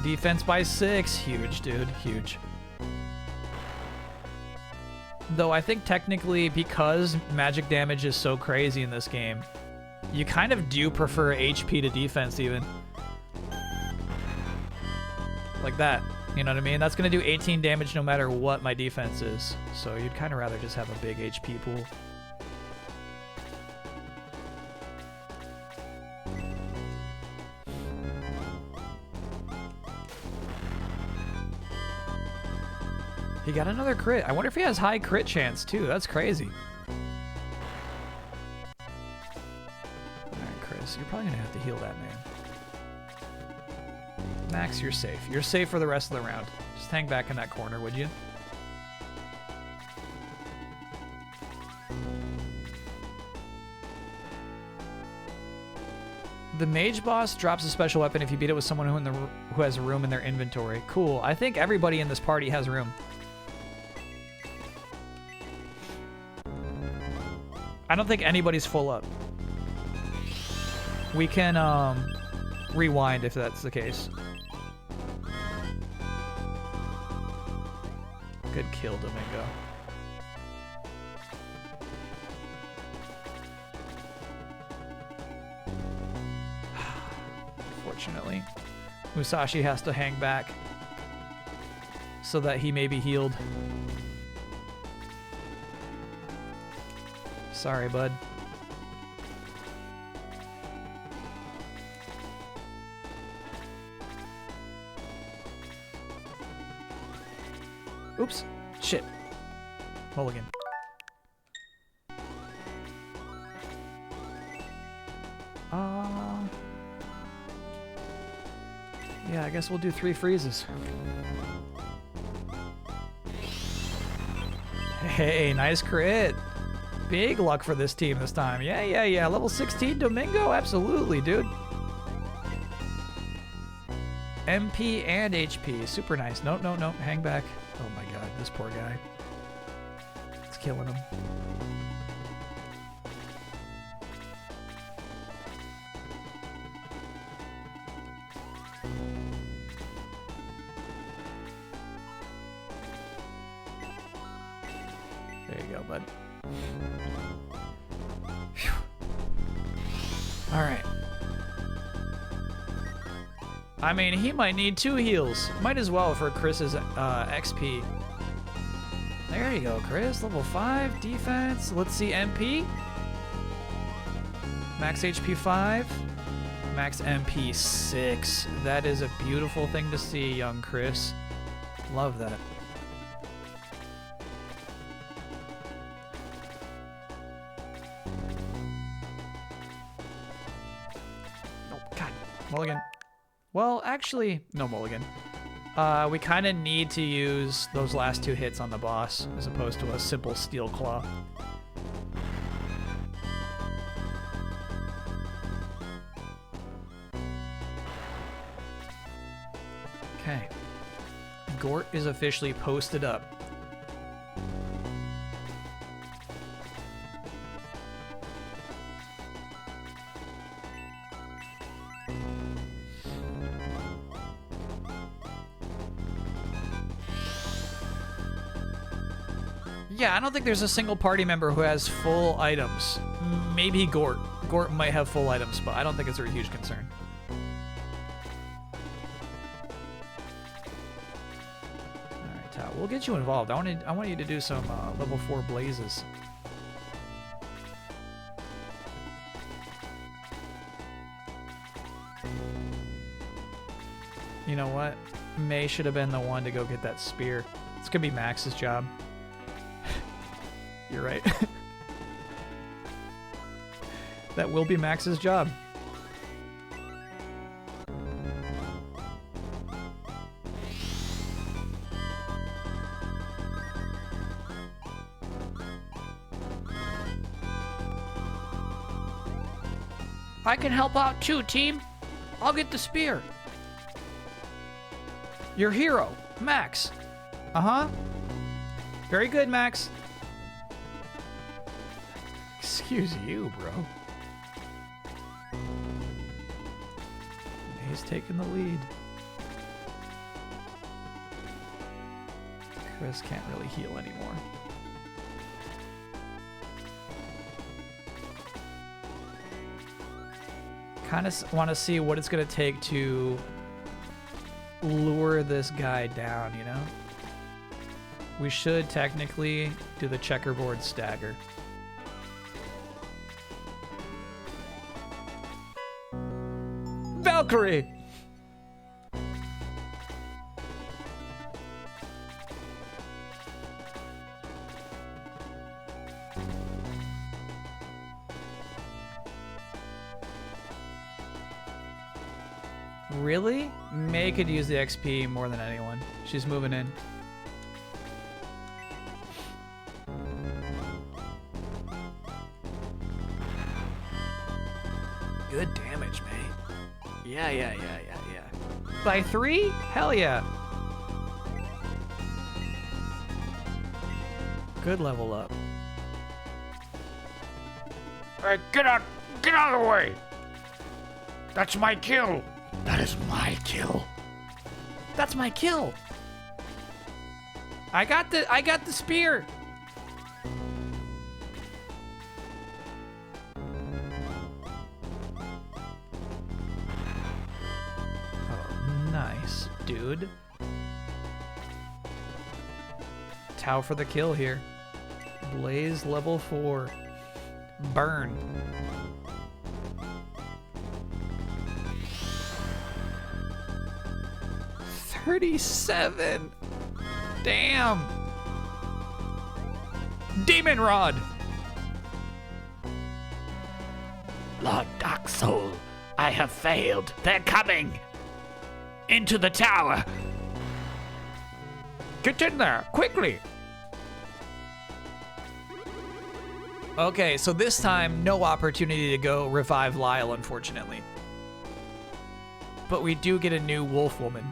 Defense by 6. Huge, dude. Huge. Though I think technically, because magic damage is so crazy in this game, you kind of do prefer HP to defense even. Like that. You know what I mean? That's going to do 18 damage no matter what my defense is. So you'd kind of rather just have a big HP pool. He got another crit. I wonder if he has high crit chance too. That's crazy. Alright, Chris, you're probably gonna have to heal that man. Max, you're safe. You're safe for the rest of the round. Just hang back in that corner, would you? The mage boss drops a special weapon if you beat it with someone who has a room in their inventory. Cool. I think everybody in this party has room. I don't think anybody's full up. We can rewind if that's the case. Good kill, Domingo. Unfortunately, Musashi has to hang back so that he may be healed. Sorry, bud. Oops. Shit. Mulligan. Yeah, I guess we'll do 3 freezes. Hey, nice crit. Big luck for this team this time. Yeah. Level 16 Domingo? Absolutely, dude. MP and HP. Super nice. No. Hang back. Oh my god, this poor guy. It's killing him. There you go, bud. Phew. All right. I mean, he might need 2 heals. Might as well for Chris's XP. There you go, Chris. Level 5 defense. Let's see MP. Max HP 5. Max MP 6. That is a beautiful thing to see, young Chris. Love that. Oh, God. Mulligan. Well, actually, no mulligan. We kind of need to use those last 2 hits on the boss as opposed to a simple steel claw. Okay. Gort is officially posted up. Yeah, I don't think there's a single party member who has full items. Maybe Gort. Gort might have full items, but I don't think it's a huge concern. Alright, Tao, we'll get you involved. I want you to do some level 4 blazes. You know what? May should have been the one to go get that spear. It's gonna be Max's job. You're right. That will be Max's job. I can help out too, team. I'll get the spear. Your hero, Max. Uh-huh. Very good, Max. Excuse you, bro. He's taking the lead. Chris can't really heal anymore. Kind of want to see what it's going to take to lure this guy down, you know? We should technically do the checkerboard stagger. Valkyrie! Really? May could use the XP more than anyone. She's moving in. Good damage, May. Yeah. By 3? Hell yeah. Good level up. Hey, get out of the way! That's my kill! That is my kill. That's my kill. I got the spear. Oh, nice, dude. Tau for the kill here. Blaze level 4. Burn. $37. Damn. Demon Rod. Lord Dark Soul, I have failed. They're coming! Into the tower! Get in there, quickly! Okay, so this time, no opportunity to go revive Lyle, unfortunately. But we do get a new wolf woman.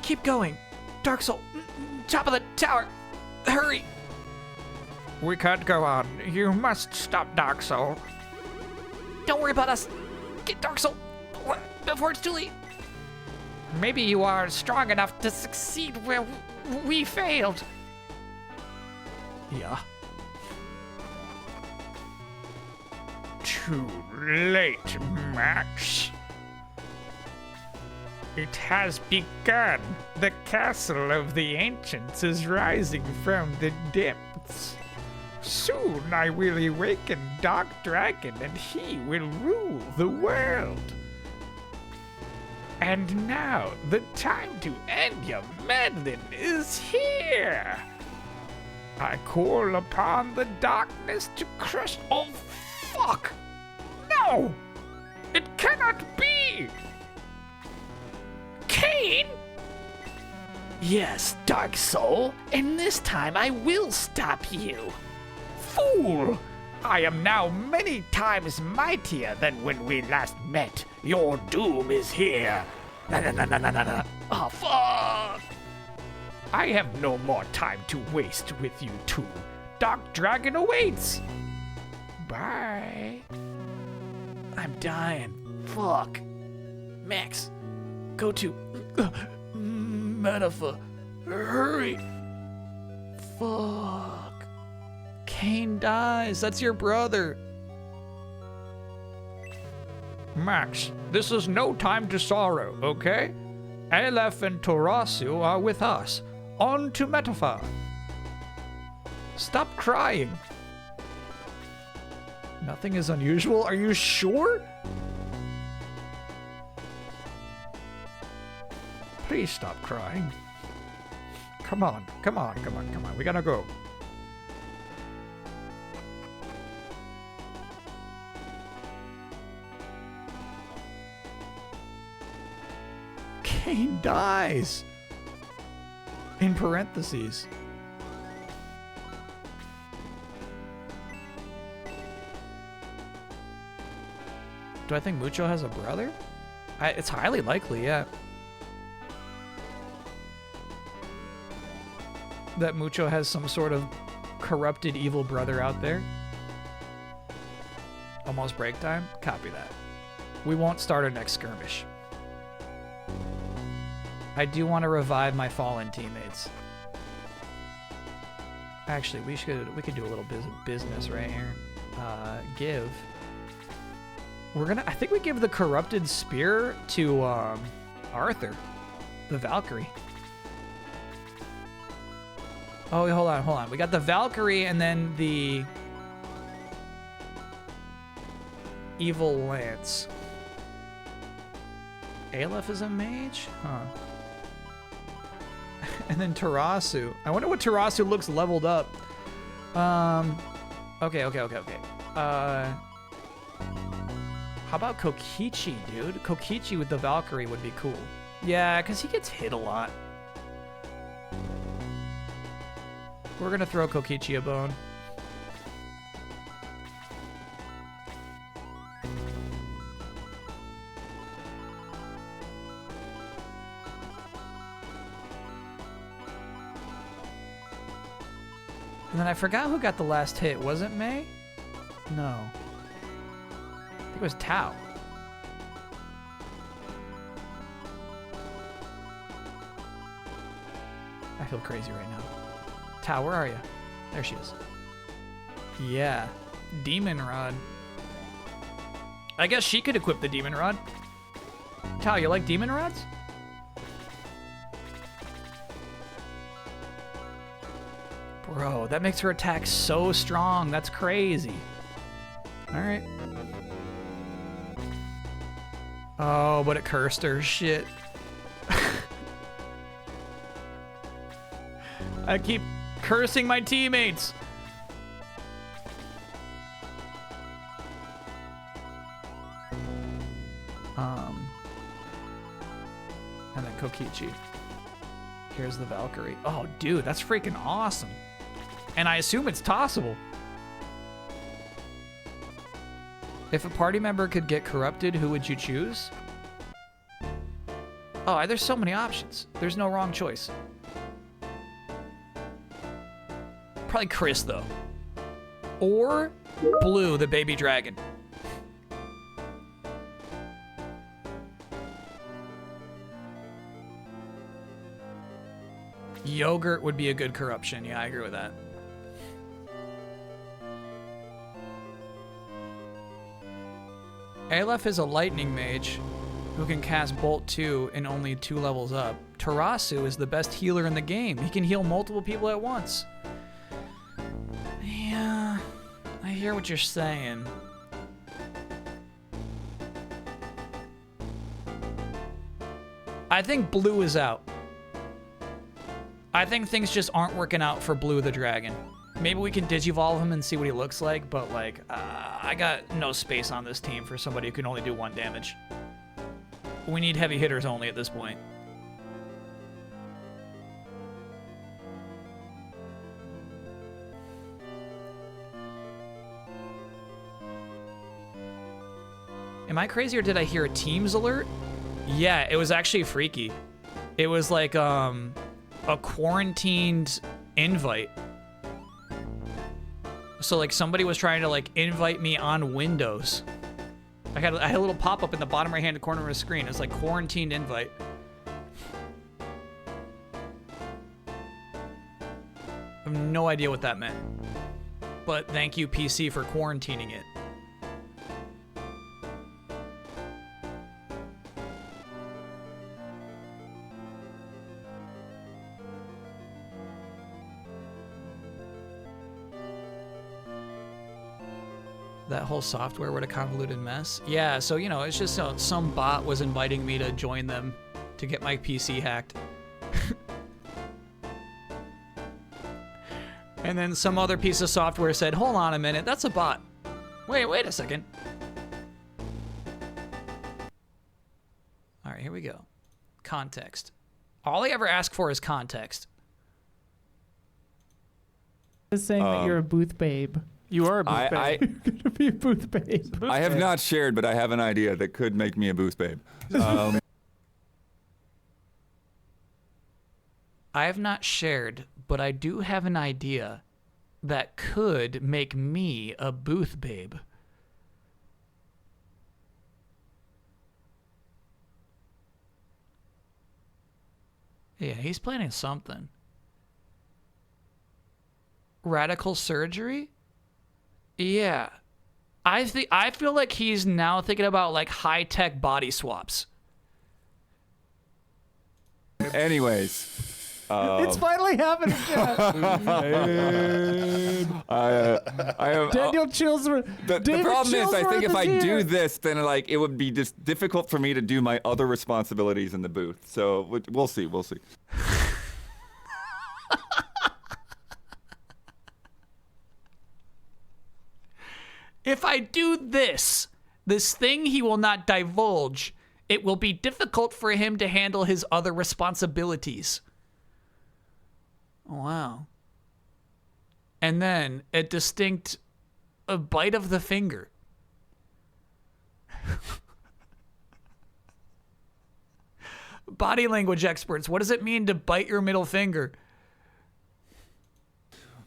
Keep going. Dark Soul, top of the tower. Hurry. We can't go on. You must stop Dark Soul. Don't worry about us. Get Dark Soul before it's too late. Maybe you are strong enough to succeed where we failed. Yeah. Too late, Max. It has begun. The castle of the ancients is rising from the depths. Soon I will awaken Dark Dragon and he will rule the world. And now the time to end your meddling is here. I call upon the darkness to crush. Oh, fuck! No! It cannot be! Cain? Yes, Dark Soul, and this time I will stop you. Fool! I am now many times mightier than when we last met. Your doom is here. Na. Oh, fuck! I have no more time to waste with you two. Dark Dragon awaits. Bye. I'm dying. Fuck. Max, go to Metaphor. Hurry. Fuck. Cain dies. That's your brother. Max, this is no time to sorrow, okay? Aleph and Torasu are with us. On to Metaphor. Stop crying. Nothing is unusual. Are you sure? Please stop crying. Come on. We gotta go. Cain dies. In parentheses. Do I think Mucho has a brother? It's highly likely, yeah. That Mucho has some sort of corrupted evil brother out there. Almost break time? Copy that. We won't start our next skirmish. I do want to revive my fallen teammates. Actually, we could do a little business right here. Give. I think we give the corrupted spear to Arthur. The Valkyrie. Oh, wait, hold on. We got the Valkyrie and then the Evil Lance. Aleph is a mage? Huh. And then Tarasu. I wonder what Tarasu looks leveled up. Okay. How about Kokichi, dude? Kokichi with the Valkyrie would be cool. Yeah, because he gets hit a lot. We're gonna throw Kokichi a bone. And then I forgot who got the last hit. Was it May? No. I think it was Tao. I feel crazy right now. Tao, where are you? There she is. Yeah. Demon Rod. I guess she could equip the Demon Rod. Tao, you like Demon Rods? Bro, that makes her attack so strong. That's crazy. Alright. Oh, but it cursed her. Shit. I keep cursing my teammates. And then Kokichi. Here's the Valkyrie. Oh, dude, that's freaking awesome. And I assume it's tossable. If a party member could get corrupted, who would you choose? Oh, there's so many options. There's no wrong choice. Probably Chris, though. Or Blue, the baby dragon. Yogurt would be a good corruption. Yeah, I agree with that. Aleph is a lightning mage who can cast Bolt 2 in only 2 levels up. Tarasu is the best healer in the game. He can heal multiple people at once. Yeah, I hear what you're saying. I think Blue is out. I think things just aren't working out for Blue the Dragon. Maybe we can digivolve him and see what he looks like, but like, I got no space on this team for somebody who can only do 1 damage. We need heavy hitters only at this point. Am I crazy or did I hear a Teams alert? Yeah, it was actually freaky. It was like a quarantined invite. So like somebody was trying to like invite me on Windows. I had a little pop-up in the bottom right-hand corner of the screen. It's like quarantined invite. I have no idea what that meant. But thank you, PC, for quarantining it. That whole software, what a convoluted mess. Yeah, so, you know, it's just some bot was inviting me to join them to get my PC hacked. And then some other piece of software said, hold on a minute, that's a bot. Wait a second. All right, here we go. Context. All I ever ask for is context. Is saying that you're a booth babe. You are a booth babe. You're gonna be a booth babe. I have not shared, but I have an idea that could make me a booth babe. I have not shared, but I do have an idea that could make me a booth babe. Yeah, he's planning something. Radical surgery? Yeah. I feel like he's now thinking about like high-tech body swaps. Anyways. It's finally happening, Jeff. I am, Daniel chills. the problem is, I think if I do this, then like it would be just difficult for me to do my other responsibilities in the booth. So we'll see. We'll see. If I do this thing he will not divulge, it will be difficult for him to handle his other responsibilities. Oh, wow. And then a bite of the finger. Body language experts, what does it mean to bite your middle finger?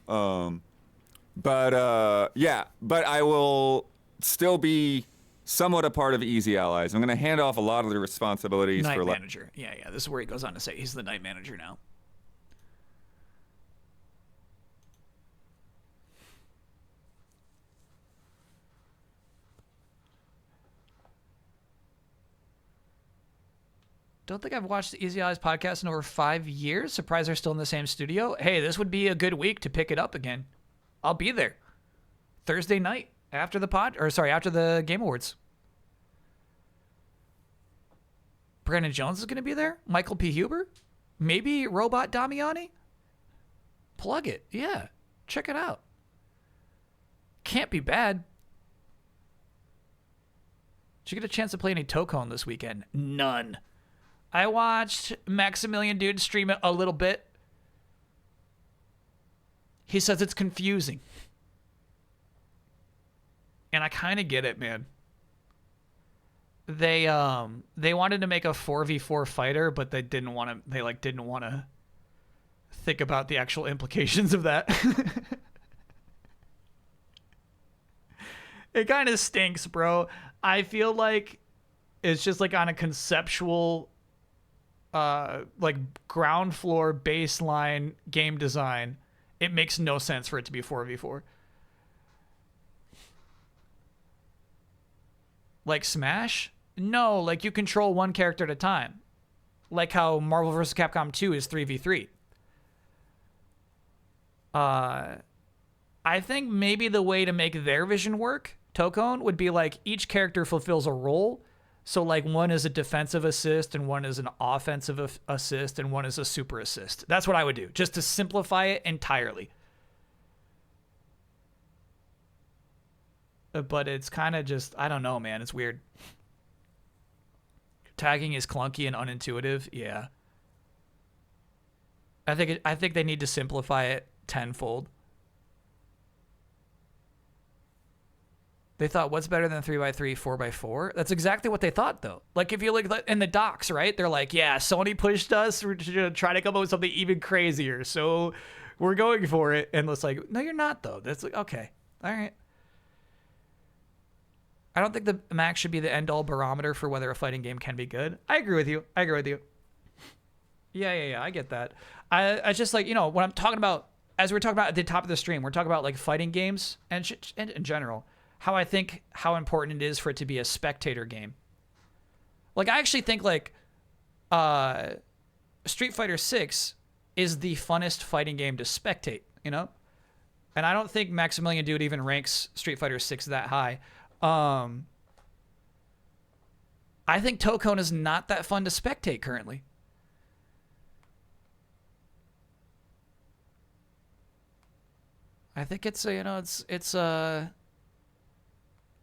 But I will still be somewhat a part of Easy Allies. I'm going to hand off a lot of the responsibilities Night for manager. Yeah. This is where he goes on to say he's the night manager now. Don't think I've watched the Easy Allies podcast in over 5 years. Surprised they're still in the same studio. Hey, this would be a good week to pick it up again. I'll be there. Thursday night after the Game Awards. Brandon Jones is going to be there. Michael P. Huber. Maybe Robot Damiani. Plug it. Yeah. Check it out. Can't be bad. Did you get a chance to play any Tokon this weekend? None. I watched Maximilian Dude stream it a little bit. He says it's confusing. And I kind of get it, man. They wanted to make a 4v4 fighter, but they didn't want to think about the actual implications of that. It kind of stinks, bro. I feel like it's just like on a conceptual like ground floor baseline game design, it makes no sense for it to be 4v4. Like Smash? No, like you control one character at a time. Like how Marvel vs. Capcom 2 is 3v3. I think maybe the way to make their vision work, Tokon, would be like each character fulfills a role. So like one is a defensive assist and one is an offensive assist and one is a super assist. That's what I would do, just to simplify it entirely. But it's kind of just, I don't know, man. It's weird. Tagging is clunky and unintuitive. Yeah. I think they need to simplify it tenfold. They thought, what's better than 3x3, 4x4? That's exactly what they thought, though. Like, if you look in the docs, right? They're like, yeah, Sony pushed us to try to come up with something even crazier, so we're going for it. And it's like, no, you're not, though. That's like, okay. All right. I don't think the max should be the end-all barometer for whether a fighting game can be good. I agree with you. Yeah. I get that. I just like, when I'm talking about, as we're talking about at the top of the stream, we're talking about like fighting games and in general. How I think how important it is for it to be a spectator game. Like, I actually think, like, Street Fighter 6 is the funnest fighting game to spectate, And I don't think Maximilian Dude even ranks Street Fighter 6 that high. I think Tokon is not that fun to spectate currently. I think it's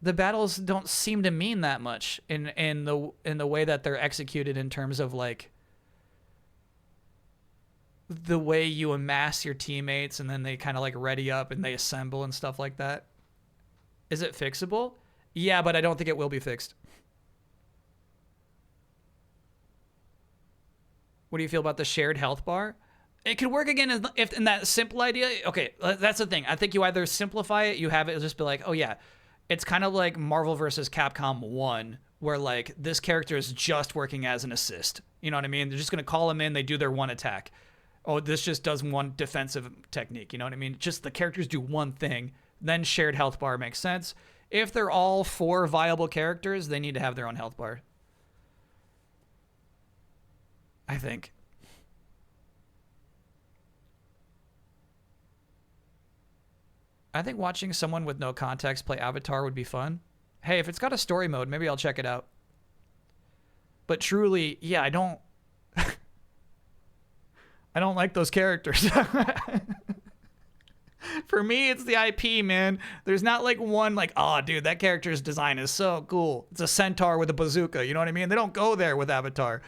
the battles don't seem to mean that much in the way that they're executed in terms of like the way you amass your teammates and then they kind of like ready up and they assemble and stuff like that. Is it fixable? Yeah, but I don't think it will be fixed. What do you feel about the shared health bar? It could work again if in that simple idea. Okay, that's the thing. I think you either simplify it, you have it just be like, oh yeah, it's kind of like Marvel vs. Capcom 1, where like this character is just working as an assist. You know what I mean? They're just going to call them in, they do their one attack. Oh, this just does one defensive technique. You know what I mean? Just the characters do one thing, then shared health bar makes sense. If they're all 4 viable characters, they need to have their own health bar. I think. I think watching someone with no context play Avatar would be fun. Hey, if it's got a story mode, maybe I'll check it out. But truly, yeah, I don't like those characters. For me, it's the IP, man. There's not like one like, oh, dude, that character's design is so cool. It's a centaur with a bazooka. You know what I mean? They don't go there with Avatar.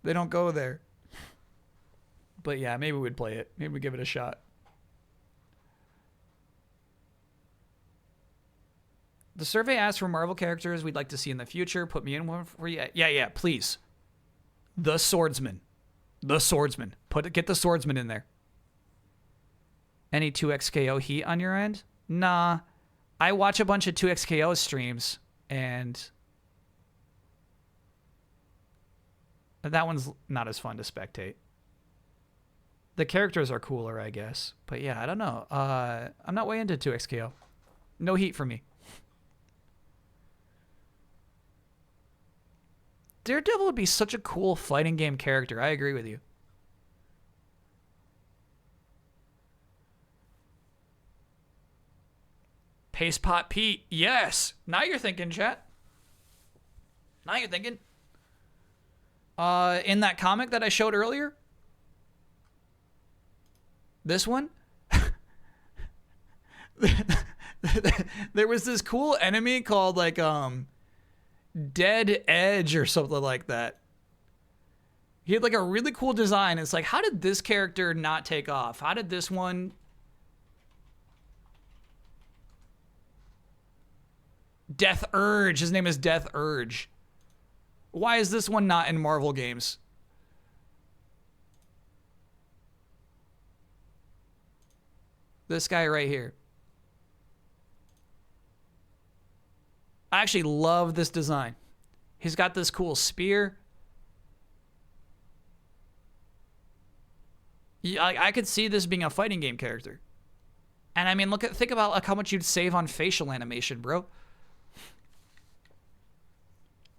They don't go there. But yeah, maybe we'd play it. Maybe we'd give it a shot. The survey asks for Marvel characters we'd like to see in the future. Put me in one for you. Yeah, please. The Swordsman. The Swordsman. Get the Swordsman in there. Any 2XKO heat on your end? Nah. I watch a bunch of 2XKO streams, and that one's not as fun to spectate. The characters are cooler, I guess. But yeah, I don't know. I'm not way into 2XKO. No heat for me. Daredevil would be such a cool fighting game character. I agree with you. Paste Pot Pete. Yes. Now you're thinking, chat. Now you're thinking. In that comic that I showed earlier. This one. There was this cool enemy called like Dead Edge or something like that. He had like a really cool design. It's like, how did this character not take off? How did this one? Death Urge. His name is Death Urge. Why is this one not in Marvel games? This guy right here. I actually love this design. He's got this cool spear. Yeah, I could see this being a fighting game character. And I mean, think about like how much you'd save on facial animation, bro.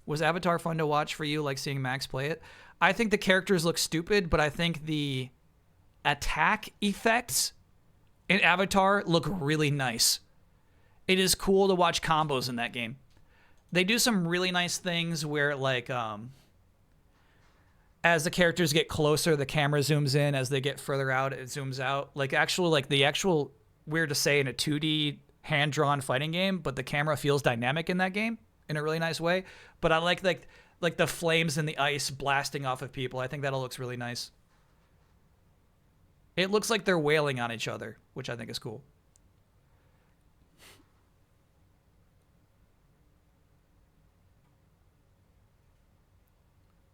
Was Avatar fun to watch for you, like seeing Max play it? I think the characters look stupid, but I think the attack effects in Avatar look really nice. It is cool to watch combos in that game. They do some really nice things where, like, as the characters get closer, the camera zooms in. As they get further out, it zooms out. Like, the actual, weird to say in a 2D hand-drawn fighting game, but the camera feels dynamic in that game in a really nice way. But I like the flames and the ice blasting off of people. I think that all looks really nice. It looks like they're wailing on each other, which I think is cool.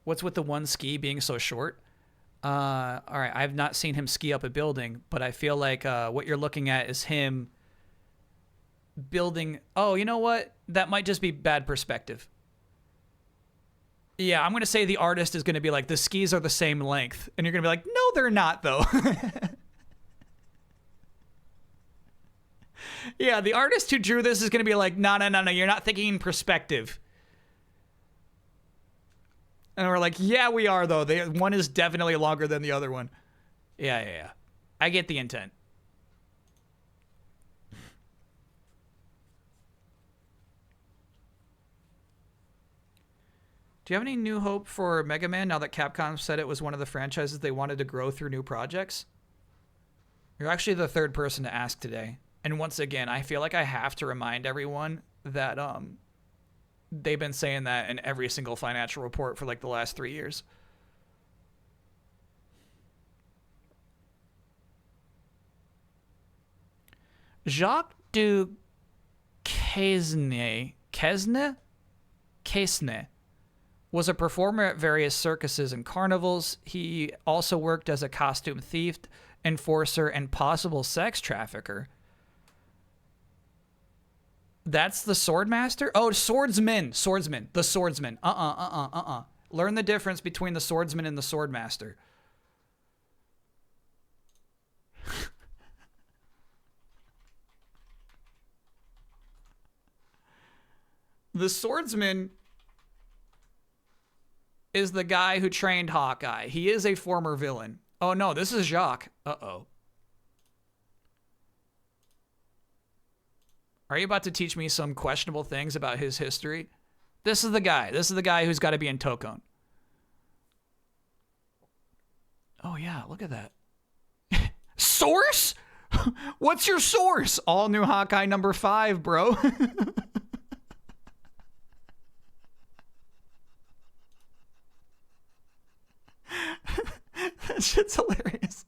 What's with the one ski being so short? All right, I've not seen him ski up a building, but I feel like what you're looking at is him building. Oh, you know what? That might just be bad perspective. Yeah, I'm going to say the artist is going to be like, the skis are the same length. And you're going to be like, no, they're not, though. Yeah, the artist who drew this is going to be like, no, you're not thinking in perspective. And we're like, yeah, we are, though. One is definitely longer than the other one. Yeah. I get the intent. Do you have any new hope for Mega Man now that Capcom said it was one of the franchises they wanted to grow through new projects? You're actually the third person to ask today. And once again, I feel like I have to remind everyone that they've been saying that in every single financial report for like the last 3 years. Jacques du Quesne was a performer at various circuses and carnivals. He also worked as a costume thief, enforcer, and possible sex trafficker. That's the Swordmaster? Oh, Swordsman. The Swordsman. Learn the difference between the Swordsman and the Swordmaster. The Swordsman is the guy who trained Hawkeye. He is a former villain. Oh no, this is Jacques. Uh-oh. Are you about to teach me some questionable things about his history? This is the guy. This is the guy who's got to be in Tokon. Oh yeah, look at that. Source? What's your source? All new Hawkeye number 5, bro. That shit's hilarious.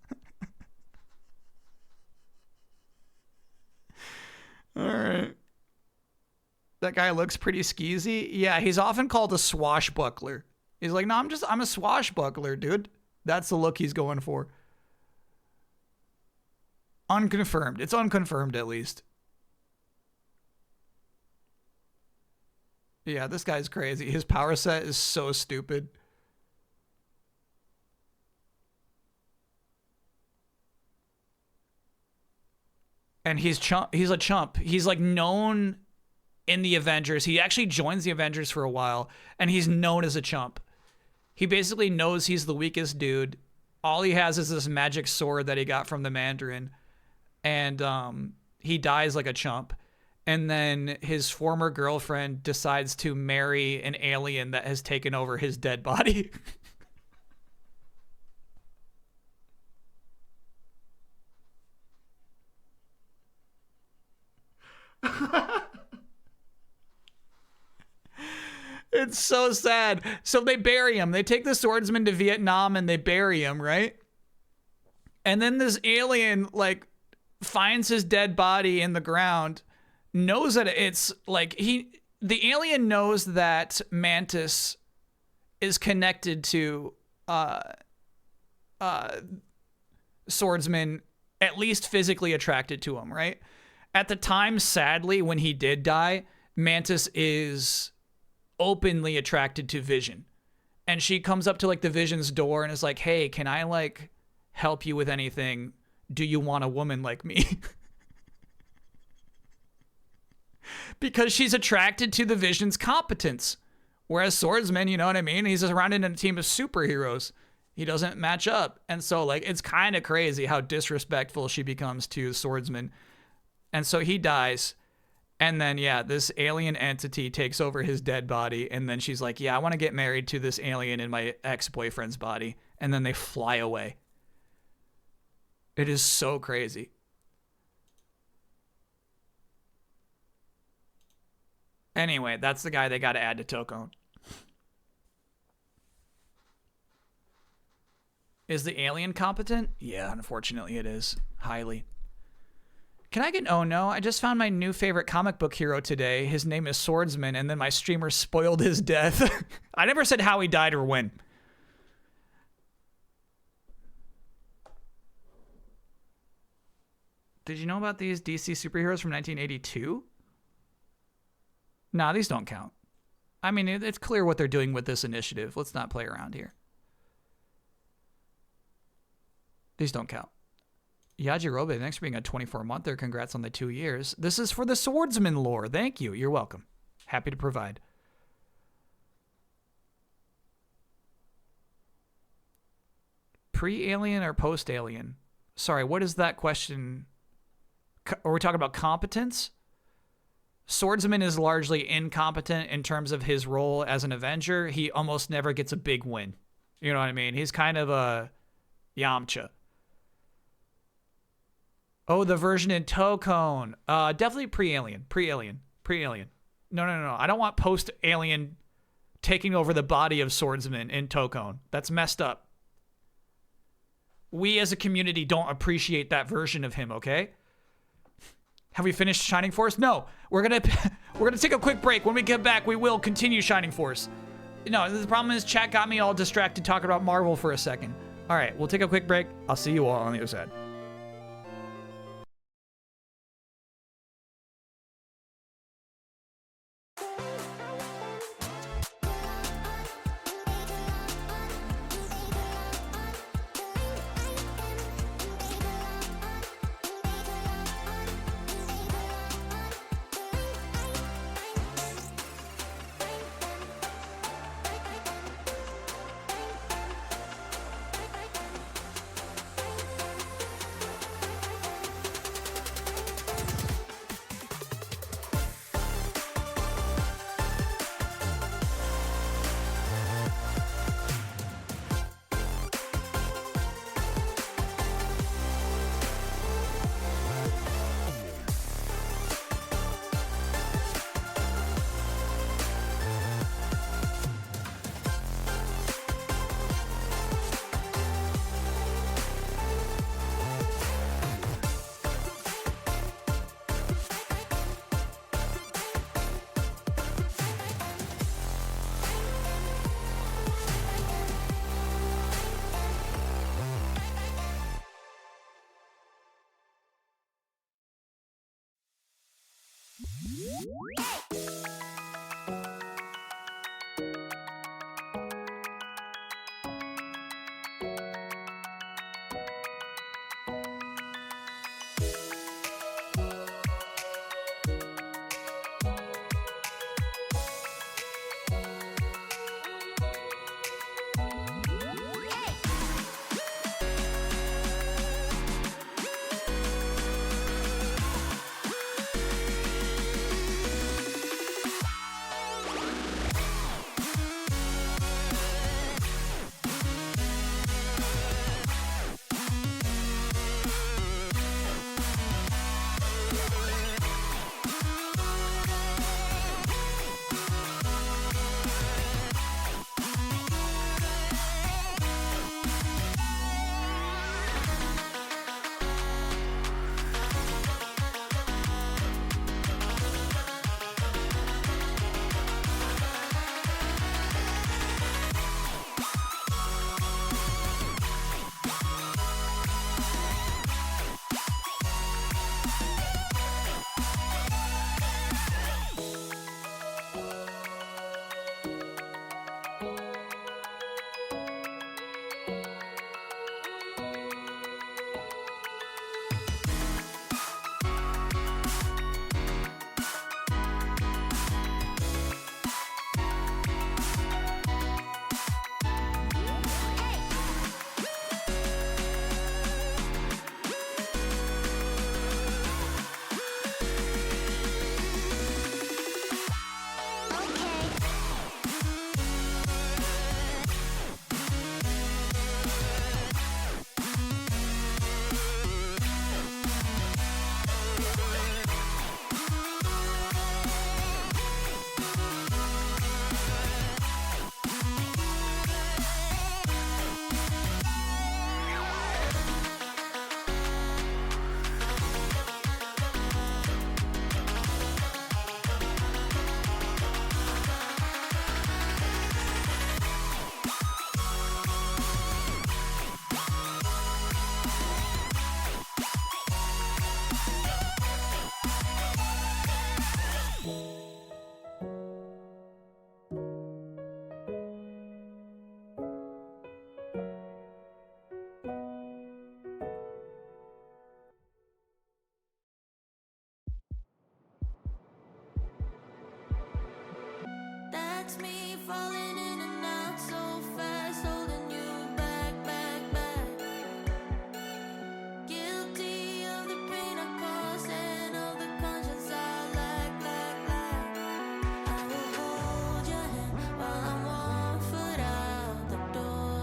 All right. That guy looks pretty skeezy. Yeah, he's often called a swashbuckler. He's like, no, I'm a swashbuckler, dude. That's the look he's going for. Unconfirmed. It's unconfirmed at least. Yeah, this guy's crazy. His power set is so stupid. And he's a chump. He's like known in the Avengers. He actually joins the Avengers for a while, and he's known as a chump. He basically knows he's the weakest dude. All he has is this magic sword that he got from the Mandarin, and he dies like a chump. And then his former girlfriend decides to marry an alien that has taken over his dead body. It's so sad. So they bury him. They take the swordsman to Vietnam and they bury him, right? And then this alien like finds his dead body in the ground, knows that it's like the alien knows that Mantis is connected to swordsman, at least physically attracted to him, right? At the time, sadly, when he did die, Mantis is openly attracted to Vision. And she comes up to like the Vision's door and is like, hey, can I like help you with anything? Do you want a woman like me? Because she's attracted to the Vision's competence. Whereas Swordsman, you know what I mean? He's surrounded in a team of superheroes. He doesn't match up. And so like, it's kind of crazy how disrespectful she becomes to Swordsman. And so he dies. And then, yeah, this alien entity takes over his dead body. And then she's like, yeah, I want to get married to this alien in my ex-boyfriend's body. And then they fly away. It is so crazy. Anyway, that's the guy they got to add to Tokon. Is the alien competent? Yeah, unfortunately it is. Highly. Can I get... Oh no, I just found my new favorite comic book hero today. His name is Swordsman, and then my streamer spoiled his death. I never said how he died or when. Did you know about these DC superheroes from 1982? Nah, these don't count. I mean, it's clear what they're doing with this initiative. Let's not play around here. These don't count. Yajirobe, thanks for being a 24-monther. Congrats on the 2 years. This is for the Swordsman lore. Thank you. You're welcome. Happy to provide. Pre-alien or post-alien? Sorry, what is that question? Are we talking about competence? Swordsman is largely incompetent in terms of his role as an Avenger. He almost never gets a big win. You know what I mean? He's kind of a Yamcha. Oh, the version in Tokon. Definitely pre-alien. Pre-alien. No. I don't want post-alien taking over the body of Swordsman in Tokon. That's messed up. We as a community don't appreciate that version of him, okay? Have we finished Shining Force? No. We're gonna take a quick break. When we get back, we will continue Shining Force. No, the problem is chat got me all distracted talking about Marvel for a second. All right, we'll take a quick break. I'll see you all on the other side. That's me falling in and out so fast, holding you back, back, back. Guilty of the pain I caused and of the conscience I lack. I will hold your hand while I'm 1 foot out the door.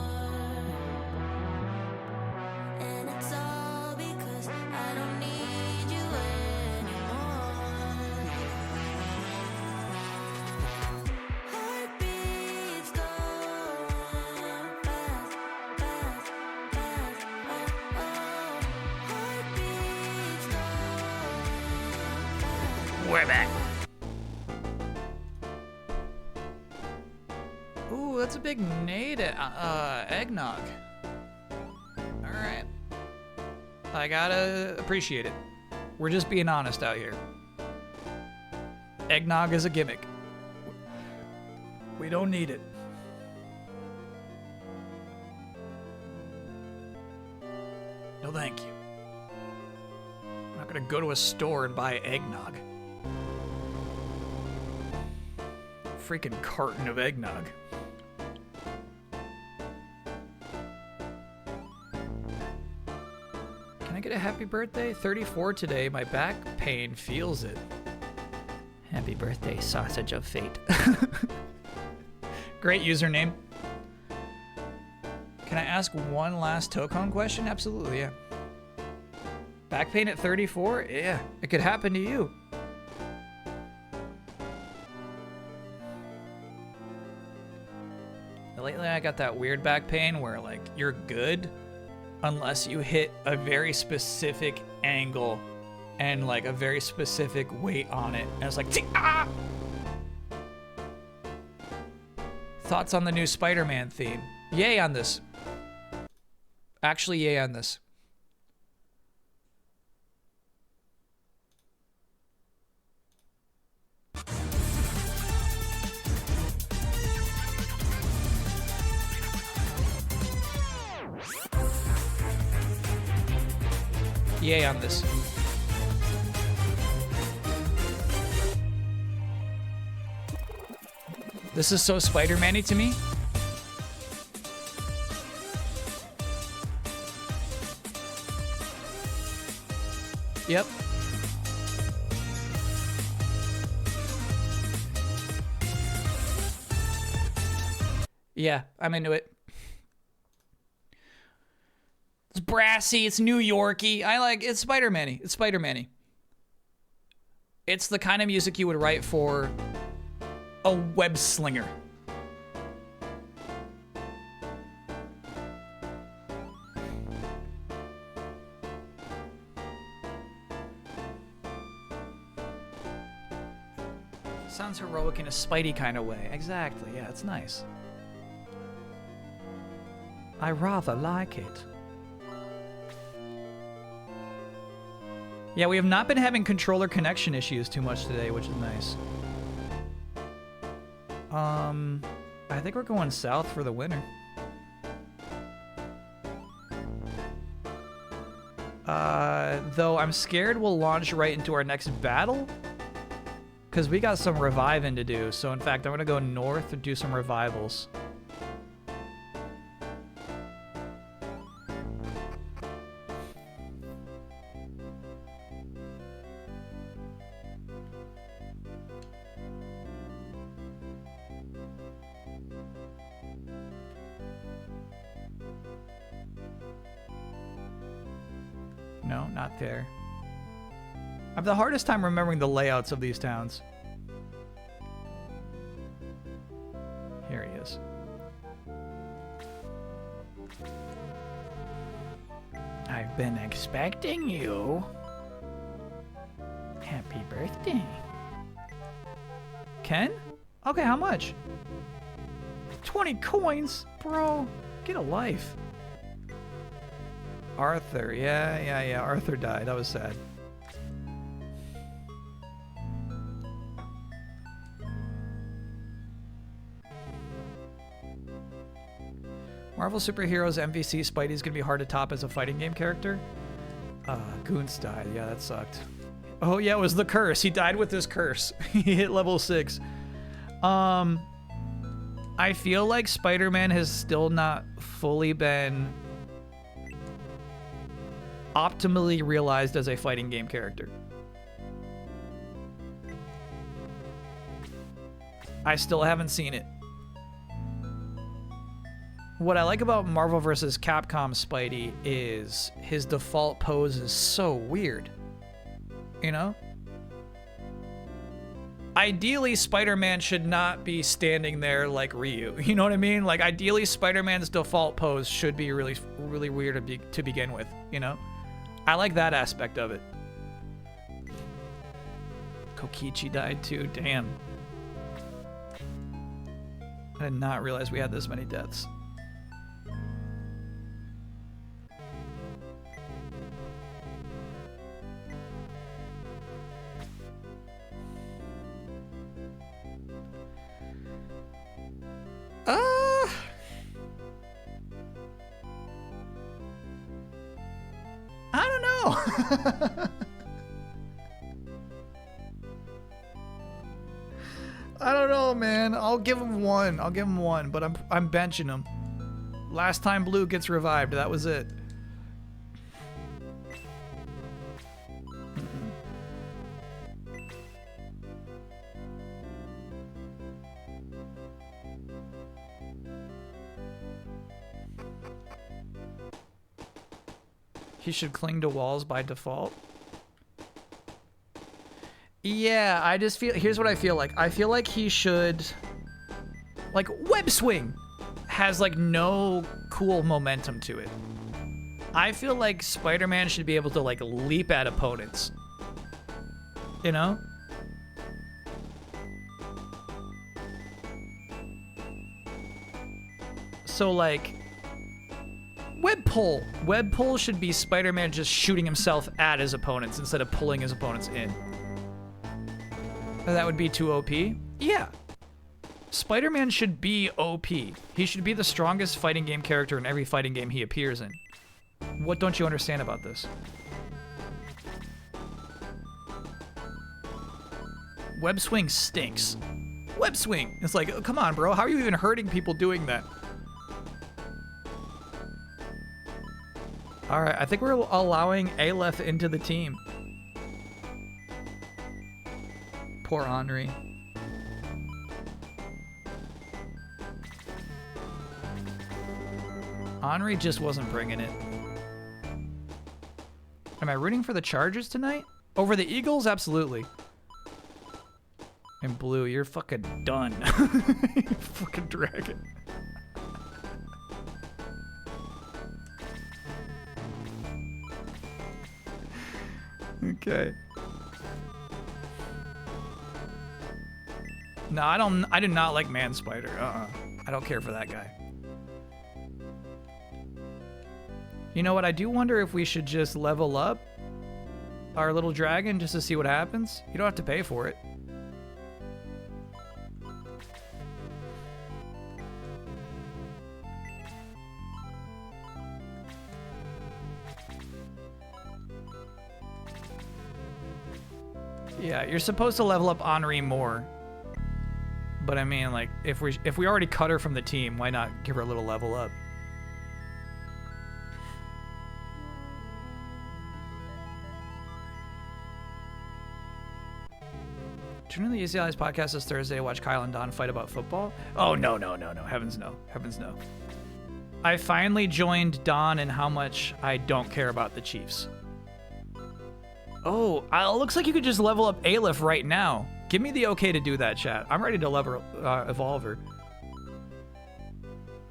And it's all because I don't need you anymore. Heartbeats going fast, fast, fast. Oh, oh. Heartbeats going fast. We're back. Ooh, that's a big nade at eggnog. All right. I gotta appreciate it. We're just being honest out here. Eggnog is a gimmick. We don't need it. No, thank you. I'm not gonna go to a store and buy eggnog. Freaking carton of eggnog. Can I get a happy birthday? 34 today. My back pain feels it. Happy birthday, sausage of fate. Great username. Can I ask one last Tokon question? Absolutely, yeah. Back pain at 34? Yeah, it could happen to you. Lately, I got that weird back pain where, like, you're good unless you hit a very specific angle and, like, a very specific weight on it. And it's like, ah! Thoughts on the new Spider-Man theme? Yay on this. Actually, yay on this. Yay on this. This is so Spider-Man-y to me. Yep. Yeah, I'm into it. It's brassy, it's New Yorky. It's Spider-Man-y. It's Spider-Man-y. It's the kind of music you would write for a web slinger. Sounds heroic in a Spidey kind of way. Exactly, yeah, it's nice. I rather like it. Yeah, we have not been having controller connection issues too much today, which is nice. I think we're going south for the winter. Though I'm scared we'll launch right into our next battle, because we got some reviving to do. So in fact, I'm gonna go north and do some revivals. No, not there. I have the hardest time remembering the layouts of these towns. Here he is. I've been expecting you. Happy birthday. Ken? Okay, how much? 20 coins? Bro, get a life. Arthur, yeah. Arthur died. That was sad. Marvel Superheroes MVC Spidey's gonna be hard to top as a fighting game character. Goons died. Yeah, that sucked. Oh yeah, it was the curse. He died with his curse. He hit level 6. I feel like Spider-Man has still not fully been optimally realized as a fighting game character. I still haven't seen it. What I like about Marvel vs. Capcom Spidey is his default pose is so weird. You know? Ideally, Spider-Man should not be standing there like Ryu. You know what I mean? Like, ideally, Spider-Man's default pose should be really, really weird to begin with, you know? I like that aspect of it. Kokichi died too, damn. I did not realize we had this many deaths. I don't know. I don't know, man. I'll give him one, but I'm benching him. Last time Blue gets revived, that was it. He should cling to walls by default. Yeah, I just feel, here's what I feel like. I feel like he should, like, web swing has like no cool momentum to it. I feel like Spider-Man should be able to like leap at opponents. You know? So like, web pull. Web pull should be Spider-Man just shooting himself at his opponents instead of pulling his opponents in. That would be too OP? Yeah. Spider-Man should be OP. He should be the strongest fighting game character in every fighting game he appears in. What don't you understand about this? Web swing stinks. Web swing! It's like, oh, come on, bro. How are you even hurting people doing that? Alright, I think we're allowing Aleph into the team. Poor Henri. Henri just wasn't bringing it. Am I rooting for the Chargers tonight? Over the Eagles? Absolutely. And Blue, you're fucking done. You fucking dragon. Okay. No, I do not like Man Spider. I don't care for that guy. You know what? I do wonder if we should just level up our little dragon just to see what happens. You don't have to pay for it. Yeah, you're supposed to level up Henri more. But I mean, like, if we already cut her from the team, why not give her a little level up? Tune in the Easy Allies podcast this Thursday. Watch Kyle and Don fight about football. Oh, no. Heavens no. Heavens no. I finally joined Don in how much I don't care about the Chiefs. Oh, it looks like you could just level up Aleph right now. Give me the okay to do that, chat. I'm ready to level evolve her.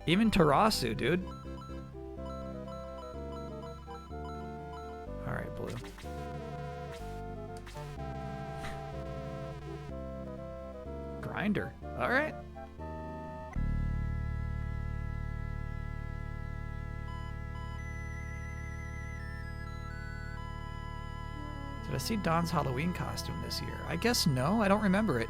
Even Tarasu, dude. All right, Blue. Grinder. All right. Did I see Don's Halloween costume this year? I guess no. I don't remember it.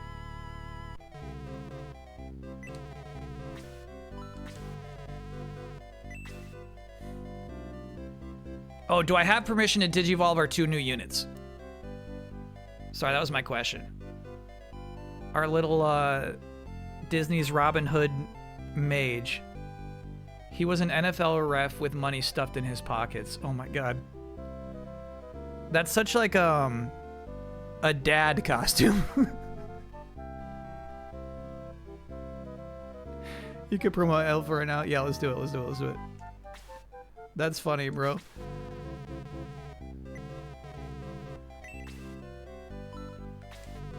Oh, do I have permission to digivolve our 2 new units? Sorry, that was my question. Our little Disney's Robin Hood Mage. He was an NFL ref with money stuffed in his pockets. Oh my god. That's such like a dad costume. You could promote Elf right now. Yeah, let's do it. Let's do it. Let's do it. That's funny, bro.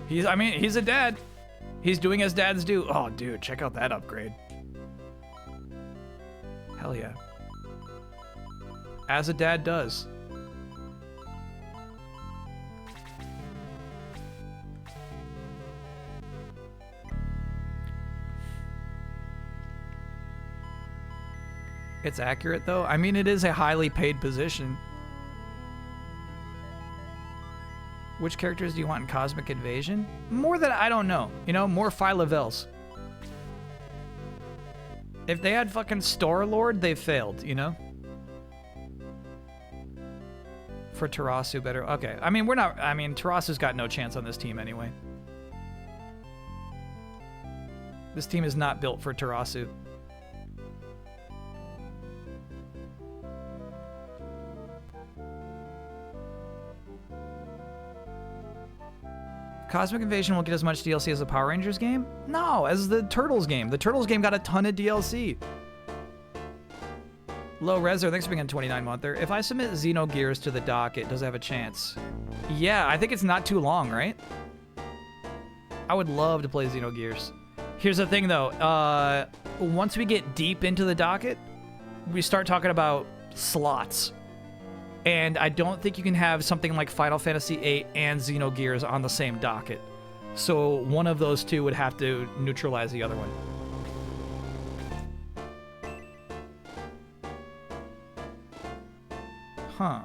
He's a dad. He's doing as dads do. Oh, dude, check out that upgrade. Hell yeah. As a dad does. It's accurate, though. I mean, it is a highly paid position. Which characters do you want in Cosmic Invasion? More than I don't know. You know, more Phyla-Vels. If they had fucking Star-Lord, they failed, you know? For Tarasu, better. Okay. I mean, Tarasu's got no chance on this team anyway. This team is not built for Tarasu. Cosmic Invasion won't get as much DLC as the Power Rangers game? No, as the Turtles game. The Turtles game got a ton of DLC. Low Reser, thanks for being a 29-monther. If I submit Xenogears to the docket, does it have a chance? Yeah, I think it's not too long, right? I would love to play Xenogears. Here's the thing, though. Once we get deep into the docket, we start talking about slots. And I don't think you can have something like Final Fantasy VIII and Xenogears on the same docket. So one of those two would have to neutralize the other one. Huh.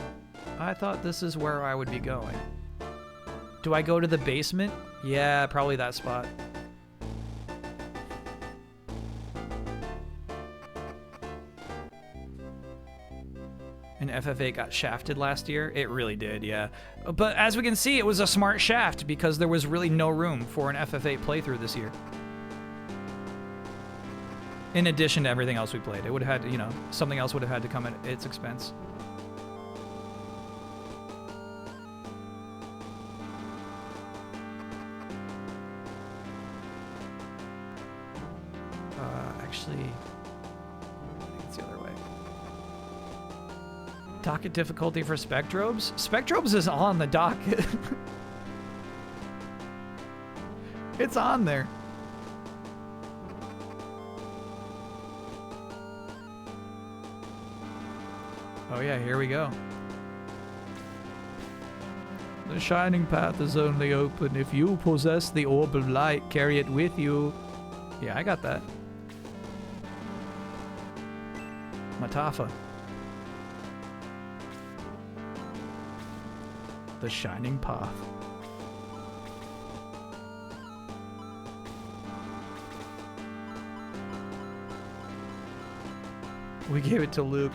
I thought this is where I would be going. Do I go to the basement? Yeah, probably that spot. And FF8 got shafted last year. It really did, yeah. But as we can see, it was a smart shaft because there was really no room for an FF8 playthrough this year. In addition to everything else we played. It would have had, you know, something else would have had to come at its expense. Actually, I think it's the other way. Docket difficulty for Spectrobes? Spectrobes is on the docket. It's on there. Oh yeah, here we go. The shining path is only open if you possess the orb of light. Carry it with you. Yeah, I got that. Matafa. The shining path. We gave it to Luke.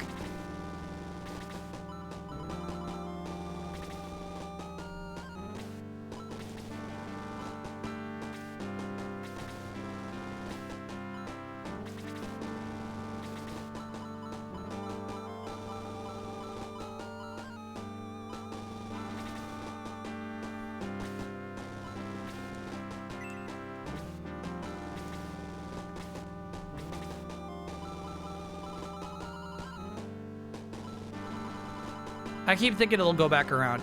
I keep thinking it'll go back around.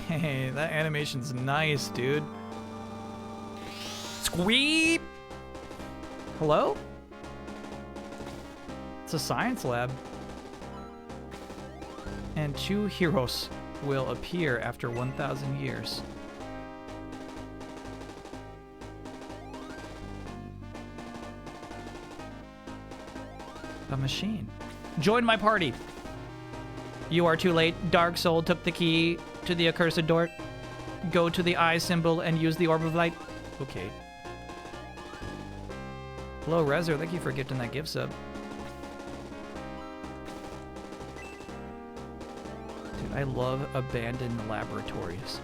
Hey, that animation's nice, dude. Squeep! Hello? It's a science lab. And 2 heroes will appear after 1,000 years. A machine. Join my party. You are too late. Dark Soul took the key to the accursed door. Go to the eye symbol and use the orb of light. Okay. Hello, Rezer. Thank you for gifting that gift sub. Dude, I love abandoned laboratories.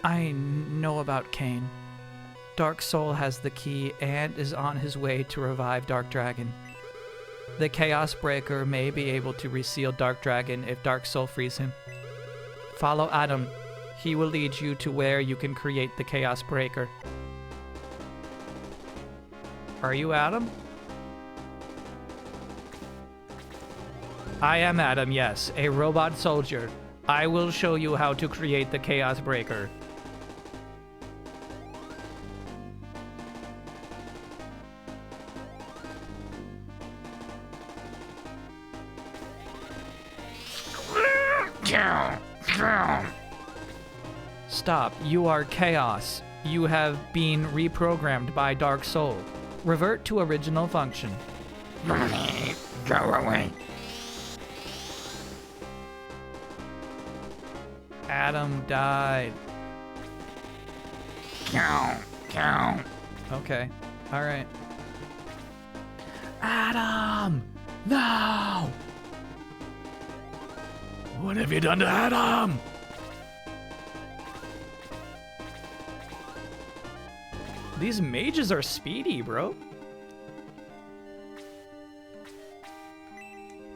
I know about Kane. Dark Soul has the key and is on his way to revive Dark Dragon. The Chaos Breaker may be able to reseal Dark Dragon if Dark Soul frees him. Follow Adam. He will lead you to where you can create the Chaos Breaker. Are you Adam? I am Adam, yes, a robot soldier. I will show you how to create the Chaos Breaker. Stop. You are Chaos. You have been reprogrammed by Dark Soul. Revert to original function. Go away. Adam died. Go. Okay. All right. Adam! No! What have you done to Adam? These mages are speedy, bro.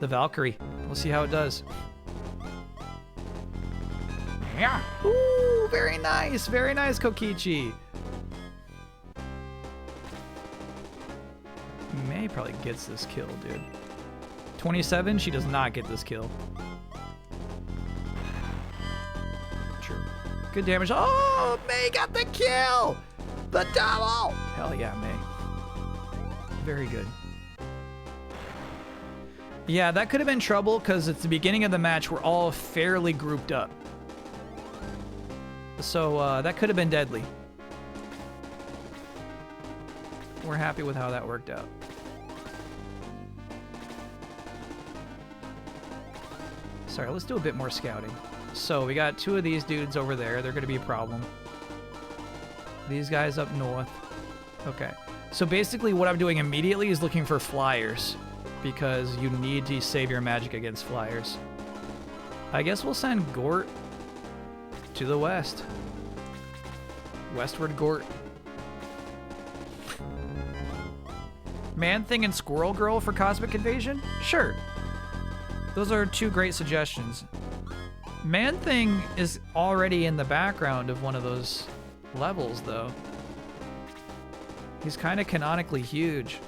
The Valkyrie. We'll see how it does. Yeah. Ooh, very nice. Very nice, Kokichi. May probably gets this kill, dude. 27, she does not get this kill. True. Good damage. Oh, May got the kill! The double! Hell yeah, May. Very good. Yeah, that could have been trouble because at the beginning of the match, we're all fairly grouped up. So that could have been deadly. We're happy with how that worked out. Sorry, let's do a bit more scouting. So we got two of these dudes over there. They're going to be a problem. These guys up north. Okay. So basically what I'm doing immediately is looking for flyers because you need to save your magic against flyers. I guess we'll send Gort to the west. Westward Gort. Man-Thing and Squirrel Girl for Cosmic Invasion? Sure. Those are two great suggestions. Man-Thing is already in the background of one of those levels, though. He's kind of canonically huge.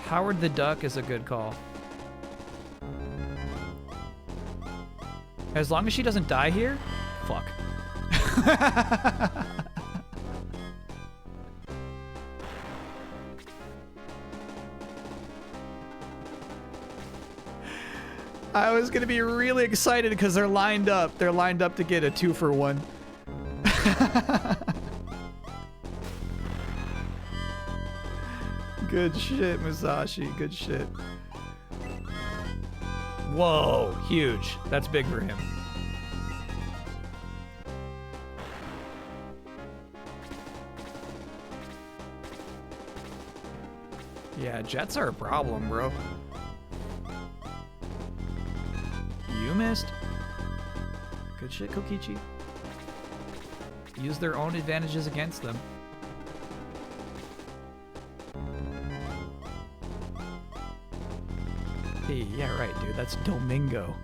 Howard the Duck is a good call. As long as she doesn't die here, fuck. I was gonna be really excited because they're lined up. They're lined up to get a 2-for-1. Good shit, Musashi. Good shit. Whoa, huge. That's big for him. Yeah, jets are a problem, bro. You missed. Good shit, Kokichi. Use their own advantages against them. Hey, yeah, right, dude. That's Domingo.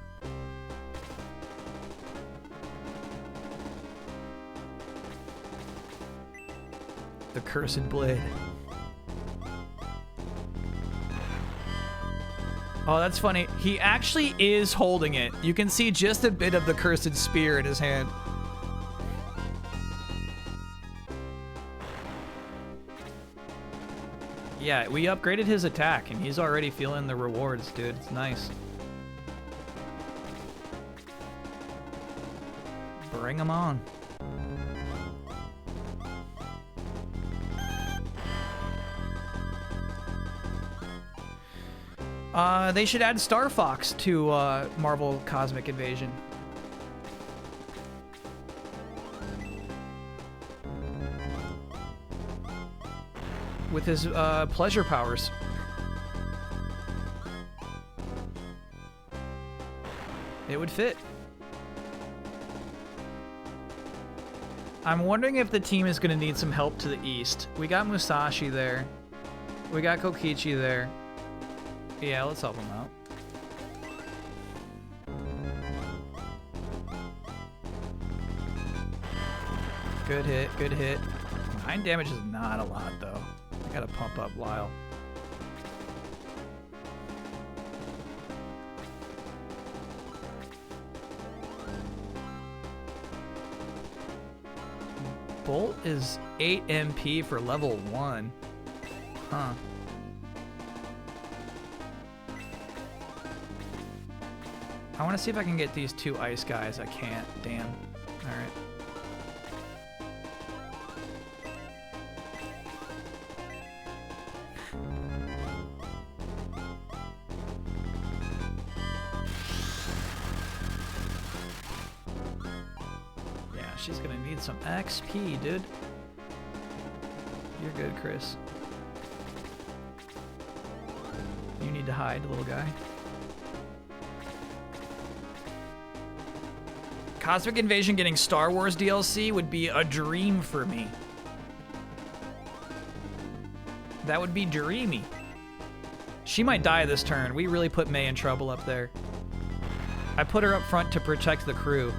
The Cursed Blade. Oh, that's funny. He actually is holding it. You can see just a bit of the Cursed Spear in his hand. Yeah, we upgraded his attack, and he's already feeling the rewards, dude. It's nice. Bring him on. They should add Star Fox to Marvel Cosmic Invasion. With his pleasure powers. It would fit. I'm wondering if the team is going to need some help to the east. We got Musashi there. We got Kokichi there. Yeah, let's help him out. Good hit, good hit. 9 damage is not a lot, though. I gotta pump up Lyle. Bolt is 8 MP for level 1. Huh. I want to see if I can get these 2 ice guys. I can't. Damn. Alright. Yeah, she's gonna need some XP, dude. You're good, Chris. You need to hide, little guy. Cosmic Invasion getting Star Wars DLC would be a dream for me. That would be dreamy. She might die this turn. We really put May in trouble up there. I put her up front to protect the crew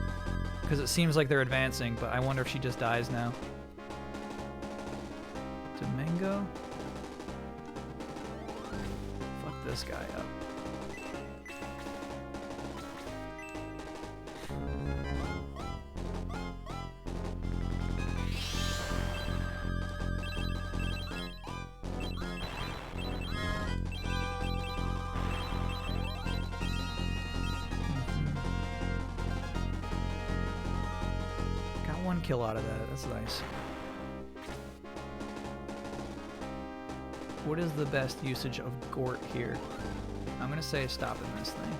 because it seems like they're advancing, but I wonder if she just dies now. Domingo? Fuck this guy up. Kill out of that. That's nice. What is the best usage of Gort here? I'm gonna say stopping this thing.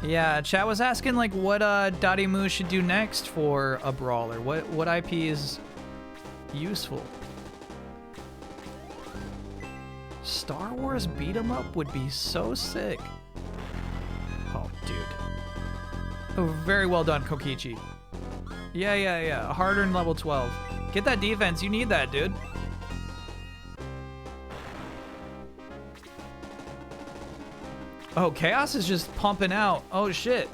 Yeah, chat was asking like what Dadimu should do next for a brawler. What IP is useful? Star Wars beat 'em up would be so sick. Oh, dude. Oh, very well done, Kokichi. Yeah. A hard-earned level 12. Get that defense. You need that, dude. Oh, Chaos is just pumping out. Oh, shit.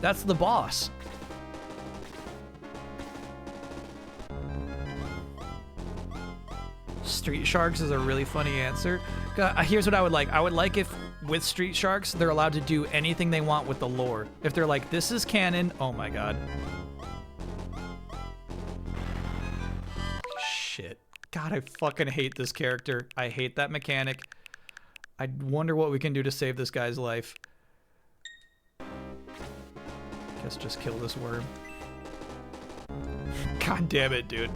That's the boss. Street Sharks is a really funny answer. Here's what I would like. I would like if, with Street Sharks, they're allowed to do anything they want with the lore. If they're like, this is canon, oh my god. Shit. God, I fucking hate this character. I hate that mechanic. I wonder what we can do to save this guy's life. Guess just kill this worm. God damn it, dude.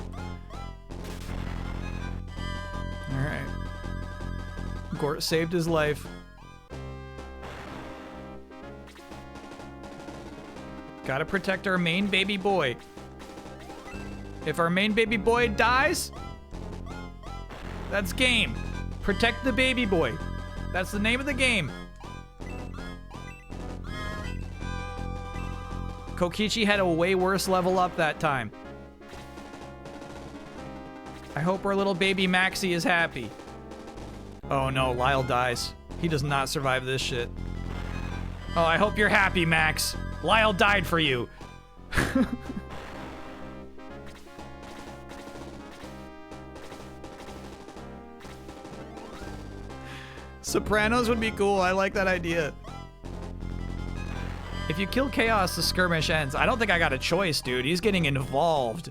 Alright. Gort saved his life. Gotta protect our main baby boy. If our main baby boy dies, that's game. Protect the baby boy. That's the name of the game. Kokichi had a way worse level up that time. I hope our little baby Maxie is happy. Oh no, Lyle dies. He does not survive this shit. Oh, I hope you're happy, Max. Lyle died for you. Sopranos would be cool. I like that idea. If you kill Chaos, the skirmish ends. I don't think I got a choice, dude. He's getting involved.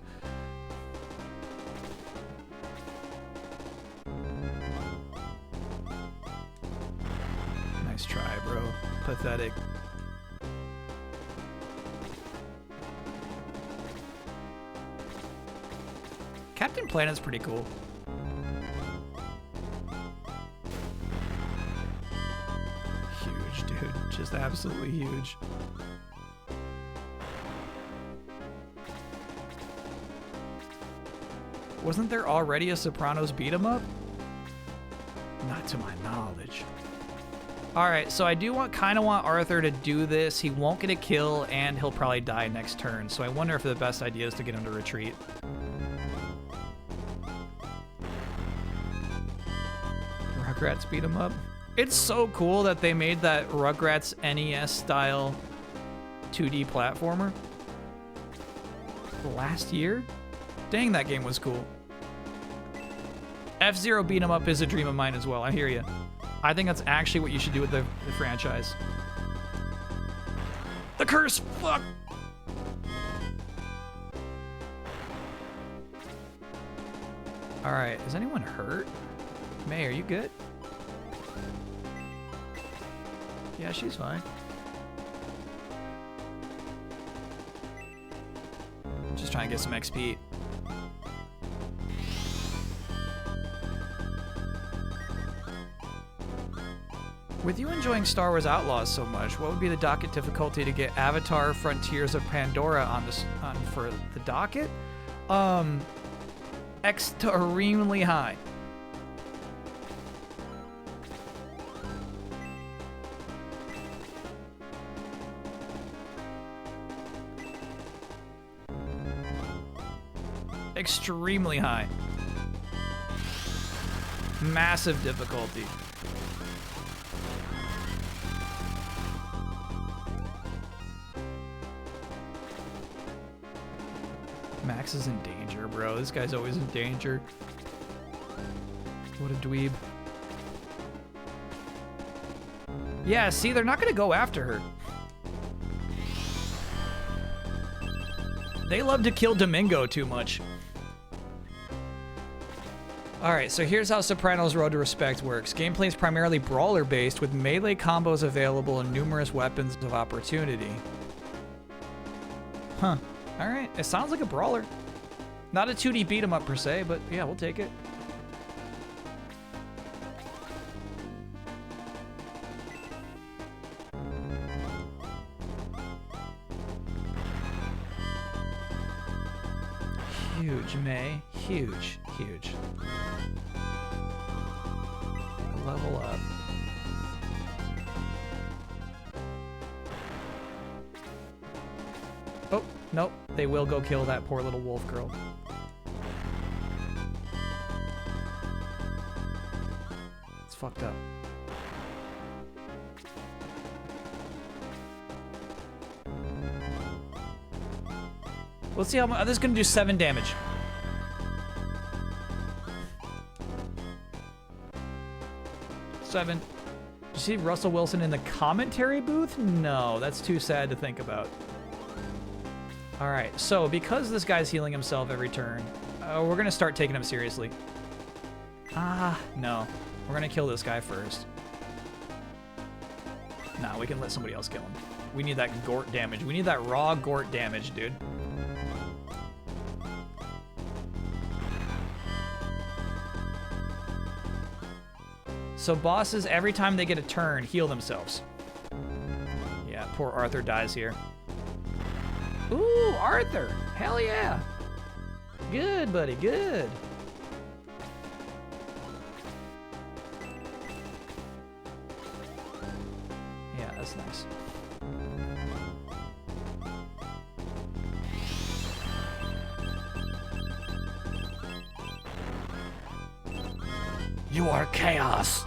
Nice try, bro. Pathetic. Captain Planet's pretty cool. Huge, dude. Just absolutely huge. Wasn't there already a Sopranos beat 'em up? Not to my knowledge. All right, so I do kind of want Arthur to do this. He won't get a kill, and he'll probably die next turn. So I wonder if the best idea is to get him to retreat. Rugrats beat him up. It's so cool that they made that Rugrats NES style 2D platformer last year. Dang, that game was cool. F-Zero beat 'em up is a dream of mine as well. I hear you. I think that's actually what you should do with the franchise. The curse! Fuck! Alright, is anyone hurt? May, are you good? Yeah, she's fine. Just trying to get some XP. With you enjoying Star Wars Outlaws so much, what would be the docket difficulty to get Avatar: Frontiers of Pandora on for the docket? Extremely high. Extremely high. Massive difficulty. Max is in danger, bro. This guy's always in danger. What a dweeb. Yeah, see, they're not gonna go after her. They love to kill Domingo too much. Alright, so here's how Sopranos Road to Respect works. Gameplay is primarily brawler-based, with melee combos available and numerous weapons of opportunity. Huh. Alright, it sounds like a brawler. Not a 2D beat-em-up per se, but yeah, we'll take it. Huge, May. Huge, huge. Level up. Oh, nope. They will go kill that poor little wolf girl. It's fucked up. Let's see how much. This is gonna do 7 damage. Did you see Russell Wilson in the commentary booth? No, that's too sad to think about. All right, so because this guy's healing himself every turn, we're gonna start taking him seriously. No. We're gonna kill this guy first. Nah, we can let somebody else kill him. We need that Gort damage. We need that raw Gort damage, dude. So bosses, every time they get a turn, heal themselves. Yeah, poor Arthur dies here. Ooh, Arthur! Hell yeah! Good, buddy, good. Yeah, that's nice. You are chaos.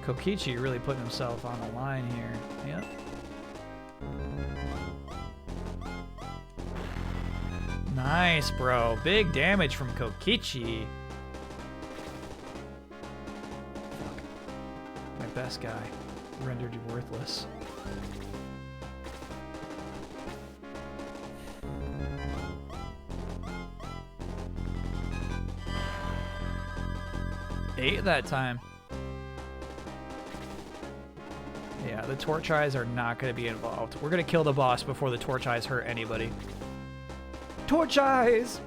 Kokichi really putting himself on the line here. Yep. Nice, bro. Big damage from Kokichi. Fuck. My best guy rendered you worthless. Eight that time. Yeah, the Torch Eyes are not going to be involved. We're going to kill the boss before the Torch Eyes hurt anybody. Torch Eyes!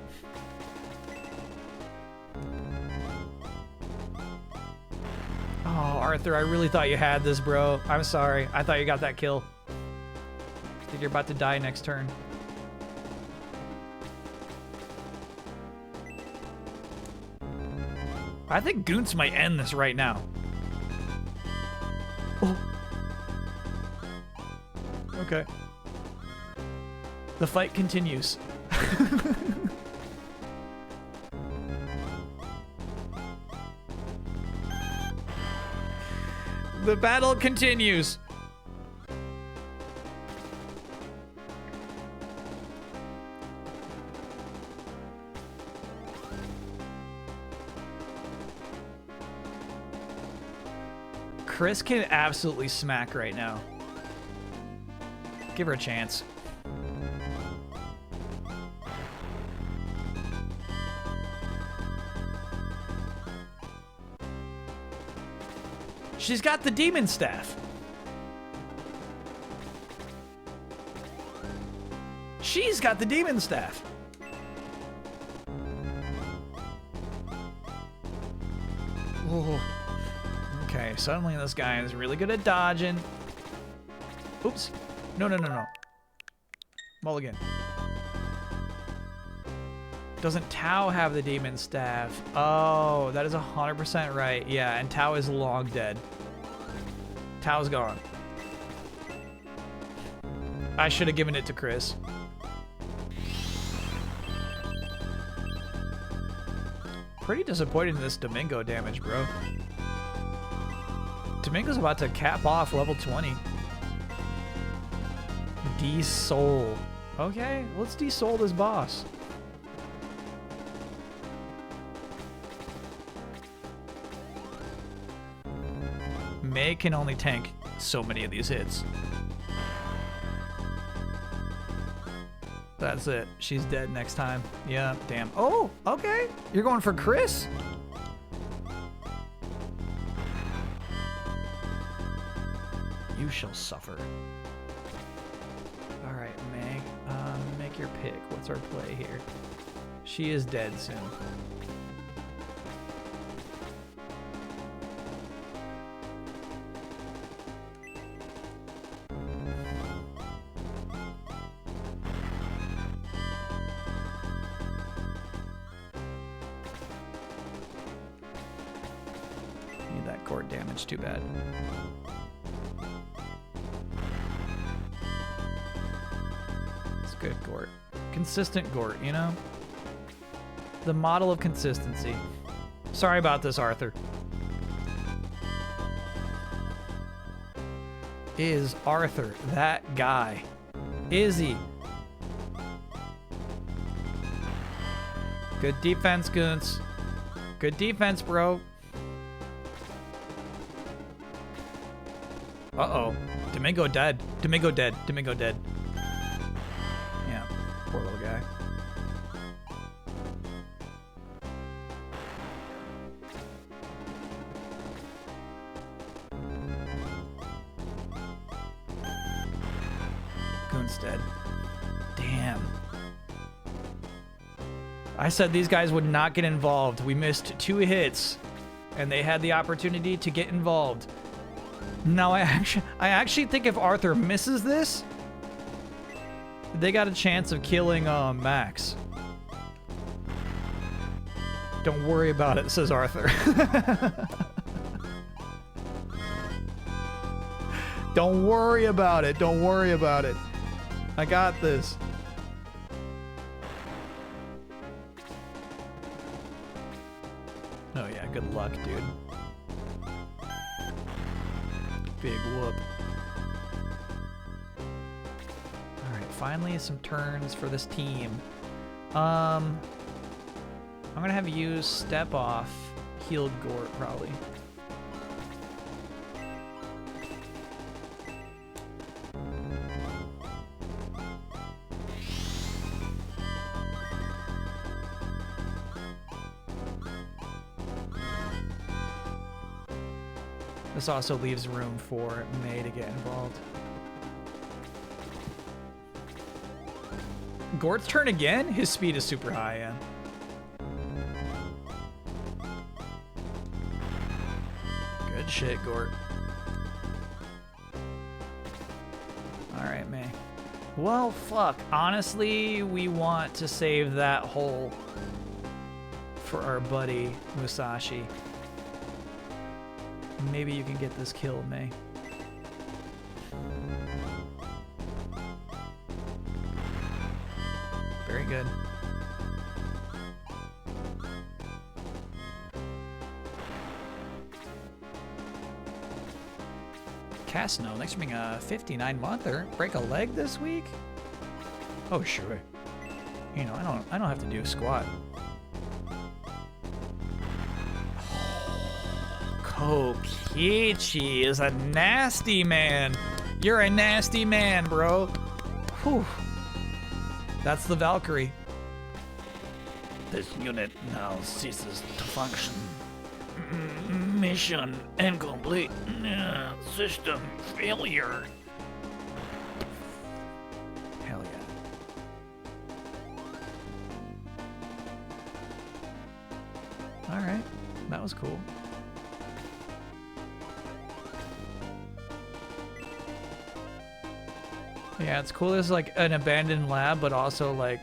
Oh, Arthur, I really thought you had this, bro. I'm sorry. I thought you got that kill. I think you're about to die next turn. I think Goonts might end this right now. Oh. Okay. The fight continues. The battle continues. Chris can absolutely smack right now. Give her a chance. She's got the demon staff. She's got the demon staff. Oh. Okay, suddenly this guy is really good at dodging. Oops. No. Mulligan. Doesn't Tao have the demon staff? Oh, that is 100% right. Yeah, and Tao is long dead. Tao's gone. I should have given it to Chris. Pretty disappointed in this Domingo damage, bro. Domingo's about to cap off level 20. De-soul. Okay, let's de-soul this boss. May can only tank so many of these hits. That's it. She's dead next time. Yeah, damn. Oh, okay. You're going for Chris? You shall suffer. All right, Meg. Make your pick. What's our play here? She is dead soon. Need that core damage, too bad. It's good Gort. Consistent Gort, you know? The model of consistency. Sorry about this, Arthur. Is Arthur that guy? Is he? Good defense, Goons. Good defense, bro. Uh-oh. Domingo dead. Domingo dead. Domingo dead. Yeah, poor little guy. Goon's dead. Damn. I said these guys would not get involved. We missed 2 hits, and they had the opportunity to get involved. Now, I actually think if Arthur misses this, they got a chance of killing Max. Don't worry about it, says Arthur. Don't worry about it. Don't worry about it. I got this. Oh yeah, good luck, dude. Big whoop. Alright, finally some turns for this team. I'm gonna have you use step off, healed Gort probably. This also leaves room for May to get involved. Gort's turn again? His speed is super high, yeah. Good shit, Gort. Alright, May. Well, fuck. Honestly, we want to save that hole for our buddy Musashi. Maybe you can get this kill, May. Very good. Casno, thanks for being a 59-monther. Break a leg this week? Oh, sure. You know, I don't have to do squat. Kokichi is a nasty man. You're a nasty man, bro. Whew. That's the Valkyrie. This unit now ceases to function. Mission incomplete. System failure. Hell yeah. All right, that was cool. Yeah, it's cool. There's like an abandoned lab, but also like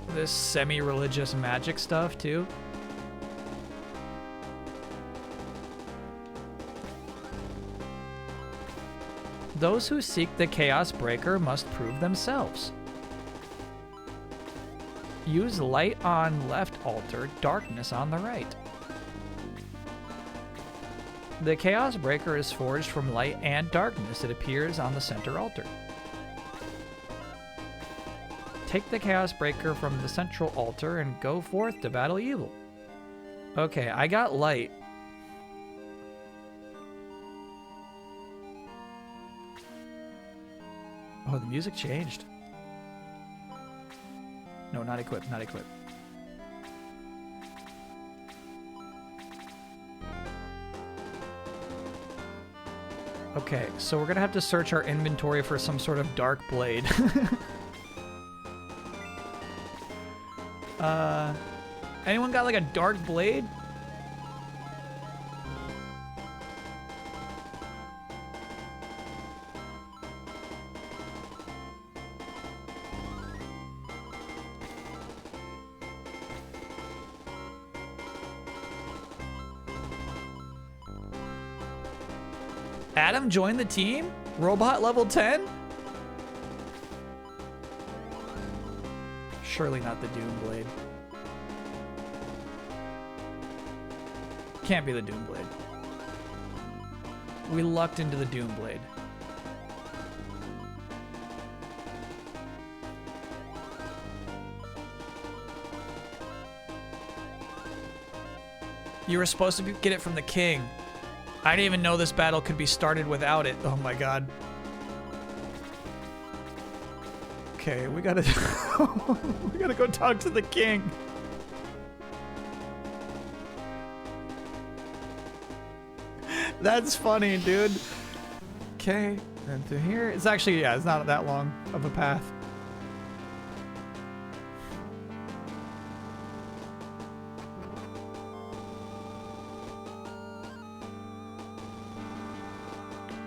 this semi-religious magic stuff too. Those who seek the Chaos Breaker must prove themselves. Use light on left altar, darkness on the right. The Chaos Breaker is forged from light and darkness. It appears on the center altar. Take the Chaos Breaker from the central altar and go forth to battle evil. Okay, I got light. Oh, the music changed. No, not equip, not equip. Okay, so we're gonna have to search our inventory for some sort of dark blade. Anyone got like a dark blade? Adam joined the team? Robot level 10? Surely not the Doom Blade. Can't be the Doom Blade. We lucked into the Doom Blade. You were supposed to get it from the king. I didn't even know this battle could be started without it. Oh my god. Okay, we gotta we gotta go talk to the king. That's funny, dude. Okay, and to here, it's actually, yeah, it's not that long of a path.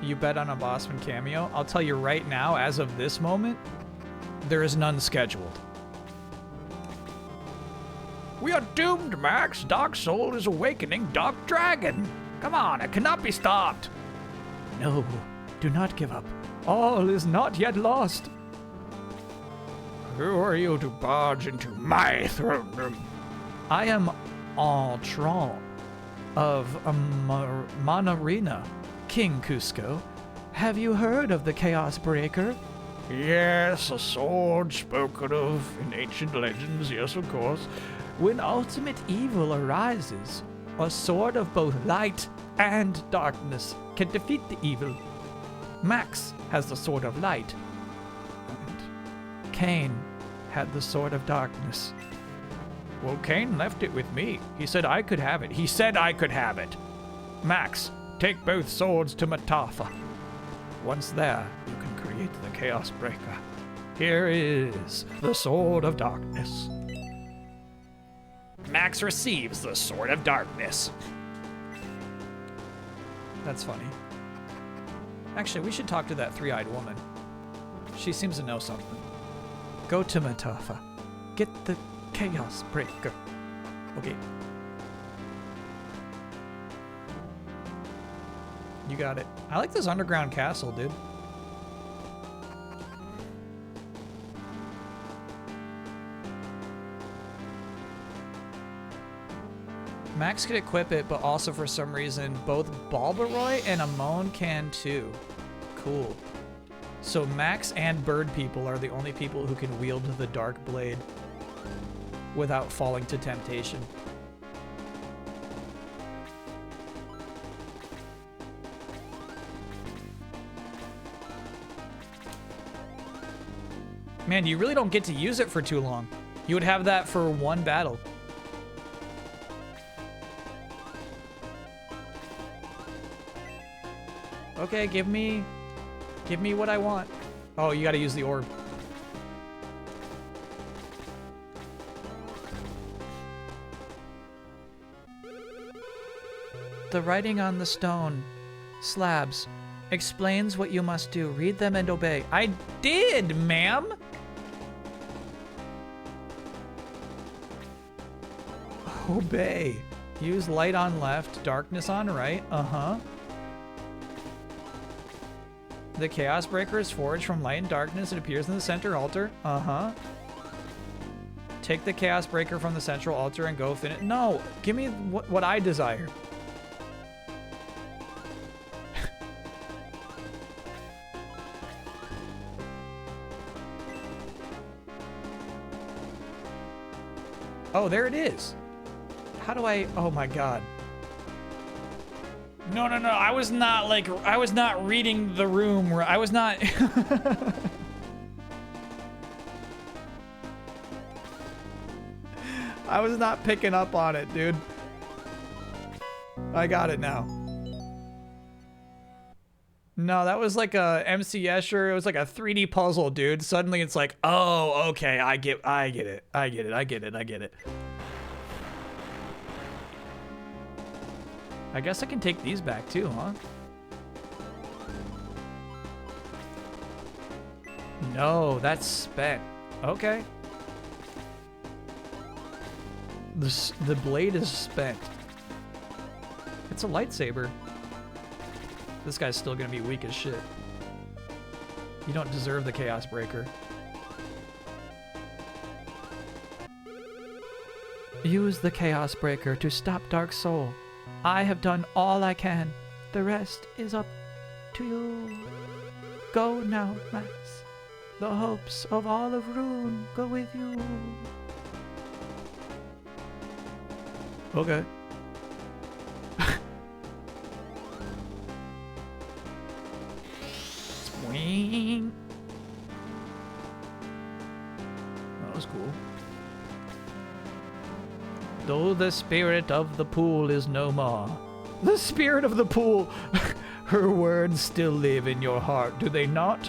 You bet on a Bossman cameo? I'll tell you right now, as of this moment, there is none scheduled. We are doomed, Max. Dark Soul is awakening Dark Dragon. Come on, it cannot be stopped. No, do not give up. All is not yet lost. Who are you to barge into my throne room? I am Altron of Manarina, King Cusco. Have you heard of the Chaos Breaker? Yes, a sword spoken of in ancient legends, yes, of course. When ultimate evil arises, a sword of both light and darkness can defeat the evil. Max has the sword of light, and Cain had the sword of darkness. Well, Cain left it with me. He said I could have it. He said I could have it. Max, take both swords to Matafa. Once there, you can create the Chaos Breaker. Here is the Sword of Darkness. Max receives the Sword of Darkness. That's funny. Actually, we should talk to that three-eyed woman. She seems to know something. Go to Matafa. Get the Chaos Breaker. Okay. You got it. I like this underground castle, dude. Max can equip it, but also for some reason, both Balbaroy and Amon can too. Cool. So Max and Bird People are the only people who can wield the Dark Blade without falling to temptation. Man, you really don't get to use it for too long. You would have that for one battle. Okay, give me what I want. Oh, you gotta use the orb. The writing on the stone slabs explains what you must do. Read them and obey. I did, ma'am. Obey. Use light on left, darkness on right. Uh-huh. The Chaos Breaker is forged from light and darkness. It appears in the center altar. Uh-huh. Take the Chaos Breaker from the central altar and go finish. No, give me what I desire. Oh, there it is. How do I... Oh my god. No, I was not reading the room. I was not... I was not picking up on it, dude. I got it now. No, that was like a MC Escher. It was like a 3D puzzle, dude. Suddenly it's like, oh, okay, I get it. I guess I can take these back too, huh? No, that's spent. Okay. The blade is spent. It's a lightsaber. This guy's still gonna be weak as shit. You don't deserve the Chaos Breaker. Use the Chaos Breaker to stop Dark Soul. I have done all I can. The rest is up to you. Go now, Max. The hopes of all of Rune go with you. Okay. Swing. That was cool. Though the spirit of the pool is no more. The spirit of the pool! Her words still live in your heart, do they not?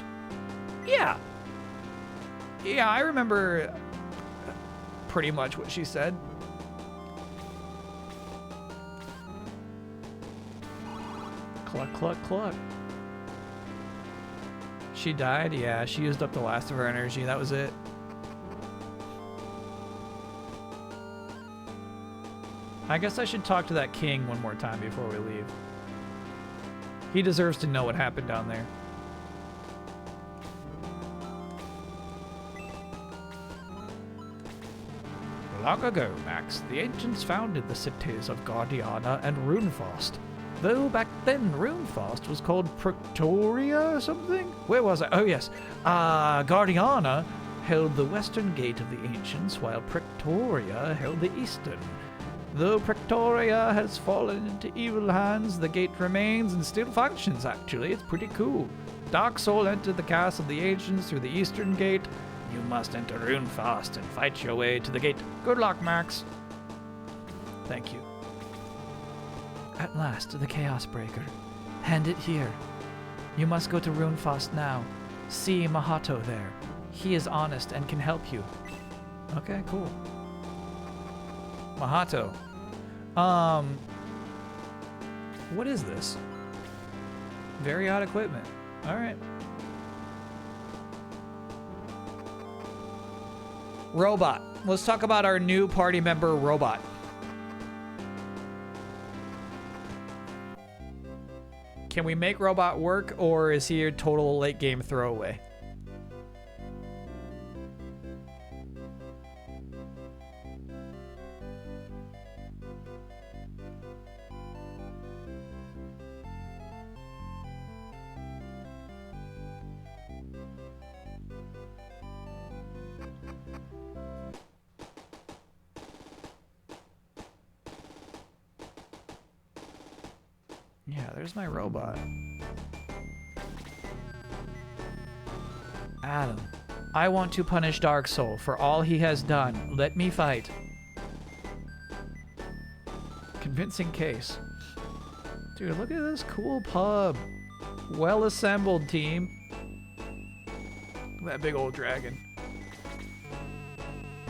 Yeah. Yeah, I remember pretty much what she said. Cluck, cluck, cluck. She died? Yeah, she used up the last of her energy. That was it. I guess I should talk to that king one more time before we leave. He deserves to know what happened down there. Long ago, Max, the ancients founded the cities of Guardiana and Runefaust. Though back then Runefaust was called Pretoria or something? Where was I? Oh yes. Guardiana held the western gate of the ancients, while Pretoria held the eastern. Though Pretoria has fallen into evil hands, the gate remains and still functions, actually. It's pretty cool. Dark Soul entered the castle of the ancients through the eastern gate. You must enter Runefaust and fight your way to the gate. Good luck, Max. Thank you. At last, the Chaos Breaker. Hand it here. You must go to Runefaust now. See Mahato there. He is honest and can help you. Okay, cool. Mahato. What is this? Very odd equipment. All right. Robot. Let's talk about our new party member, Robot. Can we make Robot work, or is he a total late game throwaway? Yeah, there's my robot. Adam, I want to punish Dark Soul for all he has done. Let me fight. Convincing case. Dude, look at this cool pub. Well assembled, team. That big old dragon.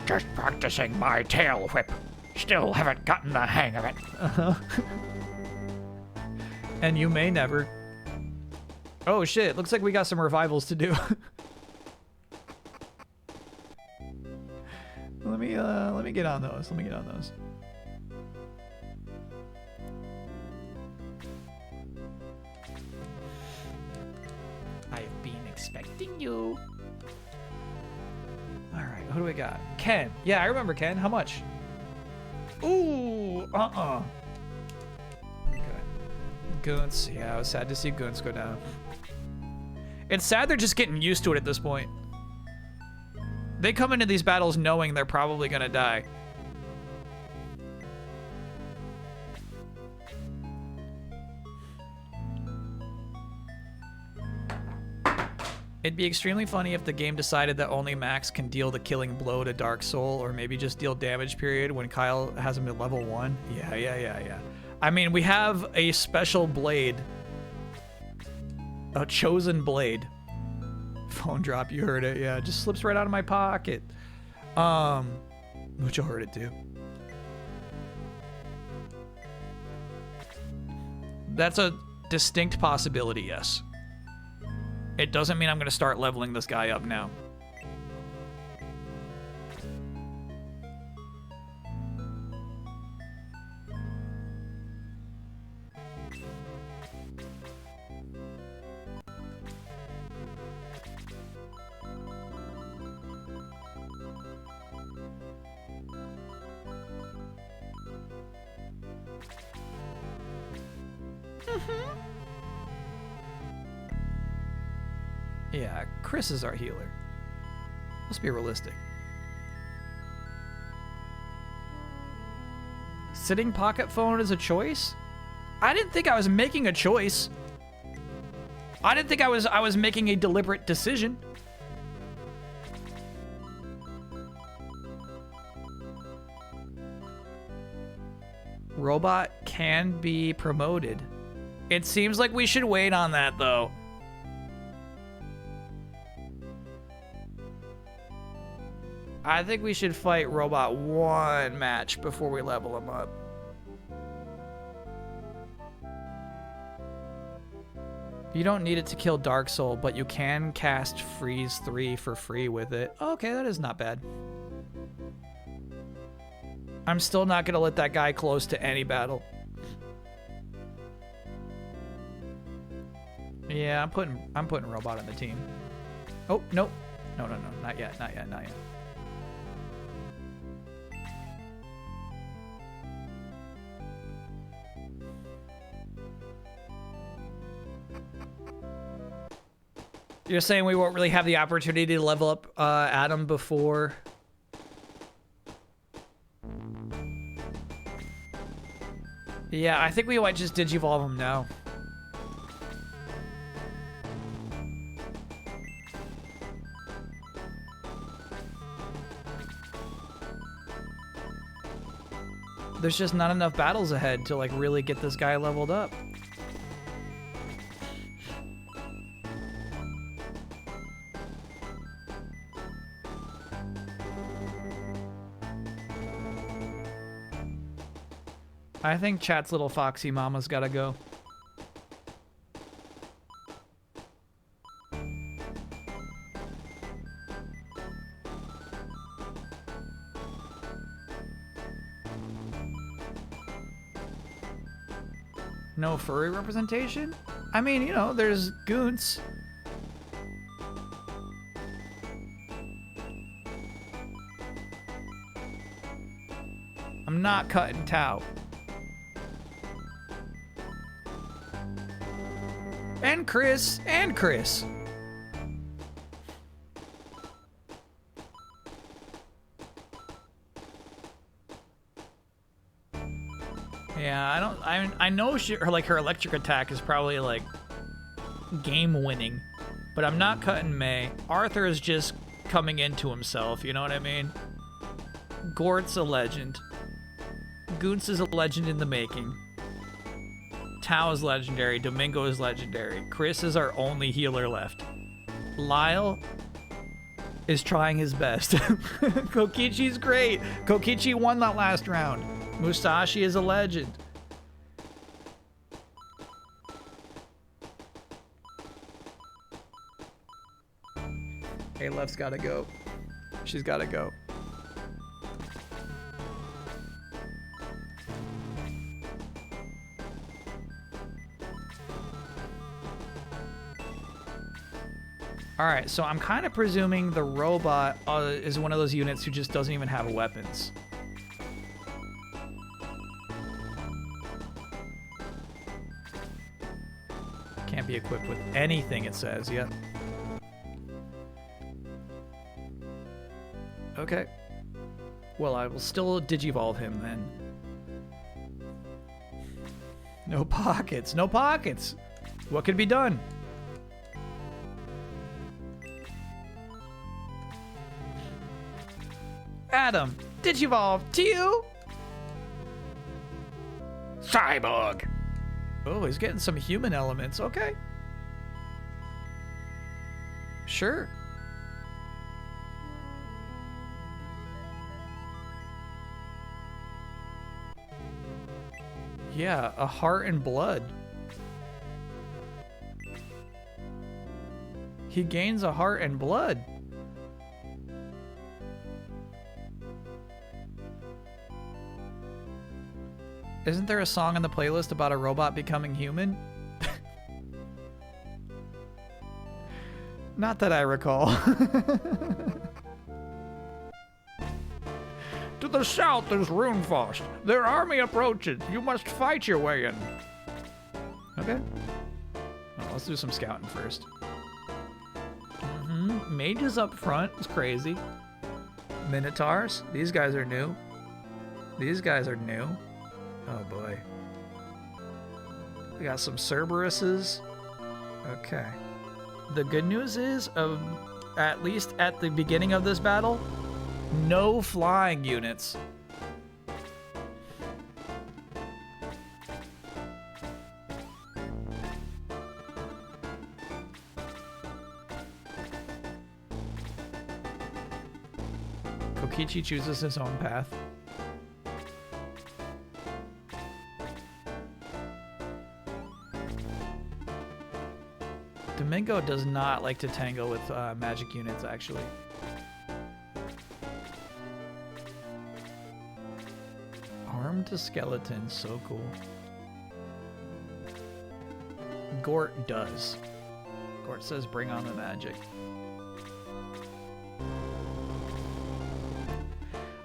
Just practicing my tail whip. Still haven't gotten the hang of it. And you may never. Oh shit, looks like we got some revivals to do. Let me get on those. I've been expecting you. All right, who do we got? Ken. Yeah, I remember Ken. How much? Ooh, Okay. Goons. Yeah, I was sad to see Goons go down. It's sad they're just getting used to it at this point. They come into these battles knowing they're probably gonna die. It'd be extremely funny if the game decided that only Max can deal the killing blow to Dark Soul, or maybe just deal damage period when Kyle has him at level 1. Yeah. I mean, we have a special blade. A chosen blade. Phone drop, you heard it. Yeah, it just slips right out of my pocket. Which I heard it do. That's a distinct possibility, yes. It doesn't mean I'm going to start leveling this guy up now. Yeah, Chris is our healer. Let's be realistic. Sitting pocket phone is a choice? I didn't think I was making a choice. I didn't think I was making a deliberate decision. Robot can be promoted. It seems like we should wait on that, though. I think we should fight Robot one match before we level him up. You don't need it to kill Dark Soul, but you can cast Freeze 3 for free with it. Okay, that is not bad. I'm still not gonna let that guy close to any battle. Yeah, I'm putting Robot on the team. Oh, nope. No, not yet. You're saying we won't really have the opportunity to level up Adam before? Yeah, I think we might just digivolve him now. There's just not enough battles ahead to like really get this guy leveled up. I think chat's little foxy mama's gotta go. No furry representation? I mean, you know, there's Goons. I'm not cutting Tau. And Chris. Yeah, I know her electric attack is probably like game winning, but I'm not cutting May. Arthur is just coming into himself, you know what I mean? Gort's a legend. Goons is a legend in the making. Tau is legendary. Domingo is legendary. Chris is our only healer left. Lyle is trying his best. Kokichi's great. Kokichi won that last round. Musashi is a legend. Hey, left's gotta go. She's gotta go. Alright, so I'm kind of presuming the robot is one of those units who just doesn't even have weapons. Can't be equipped with anything, it says, yep. Okay. Well, I will still digivolve him then. No pockets, no pockets! What can be done? Adam, digivolve to you! Cyborg! Oh, he's getting some human elements. Okay. Sure. Yeah, a heart and blood. He gains a heart and blood. Isn't there a song on the playlist about a robot becoming human? Not that I recall. To the south is Runefaust. Their army approaches. You must fight your way in. Okay. Well, let's do some scouting first. Mage is up front. It's crazy. Minotaurs. These guys are new. These guys are new. Oh boy. We got some Cerberuses. Okay. The good news is, at least at the beginning of this battle, no flying units. Kokichi chooses his own path. Domingo does not like to tangle with magic units, actually. Armed skeleton, so cool. Gort does. Gort says bring on the magic.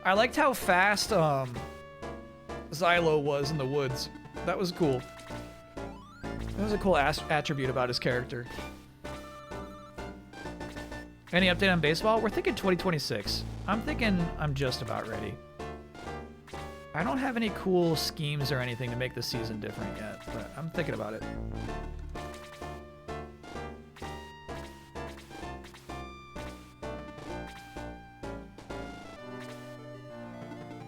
I liked how fast Xylo was in the woods. That was cool. That was a cool attribute about his character. Any update on baseball? We're thinking 2026. I'm thinking I'm just about ready. I don't have any cool schemes or anything to make the season different yet, but I'm thinking about it.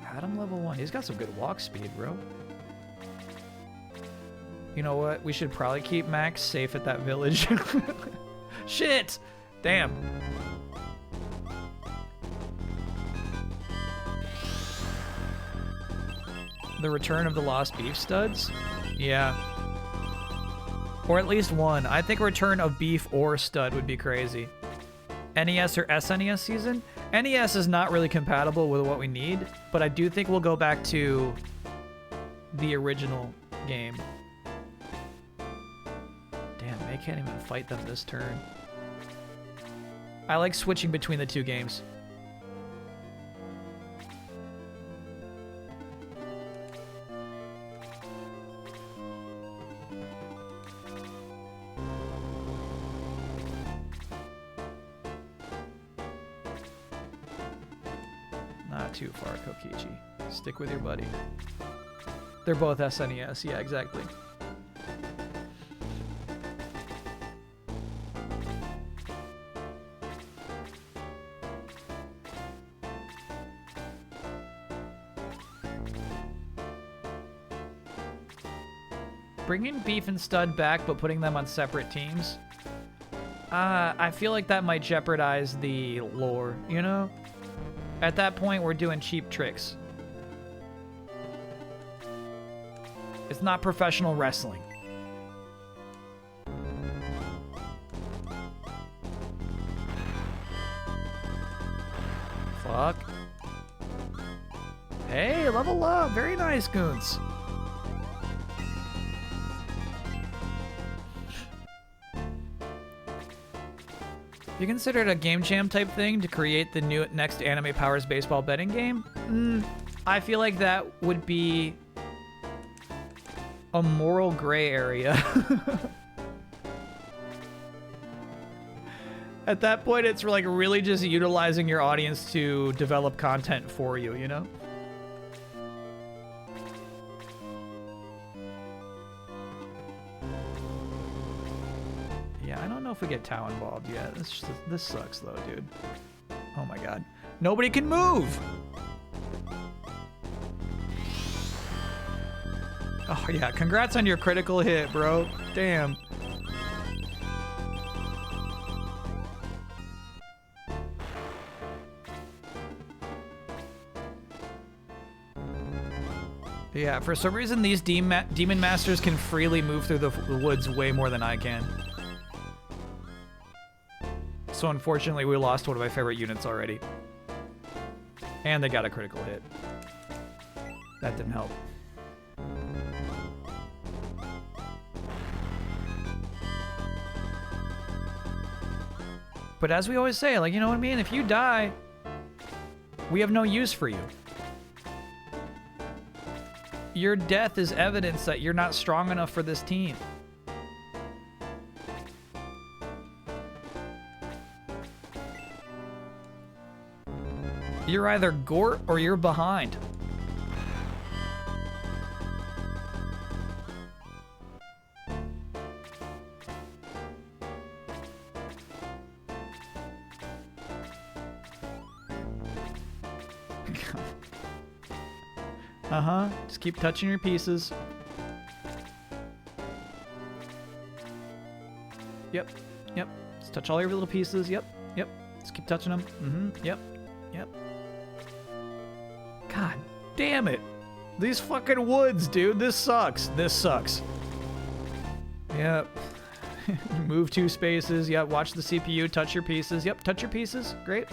Adam level 1. He's got some good walk speed, bro. You know what? We should probably keep Max safe at that village. Shit! Damn. The return of the lost beef studs? Yeah. Or at least one. I think return of beef or stud would be crazy. NES or SNES season? NES is not really compatible with what we need, but I do think we'll go back to the original game. I can't even fight them this turn. I like switching between the two games. Not too far, Kokichi. Stick with your buddy. They're both SNES. Yeah, exactly. Bringing Beef and Stud back, but putting them on separate teams. I feel like that might jeopardize the lore, you know? At that point, we're doing cheap tricks. It's not professional wrestling. Fuck. Hey, level up. Very nice, Goons. You considered a game jam type thing to create the new next Anime Powers baseball betting game? I feel like that would be a moral gray area. At that point, it's like really just utilizing your audience to develop content for you, you know? Yeah, I don't know if we get Tao involved yet. This sucks though, dude. Oh my god. Nobody can move! Oh yeah, congrats on your critical hit, bro. Damn. Yeah, for some reason these Demon Masters can freely move through the woods way more than I can. So unfortunately, we lost one of my favorite units already. And they got a critical hit. That didn't help. But as we always say, like, you know what I mean? If you die, we have no use for you. Your death is evidence that you're not strong enough for this team. You're either Gort or you're behind. Uh-huh. Just keep touching your pieces. Yep. Yep. Just touch all your little pieces. Yep. Yep. Just keep touching them. Mm-hmm. Yep. Yep. God damn it. These fucking woods, dude. This sucks. This sucks. Yep. Move 2 spaces. Yep. Watch the CPU. Touch your pieces. Yep. Touch your pieces. Great.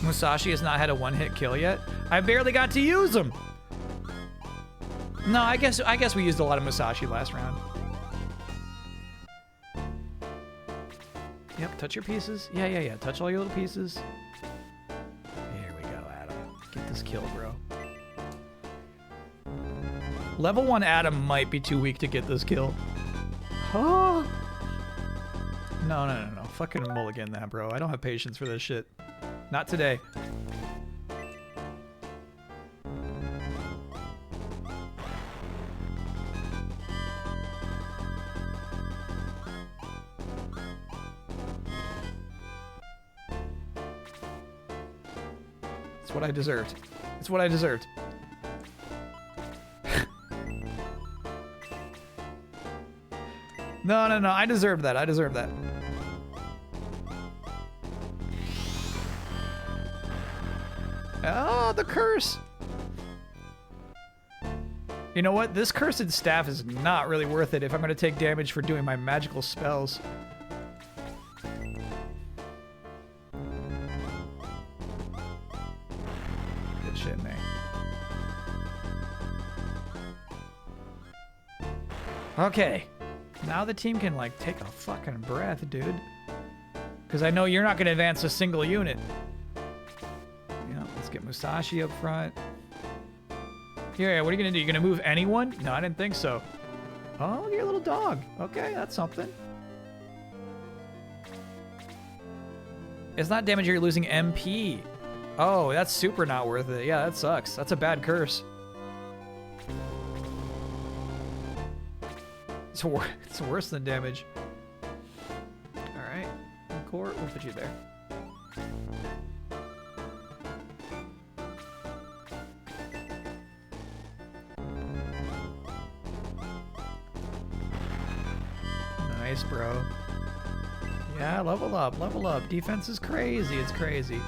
Musashi has not had a one-hit kill yet. I barely got to use him. No, I guess we used a lot of Musashi last round. Yep, touch your pieces. Yeah. Touch all your little pieces. Here we go, Adam. Get this kill, bro. Level 1 Adam might be too weak to get this kill. Oh. No. Fucking mulligan that, bro. I don't have patience for this shit. Not today. It's what I deserved. It's what I deserved. No. I deserved that. I deserved that. Oh, the curse! You know what? This cursed staff is not really worth it if I'm going to take damage for doing my magical spells. shit me. Okay. Now the team can, like, take a fucking breath, dude. Because I know you're not going to advance a single unit. Yeah, let's get Musashi up front. Here, what are you going to do? You're going to move anyone? No, I didn't think so. Oh, you're a little dog. Okay, that's something. It's not damage, you're losing MP. Oh, that's super not worth it. Yeah, that sucks. That's a bad curse. It's worse than damage. Alright. Court, we'll put you there. Nice, bro. Yeah, level up, level up. Defense is crazy, it's crazy.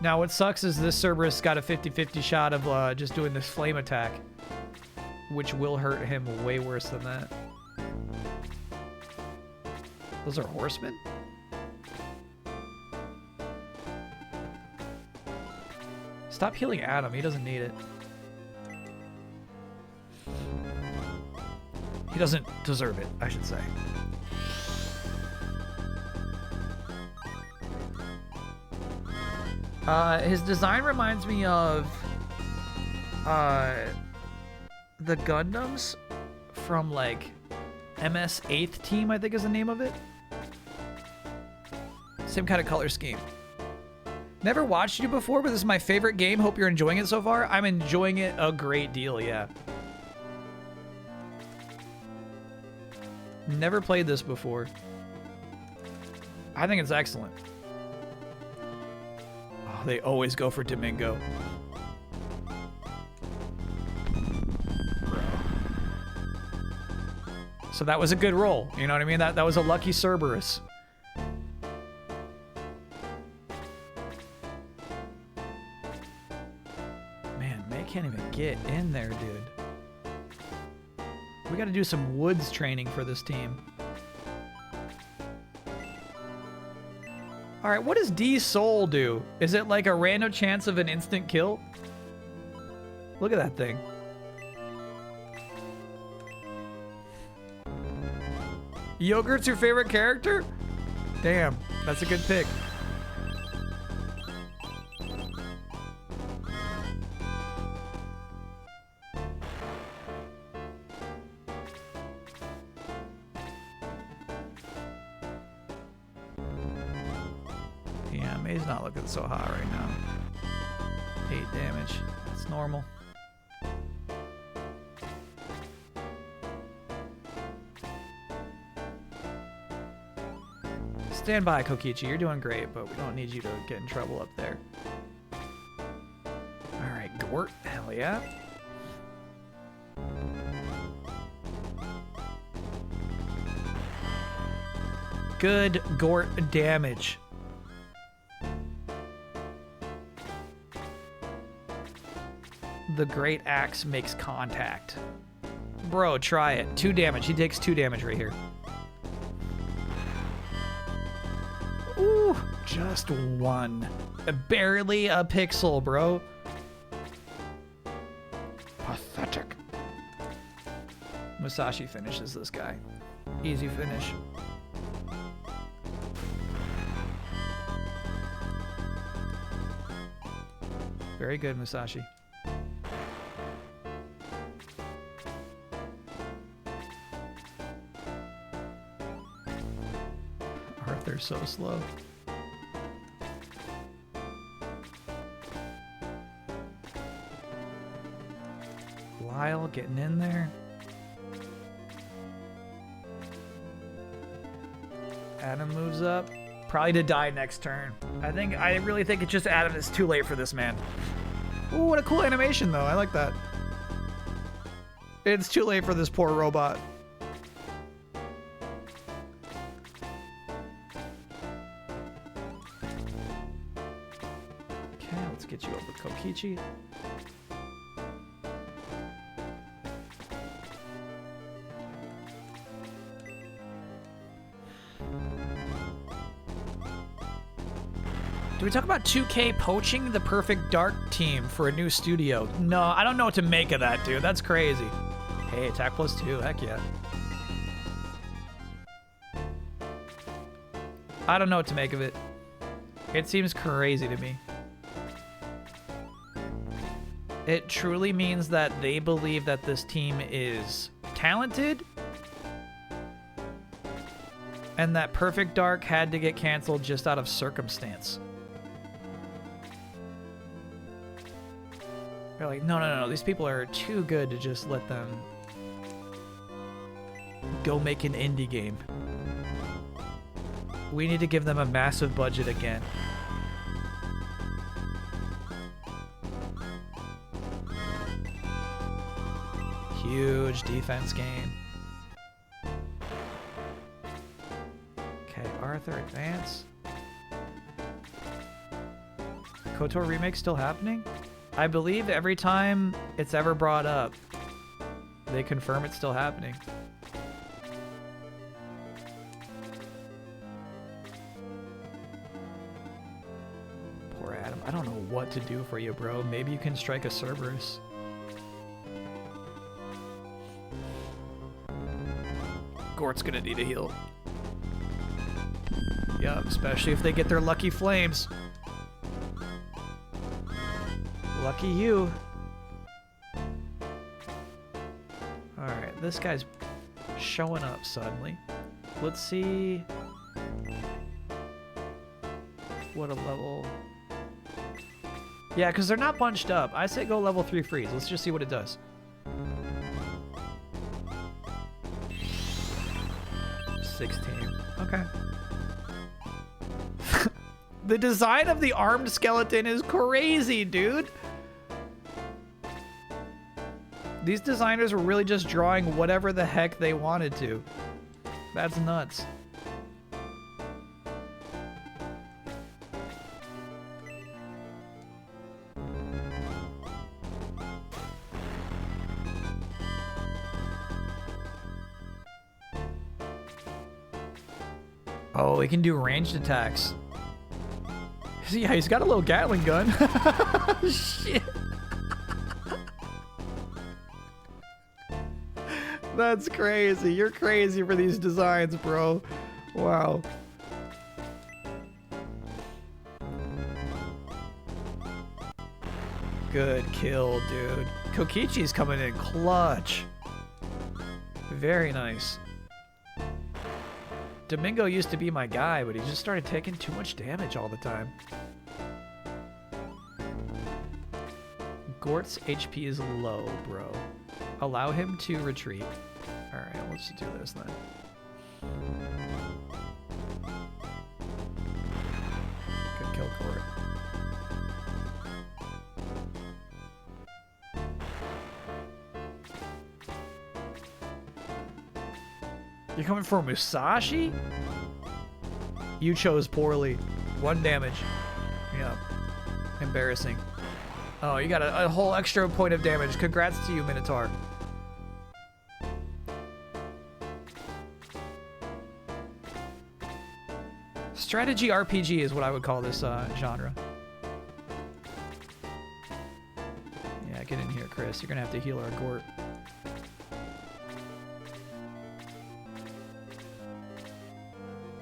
Now, what sucks is this Cerberus got a 50-50 shot of just doing this flame attack, which will hurt him way worse than that. Those are horsemen? Stop healing Adam, he doesn't need it. He doesn't deserve it, I should say. His design reminds me of the Gundams from like MS 8th Team, I think is the name of it. Same kind of color scheme. Never watched you before, but this is my favorite game. Hope you're enjoying it so far. I'm enjoying it a great deal, yeah. Never played this before. I think it's excellent. Oh, they always go for Domingo. Bro. So that was a good roll. You know what I mean? That was a lucky Cerberus. Can't even get in there, dude. We got to do some woods training for this team. All right, what does D Soul do? Is it like a random chance of an instant kill? Look at that thing. Yogurt's your favorite character? Damn, that's a good pick. He's not looking so hot right now. 8 damage. That's normal. Stand by, Kokichi. You're doing great, but we don't need you to get in trouble up there. Alright, Gort. Hell yeah. Good Gort damage. The Great Axe makes contact. Bro, try it. 2 damage. He takes 2 damage right here. Ooh, just 1. Barely a pixel, bro. Pathetic. Musashi finishes this guy. Easy finish. Very good, Musashi. They're so slow. Lyle getting in there. Adam moves up. Probably to die next turn. I really think it's just Adam. It's too late for this man. Ooh, what a cool animation though. I like that. It's too late for this poor robot. Get you up with Kokichi. Do we talk about 2K poaching the Perfect Dark team for a new studio? No, I don't know what to make of that, dude. That's crazy. Hey, attack +2. Heck yeah. I don't know what to make of it. It seems crazy to me. It truly means that they believe that this team is talented and that Perfect Dark had to get canceled just out of circumstance. They're like, no, these people are too good to just let them go make an indie game. We need to give them a massive budget again. Huge defense game. Okay, Arthur, advance. KOTOR remake still happening? I believe every time it's ever brought up, they confirm it's still happening. Poor Adam. I don't know what to do for you, bro. Maybe you can strike a Cerberus. Gort's gonna need a heal. Yeah, especially if they get their lucky flames. Lucky you. Alright, this guy's showing up suddenly. Let's see what a level... Yeah, because they're not bunched up. I say go level 3 freeze. Let's just see what it does. 16. Okay. The design of the armed skeleton is crazy, dude. These designers were really just drawing whatever the heck they wanted to. That's nuts. Oh, he can do ranged attacks. Yeah, he's got a little Gatling gun. Shit. That's crazy. You're crazy for these designs, bro. Wow. Good kill, dude. Kokichi's coming in clutch. Very nice. Domingo used to be my guy, but he just started taking too much damage all the time. Gort's HP is low, bro. Allow him to retreat. Alright, let's do this then. Good kill, Gort. You're coming for Musashi? You chose poorly. 1 damage. Yeah. Embarrassing. Oh, you got a whole extra point of damage. Congrats to you, Minotaur. Strategy RPG is what I would call this genre. Yeah, get in here, Chris. You're gonna have to heal our Gort.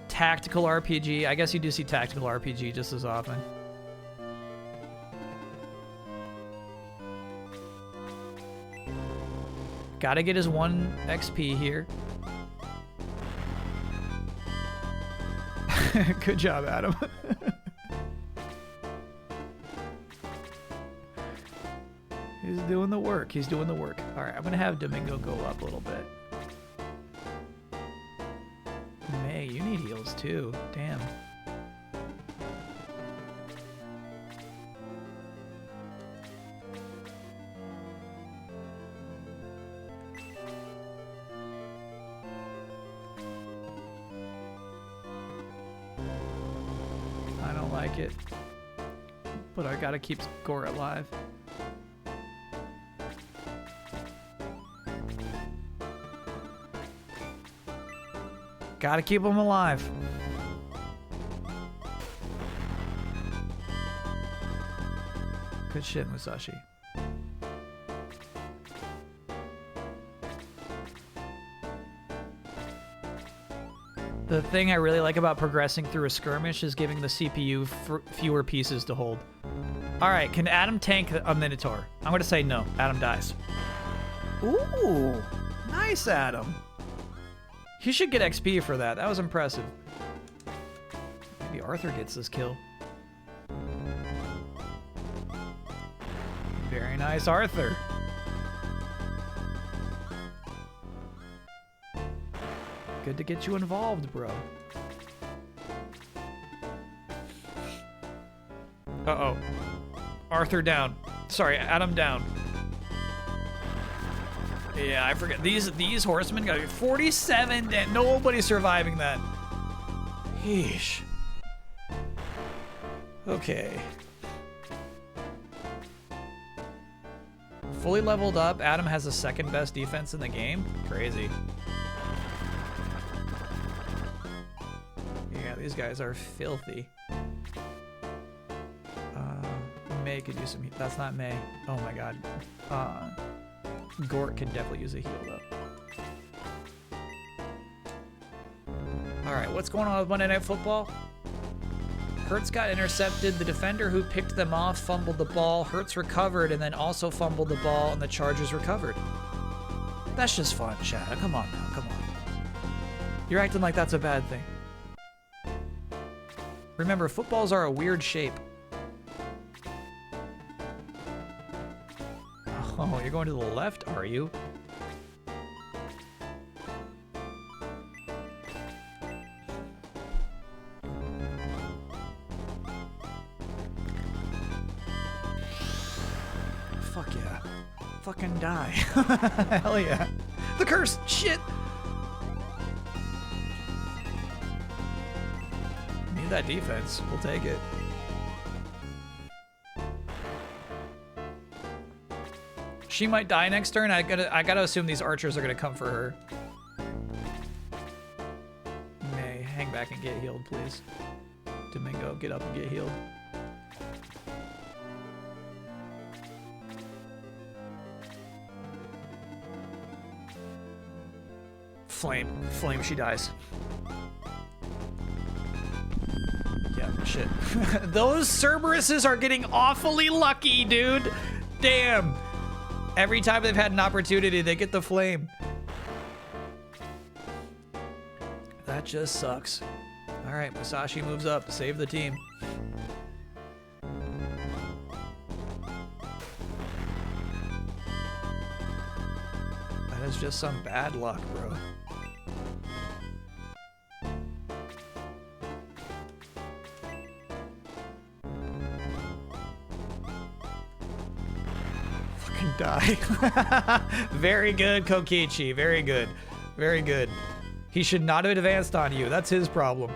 Tactical RPG. I guess you do see tactical RPG just as often. Gotta get his 1 XP here. Good job, Adam. He's doing the work. He's doing the work. All right, I'm gonna have Domingo go up a little bit. May, you need heals too. Damn. I don't like it, but I gotta keep Gort alive. Gotta keep him alive. Good shit, Musashi. The thing I really like about progressing through a skirmish is giving the CPU fewer pieces to hold. All right, can Adam tank a Minotaur? I'm going to say no. Adam dies. Ooh, nice, Adam. He should get XP for that. That was impressive. Maybe Arthur gets this kill. Very nice, Arthur. Good to get you involved, bro. Uh-oh. Arthur down. Sorry, Adam down. Yeah, I forget. These horsemen got 47 and nobody's surviving that. Yeesh. Okay. Fully leveled up, Adam has the second best defense in the game. Crazy. Yeah, these guys are filthy. May could use some. That's not May. Oh my god. Gort could definitely use a heal though. All right, what's going on with Monday Night Football? Hurts got intercepted. The defender who picked them off fumbled the ball. Hurts recovered and then also fumbled the ball, and the Chargers recovered. That's just fun, Chad. Come on now, come on. You're acting like that's a bad thing. Remember, footballs are a weird shape. Oh, you're going to the left, are you? Fuck yeah. Fucking die. Hell yeah. The curse! Shit! Need that defense. We'll take it. She might die next turn. I gotta assume these archers are gonna come for her. May, hang back and get healed, please. Domingo, get up and get healed. Flame, she dies. Yeah, shit. Those Cerberuses are getting awfully lucky, dude. Damn. Every time they've had an opportunity, they get the flame. That just sucks. All right, Musashi moves up to save the team. That is just some bad luck, bro. Die. Very good, Kokichi. Very good. Very good. He should not have advanced on you. That's his problem.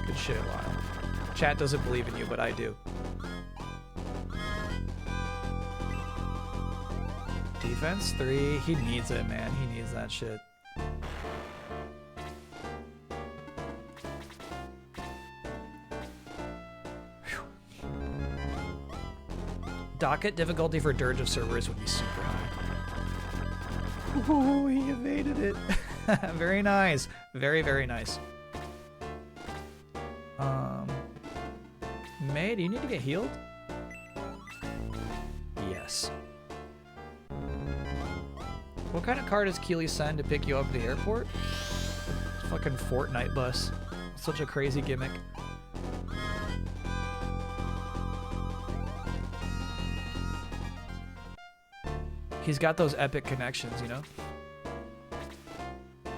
Good shit, Lyle. Chat doesn't believe in you, but I do. Defense 3, he needs it, man. He needs that shit. Whew. Docket difficulty for Dirge of Cerberus would be super high. Oh, he evaded it. Very nice. Very, very nice. May, do you need to get healed? Yes. What kind of car does Keely send to pick you up at the airport? Fucking Fortnite bus. Such a crazy gimmick. He's got those epic connections, you know?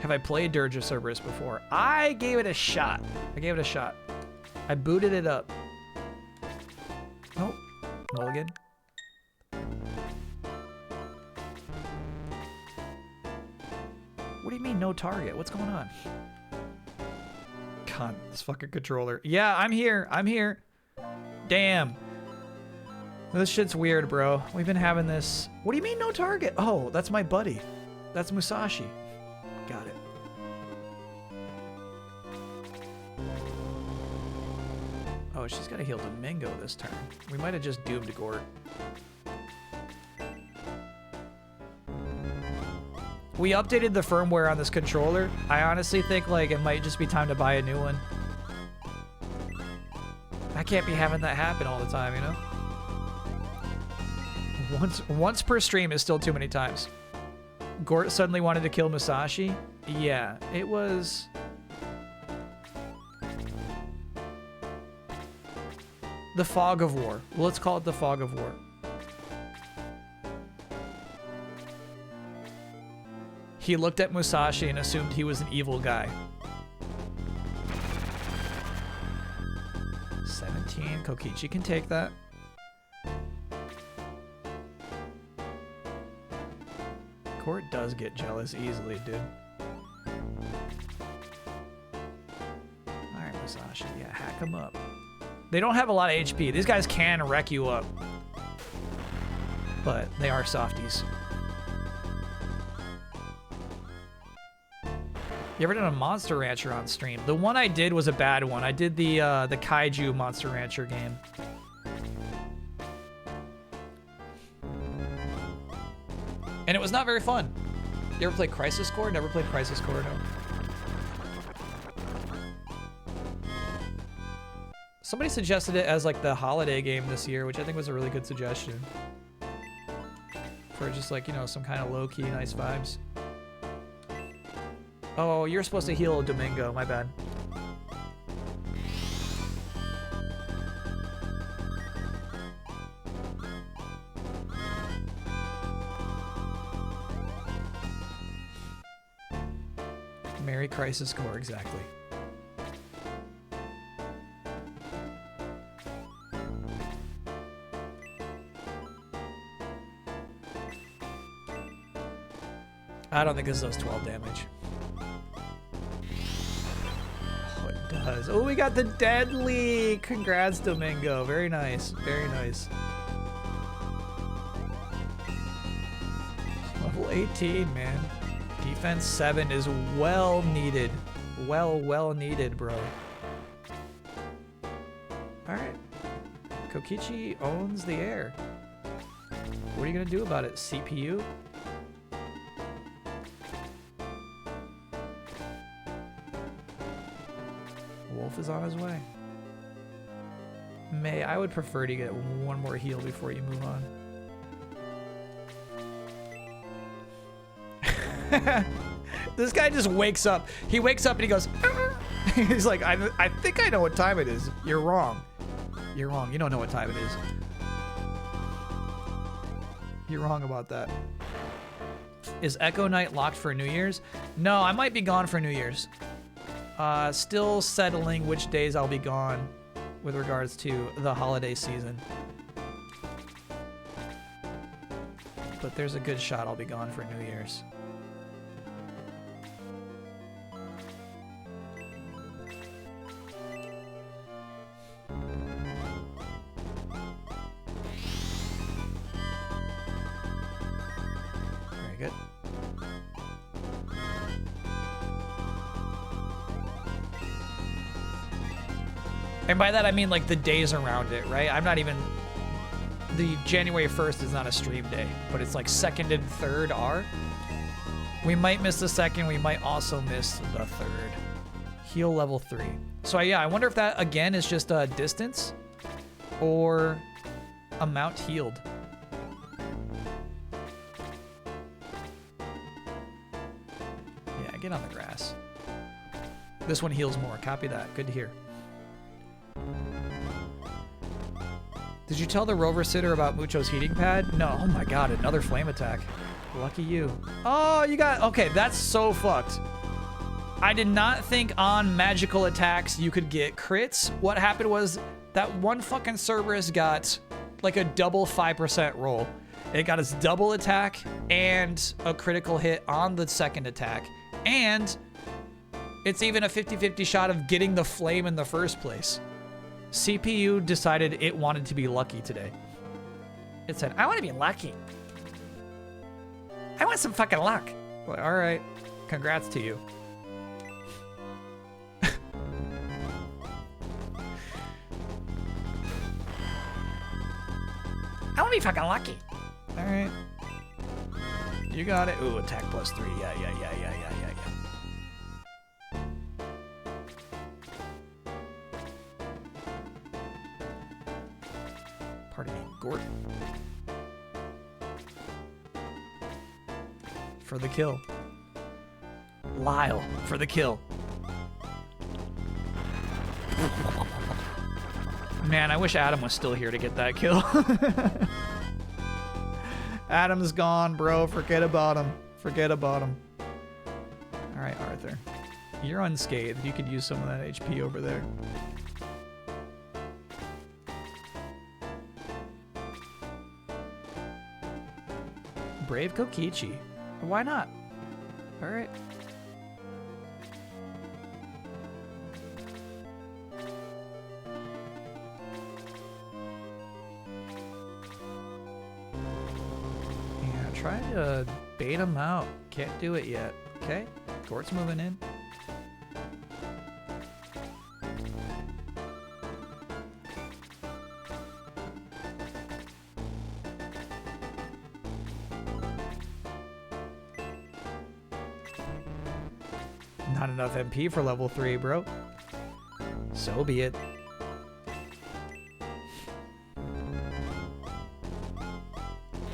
Have I played Dirge of Cerberus before? I gave it a shot. I booted it up. Nope. Mulligan. What do you mean, no target? What's going on? God, this fucking controller. Yeah, I'm here. Damn. This shit's weird, bro. We've been having this. What do you mean no target? Oh, that's my buddy. That's Musashi. Got it. Oh, she's got to heal Domingo this turn. We might have just doomed Gort. We updated the firmware on this controller. I honestly think like it might just be time to buy a new one. I can't be having that happen all the time, you know? Once per stream is still too many times. Gort suddenly wanted to kill Musashi. Yeah, it was... the fog of war. Let's call it the fog of war. He looked at Musashi and assumed he was an evil guy. 17. Kokichi can take that. Court does get jealous easily, dude. Alright, Musashi. Yeah, hack him up. They don't have a lot of HP. These guys can wreck you up. But they are softies. You ever done a Monster Rancher on stream? The one I did was a bad one. I did the Kaiju Monster Rancher game. And it was not very fun. You ever played Crisis Core? Never played Crisis Core, no. Somebody suggested it as like the holiday game this year, which I think was a really good suggestion. For just like, you know, some kind of low-key nice vibes. Oh, you're supposed to heal Domingo, my bad. Merry Crisis Core, exactly. I don't think this does 12 damage. Oh, it does. Oh, we got the deadly! Congrats, Domingo. Very nice. Very nice. Level 18, man. Defense 7 is well needed. Well needed, bro. Alright. Kokichi owns the air. What are you gonna do about it? CPU? Wolf is on his way. May, I would prefer to get one more heal before you move on. This guy just wakes up. He wakes up and he goes, he's like, I think I know what time it is. You're wrong. You're wrong. You don't know what time it is. You're wrong about that. Is Echo Knight locked for New Year's? No, I might be gone for New Year's. Still settling which days I'll be gone with regards to the holiday season. But there's a good shot I'll be gone for New Year's. Very good. And by that I mean like the days around it, right? I'm not even... The January 1st is not a stream day, but it's like 2nd and 3rd are. We might miss the 2nd, we might also miss the 3rd. Heal level 3. So yeah, I wonder if that again is just a distance or amount healed. Yeah, get on the grass. This one heals more, copy that, good to hear. Did you tell the Rover Sitter about Mucho's heating pad? No. Oh my god, another flame attack. Lucky you. Oh, you got... Okay, that's so fucked. I did not think on magical attacks you could get crits. What happened was that one fucking Cerberus got like a double 5% roll. It got its double attack and a critical hit on the second attack. And it's even a 50-50 shot of getting the flame in the first place. CPU decided it wanted to be lucky today. It said, I want to be lucky. I want some fucking luck. Well, all right. Congrats to you. I want to be fucking lucky. All right. You got it. Ooh, attack +3. Yeah. Pardon me, Gordon. For the kill. Lyle for the kill. Man, I wish Adam was still here to get that kill. Adam's gone, bro. Forget about him. Forget about him. All right, Arthur. You're unscathed. You could use some of that HP over there. Brave Kokichi. Why not? All right. Yeah, try to bait him out. Can't do it yet. Okay, Gort's moving in. Not enough MP for level 3, bro. So be it.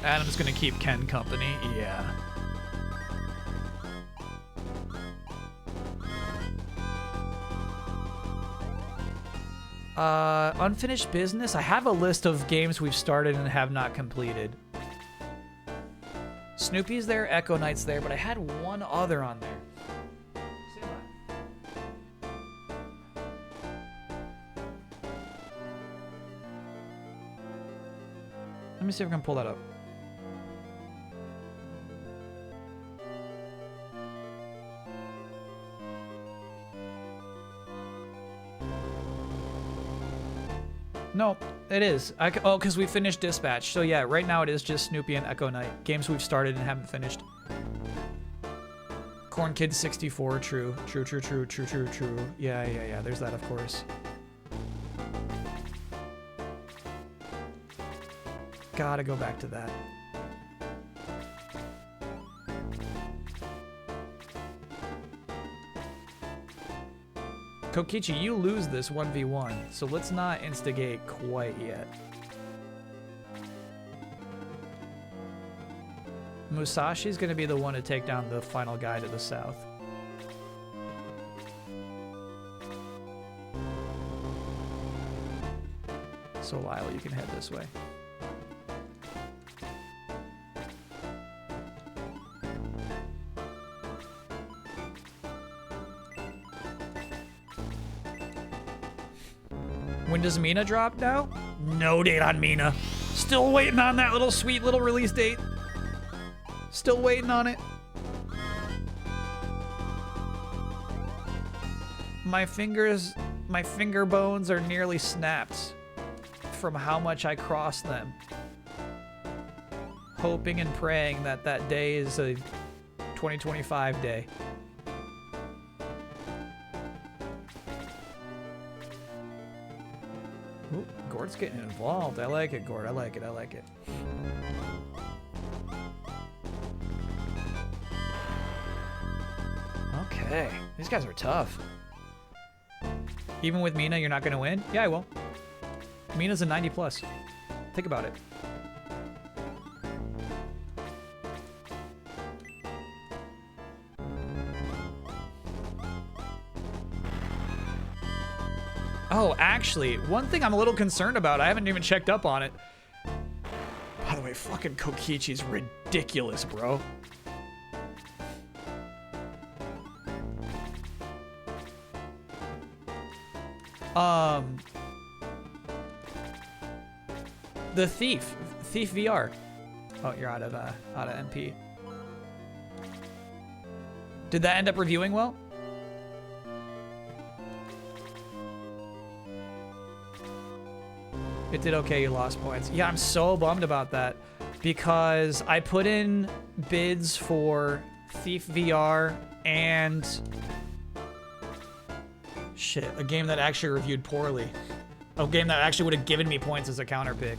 Adam's gonna keep Ken company. Yeah. Unfinished business. I have a list of games we've started and have not completed. Snoopy's there, Echo Knight's there, but I had one other on there. Let me see if I can pull that up. No, it is. Oh, because we finished Dispatch. So yeah, right now it is just Snoopy and Echo Knight. Games we've started and haven't finished. Corn Kid 64, true. True. Yeah. There's that, of course. Gotta go back to that. Kokichi, you lose this 1v1, so let's not instigate quite yet. Musashi's gonna be the one to take down the final guy to the south. So Lyle, you can head this way. When does Mina drop now? No date on Mina. Still waiting on that little sweet little release date. Still waiting on it. My finger bones are nearly snapped from how much I cross them. Hoping and praying that that day is a 2025 day. Ooh, Gord's getting involved. I like it, Gord. I like it. Okay. These guys are tough. Even with Mina, you're not going to win? Yeah, I will. Mina's a 90 plus. Think about it. Oh, actually, one thing I'm a little concerned about, I haven't even checked up on it. By the way, fucking Kokichi's ridiculous, bro. The Thief VR. Oh, you're out of MP. Did that end up reviewing well? It did okay, you lost points. Yeah, I'm so bummed about that because I put in bids for Thief VR and shit, a game that actually reviewed poorly. A game that actually would have given me points as a counter pick.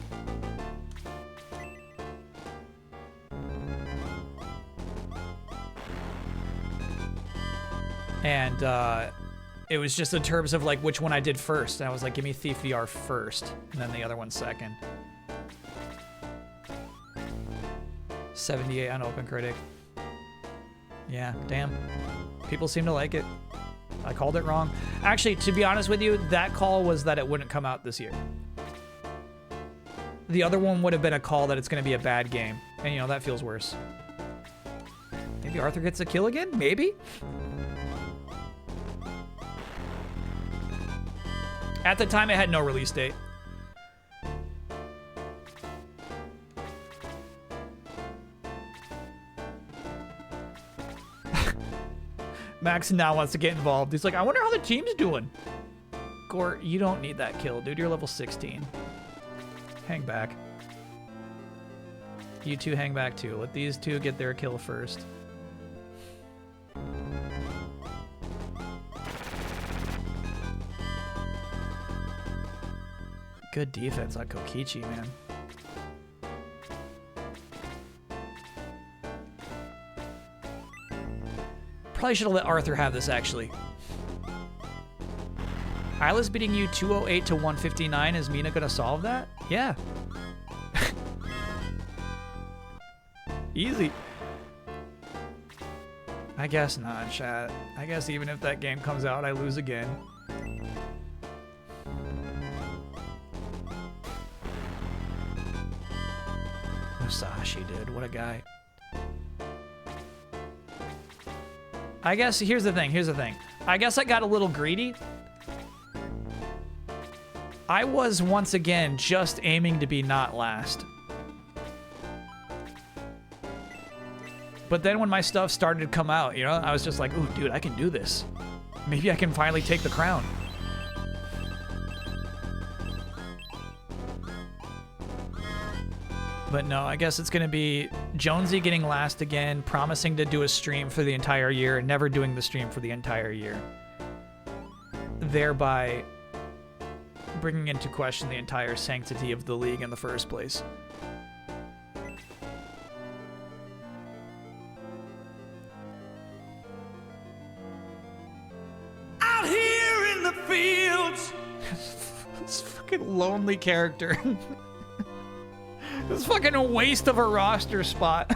And it was just in terms of like which one I did first. And I was like, give me Thief VR first, and then the other one second. 78 on OpenCritic. Yeah, damn. People seem to like it. I called it wrong. Actually, to be honest with you, that call was that it wouldn't come out this year. The other one would have been a call that it's going to be a bad game. And, you know, that feels worse. Maybe Arthur gets a kill again? Maybe? At the time, it had no release date. Max now wants to get involved. He's like, I wonder how the team's doing. Gore, you don't need that kill, dude. You're level 16. Hang back. You two hang back too. Let these two get their kill first. Good defense on Kokichi, man. Probably should have let Arthur have this, actually. Isla's beating you 208 to 159. Is Mina gonna solve that? Yeah. Easy. I guess not, chat. I guess even if that game comes out, I lose again. Musashi, dude. What a guy. I guess, here's the thing. I guess I got a little greedy. I was, once again, just aiming to be not last. But then when my stuff started to come out, you know, I was just like, ooh, dude, I can do this. Maybe I can finally take the crown. But no, I guess it's going to be Jonesy getting last again, promising to do a stream for the entire year, and never doing the stream for the entire year. Thereby bringing into question the entire sanctity of the league in the first place. Out here in the fields! This fucking lonely character. This is fucking a waste of a roster spot.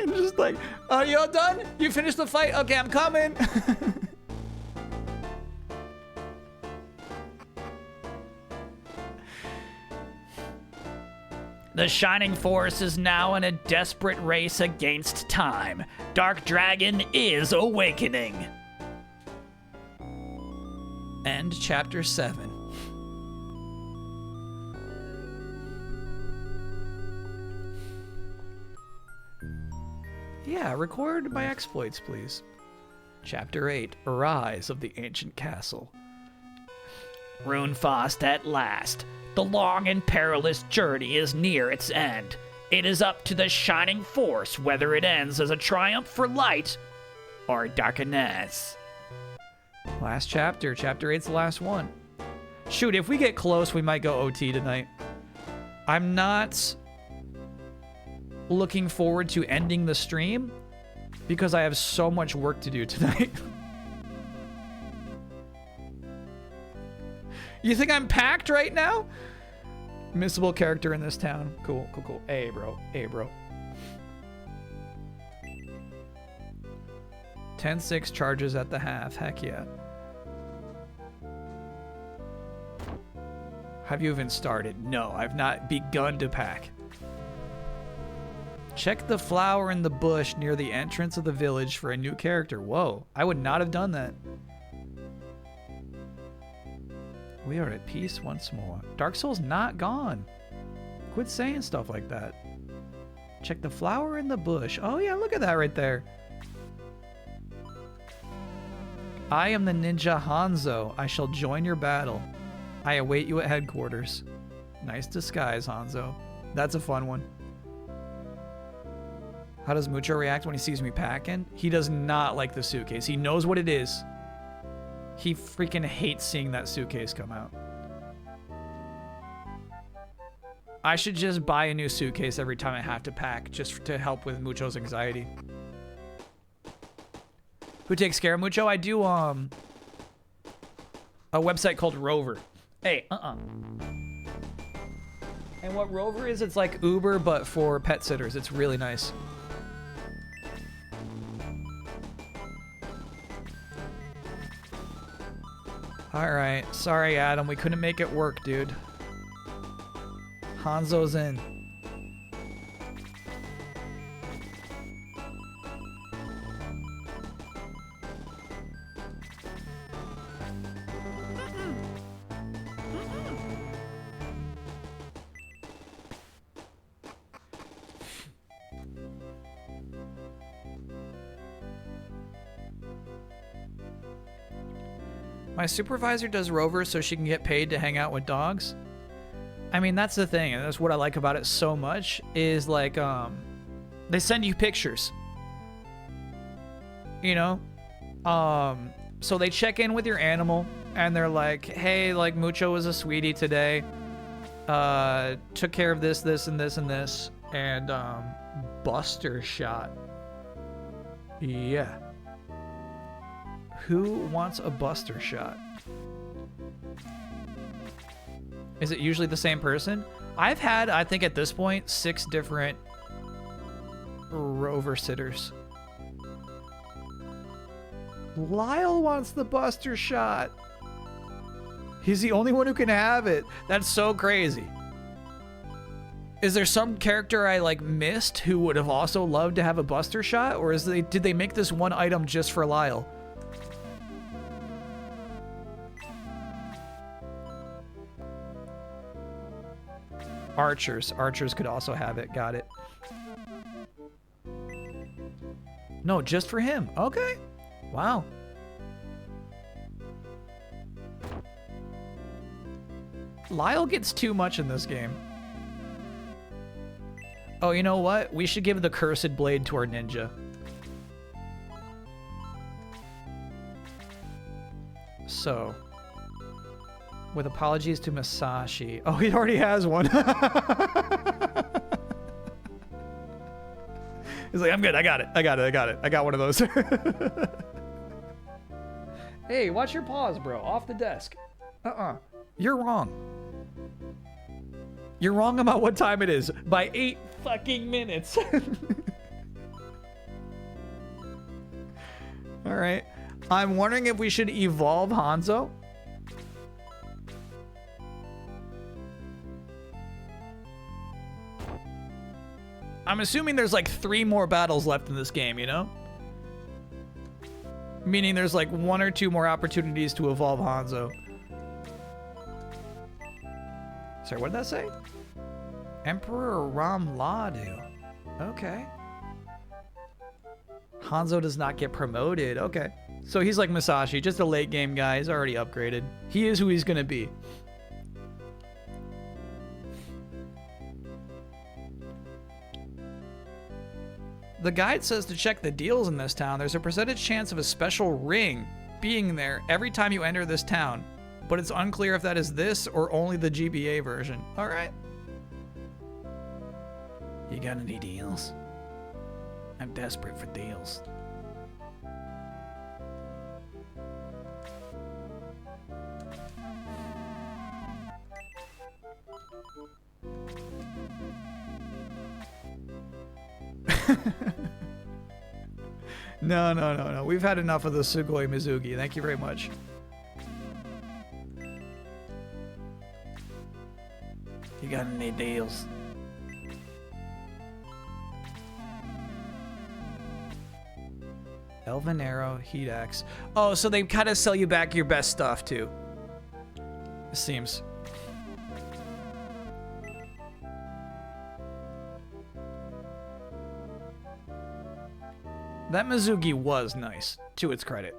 Just like, oh, you all done? You finished the fight? Okay, I'm coming. The Shining Force is now in a desperate race against time. Dark Dragon is awakening. End chapter 7. Yeah, record my exploits, please. Chapter 8, Arise of the Ancient Castle. Runefaust at last. The long and perilous journey is near its end. It is up to the Shining Force whether it ends as a triumph for light or darkness. Last chapter. Chapter 8's the last one. Shoot, if we get close, we might go OT tonight. I'm not looking forward to ending the stream because I have so much work to do tonight. You think I'm packed right now? Missable character in this town. Cool, cool, cool. Hey, bro. Hey, bro. 10-6 charges at the half. Heck yeah. Have you even started? No, I've not begun to pack. Check the flower in the bush near the entrance of the village for a new character. Whoa, I would not have done that. We are at peace once more. Dark Souls not gone. Quit saying stuff like that. Check the flower in the bush. Oh yeah, look at that right there. I am the ninja Hanzo. I shall join your battle. I await you at headquarters. Nice disguise, Hanzo. That's a fun one. How does Mucho react when he sees me packing? He does not like the suitcase. He knows what it is. He freaking hates seeing that suitcase come out. I should just buy a new suitcase every time I have to pack, just to help with Mucho's anxiety. Who takes care of Mucho? I do, a website called Rover. Hey, And what Rover is, it's like Uber, but for pet sitters. It's really nice. Alright, sorry Adam, we couldn't make it work, dude. Hanzo's in. My supervisor does Rover so she can get paid to hang out with dogs. I mean, that's the thing, and that's what I like about it so much, is like, they send you pictures. You know? So they check in with your animal, and they're like, hey, like, Mucho was a sweetie today. Took care of this, this, and this, and this. And, Buster shot. Yeah. Who wants a Buster shot? Is it usually the same person? I've had, I think at this point, 6 different Rover sitters. Lyle wants the Buster shot. He's the only one who can have it. That's so crazy. Is there some character I like missed who would have also loved to have a Buster shot? Or did they make this one item just for Lyle? Archers. Archers could also have it. Got it. No, just for him. Okay. Wow. Lyle gets too much in this game. Oh, you know what? We should give the Cursed Blade to our ninja. So, with apologies to Masashi. Oh, he already has one. He's like, I'm good. I got it. I got one of those. Hey, watch your paws, bro. Off the desk. You're wrong. You're wrong about what time it is by 8 fucking minutes. All right. I'm wondering if we should evolve Hanzo. I'm assuming there's like 3 more battles left in this game, you know? Meaning there's like 1 or 2 more opportunities to evolve Hanzo. Sorry, what did that say? Emperor Ramladu. Okay. Hanzo does not get promoted. Okay. So he's like Masashi, just a late game guy. He's already upgraded. He is who he's gonna be. The guide says to check the deals in this town. There's a percentage chance of a special ring being there every time you enter this town. But it's unclear if that is this or only the GBA version. All right. You got any deals? I'm desperate for deals. No. We've had enough of the Sugoi Mizugi. Thank you very much. You got any deals? Elven Arrow, Heat Axe. Oh, so they kind of sell you back your best stuff too. It seems. That Mizugi was nice, to its credit.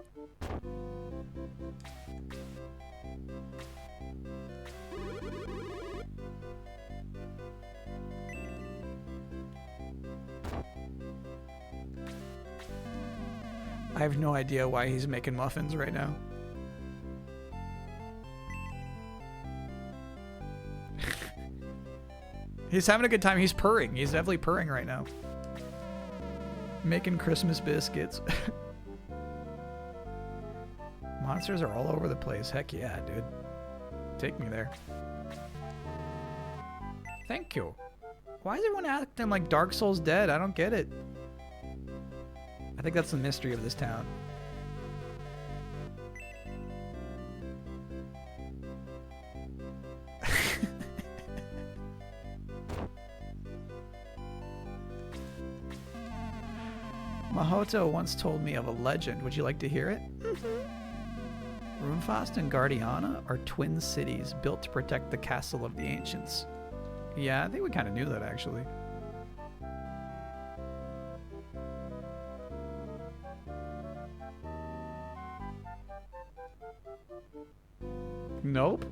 have no idea why he's making muffins right now. He's having a good time. He's purring. He's definitely purring right now. Making Christmas biscuits. Monsters are all over the place. Heck yeah, dude. Take me there. Thank you. Why is everyone acting like Dark Souls dead? I don't get it. I think that's the mystery of this town. Mahoto once told me of a legend. Would you like to hear it? Runefast and Guardiana are twin cities built to protect the castle of the ancients. Yeah, I think we kind of knew that actually. Nope.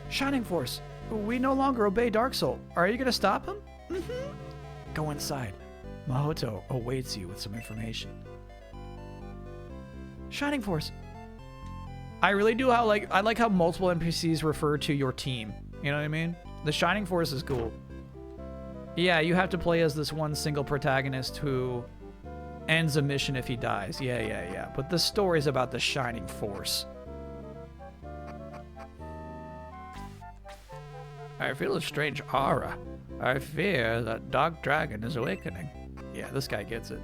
Shining Force, we no longer obey Dark Soul. Are you gonna stop him? Go inside. Mahoto awaits you with some information. Shining Force. I really do how I like how multiple NPCs refer to your team. You know what I mean? The Shining Force is cool. Yeah, you have to play as this one single protagonist who ends a mission if he dies. Yeah. But the story's about the Shining Force. I feel a strange aura. I fear that Dark Dragon is awakening. Yeah, this guy gets it.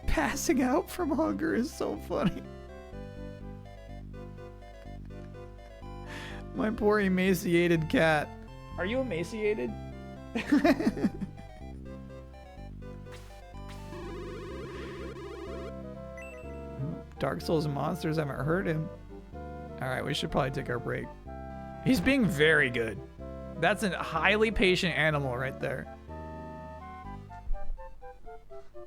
Passing out from hunger is so funny. My poor emaciated cat. Are you emaciated? Dark Souls monsters haven't hurt him. Alright, we should probably take our break. He's being very good. That's a highly patient animal right there.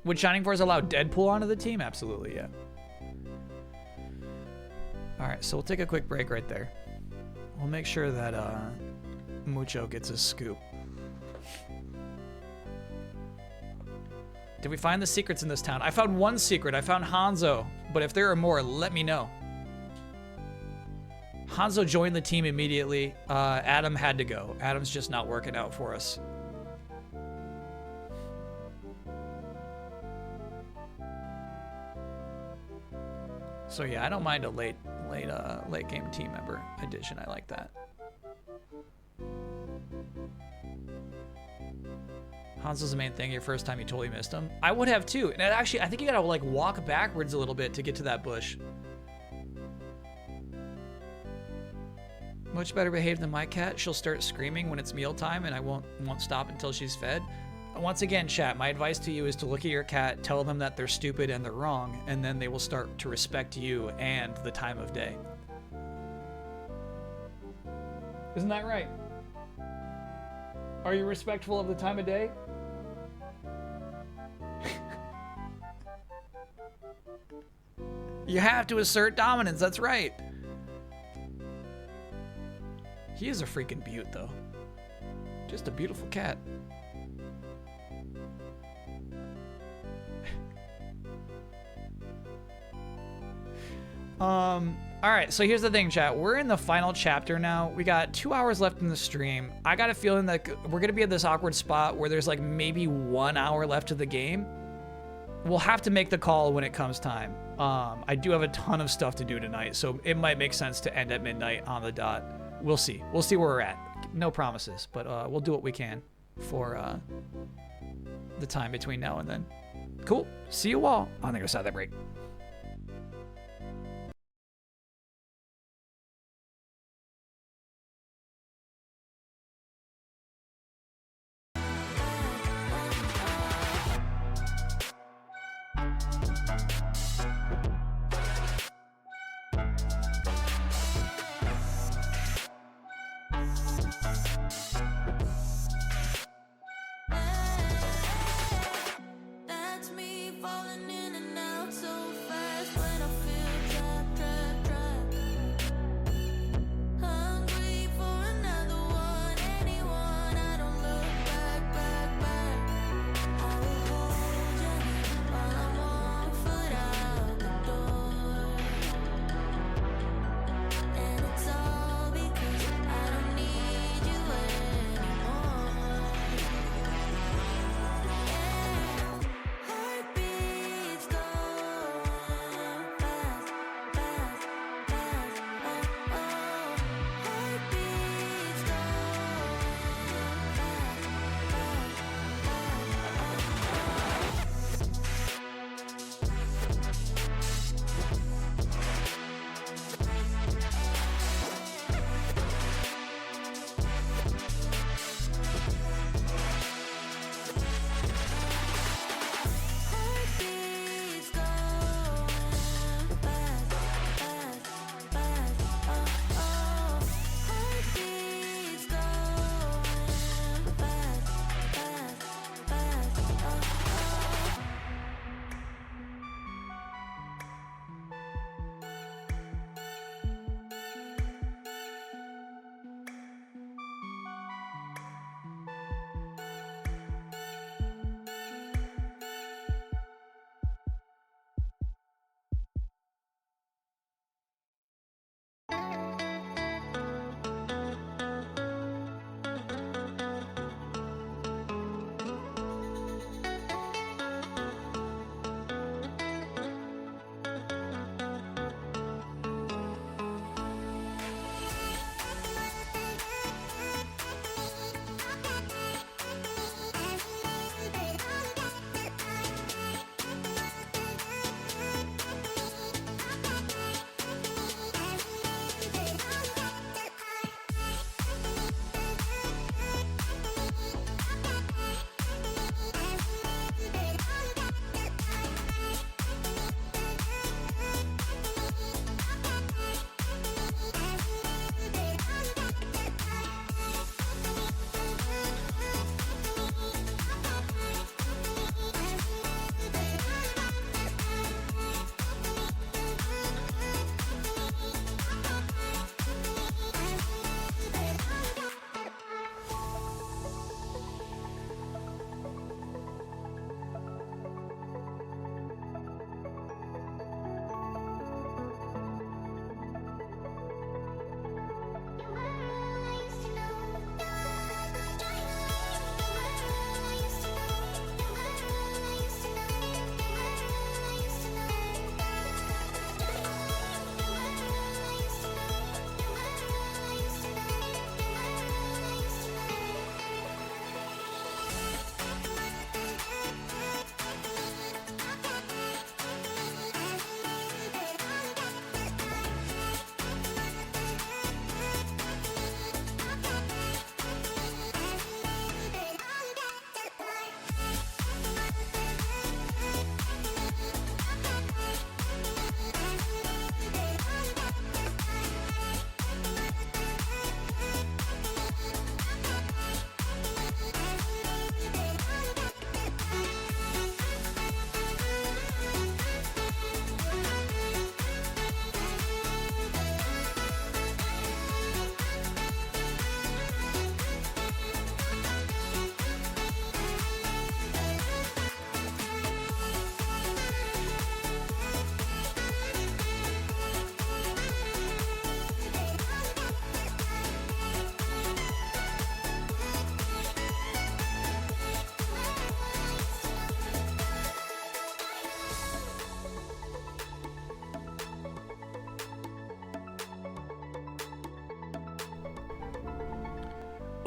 Would Shining Force allow Deadpool onto the team? Absolutely, yeah. Alright, so we'll take a quick break right there. We'll make sure that Mucho gets a scoop. Did we find the secrets in this town? I found one secret. I found Hanzo. But if there are more, let me know. Hanzo joined the team immediately. Adam had to go. Adam's just not working out for us. So yeah, I don't mind a late game team member addition. I like that. Hanzo's the main thing. Your first time, you totally missed him. I would have too. And actually, I think you gotta like walk backwards a little bit to get to that bush. Much better behaved than my cat. She'll start screaming when it's mealtime, and I won't stop until she's fed. Once again, chat, my advice to you is to look at your cat, tell them that they're stupid and they're wrong, and then they will start to respect you and the time of day. Isn't that right? Are you respectful of the time of day? You have to assert dominance, that's right. He is a freaking beaut, though. Just a beautiful cat. Alright, so here's the thing, chat. We're in the final chapter now. We got 2 hours left in the stream. I got a feeling that we're gonna be at this awkward spot where there's like maybe 1 hour left of the game. We'll have to make the call when it comes time. I do have a ton of stuff to do tonight, so it might make sense to end at midnight on the dot. We'll see. We'll see where we're at. No promises, but we'll do what we can for the time between now and then. Cool. See you all on the other side of that break. That's me falling in and out so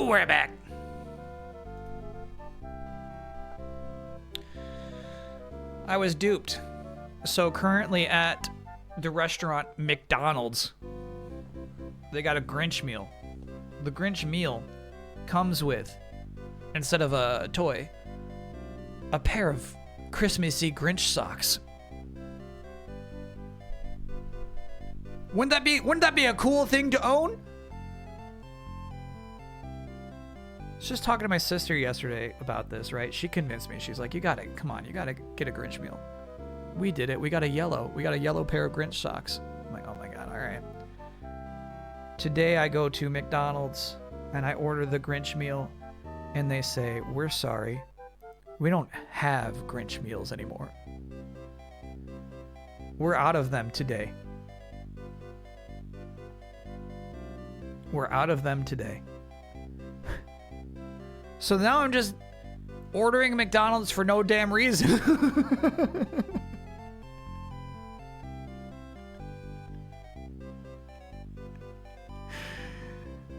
Oh, we're back. I was duped. So currently at the restaurant McDonald's, they got a Grinch meal. The Grinch meal comes with, instead of a toy, a pair of Christmassy Grinch socks. Wouldn't that be a cool thing to own? I was just talking to my sister yesterday about this, right? She convinced me. She's like, you gotta get a Grinch meal. We did it. We got a yellow pair of Grinch socks. I'm like, oh my God, all right. Today I go to McDonald's and I order the Grinch meal and they say, we're sorry. We don't have Grinch meals anymore. We're out of them today. We're out of them today. So now I'm just ordering McDonald's for no damn reason.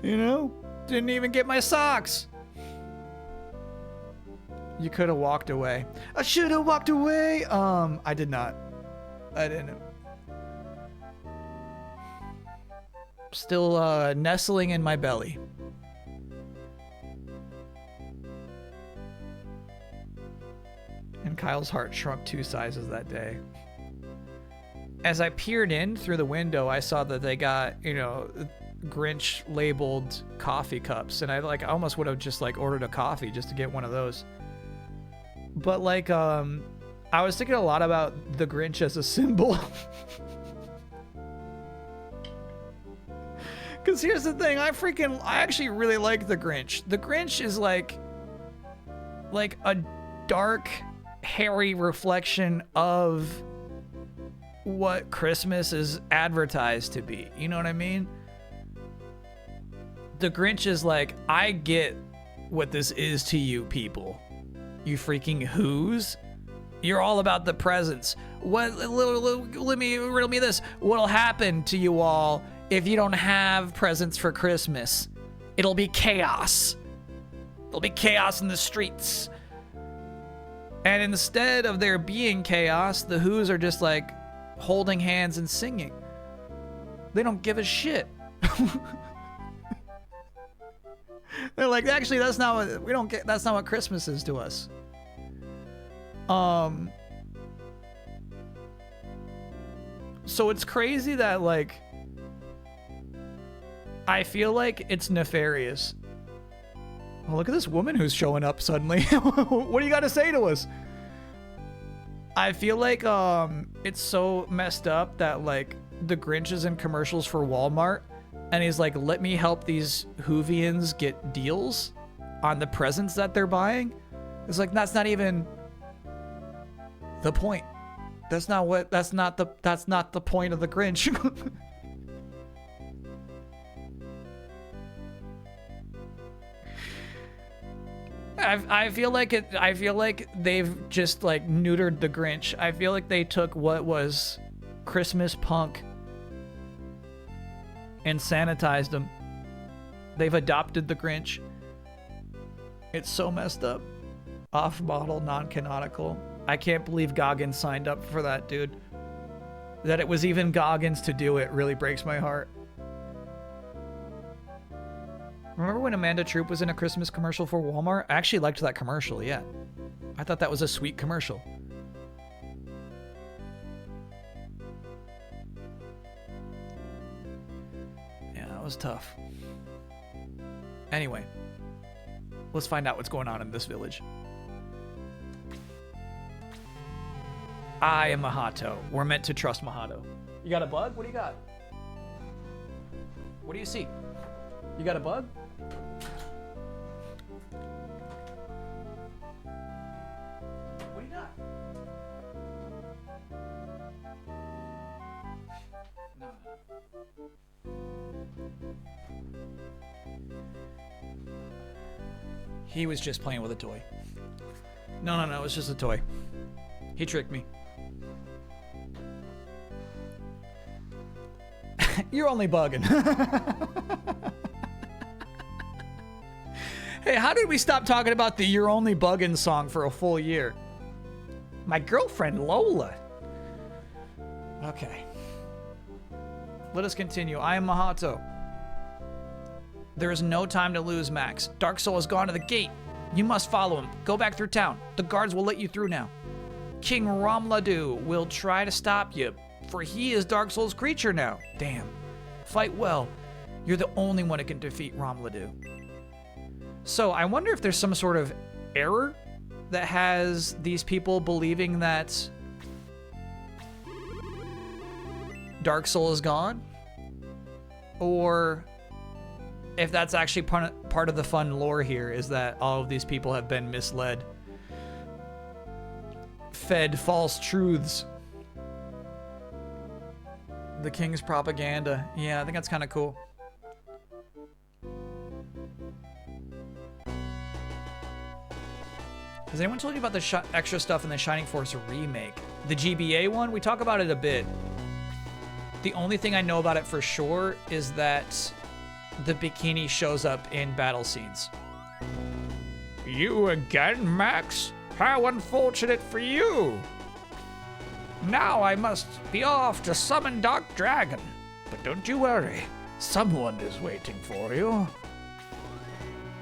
You know? Didn't even get my socks. You could have walked away. I should have walked away. I did not. I didn't. Still nestling in my belly. And Kyle's heart shrunk 2 sizes that day. As I peered in through the window, I saw that they got, Grinch labeled coffee cups, and I almost would have just ordered a coffee just to get one of those. But I was thinking a lot about the Grinch as a symbol. Because here's the thing, I actually really like the Grinch. The Grinch is like a dark, hairy reflection of what Christmas is advertised to be. You know what I mean? The Grinch is like, I get what this is to you people. You freaking who's? You're all about the presents. Let me riddle me this. What'll happen to you all if you don't have presents for Christmas? It'll be chaos. There'll be chaos in the streets. And instead of there being chaos, the Who's are just holding hands and singing. They don't give a shit. They're like, actually, that's not what Christmas is to us. So it's crazy that I feel like it's nefarious. Oh, look at this woman who's showing up suddenly. What do you got to say to us? I feel like it's so messed up that the Grinch is in commercials for Walmart and he's like, let me help these Whovians get deals on the presents that they're buying. It's like, that's not even the point. That's not the point of the Grinch. I feel like they've just neutered the Grinch. I feel like they took what was Christmas punk and sanitized them. They've adopted the Grinch. It's so messed up. Off-model, non-canonical. I can't believe Goggins signed up for that, dude. That it was even Goggins to do it really breaks my heart. Remember when Amanda Troop was in a Christmas commercial for Walmart? I actually liked that commercial, yeah. I thought that was a sweet commercial. Yeah, that was tough. Anyway, let's find out what's going on in this village. I am Mahato. We're meant to trust Mahato. You got a bug? What do you got? What do you see? You got a bug? What do you got? No. He was just playing with a toy. No, it's just a toy. He tricked me. You're only bugging. Hey, how did we stop talking about the You're Only Buggin' song for a full year? My girlfriend, Lola. Okay. Let us continue. I am Mahato. There is no time to lose, Max. Dark Soul has gone to the gate. You must follow him. Go back through town. The guards will let you through now. King Ramladu will try to stop you, for he is Dark Soul's creature now. Damn. Fight well. You're the only one who can defeat Ramladu. So I wonder if there's some sort of error that has these people believing that Dark Soul is gone, or if that's actually part of the fun lore here, is that all of these people have been misled, fed false truths. The king's propaganda. Yeah, I think that's kind of cool. Has anyone told you about the extra stuff in the Shining Force remake? The GBA one? We talk about it a bit. The only thing I know about it for sure is that the bikini shows up in battle scenes. You again, Max? How unfortunate for you! Now I must be off to summon Dark Dragon. But don't you worry, someone is waiting for you.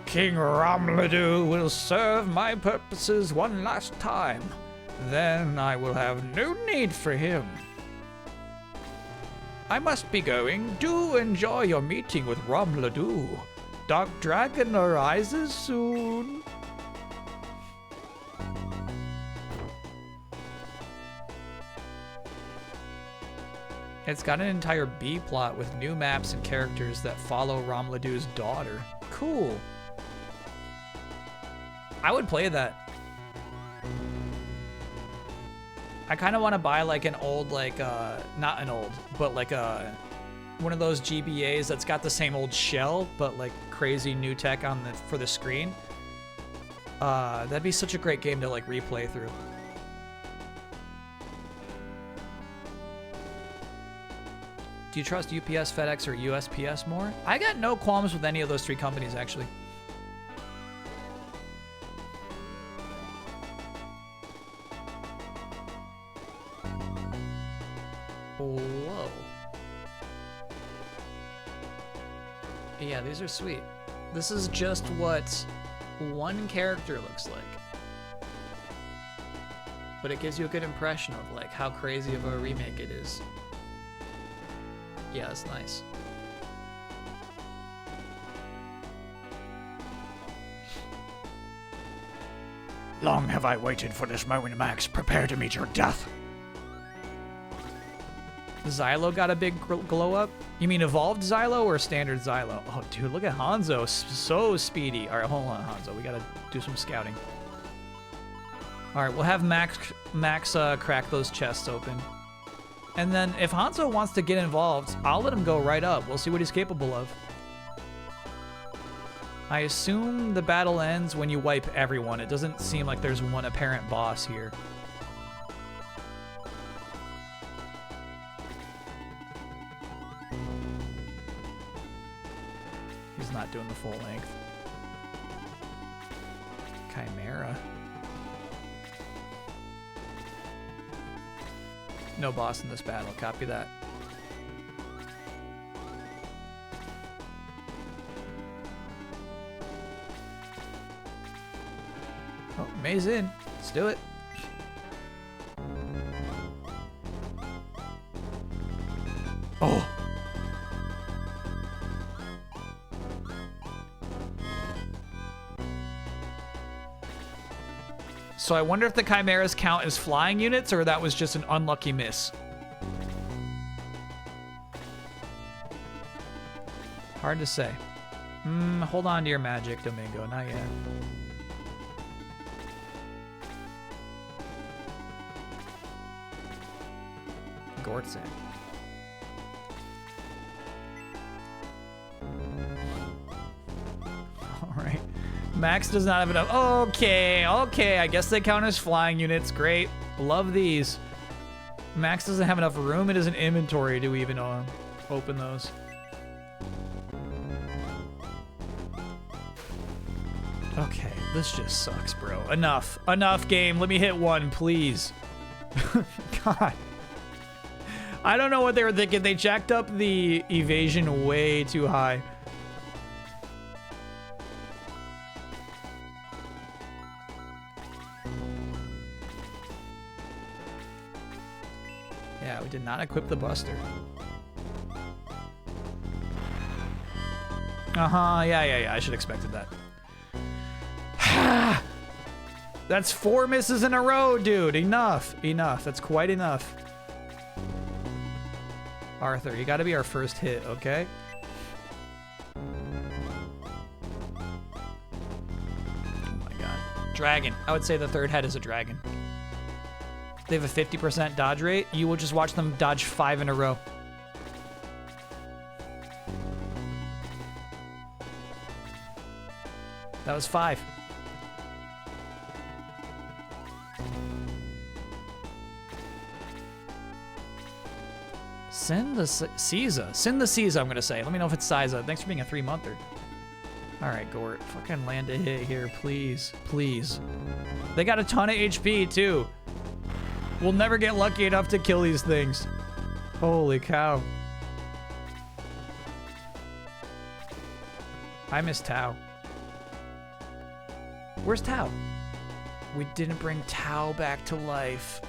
King Ramladu will serve my purposes one last time. Then I will have no need for him. I must be going. Do enjoy your meeting with Ramladu. Dark Dragon arises soon. It's got an entire B plot with new maps and characters that follow Ramladu's daughter. Cool. I would play that. I kind of want to buy like an old, like, not an old, but like one of those GBAs that's got the same old shell, but like crazy new tech on for the screen. That'd be such a great game to like replay through. Do you trust UPS, FedEx, or USPS more? I got no qualms with any of those three companies, actually. Whoa. Yeah, these are sweet. This is just what one character looks like. But it gives you a good impression of like how crazy of a remake it is. Yeah, that's nice. Long have I waited for this moment, Max. Prepare to meet your death. Xylo got a big glow up? You mean evolved Xylo or standard Xylo? Oh, dude, look at Hanzo. So speedy. All right, hold on, Hanzo. We got to do some scouting. All right, we'll have Max crack those chests open. And then if Hanzo wants to get involved, I'll let him go right up. We'll see what he's capable of. I assume the battle ends when you wipe everyone. It doesn't seem like there's one apparent boss here. He's not doing the full length. Chimera. No boss in this battle. Copy that. Oh, May's in. Let's do it. Oh. So I wonder if the Chimeras count as flying units or that was just an unlucky miss. Hard to say. Hold on to your magic, Domingo. Not yet. Gortson. All right. Max does not have enough. Okay, I guess they count as flying units. Great. Love these. Max doesn't have enough room in his inventory to even open those. Okay, this just sucks, bro. Enough. Enough, game. Let me hit one, please. God. I don't know what they were thinking. They jacked up the evasion way too high. Yeah, we did not equip the Buster. Uh-huh, yeah. I should have expected that. That's 4 misses in a row, dude. Enough. That's quite enough. Arthur, you gotta be our first hit, okay? Oh my god. Dragon. I would say the third head is a dragon. They have a 50% dodge rate. You will just watch them dodge 5 in a row. That was 5. Send the Caesar. Send the Caesar, I'm going to say. Let me know if it's Siza. Thanks for being a 3-monther. All right, Gort. Fucking land a hit here, please. Please. They got a ton of HP, too. We'll never get lucky enough to kill these things. Holy cow. I miss Tau. Where's Tau? We didn't bring Tau back to life.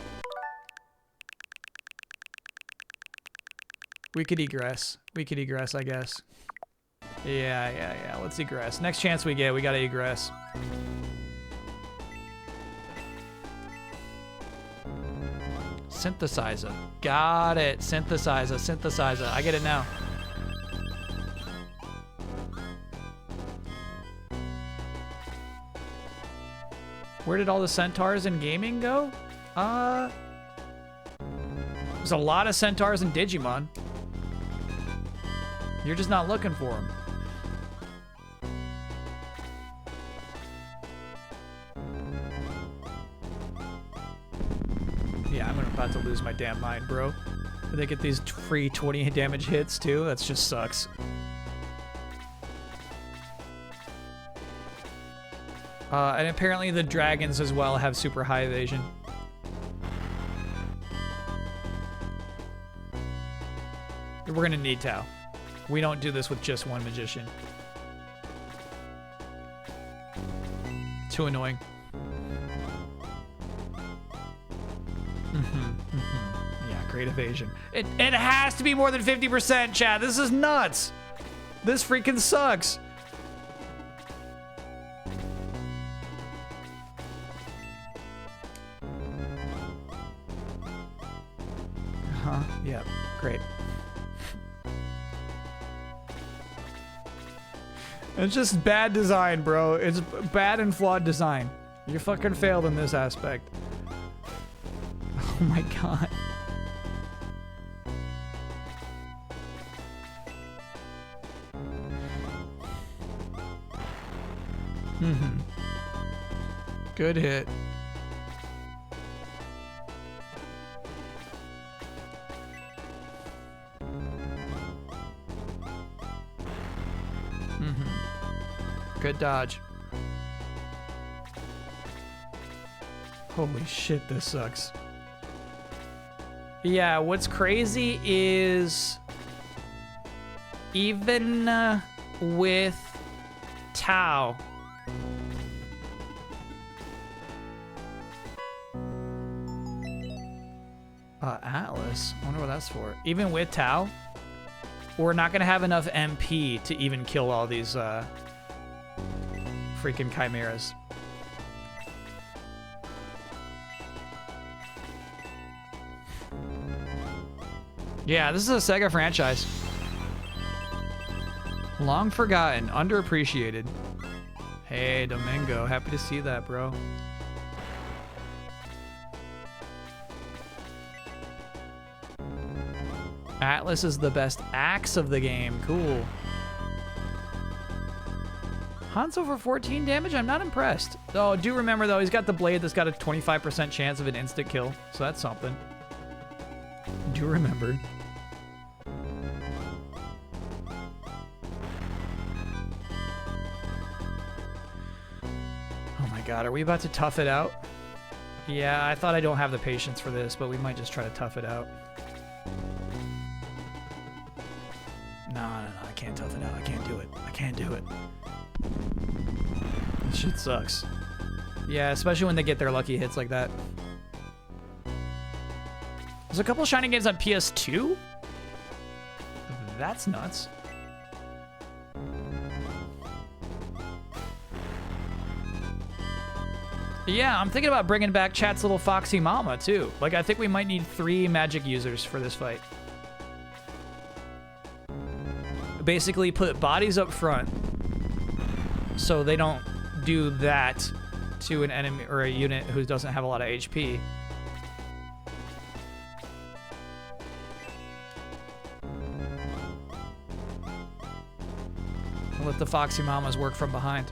We could egress. I guess. Yeah. Let's egress. Next chance we get, we gotta egress. Synthesizer. Got it. Synthesizer. I get it now. Where did all the centaurs in gaming go? There's a lot of centaurs in Digimon. You're just not looking for them. Yeah, I'm about to lose my damn mind, bro. They get these free 20 damage hits too. That just sucks. And apparently the dragons as well have super high evasion. We're gonna need Tau. We don't do this with just one magician. Too annoying. Yeah, great evasion. It has to be more than 50%, chat. This is nuts. This freaking sucks. Yeah, great. It's just bad design, bro. It's bad and flawed design. You fucking failed in this aspect. Oh my god. Good hit. Good dodge. Holy shit, this sucks. Yeah, what's crazy is even with Tau, Atlas. I wonder what that's for. Even with Tau, we're not gonna have enough MP to even kill all these freaking chimeras. Yeah, this is a Sega franchise. Long forgotten, underappreciated. Hey, Domingo, happy to see that, bro. Atlas is the best axe of the game. Cool. Hanzo for 14 damage? I'm not impressed. Oh, do remember, though, he's got the blade that's got a 25% chance of an instant kill. So that's something. Do remember. god, are we about to tough it out? Yeah, I thought I don't have the patience for this, but we might just try to tough it out. No, I can't tough it out. I can't do it. I can't do it. This shit sucks. Yeah, especially when they get their lucky hits like that. There's a couple Shining games on PS2? That's nuts. Yeah, I'm thinking about bringing back Chat's little foxy mama, too. Like, I think we might need 3 magic users for this fight. Basically, put bodies up front so they don't do that to an enemy or a unit who doesn't have a lot of HP. Let the foxy mamas work from behind.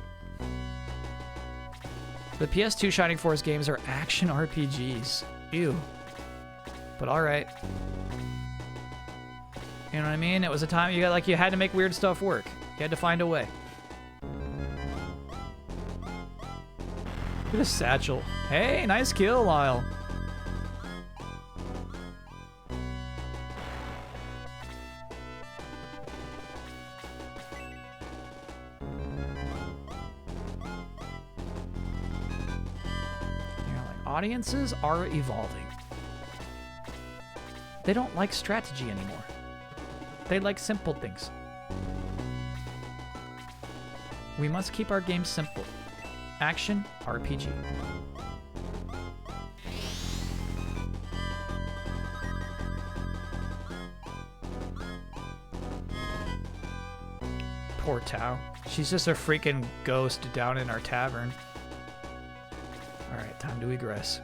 The PS2 Shining Force games are action RPGs. Ew. But alright. You know what I mean? It was a time you had to make weird stuff work. You had to find a way. Look at this satchel. Hey, nice kill, Lyle. Audiences are evolving. They don't like strategy anymore. They like simple things. We must keep our games simple. Action RPG. Poor Tao. She's just a freaking ghost down in our tavern. Alright, time to egress.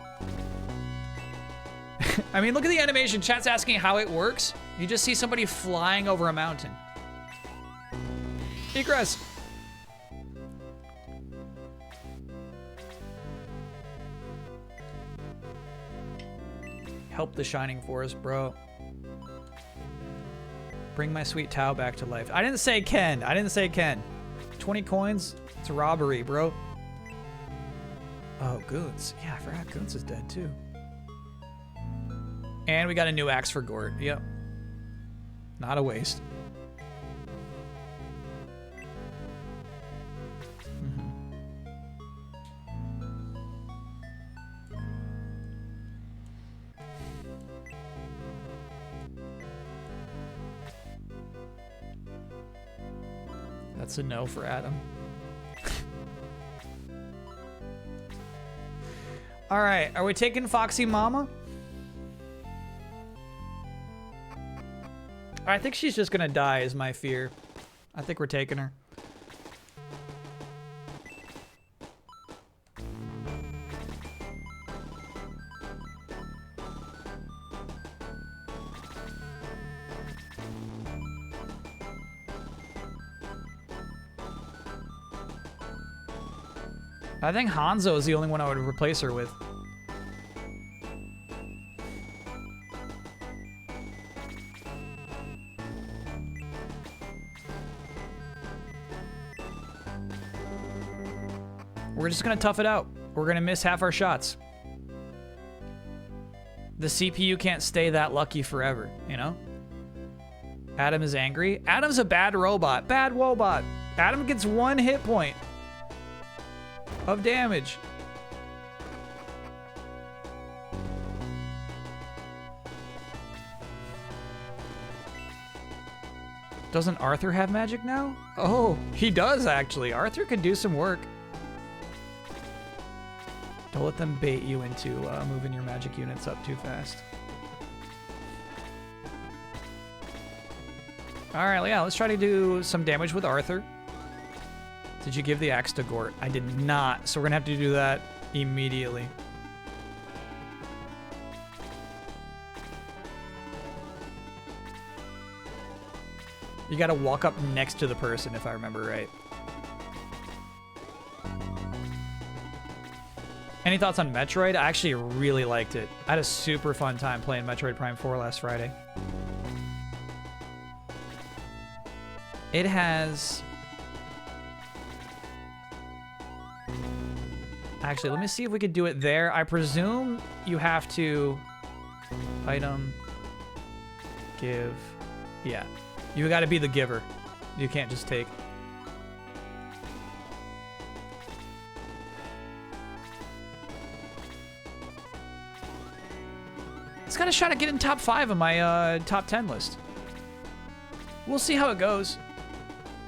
I mean, look at the animation. Chat's asking how it works. You just see somebody flying over a mountain. Egress! Help the Shining Force, bro. Bring my sweet Tao back to life. I didn't say Ken. I didn't say Ken. 20 coins? It's a robbery, bro. Oh, Goons. Yeah, I forgot Goons is dead, too. And we got a new axe for Gort. Yep. Not a waste. That's a no for Adam. All right, are we taking Foxy Mama? I think she's just gonna die is my fear. I think we're taking her. I think Hanzo is the only one I would replace her with. We're just gonna tough it out. We're gonna miss half our shots. The CPU can't stay that lucky forever, you know? Adam is angry. Adam's a bad robot. Bad wobot. Adam gets 1 hit point of damage. Doesn't Arthur have magic now? Oh, he does actually. Arthur could do some work. Don't let them bait you into moving your magic units up too fast. All right, yeah, let's try to do some damage with Arthur. Did you give the axe to Gort? I did not, so we're gonna have to do that immediately. You gotta walk up next to the person, if I remember right. Any thoughts on Metroid? I actually really liked it. I had a super fun time playing Metroid Prime 4 last Friday. It has... Actually, let me see if we could do it there. I presume you have to item, give. Yeah. You got to be the giver. You can't just take. It's got a shot at getting top 5 on my top 10 list. We'll see how it goes.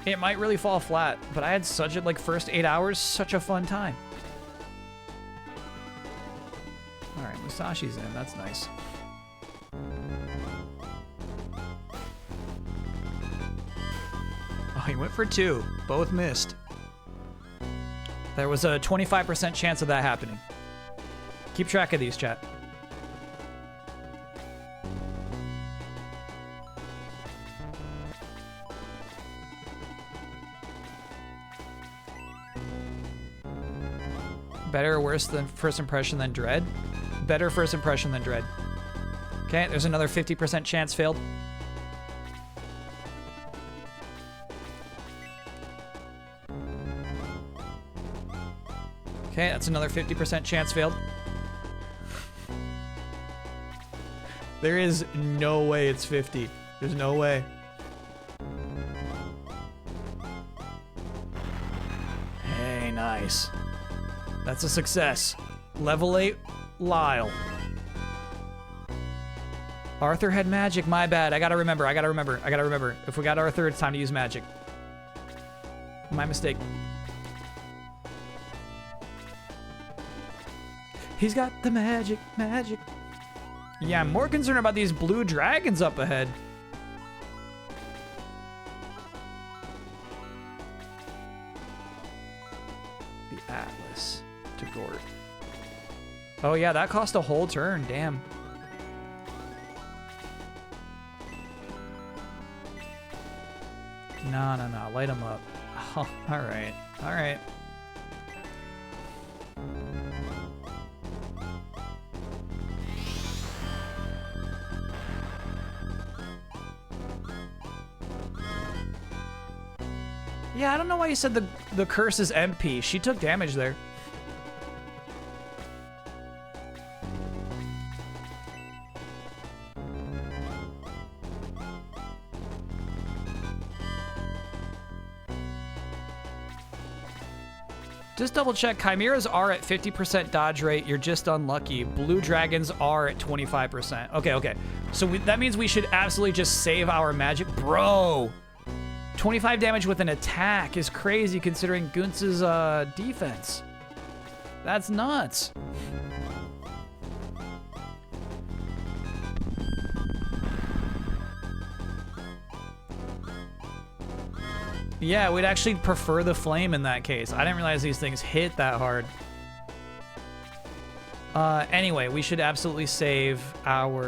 It might really fall flat, but I had such a, like, first 8 hours, such a fun time. All right, Musashi's in. That's nice. Oh, he went for 2. Both missed. There was a 25% chance of that happening. Keep track of these, chat. Better or worse than first impression than Dread? Better first impression than Dread. Okay, there's another 50% chance failed. Okay, that's another 50% chance failed. There is no way it's 50. There's no way. Hey, nice. That's a success. Level 8, Lyle. Arthur had magic, my bad. I gotta remember. If we got Arthur, it's time to use magic. My mistake. He's got the magic. Yeah, I'm more concerned about these blue dragons up ahead. The Atlas to Gort. Oh yeah, that cost a whole turn, damn. No, light him up. Oh, all right. Yeah, I don't know why you said the curse is MP. She took damage there. Just double check. Chimeras are at 50% dodge rate. You're just unlucky. Blue dragons are at 25%. Okay. So that means we should absolutely just save our magic. Bro! 25 damage with an attack is crazy considering Guntz's defense. That's nuts. Yeah, we'd actually prefer the flame in that case. I didn't realize these things hit that hard. Anyway, we should absolutely save all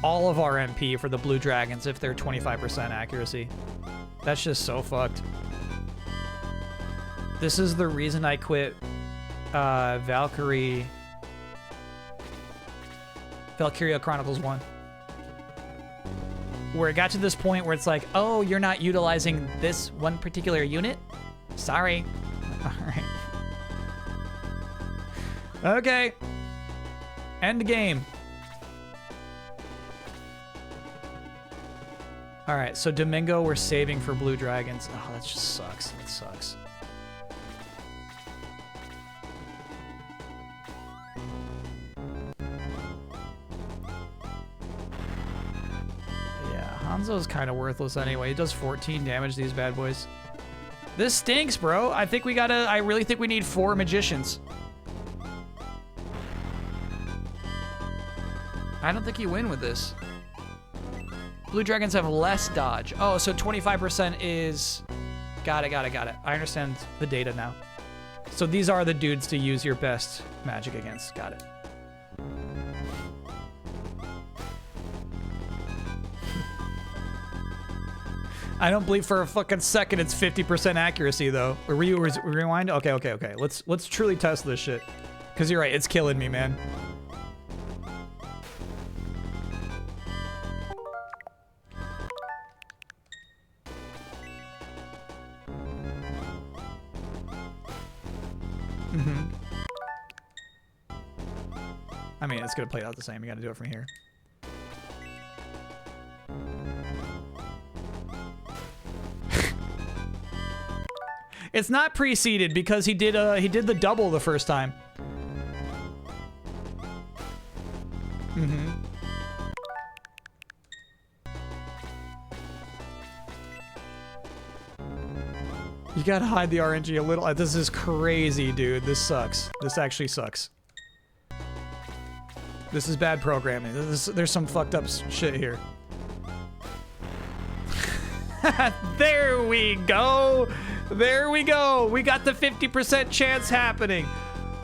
of our MP for the blue dragons if they're 25% accuracy. That's just so fucked. This is the reason I quit Valkyria Chronicles 1. Where it got to this point where it's like, oh, you're not utilizing this one particular unit? Sorry. All right. Okay. End game. All right, so Domingo we're saving for blue dragons. Oh, that just sucks. That sucks. Yeah, Hanzo's kind of worthless anyway. He does 14 damage to these bad boys. This stinks, bro. I really think we need 4 magicians. I don't think you win with this. Blue dragons have less dodge. Oh, so 25% is... Got it. I understand the data now. So these are the dudes to use your best magic against. Got it. I don't believe for a fucking second it's 50% accuracy, though. Or were you rewind? Okay. Let's truly test this shit. Because you're right, it's killing me, man. I mean, it's gonna play out the same. You gotta do it from here. It's not pre-seeded because he did the double the first time. You gotta hide the RNG a little. This is crazy, dude. This sucks. This actually sucks. This is bad programming. There's some fucked up shit here. There we go. There we go. We got the 50% chance happening.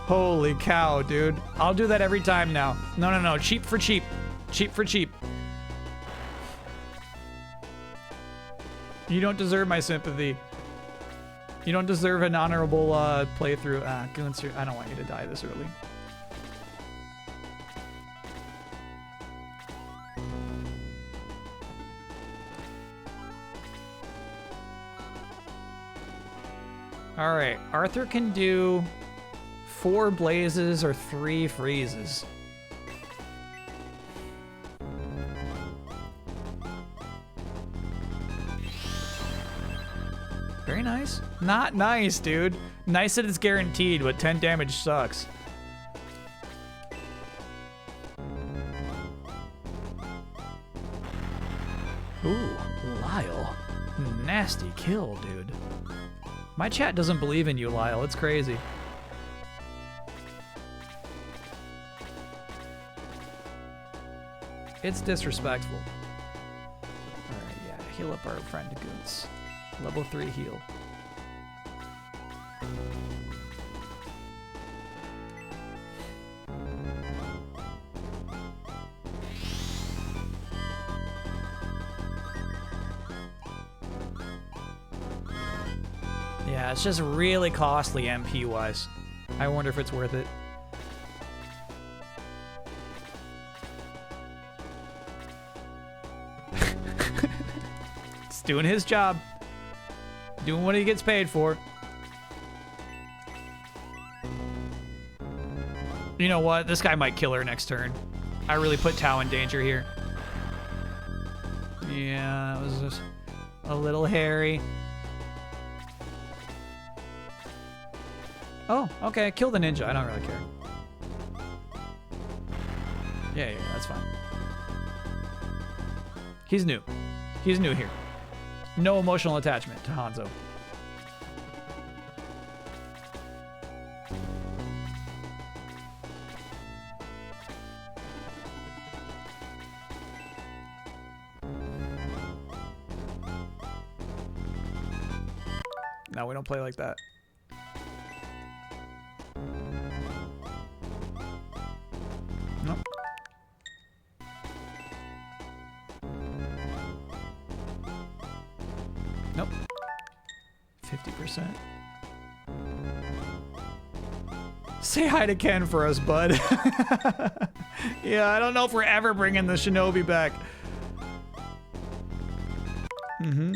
Holy cow, dude. I'll do that every time now. No. Cheap for cheap. Cheap for cheap. You don't deserve my sympathy. You don't deserve an honorable playthrough. Goonster, I don't want you to die this early. All right, Arthur can do 4 blazes or 3 freezes. Very nice. Not nice, dude. Nice that it's guaranteed, but 10 damage sucks. Ooh, Lyle. Nasty kill, dude. My chat doesn't believe in you, Lyle. It's crazy. It's disrespectful. Alright, yeah. Heal up our friend Goons. Level 3 heal. Yeah, it's just really costly MP-wise. I wonder if it's worth it. It's doing his job. Doing what he gets paid for. You know what? This guy might kill her next turn. I really put Tao in danger here. Yeah, that was just a little hairy. Oh, okay. Kill the ninja. I don't really care. Yeah, that's fine. He's new. He's new here. No emotional attachment to Hanzo. No, we don't play like that. Nope. Nope. 50%. Say hi to Ken for us, bud. Yeah, I don't know if we're ever bringing the Shinobi back. Mm-hmm.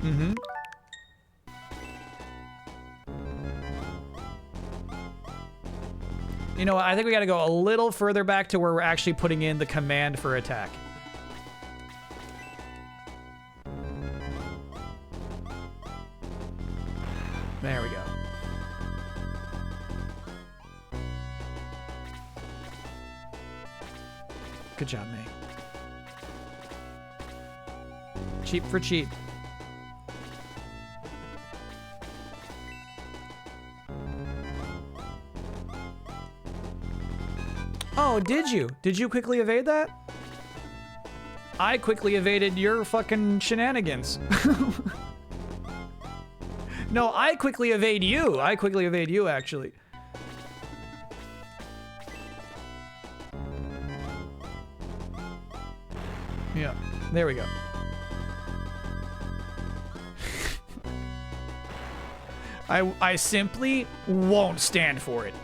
Mm-hmm. You know what? I think we gotta go a little further back to where we're actually putting in the command for attack. There we go. Good job, May. Cheap for cheap. Oh, did you? Did you quickly evade that? I quickly evaded your fucking shenanigans. No, I quickly evade you. I quickly evade you, actually. Yeah, there we go. I simply won't stand for it.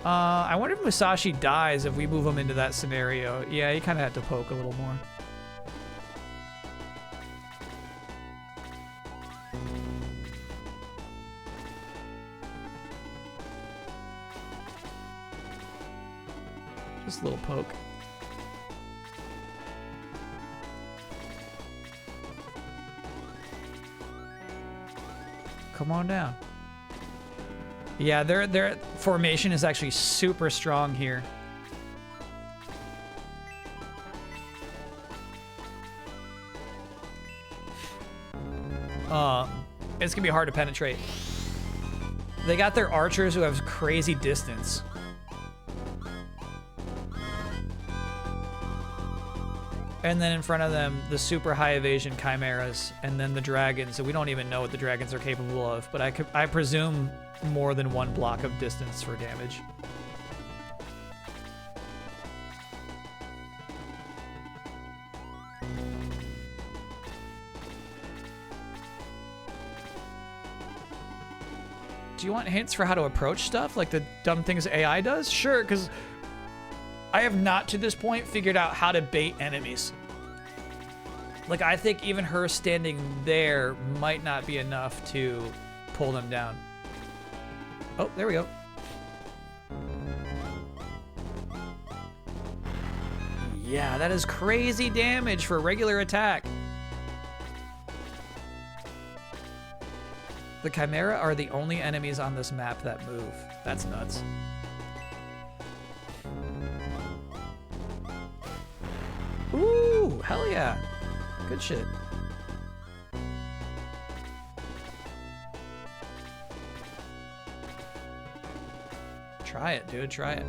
I wonder if Musashi dies if we move him into that scenario. Yeah, he kind of had to poke a little more. Just a little poke. Come on down. Yeah, their formation is actually super strong here. It's gonna be hard to penetrate. They got their archers who have crazy distance. And then in front of them, the super high evasion chimeras, and then the dragons. So we don't even know what the dragons are capable of, but I presume more than one block of distance for damage. Do you want hints for how to approach stuff, like the dumb things AI does? Sure, because I have not to this point figured out how to bait enemies. Like, I think even her standing there might not be enough to pull them down. Oh, there we go. Yeah, that is crazy damage for regular attack. The Chimera are the only enemies on this map that move. That's nuts. Ooh, hell yeah. Good shit. Try it, dude. Try it.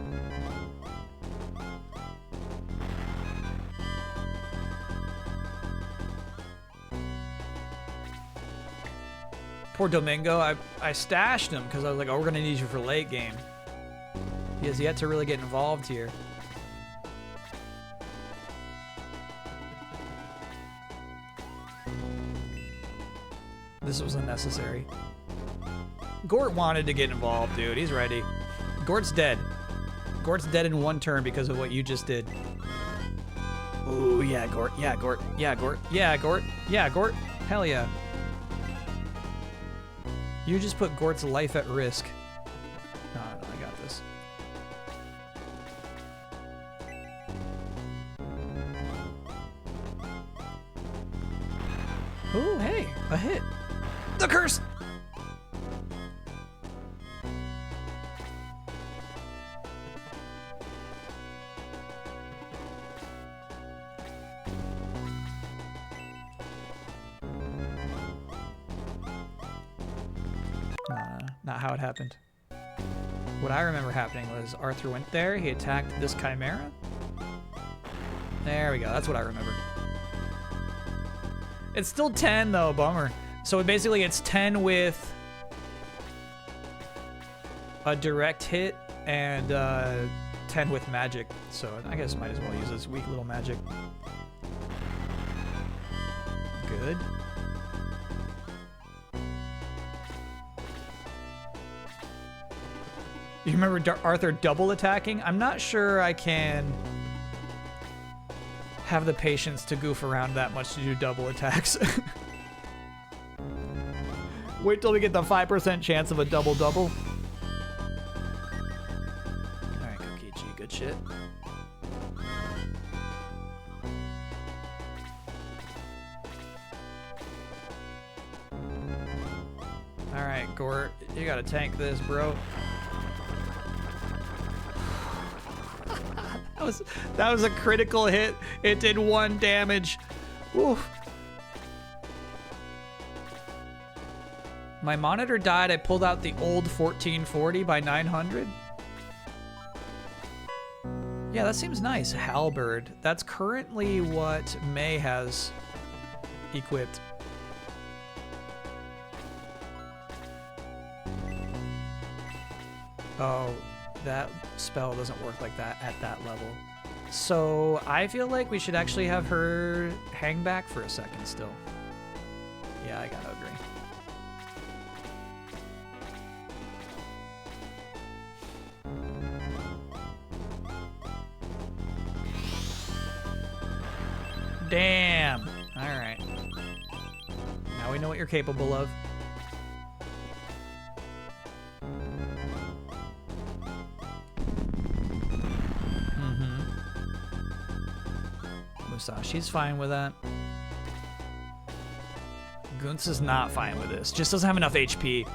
Poor Domingo. I stashed him because I was like, oh, we're going to need you for late game. He has yet to really get involved here. This was unnecessary. Gort wanted to get involved, dude. He's ready. Gort's dead. Gort's dead in one turn because of what you just did. Ooh, yeah, Gort. Yeah, Gort. Yeah, Gort. Yeah, Gort. Yeah, Gort. Hell yeah. You just put Gort's life at risk. No, I got this. Ooh, hey, a hit. The curse! Not how it happened. What I remember happening was Arthur went there, he attacked this Chimera. There we go, that's what I remember. It's still 10 though, bummer. So basically it's 10 with a direct hit and 10 with magic. So I guess might as well use this weak little magic. Good. You remember Arthur double attacking? I'm not sure I can have the patience to goof around that much to do double attacks. Wait till we get the 5% chance of a double-double. Alright, Kokichi, good shit. Alright, Gort, you gotta tank this, bro. That was a critical hit. It did 1 damage. Woo. My monitor died. I pulled out the old 1440 by 900. Yeah, that seems nice. Halberd. That's currently what May has equipped. Oh, that spell doesn't work like that at that level. So I feel like we should actually have her hang back for a second still. Yeah, I gotta agree. Damn. All right. Now we know what you're capable of. Mm-hmm. Musashi's fine with that. Goons is not fine with this. Just doesn't have enough HP.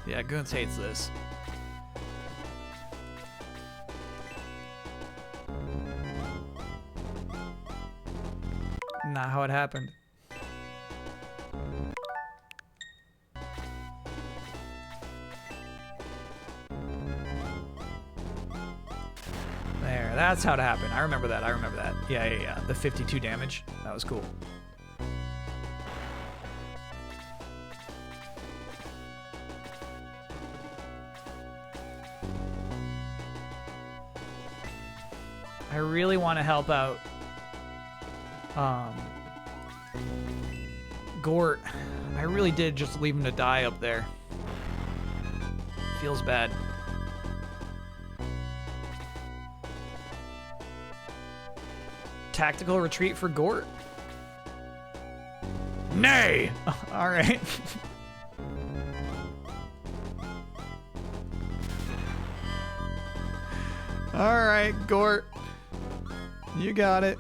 Yeah, Goons hates this. Not how it happened. There, that's how it happened. I remember that. Yeah. The 52 damage. That was cool. I really want to help out Gort. I really did just leave him to die up there. Feels bad. Tactical retreat for Gort? Nay! All right. All right, Gort. You got it.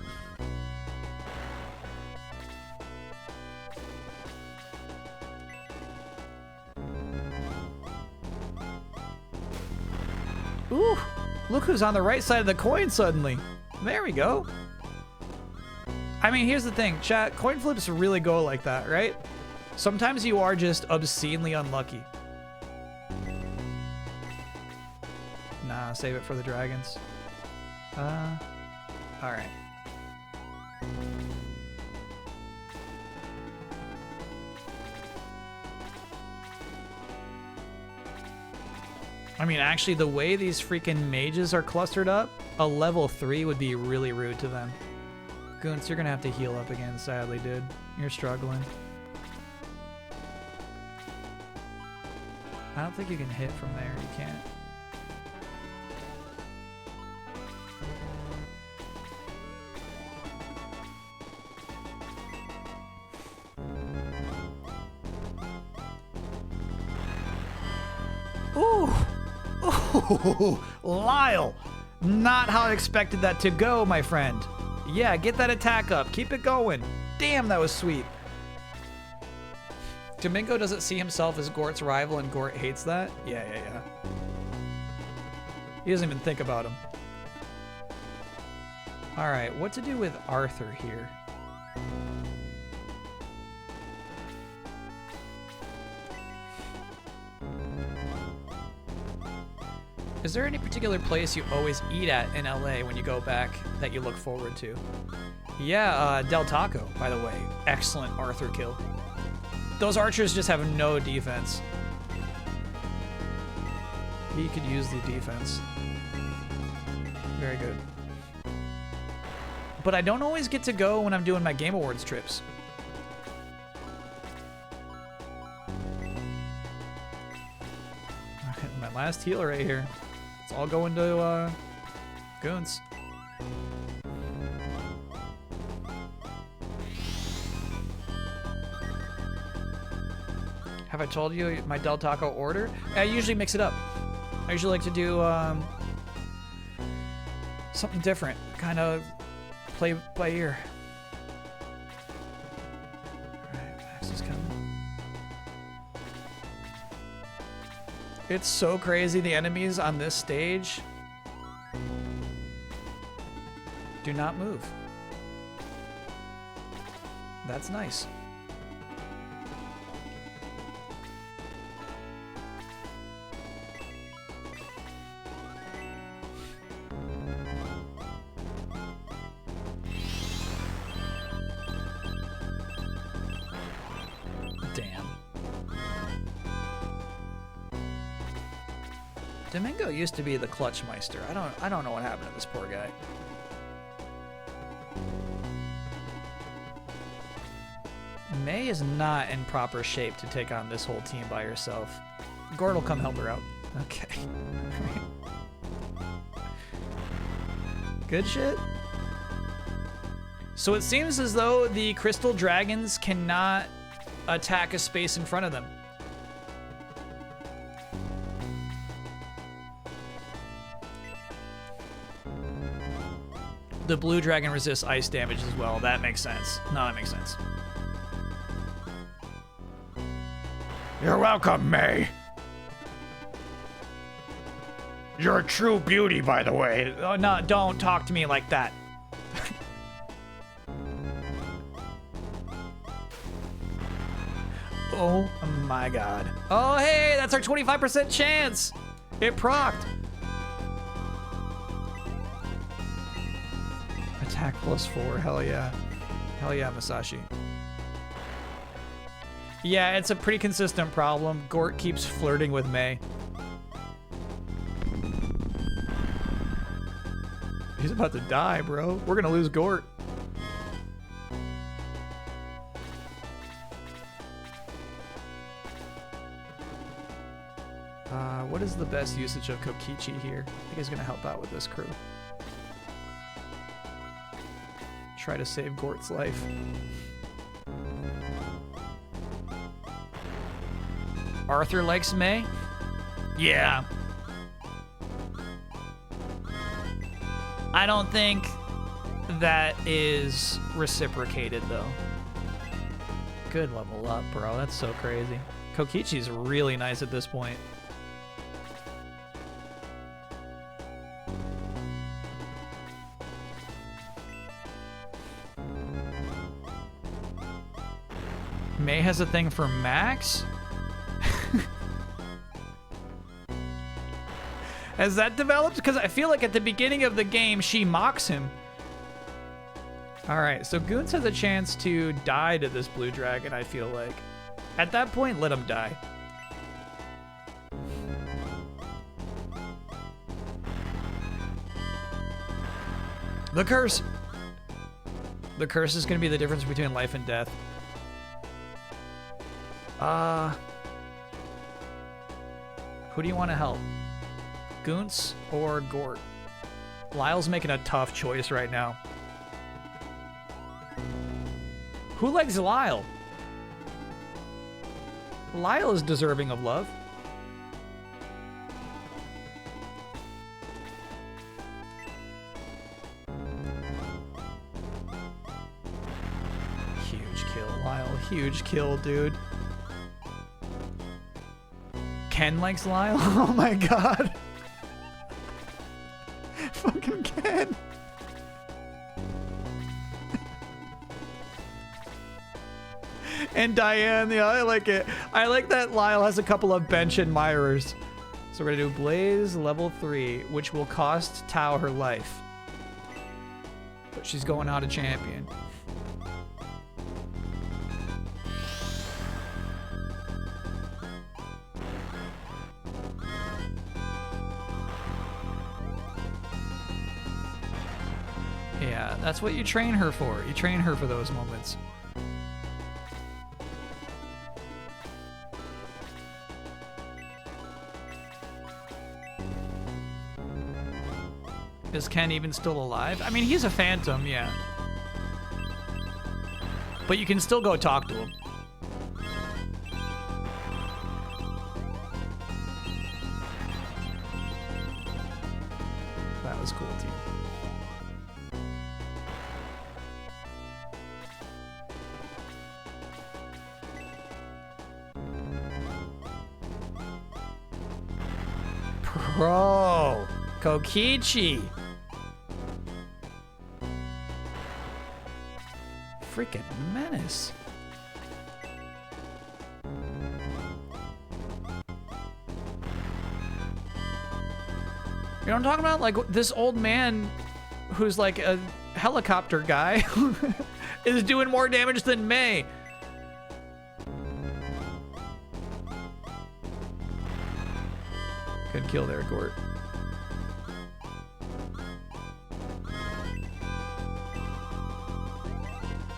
Ooh, look who's on the right side of the coin suddenly. There we go. I mean, here's the thing, chat. Coin flips really go like that, right? Sometimes you are just obscenely unlucky. Nah, save it for the dragons. Alright. I mean, actually, the way these freaking mages are clustered up, a level 3 would be really rude to them. Goons, you're gonna have to heal up again, sadly, dude. You're struggling. I don't think you can hit from there. You can't. Ooh! Ooh! Lyle! Not how I expected that to go, my friend. Yeah, get that attack up. Keep it going. Damn, that was sweet. Domingo doesn't see himself as Gort's rival, and Gort hates that? Yeah. He doesn't even think about him. Alright, what to do with Arthur here? Is there any particular place you always eat at in LA when you go back that you look forward to? Yeah, Del Taco, by the way. Excellent Arthur kill. Those archers just have no defense. He could use the defense. Very good. But I don't always get to go when I'm doing my Game Awards trips. My last heal right here. It's all going to Goons. Have I told you my Del Taco order? I usually mix it up. I usually like to do something different. Kind of play by ear. Alright, Max is coming. It's so crazy, the enemies on this stage do not move. That's nice. Damn. Domingo used to be the clutch meister. I don't know what happened to this poor guy. May is not in proper shape to take on this whole team by herself. Gord will come help her out. Okay. Good shit. So it seems as though the crystal dragons cannot attack a space in front of them. the blue dragon resists ice damage as well. That makes sense. No, that makes sense. You're welcome, May. You're a true beauty, by the way. Oh, no, don't talk to me like that. Oh my god. Oh, hey, that's our 25% chance. It procced. Attack +4, hell yeah. Hell yeah, Masashi. Yeah, it's a pretty consistent problem. Gort keeps flirting with May. He's about to die, bro. We're gonna lose Gort. What is the best usage of Kokichi here? I think he's gonna help out with this crew. Try to save Gort's life. Arthur likes May? Yeah. I don't think that is reciprocated, though. Good level up, bro. That's so crazy. Kokichi's really nice at this point. May has a thing for Max? Has that developed? Because I feel like at the beginning of the game, she mocks him. All right, so Goons has a chance to die to this blue dragon, I feel like. At that point, let him die. The curse. The curse is going to be the difference between life and death. Who do you want to help? Goons or Gort? Lyle's making a tough choice right now. Who likes Lyle? Lyle is deserving of love. Huge kill, Lyle. Huge kill, dude. Ken likes Lyle? Oh my god. Fucking Ken. And Diane, yeah, I like it. I like that Lyle has a couple of bench admirers. So we're gonna do Blaze level 3, which will cost Tao her life. But she's going out a champion. Yeah, that's what you train her for. You train her for those moments. Is Ken even still alive? I mean, he's a phantom, yeah. But you can still go talk to him. That was cool, team. Bro, Kokichi. Freaking menace. You know what I'm talking about? Like this old man who's like a helicopter guy is doing more damage than May. Good kill there, Gort.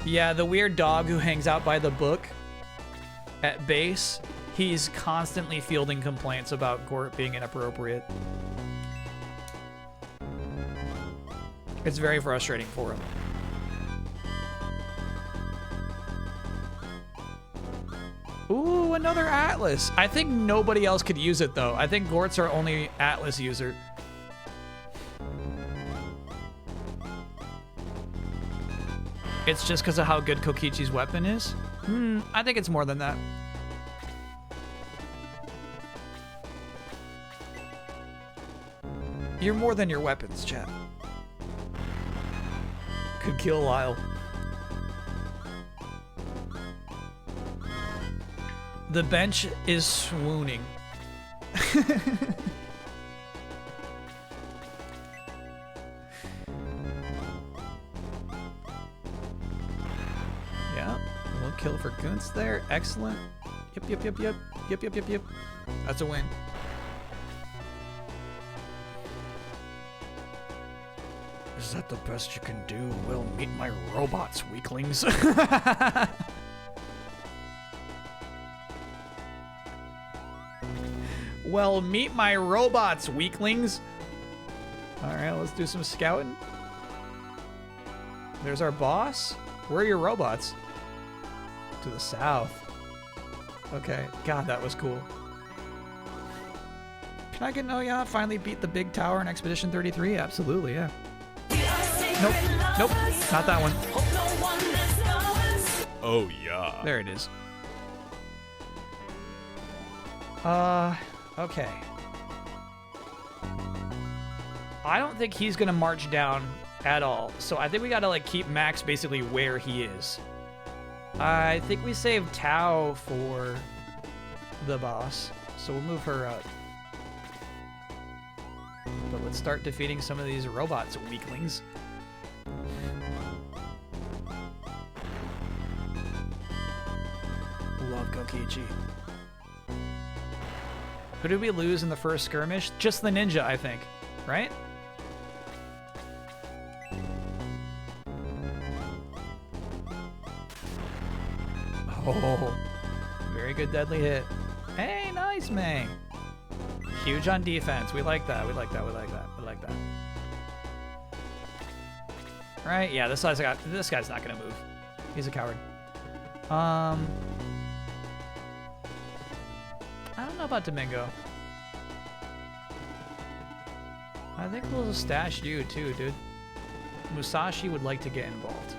Yeah, the weird dog who hangs out by the book at base, he's constantly fielding complaints about Gort being inappropriate. It's very frustrating for him. Ooh, another Atlas. I think nobody else could use it, though. I think Gort's our only Atlas user. It's just because of how good Kokichi's weapon is? I think it's more than that. You're more than your weapons, chat. Could kill Lyle. The bench is swooning. Yeah, a little kill for Kuntz there. Excellent. Yep. That's a win. Is that the best you can do? Well, meet my robots, weaklings. Well, meet my robots, weaklings. All right, let's do some scouting. There's our boss. Where are your robots? To the south. Okay, God, that was cool. Can I get an oh yeah? Finally beat the big tower in Expedition 33? Absolutely, yeah. Nope, not that one. Oh yeah. There it is. Okay. I don't think he's gonna march down at all. So I think we gotta like keep Max basically where he is. I think we save Tao for the boss. So we'll move her up. But let's start defeating some of these robots, weaklings. Love Kokichi. Who did we lose in the first skirmish? Just the ninja, I think. Right? Oh. Very good deadly hit. Hey, nice, May. Huge on defense. We like that. We like that. We like that. We like that. Right? Yeah, this guy's not gonna move. He's a coward. I don't know about Domingo. I think we'll stash you too, dude. Musashi would like to get involved.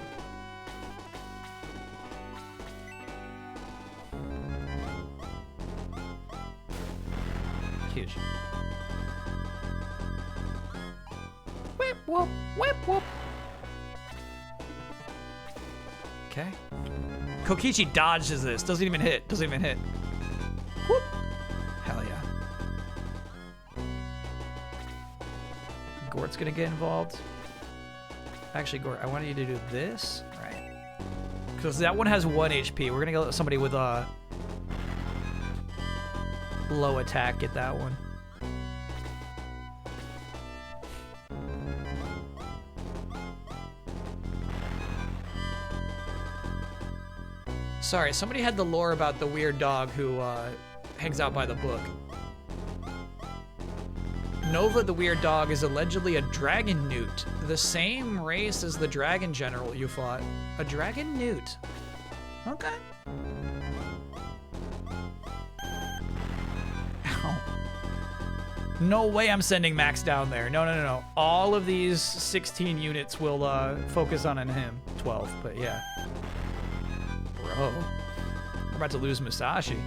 Huge. Whip whoop, whip whoop. Okay. Kokichi dodges this. Doesn't even hit. Doesn't even hit. Whoop. Hell yeah. Gort's gonna get involved. Actually, Gort, I wanted you to do this. Right. Because that one has 1 HP. We're gonna go let somebody with a low attack get that one. Sorry, somebody had the lore about the weird dog who hangs out by the book. Nova the weird dog is allegedly a dragon newt, the same race as the dragon general you fought. A dragon newt. Okay. Ow. No way I'm sending Max down there. No. All of these 16 units will focus on him. 12, but yeah. Bro. We're about to lose Musashi.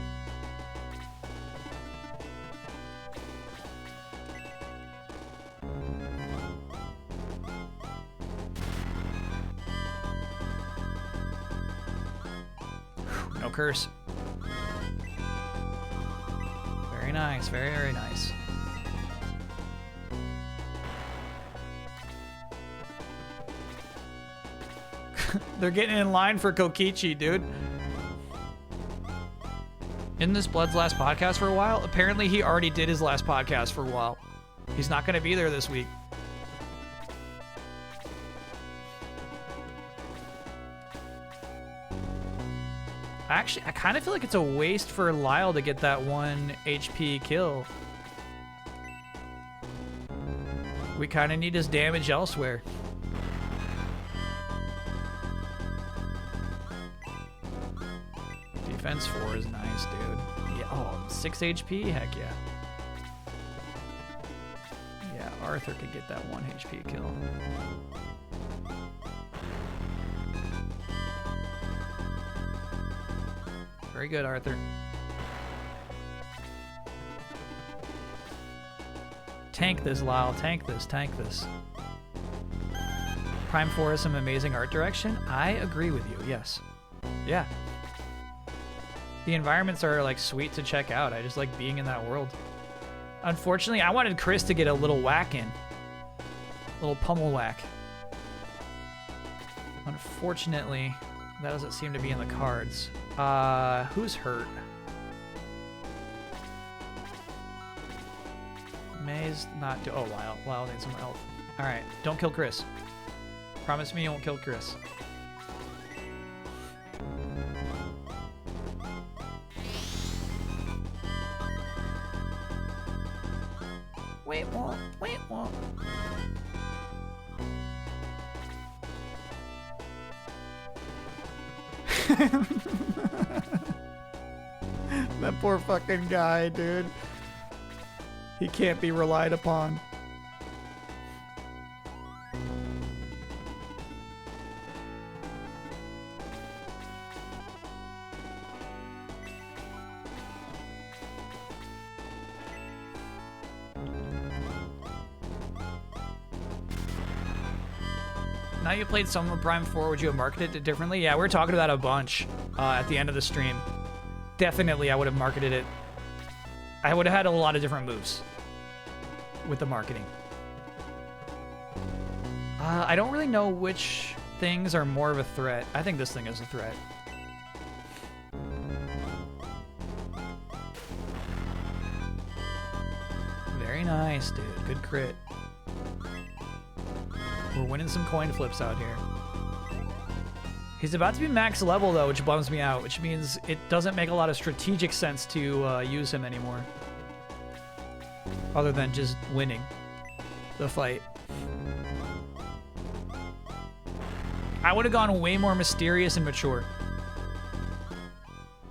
No curse. Very nice, very, very nice. They're getting in line for Kokichi, dude. Isn't this Blood's last podcast for a while? Apparently he already did his last podcast for a while. He's not going to be there this week. Actually, I kind of feel like it's a waste for Lyle to get that 1 HP kill. We kind of need his damage elsewhere. Defense 4 is nice, dude. Yeah, oh, 6 HP? Heck yeah. Yeah, Arthur could get that 1 HP kill. Very good, Arthur. Tank this, Lyle. Tank this. Tank this. Prime 4 has some amazing art direction. I agree with you. Yes. Yeah. The environments are like sweet to check out. I just like being in that world. Unfortunately, I wanted Chris to get a little whack in. A little pummel whack. Unfortunately, that doesn't seem to be in the cards. Who's hurt? May's not do. Oh, Lyle needs some help. All right, don't kill Chris. Promise me you won't kill Chris. Wait, what? That poor fucking guy, dude. He can't be relied upon. Now you played some of Prime 4, would you have marketed it differently? Yeah, we were talking about a bunch at the end of the stream. Definitely, I would have marketed it. I would have had a lot of different moves with the marketing. I don't really know which things are more of a threat. I think this thing is a threat. Very nice, dude. Good crit. We're winning some coin flips out here. He's about to be max level, though, which bums me out, which means it doesn't make a lot of strategic sense to use him anymore. Other than just winning the fight. I would have gone way more mysterious and mature.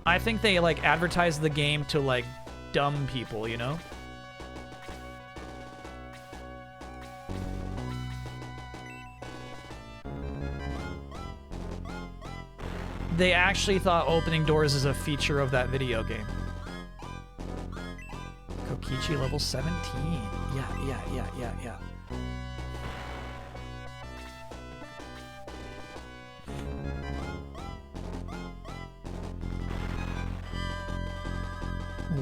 I think they, like, advertised the game to, like, dumb people, you know? They actually thought opening doors is a feature of that video game. Kokichi level 17. Yeah.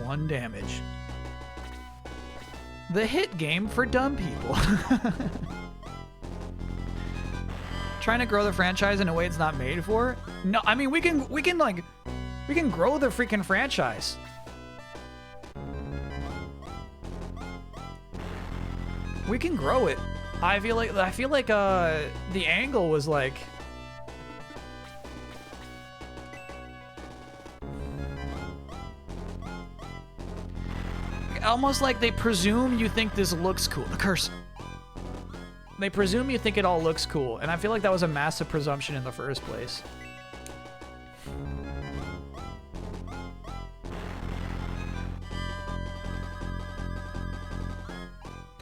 One damage. The hit game for dumb people. Trying to grow the franchise in a way it's not made for? No, I mean we can grow the freaking franchise. We can grow it. I feel like the angle was like almost like they presume you think this looks cool. The curse. They presume you think it all looks cool, and I feel like that was a massive presumption in the first place.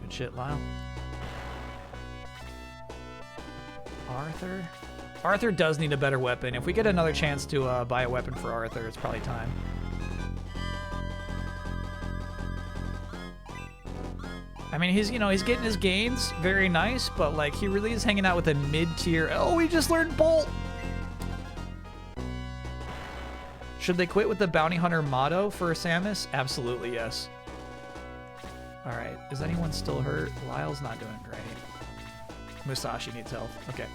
Good shit, Lyle. Arthur does need a better weapon. If we get another chance to buy a weapon for Arthur, it's probably time. I mean, he's getting his gains, very nice, but like he really is hanging out with a mid-tier. Oh, he just learned Bolt. Should they quit with the bounty hunter motto for Samus? Absolutely, yes. All right, is anyone still hurt? Lyle's not doing great. Musashi needs help. Okay.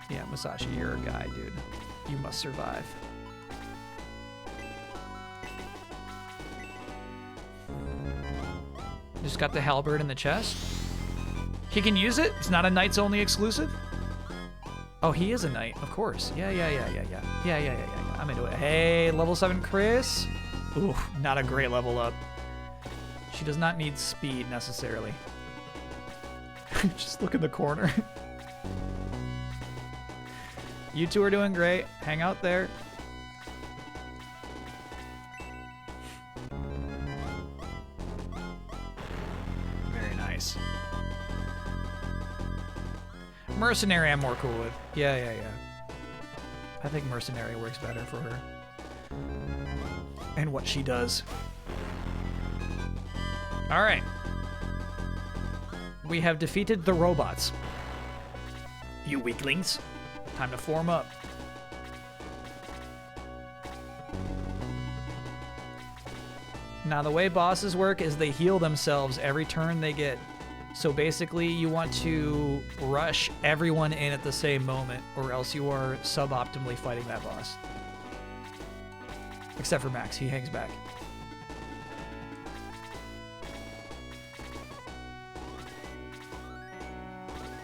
Yeah, Musashi, you're a guy, dude. You must survive. Just got the halberd in the chest. He can use it? It's not a Knights only exclusive? Oh, he is a Knight, of course. Yeah. I'm into it. Hey, level 7 Chris. Ooh, not a great level up. She does not need speed necessarily. Just look in the corner. You two are doing great. Hang out there. Mercenary I'm more cool with. Yeah. I think Mercenary works better for her. And what she does. Alright. We have defeated the robots. You weaklings. Time to form up. Now the way bosses work is they heal themselves every turn they get. So basically you want to rush everyone in at the same moment or else you are suboptimally fighting that boss. Except for Max, he hangs back.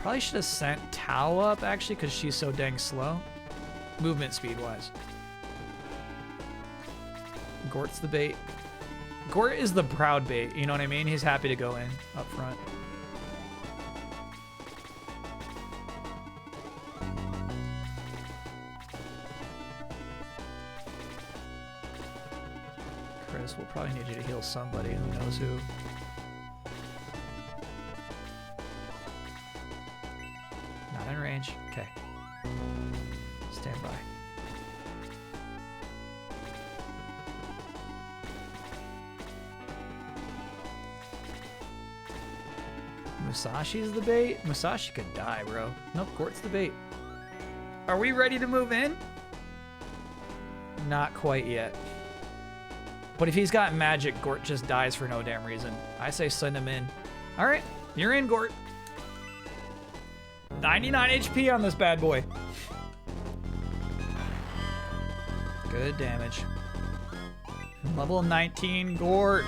Probably should have sent Tao up actually because she's so dang slow. Movement speed wise. Gort's the bait. Gort is the proud bait, you know what I mean? He's happy to go in up front. Chris, we'll probably need you to heal somebody, who knows who. Not in range, okay. Stand by. Musashi's the bait? Musashi could die, bro. Nope, Gort's the bait. Are we ready to move in? Not quite yet. But if he's got magic, Gort just dies for no damn reason. I say send him in. All right, you're in, Gort. 99 HP on this bad boy. Good damage. Level 19 Gort.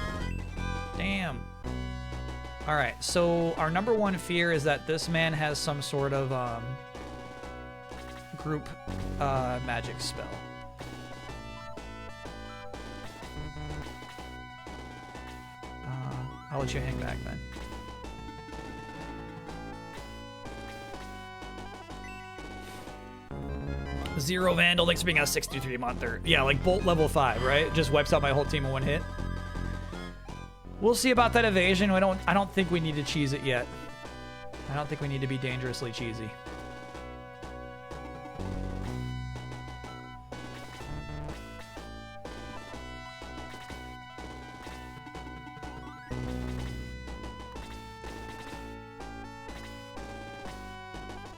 Damn. All right, so our number one fear is that this man has some sort of group magic spell. I'll let you hang back then. Zero Vandal, thanks for being a 63 monther. Yeah, like Bolt level 5, right? Just wipes out my whole team in one hit. We'll see about that evasion. I don't think we need to cheese it yet. I don't think we need to be dangerously cheesy.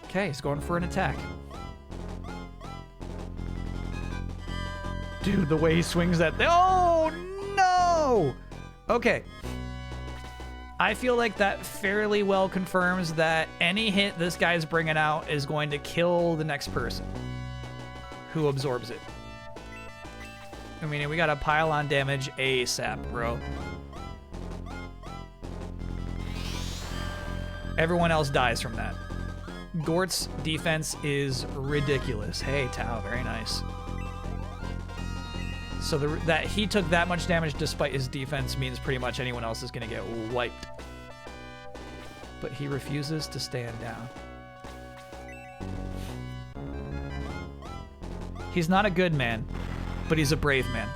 Okay, he's going for an attack. Dude, the way he swings that thing. Oh, no! Okay. I feel like that fairly well confirms that any hit this guy's bringing out is going to kill the next person who absorbs it. I mean, we got to pile on damage ASAP, bro. Everyone else dies from that. Gort's defense is ridiculous. Hey, Tao, very nice. So that he took that much damage despite his defense means pretty much anyone else is going to get wiped. But he refuses to stand down. He's not a good man, but he's a brave man.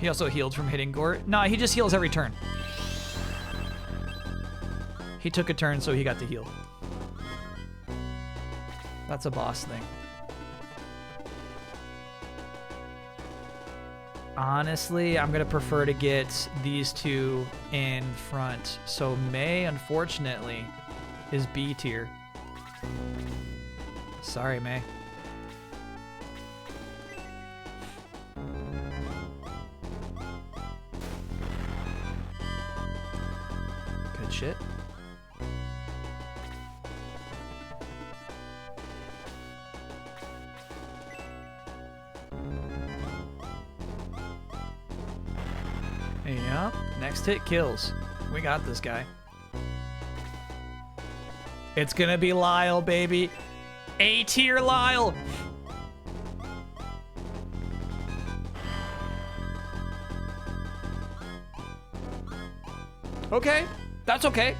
He also healed from hitting Gort. No, he just heals every turn. He took a turn, so he got to heal. That's a boss thing. Honestly, I'm going to prefer to get these two in front. So Mei, unfortunately, is B tier. Sorry, Mei. Good shit. Yep, next hit kills. We got this guy. It's gonna be Lyle, baby. A tier Lyle. Okay, that's okay.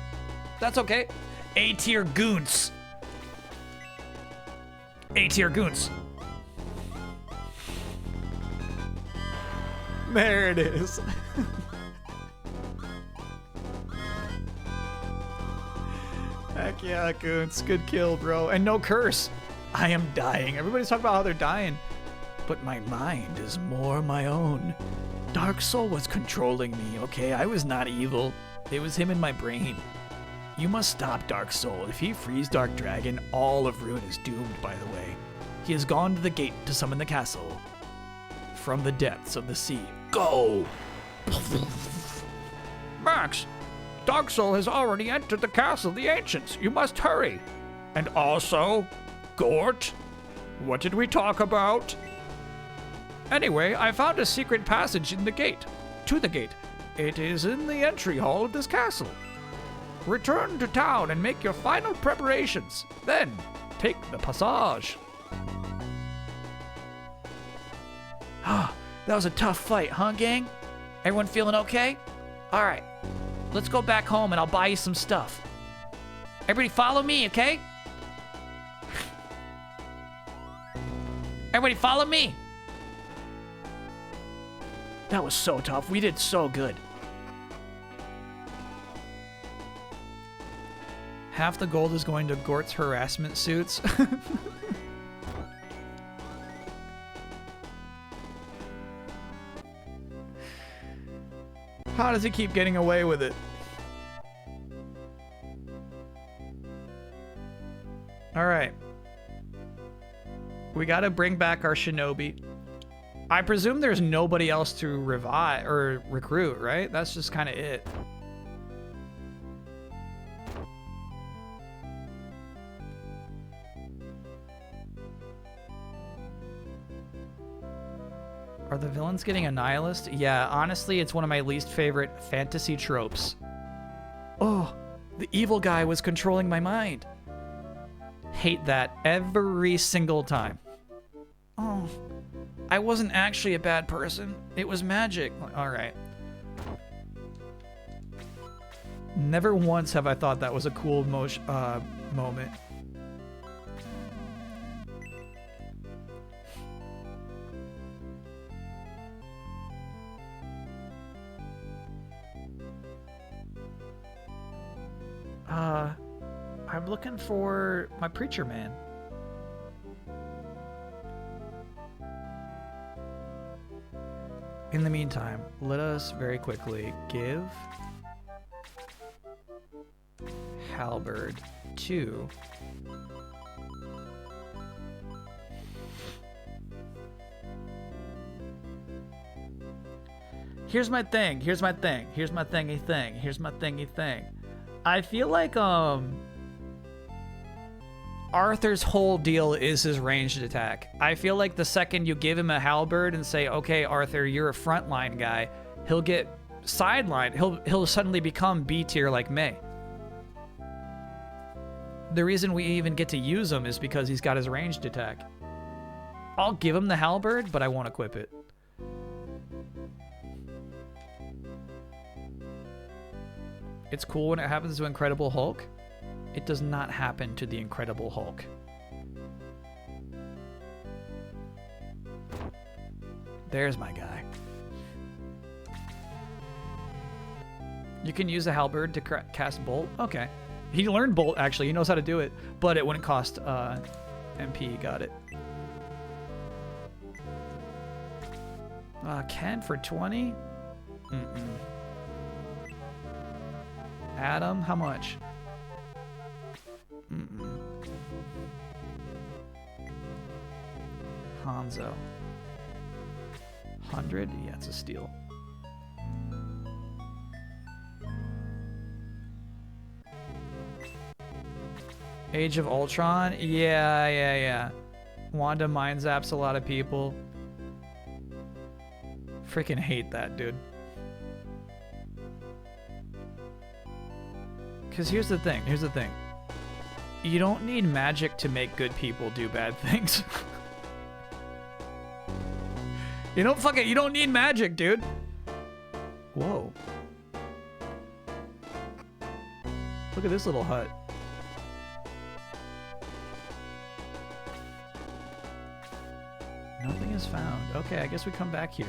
That's okay. A tier Goons. A tier Goons. There it is. Heck yeah, Goons. Good kill, bro. And no curse. I am dying. Everybody's talking about how they're dying. But my mind is more my own. Dark Soul was controlling me, okay? I was not evil. It was him in my brain. You must stop Dark Soul. If he frees Dark Dragon, all of Ruin is doomed, by the way. He has gone to the gate to summon the castle. From the depths of the sea. Go! Max, Dark Soul has already entered the Castle of the Ancients. You must hurry. And also, Gort, what did we talk about? Anyway, I found a secret passage in the gate. To the gate. It is in the entry hall of this castle. Return to town and make your final preparations. Then, take the passage. That was a tough fight, huh, gang? Everyone feeling okay? All right, let's go back home and I'll buy you some stuff. Everybody follow me, okay? Everybody follow me. That was so tough. We did so good. Half the gold is going to Gort's harassment suits. How does he keep getting away with it? All right. We got to bring back our shinobi. I presume there's nobody else to revive or recruit, right? That's just kind of it. Are the villains getting a nihilist? Yeah, honestly, it's one of my least favorite fantasy tropes. Oh, the evil guy was controlling my mind. Hate that every single time. Oh, I wasn't actually a bad person. It was magic. All right. Never once have I thought that was a cool moment. I'm looking for my preacher man. In the meantime, let us very quickly give halberd to Here's my thing. Here's my thing. Here's my thingy thing. Here's my thingy thing. I feel like Arthur's whole deal is his ranged attack. I feel like the second you give him a halberd and say, "Okay, Arthur, you're a frontline guy," he'll get sidelined. He'll suddenly become B tier like May. The reason we even get to use him is because he's got his ranged attack. I'll give him the halberd, but I won't equip it. It's cool when it happens to Incredible Hulk. It does not happen to the Incredible Hulk. There's my guy. You can use a halberd to cast Bolt. Okay. He learned Bolt, actually. He knows how to do it. But it wouldn't cost MP. Got it. Ken for 20? Mm-mm. Adam, how much? Mm-mm. Hanzo. 100? Yeah, it's a steal. Age of Ultron? Yeah. Wanda mind zaps a lot of people. Freaking hate that, dude. Because here's the thing. You don't need magic to make good people do bad things. You don't need magic, dude. Whoa. Look at this little hut. Nothing is found. Okay, I guess we come back here.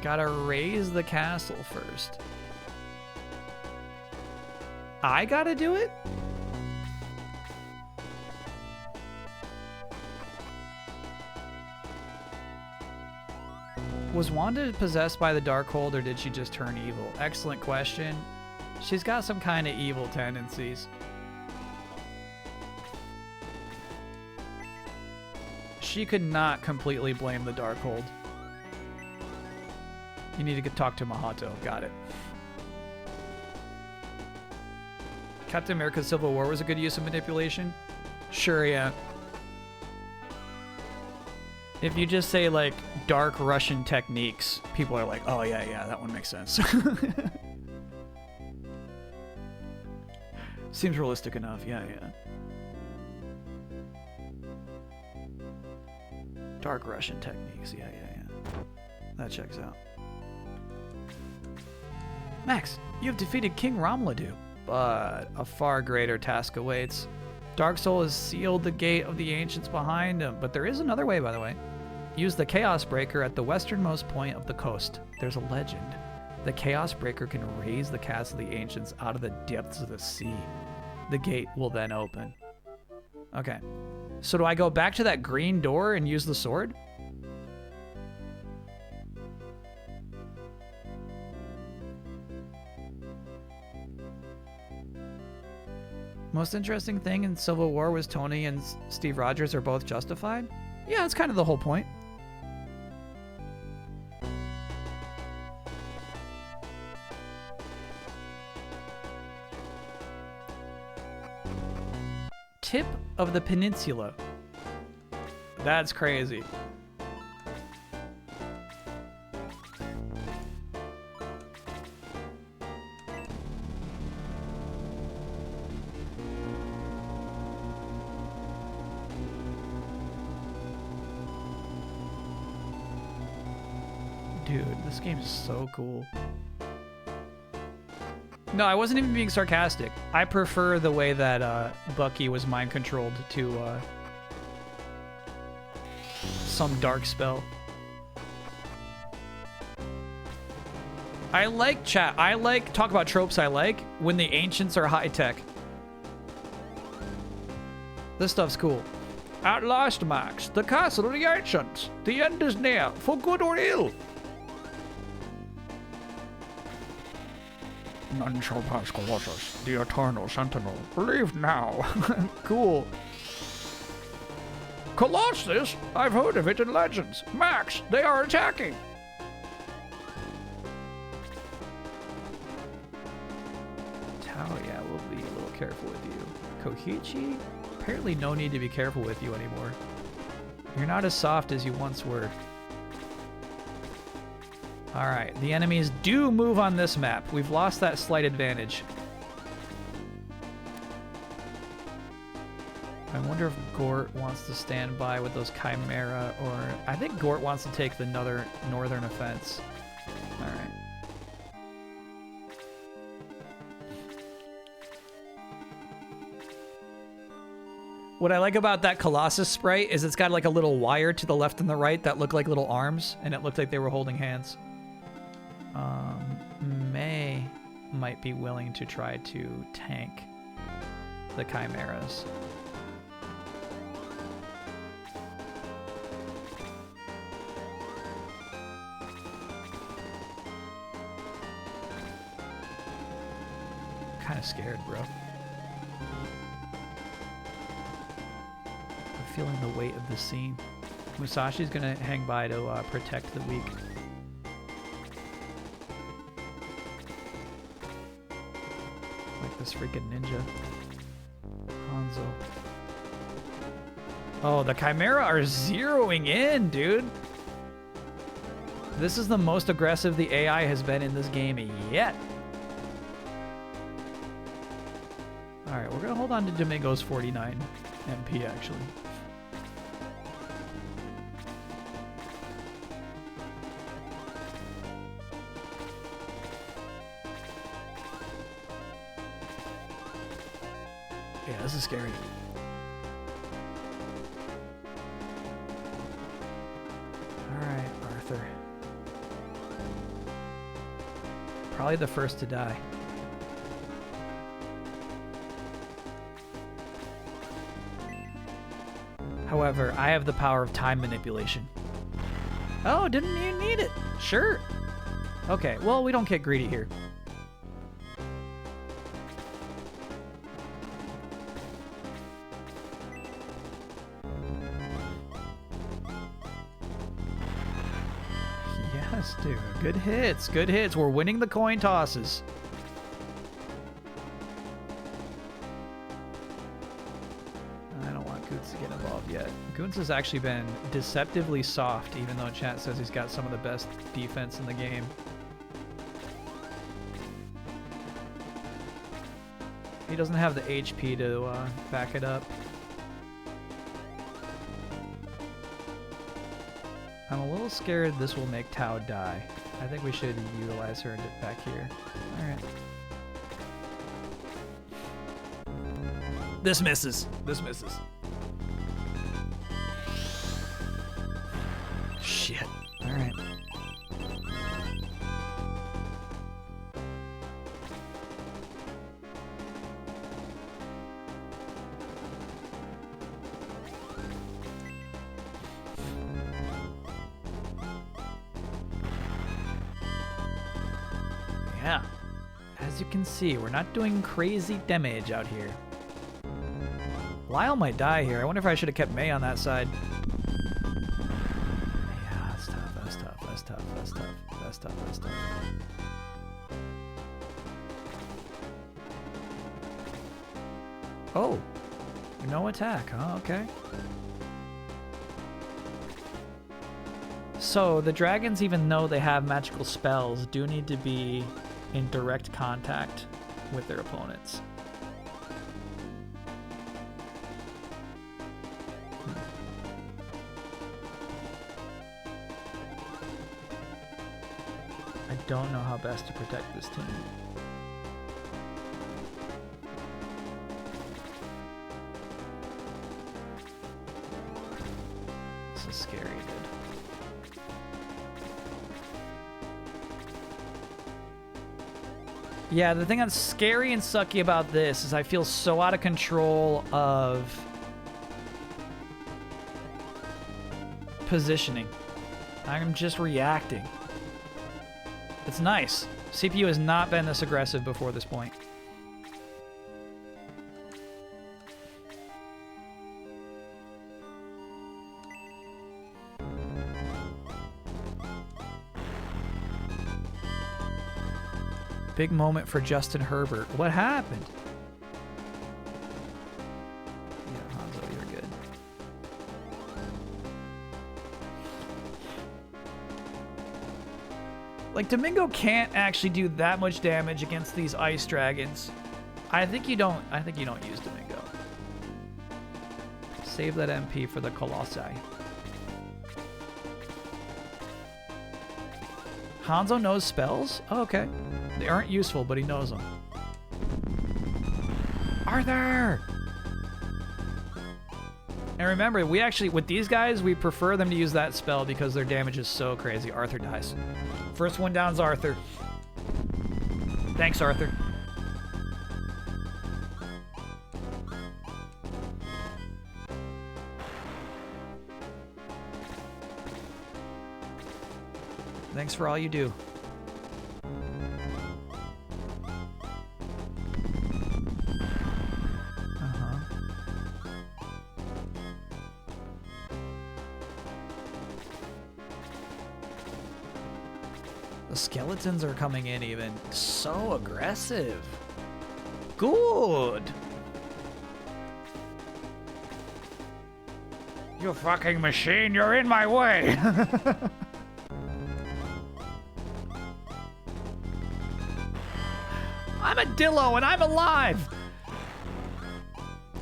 Gotta raise the castle first. I gotta do it? Was Wanda possessed by the Darkhold, or did she just turn evil? Excellent question. She's got some kind of evil tendencies. She could not completely blame the Darkhold. You need to talk to Mahato. Got it. Captain America Civil War was a good use of manipulation? Sure, yeah. If you just say, like, dark Russian techniques, people are like, oh, yeah, that one makes sense. Seems realistic enough, yeah. Dark Russian techniques, yeah. That checks out. Max, you have defeated King Ramladu, but a far greater task awaits. Dark Soul has sealed the gate of the ancients behind him, but there is another way, by the way. Use the Chaos Breaker at the westernmost point of the coast. There's a legend. The Chaos Breaker can raise the castle of the ancients out of the depths of the sea. The gate will then open. Okay. So do I go back to that green door and use the sword? Most interesting thing in Civil War was Tony and Steve Rogers are both justified? Yeah, that's kind of the whole point. Tip of the peninsula. That's crazy. Dude, this game is so cool. No, I wasn't even being sarcastic. I prefer the way that Bucky was mind controlled to some dark spell. I like chat. I like talk about tropes. I like when the ancients are high tech. This stuff's cool. At last, Max, the castle of the ancients. The end is near, for good or ill. None shall pass Colossus, the eternal sentinel. Leave now. Cool. Colossus? I've heard of it in legends. Max, they are attacking. Talia will be a little careful with you. Kokichi? Apparently no need to be careful with you anymore. You're not as soft as you once were. Alright, the enemies do move on this map. We've lost that slight advantage. I wonder if Gort wants to stand by with those Chimera, or... I think Gort wants to take the northern offense. Alright. What I like about that Colossus sprite is it's got like a little wire to the left and the right that look like little arms, and it looked like they were holding hands. May might be willing to try to tank the Chimeras. Kind of scared, bro. I'm feeling the weight of the scene. Musashi's gonna hang by to protect the weak. Like this freaking ninja. Hanzo. Oh, the Chimera are zeroing in, dude. This is the most aggressive the AI has been in this game yet. Alright, we're gonna hold on to Domingo's 49 MP, actually. Yeah, this is scary. Alright, Arthur. Probably the first to die. However, I have the power of time manipulation. Oh, didn't you need it? Sure. Okay, well, we don't get greedy here. Yes, dude. Good hits. Good hits. We're winning the coin tosses. I don't want Goons to get involved yet. Goons has actually been deceptively soft, even though chat says he's got some of the best defense in the game. He doesn't have the HP to back it up. I'm a little scared this will make Tao die. I think we should utilize her and get back here. Alright. This misses. This misses. Shit. Alright. Yeah. As you can see, we're not doing crazy damage out here. Lyle might die here. I wonder if I should have kept May on that side. Yeah, that's tough, that's tough, that's tough, that's tough, that's tough, that's tough. Oh. No attack, huh? Okay. So, the dragons, even though they have magical spells, do need to be in direct contact with their opponents. I don't know how best to protect this team. This is scary, dude. Yeah, the thing that's scary and sucky about this is I feel so out of control of positioning. I'm just reacting. It's nice. CPU has not been this aggressive before this point. Big moment for Justin Herbert. What happened? Yeah, Hanzo, you're good. Like, Domingo can't actually do that much damage against these ice dragons. I think you don't use Domingo. Save that MP for the Colossi. Hanzo knows spells? Oh, okay. They aren't useful, but he knows them. Arthur! And remember, we actually, with these guys, we prefer them to use that spell because their damage is so crazy. Arthur dies. First one down is Arthur. Thanks, Arthur. Thanks for all you do. The skeletons are coming in even. So aggressive. Good. You fucking machine, you're in my way. I'm a Dillo and I'm alive.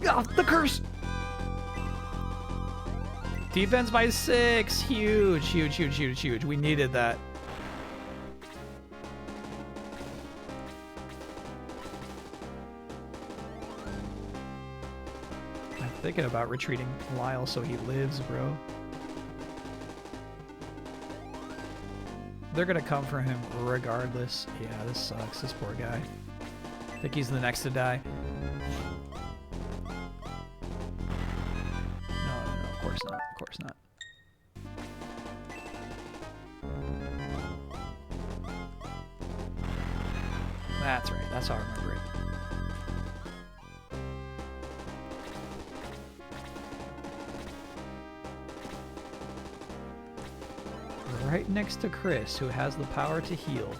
Oh, the curse. Defense by 6. Huge, huge, huge, huge, huge. We needed that. I'm thinking about retreating Lyle so he lives, bro. They're gonna come for him regardless. Yeah, this sucks. This poor guy. I think he's the next to die. No, of course not. Of course not. That's right. That's how I remember it. Right next to Chris, who has the power to heal.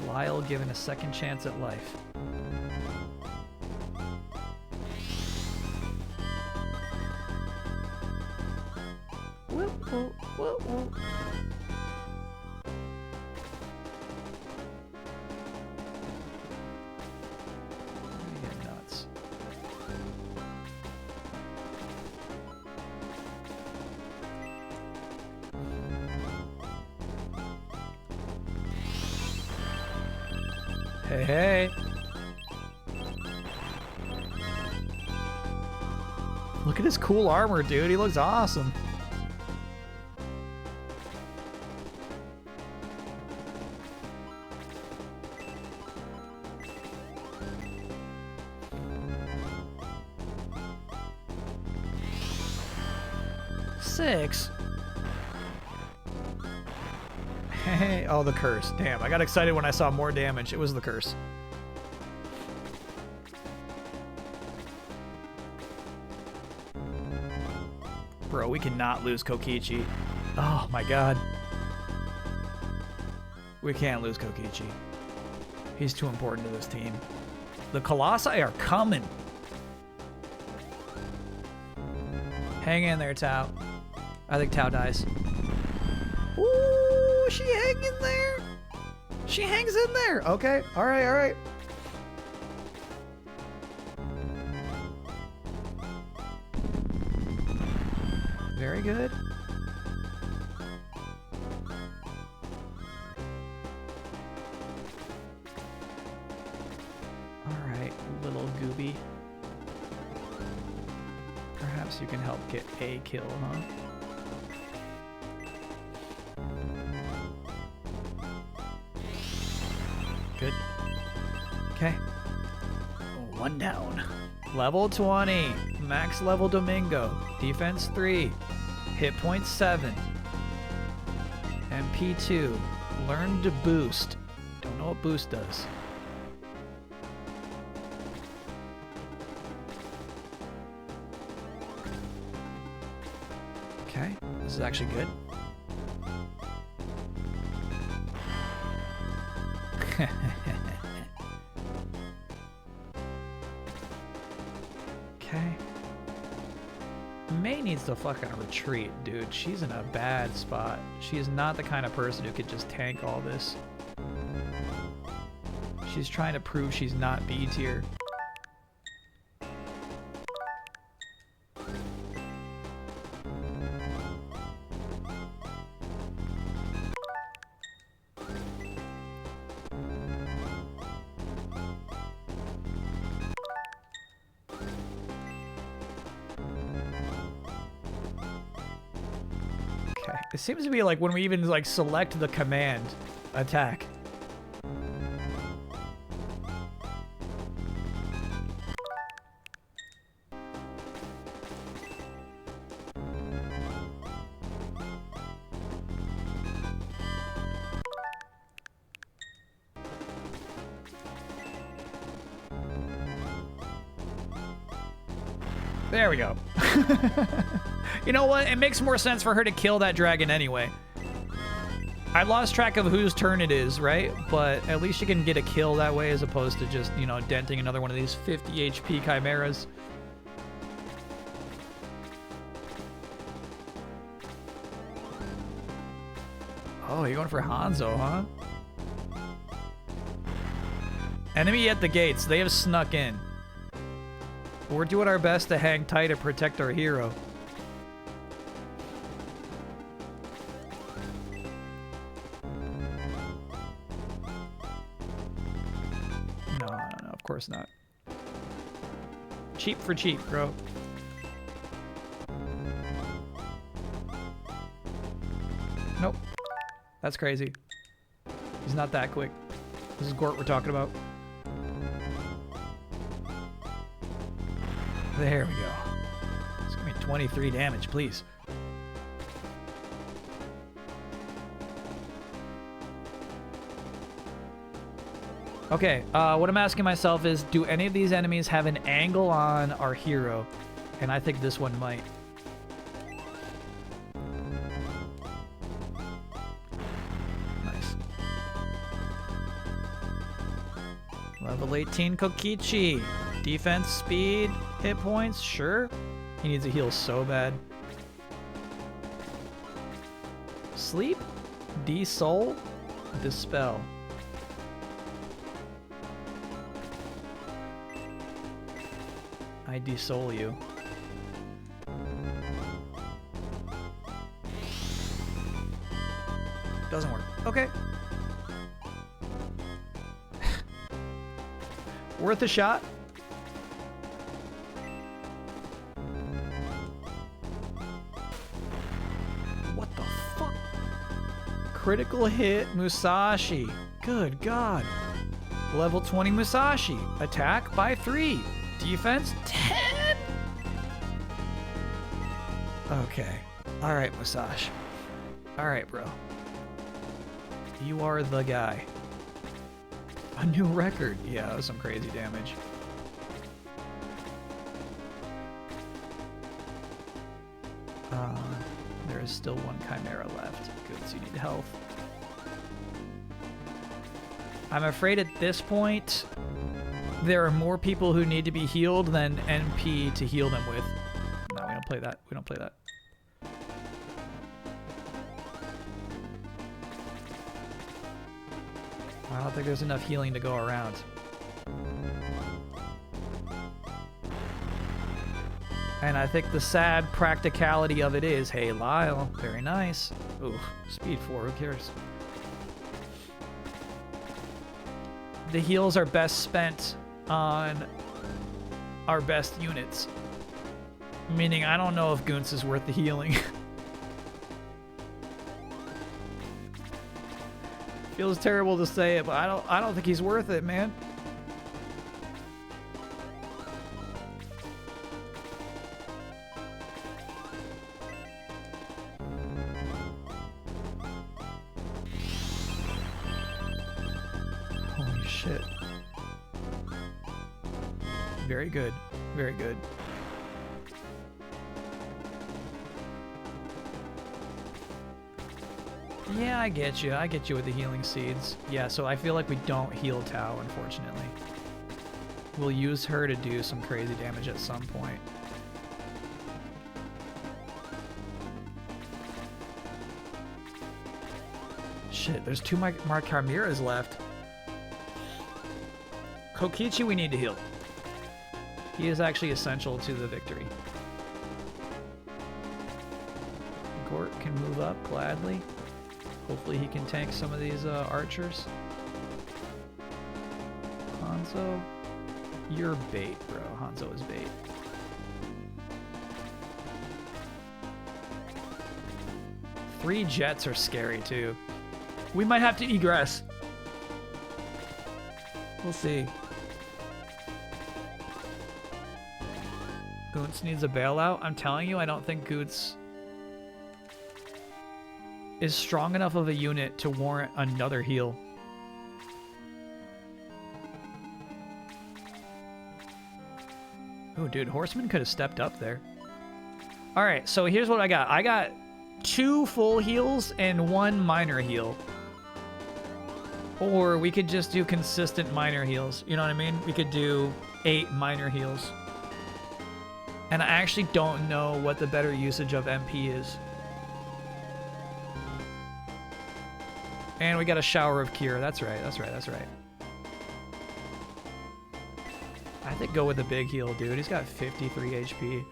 Lyle given a second chance at life. Whoop, whoop, whoop, whoop. I get nuts. Hey, hey. Look at his cool armor, dude. He looks awesome. Six. Hey, oh, the curse. Damn, I got excited when I saw more damage. It was the curse. Bro, we cannot lose Kokichi. Oh my god. We can't lose Kokichi. He's too important to this team. The Colossi are coming. Hang in there, Tao. I think Tao dies. Ooh, she hang in there. She hangs in there. Okay, all right, all right. Very good. All right, little Gooby. Perhaps you can help get a kill, huh? Good. Okay. One down. Level 20. Max level Domingo. Defense 3. Hit point 7. MP 2. Learn to boost. Don't know what boost does. Okay. This is actually good. Okay. May needs to fucking retreat, dude. She's in a bad spot. She is not the kind of person who could just tank all this. She's trying to prove she's not B tier. It seems to be like when we even like select the command attack. There we go. You know what? It makes more sense for her to kill that dragon anyway. I lost track of whose turn it is, right? But at least you can get a kill that way as opposed to just, you know, denting another one of these 50 HP chimeras. Oh, you're going for Hanzo, huh? Enemy at the gates. They have snuck in. We're doing our best to hang tight and protect our hero. No, of course not. Cheap for cheap, bro. Nope. That's crazy. He's not that quick. This is Gort we're talking about. There we go. It's gonna be 23 damage, please. Okay, what I'm asking myself is, do any of these enemies have an angle on our hero? And I think this one might. Nice. Level 18 Kokichi. Defense, speed, hit points, sure. He needs a heal so bad. Sleep, De-Soul, Dispel. I de-soul you. Doesn't work. Okay. Worth a shot. What the fuck? Critical hit Musashi. Good God. Level 20 Musashi. Attack by 3. Defense 10. Okay. All right, Musashi. All right, bro. You are the guy. A new record. Yeah, that was some crazy damage. There is still one Chimera left. Good, so you need health. I'm afraid at this point, there are more people who need to be healed than NP to heal them with. No, we don't play that. We don't play that. I don't think there's enough healing to go around. And I think the sad practicality of it is, hey, Lyle, very nice. Ooh, speed 4, who cares? The heals are best spent on our best units. Meaning, I don't know if Goonce is worth the healing. Feels terrible to say it, but I don't think he's worth it, man. Holy shit. Very good. Very good. Yeah, I get you. I get you with the healing seeds. Yeah, so I feel like we don't heal Tao, unfortunately. We'll use her to do some crazy damage at some point. Shit, there's 2 Mark Chimeras left. Kokichi we need to heal. He is actually essential to the victory. Gort can move up gladly. Hopefully he can tank some of these archers. Hanzo, you're bait, bro. Hanzo is bait. Three jets are scary too. We might have to egress. We'll see. Goonce needs a bailout. I'm telling you, I don't think Goonce is strong enough of a unit to warrant another heal. Oh, dude, Horseman could have stepped up there. All right, so here's what I got. I got 2 full heals and 1 minor heal. Or we could just do consistent minor heals. You know what I mean? We could do 8 minor heals. And I actually don't know what the better usage of MP is. And we got a shower of cure. That's right. That's right. That's right. I think go with the big heal, dude. He's got 53 HP.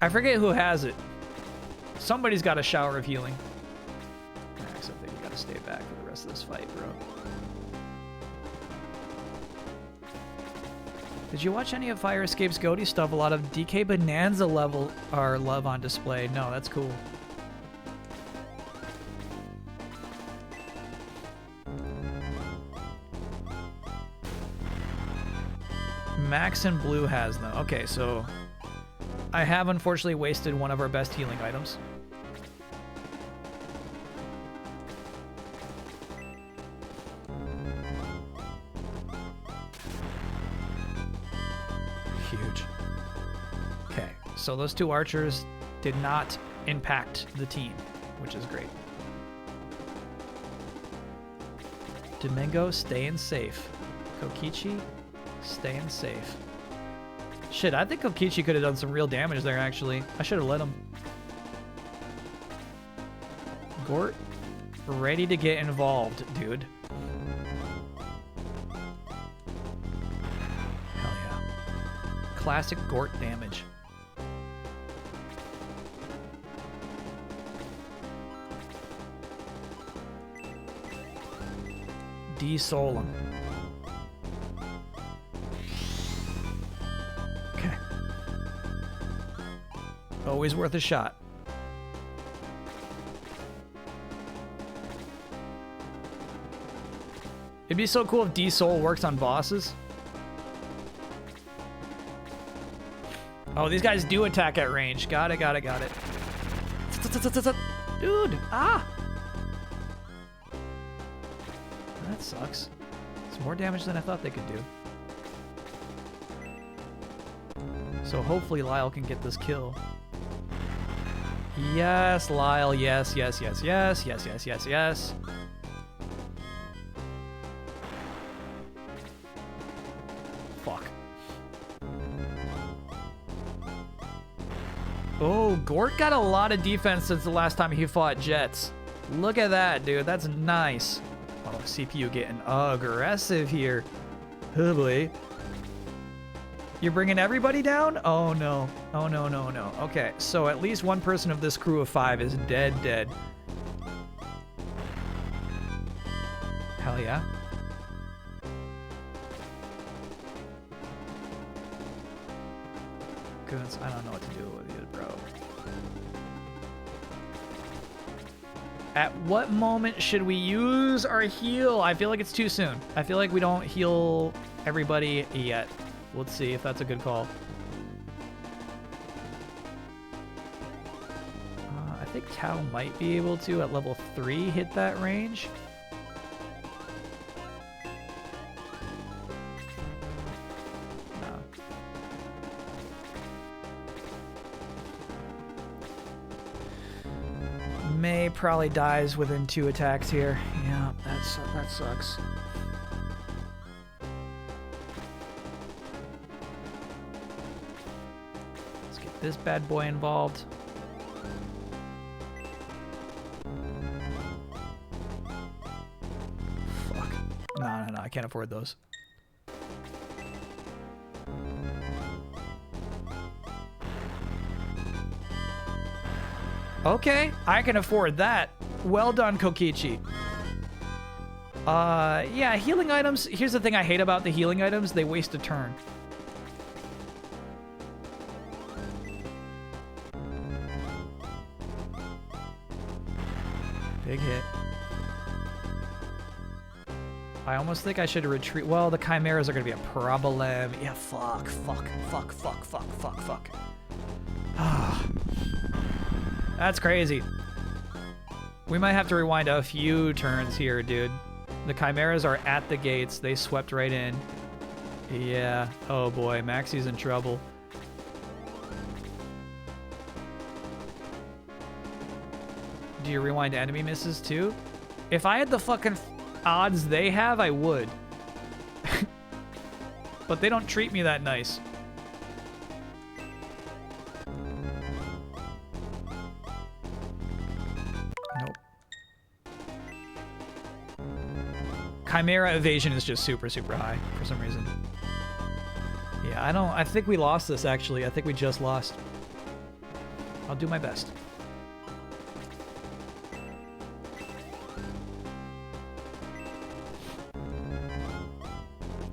I forget who has it. Somebody's got a shower of healing. Max, I think you gotta stay back for the rest of this fight, bro. Did you watch any of Fire Escape's Goaty stuff? A lot of DK Bonanza level or love on display. No, that's cool. Max and Blue has them. Okay, so I have unfortunately wasted one of our best healing items. Huge. Okay, so those two archers did not impact the team, which is great. Domingo staying safe. Kokichi staying safe. Shit, I think Kokichi could have done some real damage there, actually. I should have let him. Gort, ready to get involved, dude. Hell yeah. Classic Gort damage. De-soul him. Okay. Always worth a shot. It'd be so cool if De-soul works on bosses. Oh, these guys do attack at range. Got it, got it, got it. Dude, ah! That sucks. It's more damage than I thought they could do. So hopefully Lyle can get this kill. Yes, Lyle, yes, yes, yes, yes, yes, yes, yes, yes. Fuck. Oh, Gort got a lot of defense since the last time he fought Jets. Look at that, dude. That's nice. Oh, CPU getting aggressive here. Oh, boy. You're bringing everybody down? Oh, no. Oh, no, no, no. Okay, so at least one person of this crew of 5 is dead. Hell yeah. Goons, I don't know what to do with you, bro. At what moment should we use our heal? I feel like it's too soon. I feel like we don't heal everybody yet. Let's see if that's a good call. I think Tao might be able to, at level 3, hit that range. No. May probably dies within 2 attacks here. Yeah, that sucks. This bad boy involved. Fuck. No, I can't afford those. Okay, I can afford that. Well done, Kokichi. Yeah, healing items. Here's the thing I hate about the healing items. They waste a turn. Big hit. I almost think I should retreat. Well, the chimeras are going to be a problem. Yeah, fuck. That's crazy. We might have to rewind a few turns here, dude. The chimeras are at the gates. They swept right in. Yeah. Oh boy, Maxie's in trouble. Do you rewind enemy misses too? If I had the fucking odds they have, I would. But they don't treat me that nice. Nope. Chimera evasion is just super high for some reason. Yeah, I think we lost this actually. I think we just lost. I'll do my best.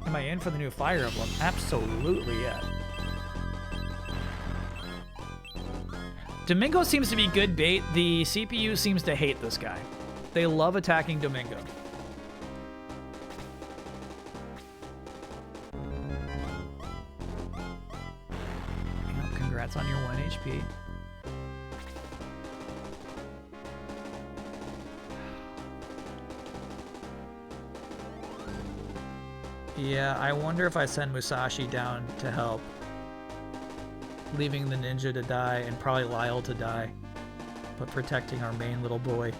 Am I in for the new Fire Emblem? Absolutely, yeah. Domingo seems to be good bait. The CPU seems to hate this guy. They love attacking Domingo. Well, congrats on your 1 HP. Yeah, I wonder if I send Musashi down to help, leaving the ninja to die and probably Lyle to die, but protecting our main little boy.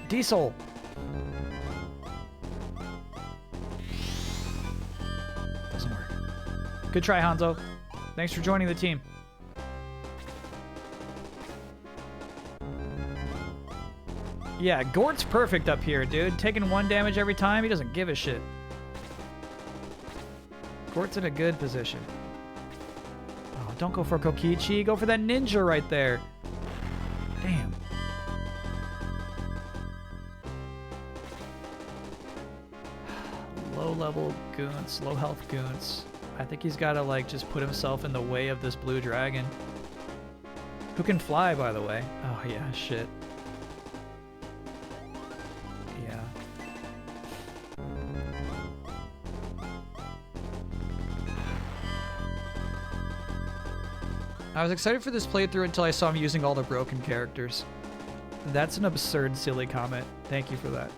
Diesel. Doesn't work. Good try, Hanzo. Thanks for joining the team. Yeah, Gort's perfect up here, dude. Taking 1 damage every time. He doesn't give a shit. Gort's in a good position. Oh, don't go for Kokichi. Go for that ninja right there. Damn. Low-level goons, low-health goons. I think he's got to, like, just put himself in the way of this blue dragon. Who can fly, by the way. Oh, yeah, shit. Yeah. I was excited for this playthrough until I saw him using all the broken characters. That's an absurd, silly comment. Thank you for that.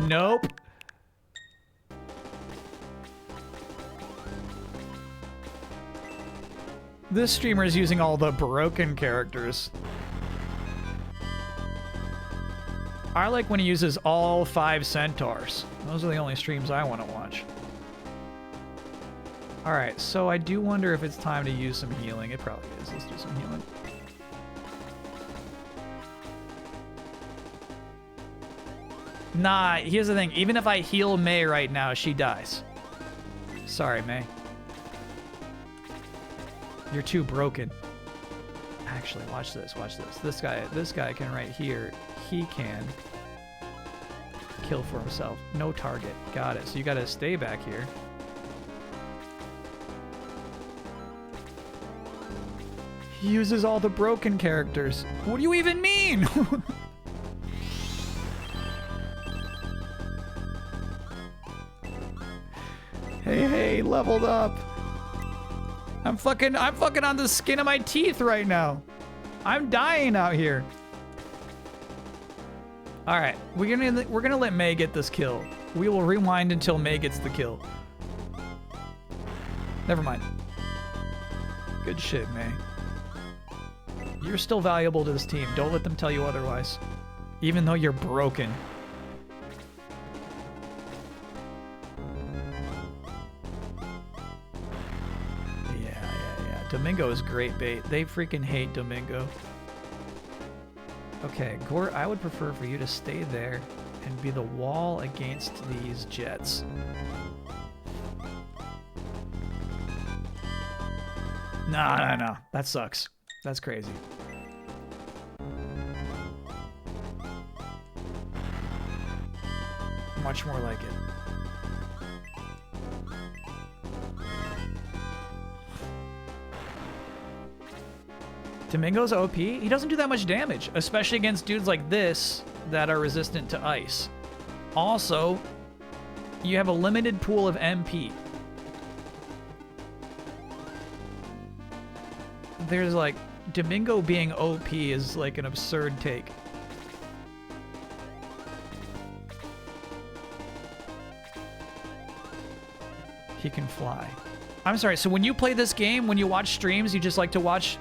Nope. This streamer is using all the broken characters. I like when he uses all 5 centaurs. Those are the only streams I want to watch. Alright, so I do wonder if it's time to use some healing. It probably is. Let's do some healing. Nah, here's the thing. Even if I heal May right now, she dies. Sorry, May. You're too broken. Actually, watch this, watch this. This guy can right here. He can kill for himself. No target. Got it. So you gotta stay back here. He uses all the broken characters. What do you even mean? Hey, leveled up. I'm fucking on the skin of my teeth right now. I'm dying out here. All right, we're gonna let May get this kill. We will rewind until May gets the kill. Never mind. Good shit, May. You're still valuable to this team. Don't let them tell you otherwise. Even though you're broken. Domingo is great bait. They freaking hate Domingo. Okay, Gort, I would prefer for you to stay there and be the wall against these jets. No. That sucks. That's crazy. Much more like it. Domingo's OP. He doesn't do that much damage, especially against dudes like this that are resistant to ice. Also, you have a limited pool of MP. There's like, Domingo being OP is like an absurd take. He can fly. I'm sorry, so when you play this game, when you watch streams, you just like to watch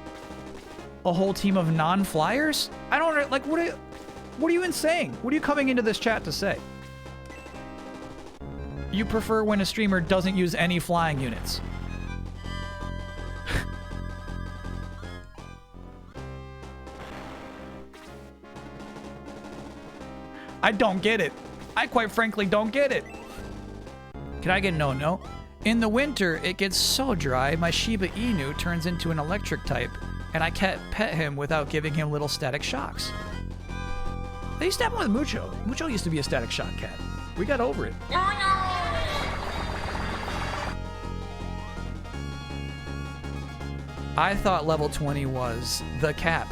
a whole team of non-flyers? I don't like, what What are you even saying? What are you coming into this chat to say? You prefer when a streamer doesn't use any flying units. I don't get it. I quite frankly don't get it. Can I get no? In the winter, it gets so dry, my Shiba Inu turns into an electric type, and I can't pet him without giving him little static shocks. They used to have one with Mucho. Mucho used to be a static shock cat. We got over it. I thought level 20 was the cap.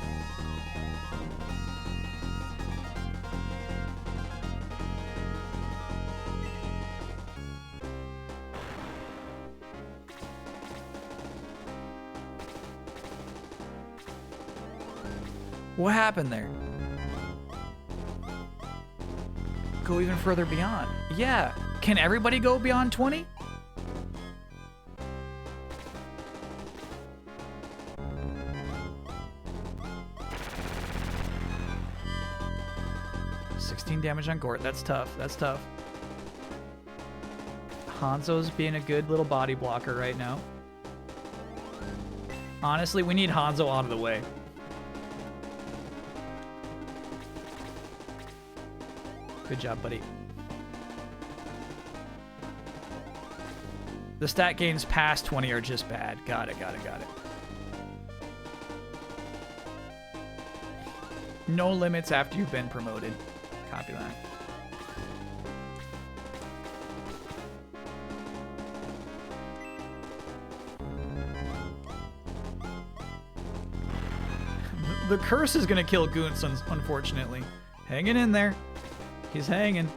What happened there? Go even further beyond. Yeah. Can everybody go beyond 20? Damage on Gort. That's tough. That's tough. Hanzo's being a good little body blocker right now. Honestly, we need Hanzo out of the way. Good job, buddy. The stat gains past 20 are just bad. Got it. No limits after you've been promoted. Copy that. The curse is gonna kill Goons, unfortunately. Hanging in there. He's hanging.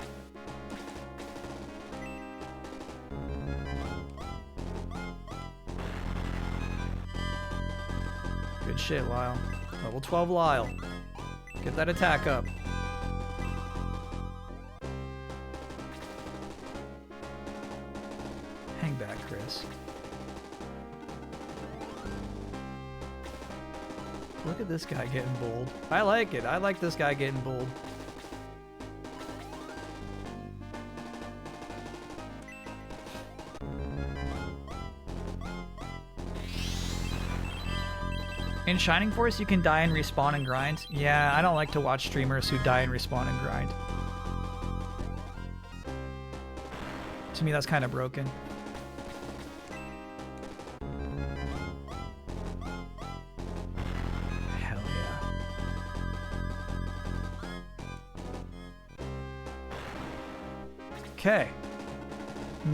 Good shit, Lyle. Level 12 Lyle. Get that attack up. Hang back, Chris. Look at this guy getting bold. I like it. I like this guy getting bold. In Shining Force, you can die and respawn and grind. Yeah, I don't like to watch streamers who die and respawn and grind. To me, that's kind of broken. Hell yeah. Okay.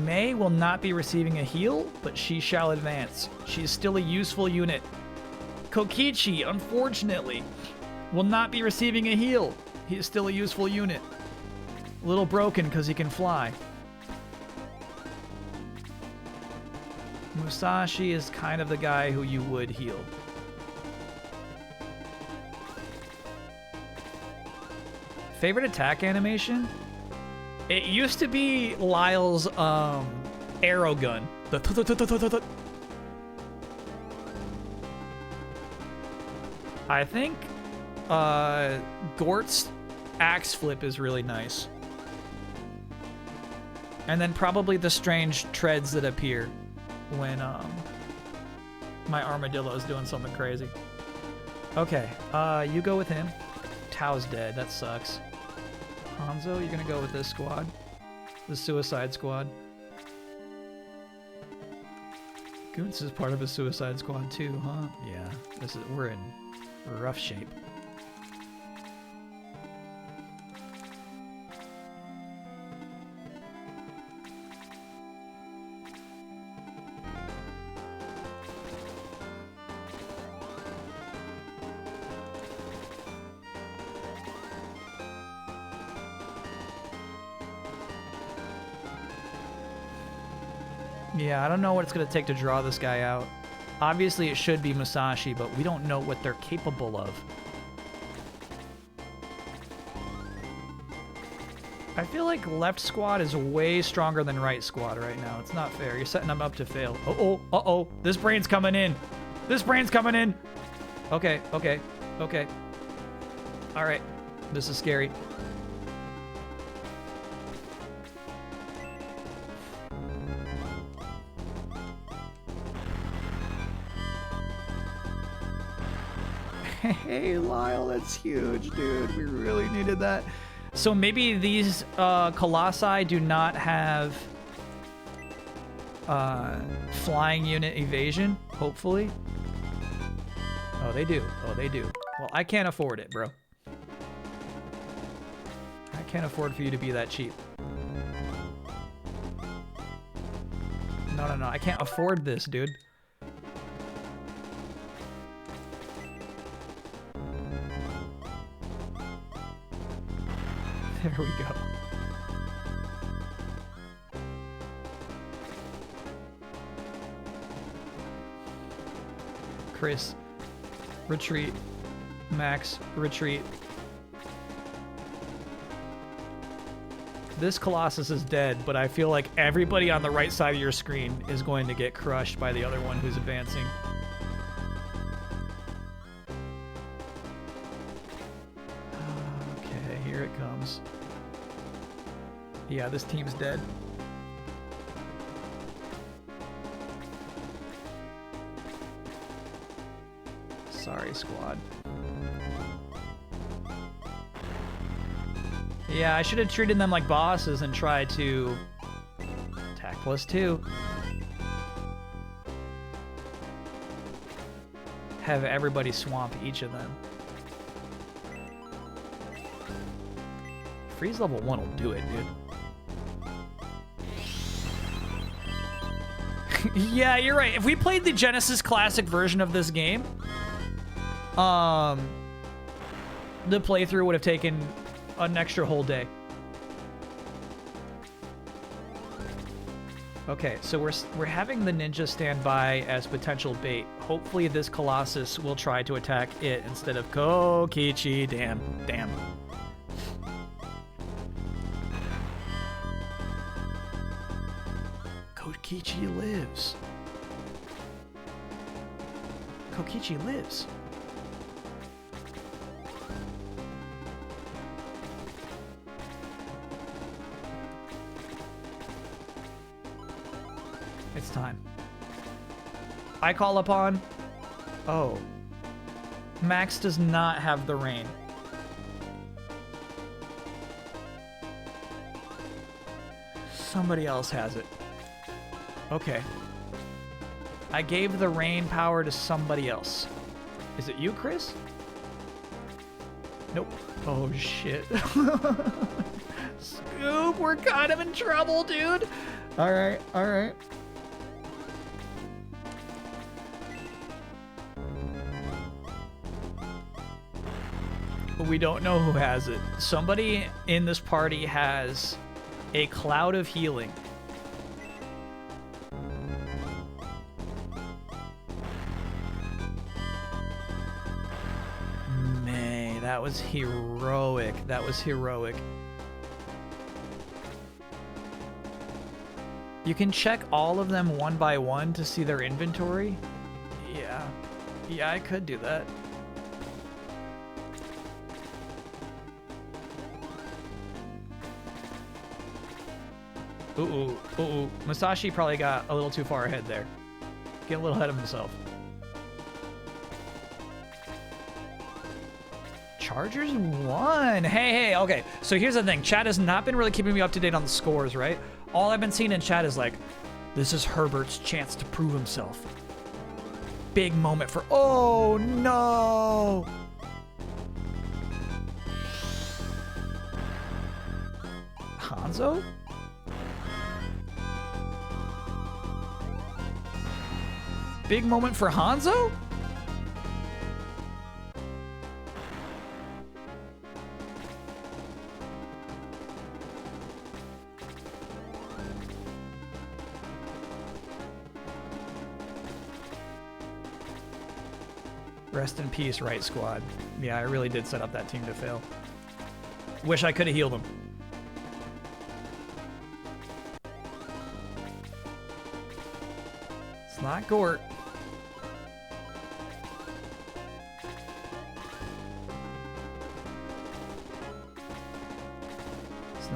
May will not be receiving a heal, but she shall advance. She is still a useful unit. Kokichi, unfortunately, will not be receiving a heal. He is still a useful unit. A little broken because he can fly. Musashi is kind of the guy who you would heal. Favorite attack animation? It used to be Lyle's arrow gun. I think Gort's axe flip is really nice. And then probably the strange treads that appear when my armadillo is doing something crazy. Okay, you go with him. Tao's dead, that sucks. Hanzo, you're gonna go with this squad. The Suicide Squad. Goons is part of a Suicide Squad too, huh? Yeah, we're in rough shape. Yeah, I don't know what it's going to take to draw this guy out. Obviously, it should be Musashi, but we don't know what they're capable of. I feel like left squad is way stronger than right squad right now. It's not fair. You're setting them up to fail. Uh-oh, uh-oh. This brain's coming in. This brain's coming in. Okay. All right. This is scary. Hey, Lyle, that's huge, dude. We really needed that. So maybe these Colossi do not have flying unit evasion, hopefully. Oh, they do. Oh, they do. Well, I can't afford it, bro. I can't afford for you to be that cheap. No. I can't afford this, dude. There we go. Chris, retreat. Max, retreat. This Colossus is dead, but I feel like everybody on the right side of your screen is going to get crushed by the other one who's advancing. Okay, here it comes. Yeah, this team's dead. Sorry, squad. Yeah, I should have treated them like bosses and tried to attack +2. Have everybody swamp each of them. Freeze level 1 will do it, dude. Yeah, you're right. If we played the Genesis Classic version of this game, the playthrough would have taken an extra whole day. Okay, so we're having the ninja stand by as potential bait. Hopefully this Colossus will try to attack it instead of Kokichi. Damn. Kokichi lives. Kokichi lives. It's time. I call upon... Oh. Max does not have the rain. Somebody else has it. Okay. I gave the rain power to somebody else. Is it you, Chris? Nope. Oh, shit. Scoop, we're kind of in trouble, dude. All right. We don't know who has it. Somebody in this party has a cloud of healing. Man, that was heroic. You can check all of them one by one to see their inventory. Yeah, I could do that. Ooh. Masashi probably got a little too far ahead there. Get a little ahead of himself. Chargers won. Hey, okay. So here's the thing. Chat has not been really keeping me up to date on the scores, right? All I've been seeing in chat is like, this is Herbert's chance to prove himself. Big moment for... Oh, no! Hanzo? Big moment for Hanzo? Rest in peace, Right Squad. Yeah, I really did set up that team to fail. Wish I could have healed them. It's not Gort.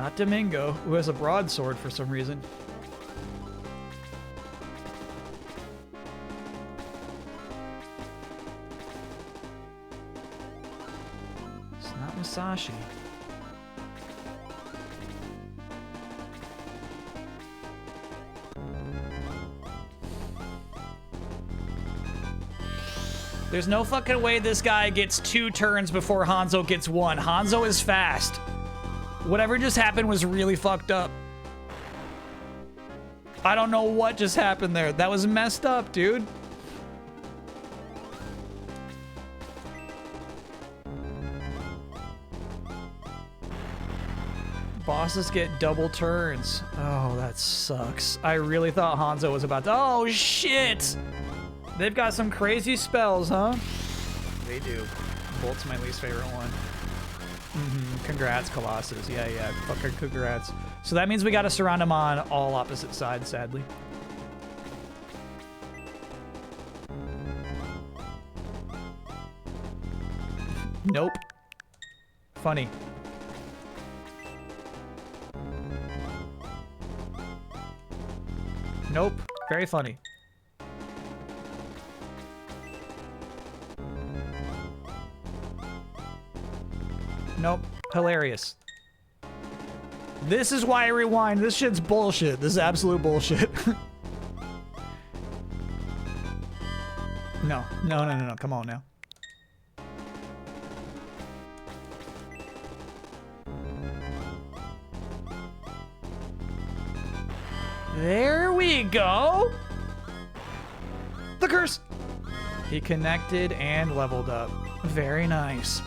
Not Domingo, who has a broadsword for some reason. It's not Musashi. There's no fucking way this guy gets 2 turns before Hanzo gets 1. Hanzo is fast. Whatever just happened was really fucked up. I don't know what just happened there. That was messed up, dude. Bosses get double turns. Oh, that sucks. I really thought Hanzo was about to... Oh, shit! They've got some crazy spells, huh? They do. Bolt's my least favorite one. Congrats, Colossus. Yeah, fucking congrats. So that means we gotta surround him on all opposite sides, sadly. Nope. Funny. Nope. Very funny. Nope. Hilarious. This is why I rewind. This shit's bullshit. This is absolute bullshit. No. Come on now. There we go. The curse. He connected and leveled up. Very nice.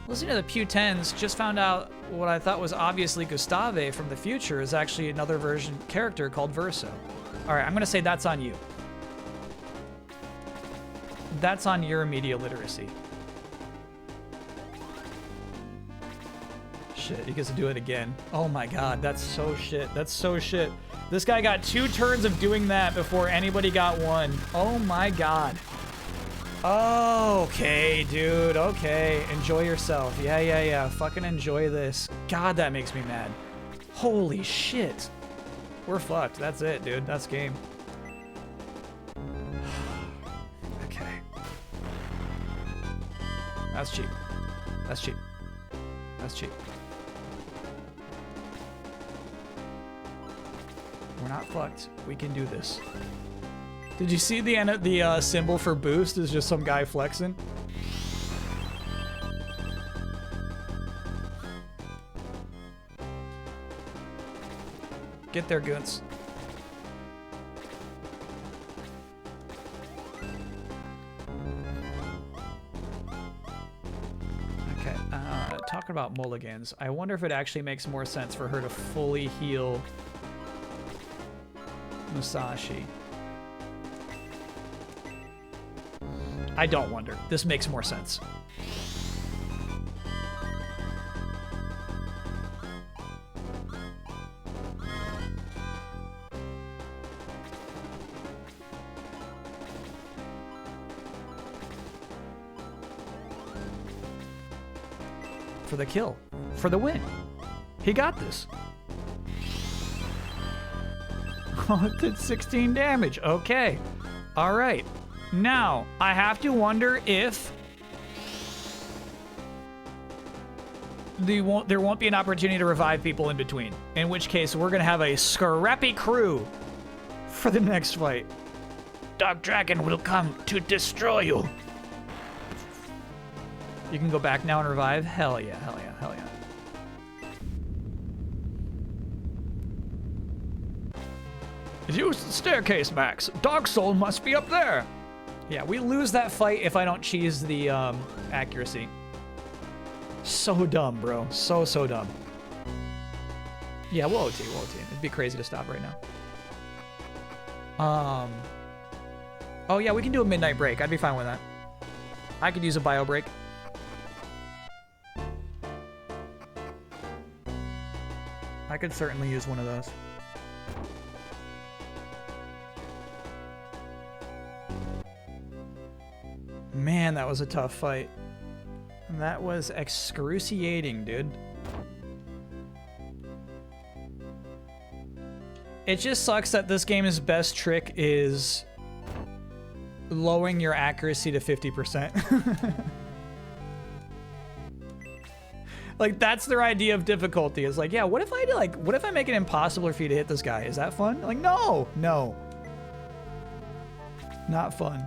Listening to the Pew 10s, just found out what I thought was obviously Gustave from the future is actually another version character called Verso. All right, I'm gonna say that's on you. That's on your media literacy. Shit, he gets to do it again. Oh my god, that's so shit. That's so shit. This guy got 2 turns of doing that before anybody got 1. Oh my god. Okay, dude. Okay. Enjoy yourself. Yeah. Fucking enjoy this. God, that makes me mad. Holy shit. We're fucked. That's it, dude. That's game. Okay. That's cheap. That's cheap. That's cheap. We're not fucked. We can do this. Did you see the symbol for boost is just some guy flexing? Get there, Goons. Okay, talking about mulligans, I wonder if it actually makes more sense for her to fully heal Musashi. I don't wonder. This makes more sense. For the kill. For the win. He got this. Oh, it did 16 damage. Okay. All right. Now, I have to wonder if there won't be an opportunity to revive people in between. In which case, we're going to have a scrappy crew for the next fight. Dark Dragon will come to destroy you. You can go back now and revive? Hell yeah. Use the staircase, Max. Dark Soul must be up there. Yeah, we lose that fight if I don't cheese the accuracy. So dumb, bro. So dumb. Yeah, we'll OT. It'd be crazy to stop right now. Oh yeah, we can do a midnight break. I'd be fine with that. I could use a bio break. I could certainly use one of those. Man, that was a tough fight. That was excruciating, dude. It just sucks that this game's best trick is lowering your accuracy to 50%. Like, that's their idea of difficulty. It's like, yeah, what if I make it impossible for you to hit this guy? Is that fun? Like, no. Not fun.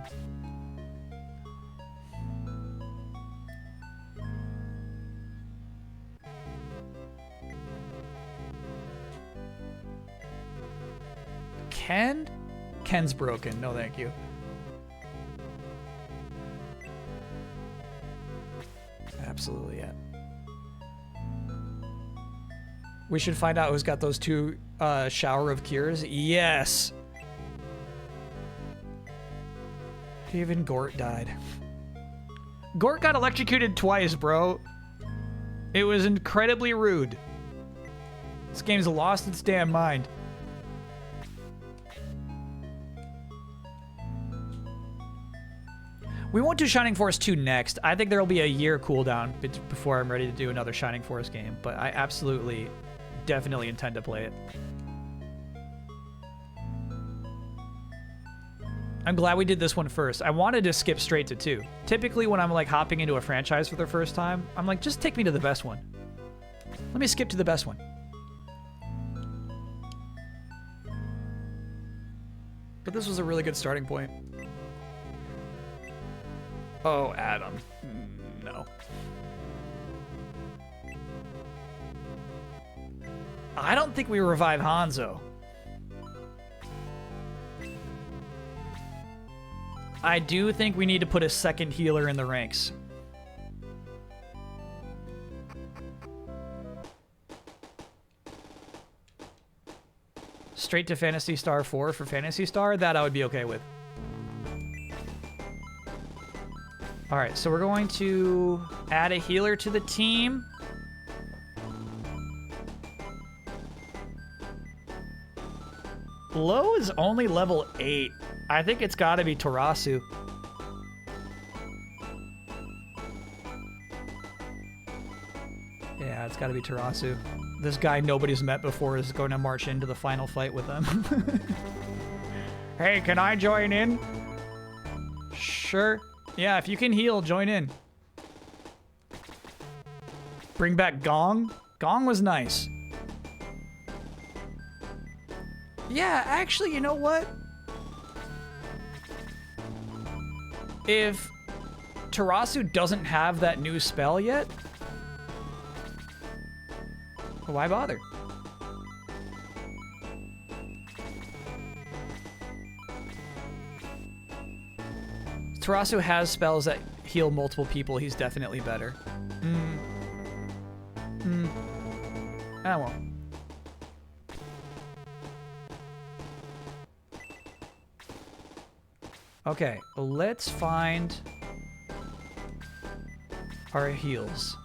Ken's broken. No, thank you. Absolutely, yeah. We should find out who's got those 2 shower of cures. Yes. Even Gort died. Gort got electrocuted twice, bro. It was incredibly rude. This game's lost its damn mind. We won't do Shining Force 2 next. I think there'll be a year cooldown before I'm ready to do another Shining Force game, but I absolutely, definitely intend to play it. I'm glad we did this one first. I wanted to skip straight to 2. Typically when I'm like hopping into a franchise for the first time, I'm like, just take me to the best one. Let me skip to the best one. But this was a really good starting point. Oh, Adam. No. I don't think we revive Hanzo. I do think we need to put a second healer in the ranks. Straight to Phantasy Star 4 for Phantasy Star? That I would be okay with. Alright, so we're going to add a healer to the team. Blow is only level 8. I think it's gotta be Tarasu. Yeah, it's gotta be Tarasu. This guy nobody's met before is going to march into the final fight with them. Hey, can I join in? Sure. Yeah, if you can heal, join in. Bring back Gong. Gong was nice. Yeah, actually, you know what? If Tarasu doesn't have that new spell yet, why bother? Tarasu has spells that heal multiple people. He's definitely better. I won't. Okay, let's find our heals.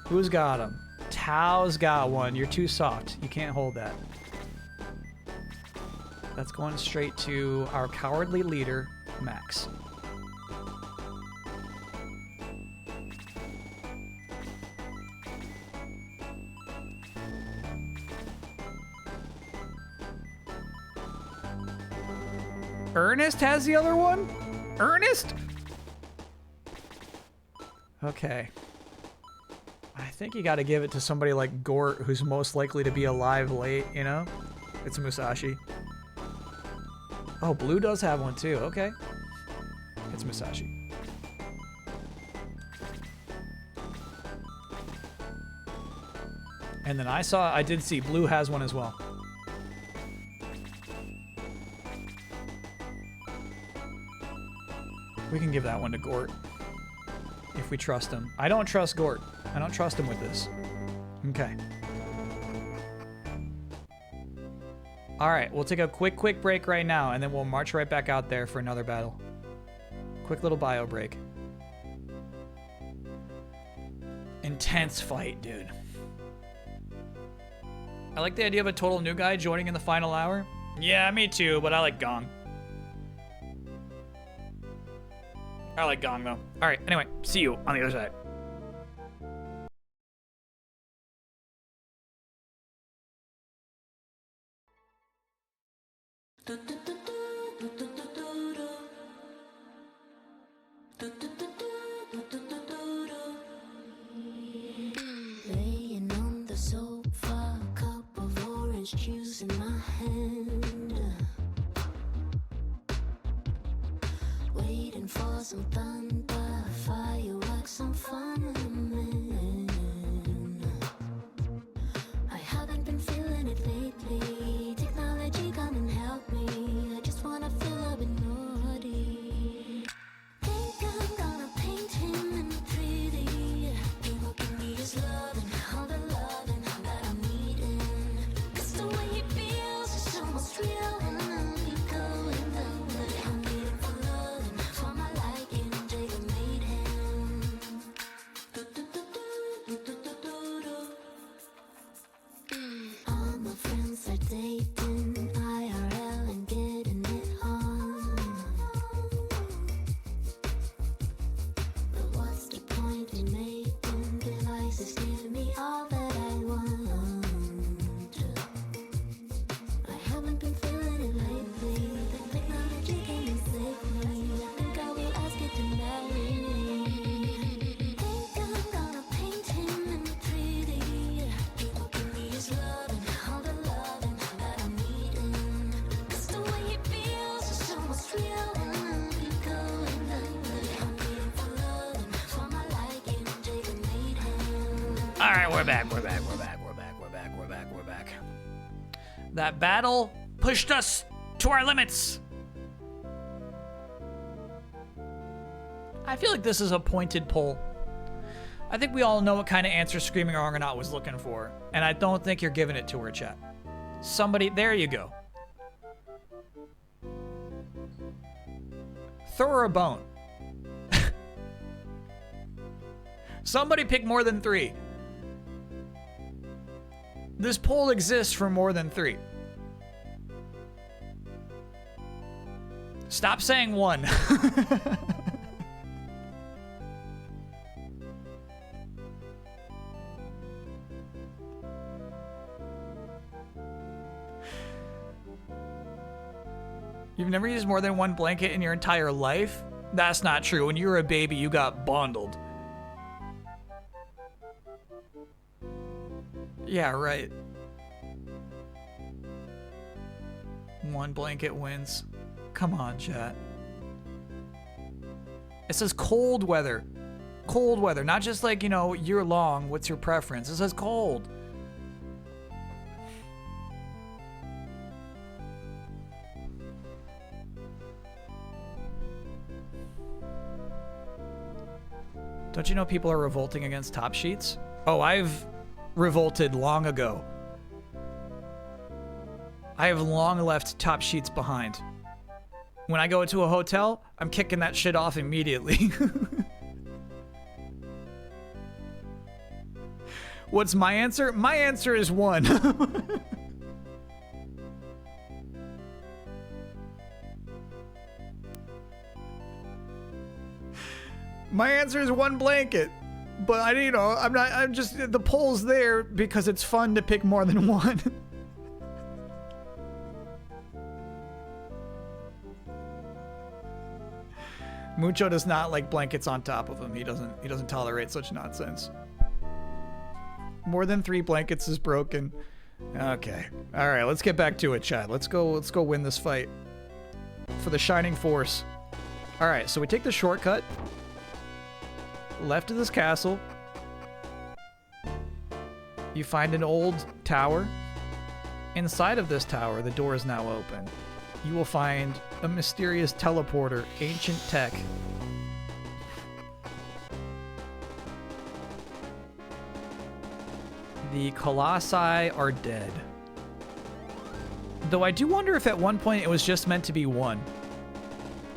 Who's got them? Tao's got one. You're too soft. You can't hold that. That's going straight to our cowardly leader, Max. Ernest has the other one? Ernest? Okay. I think you gotta give it to somebody like Gort, who's most likely to be alive late, you know? It's Musashi. Oh, Blue does have one too. Okay. It's Musashi. And then I did see Blue has one as well. We can give that one to Gort. If we trust him. I don't trust Gort. I don't trust him with this. Okay. Alright, we'll take a quick break right now, and then we'll march right back out there for another battle. Quick little bio break. Intense fight, dude. I like the idea of a total new guy joining in the final hour. Yeah, me too, but I like Gong. I like Gong, though. Alright, anyway, see you on the other side. Laying on the sofa, cup of orange juice in my hand. Waiting for some thunder, fireworks, some fun. I haven't been feeling it lately. Technology, come and help me. I just wanna feel a bit naughty. Think I'm gonna paint him in pretty. He will give me his love and all the loving that I'm needing. 'Cause the way he feels is almost real. And I'll be going the way I'm needing for love and for my liking. Jacob made him. All my friends are dating IRL and getting it on. But what's the point in making devices give me all that I want? I haven't been feeling it lately. The technology came and saved me. I think I will ask it to marry me. Think I'm gonna paint him in pretty. He will give me his love and all the loving that I'm needing. 'Cause the way he feels is almost real. And I'll be going the way I'm needing for love and for my liking. Jacob made him. All right, we're back. That battle pushed us to our limits. I feel like this is a pointed poll. I think we all know what kind of answer Screaming Argonaut was looking for, and I don't think you're giving it to her, chat. Somebody, there you go. Throw her a bone. Somebody pick more than 3. This poll exists for more than 3. Stop saying 1. You've never used more than 1 blanket in your entire life? That's not true. When you were a baby, you got bundled. Yeah, right. 1 blanket wins. Come on, chat. It says cold weather. Cold weather. Not just like, you know, year long. What's your preference? It says cold. Don't you know people are revolting against top sheets? Oh, I've revolted long ago. I have long left top sheets behind. When I go into a hotel, I'm kicking that shit off immediately. What's my answer? My answer is 1. My answer is 1 blanket. But I'm just, the poll's there because it's fun to pick more than 1. Mucho does not like blankets on top of him. He doesn't tolerate such nonsense. More than 3 blankets is broken. Okay. All right, let's get back to it, chat. Let's go win this fight for the Shining Force. All right, so we take the shortcut left of this castle. You find an old tower. Inside of this tower, the door is now open. You will find a mysterious teleporter, ancient tech. The Colossi are dead. Though I do wonder if at one point it was just meant to be 1.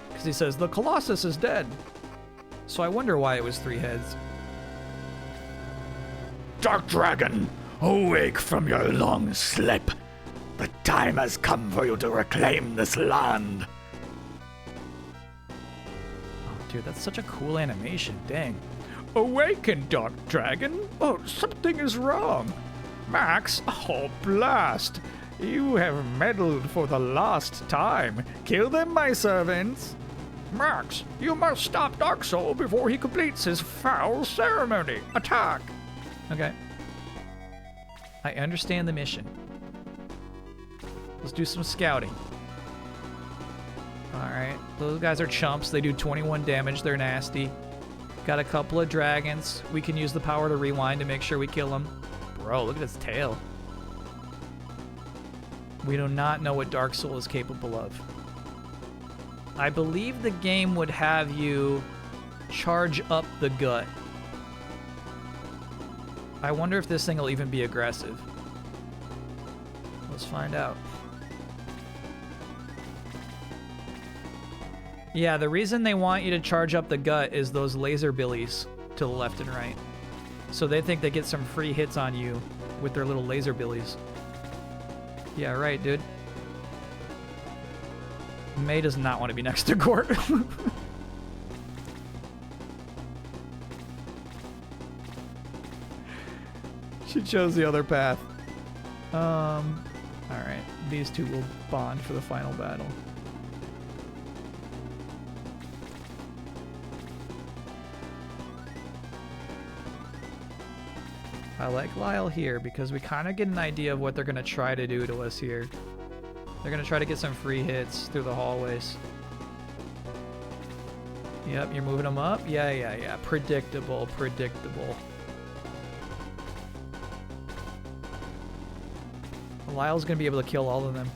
Because he says, the Colossus is dead. So I wonder why it was 3 heads. Dark Dragon, awake from your long sleep. The time has come for you to reclaim this land. Oh, dude, that's such a cool animation. Dang. Awaken, Dark Dragon. Oh, something is wrong. Max, oh blast. You have meddled for the last time. Kill them, my servants. Max, you must stop Dark Soul before he completes his foul ceremony. Attack! Okay. I understand the mission. Let's do some scouting. Alright. Those guys are chumps. They do 21 damage. They're nasty. Got a couple of dragons. We can use the power to rewind to make sure we kill them. Bro, look at his tail. We do not know what Dark Soul is capable of. I believe the game would have you charge up the gut. I wonder if this thing will even be aggressive. Let's find out. Yeah, the reason they want you to charge up the gut is those laser billies to the left and right. So they think they get some free hits on you with their little laser billies. Yeah, right, dude. May does not want to be next to Gort. She chose the other path. Alright. These two will bond for the final battle. I like Lyle here because we kind of get an idea of what they're going to try to do to us here. They're going to try to get some free hits through the hallways. Yep, you're moving them up? Yeah. Predictable. Lyle's going to be able to kill all of them.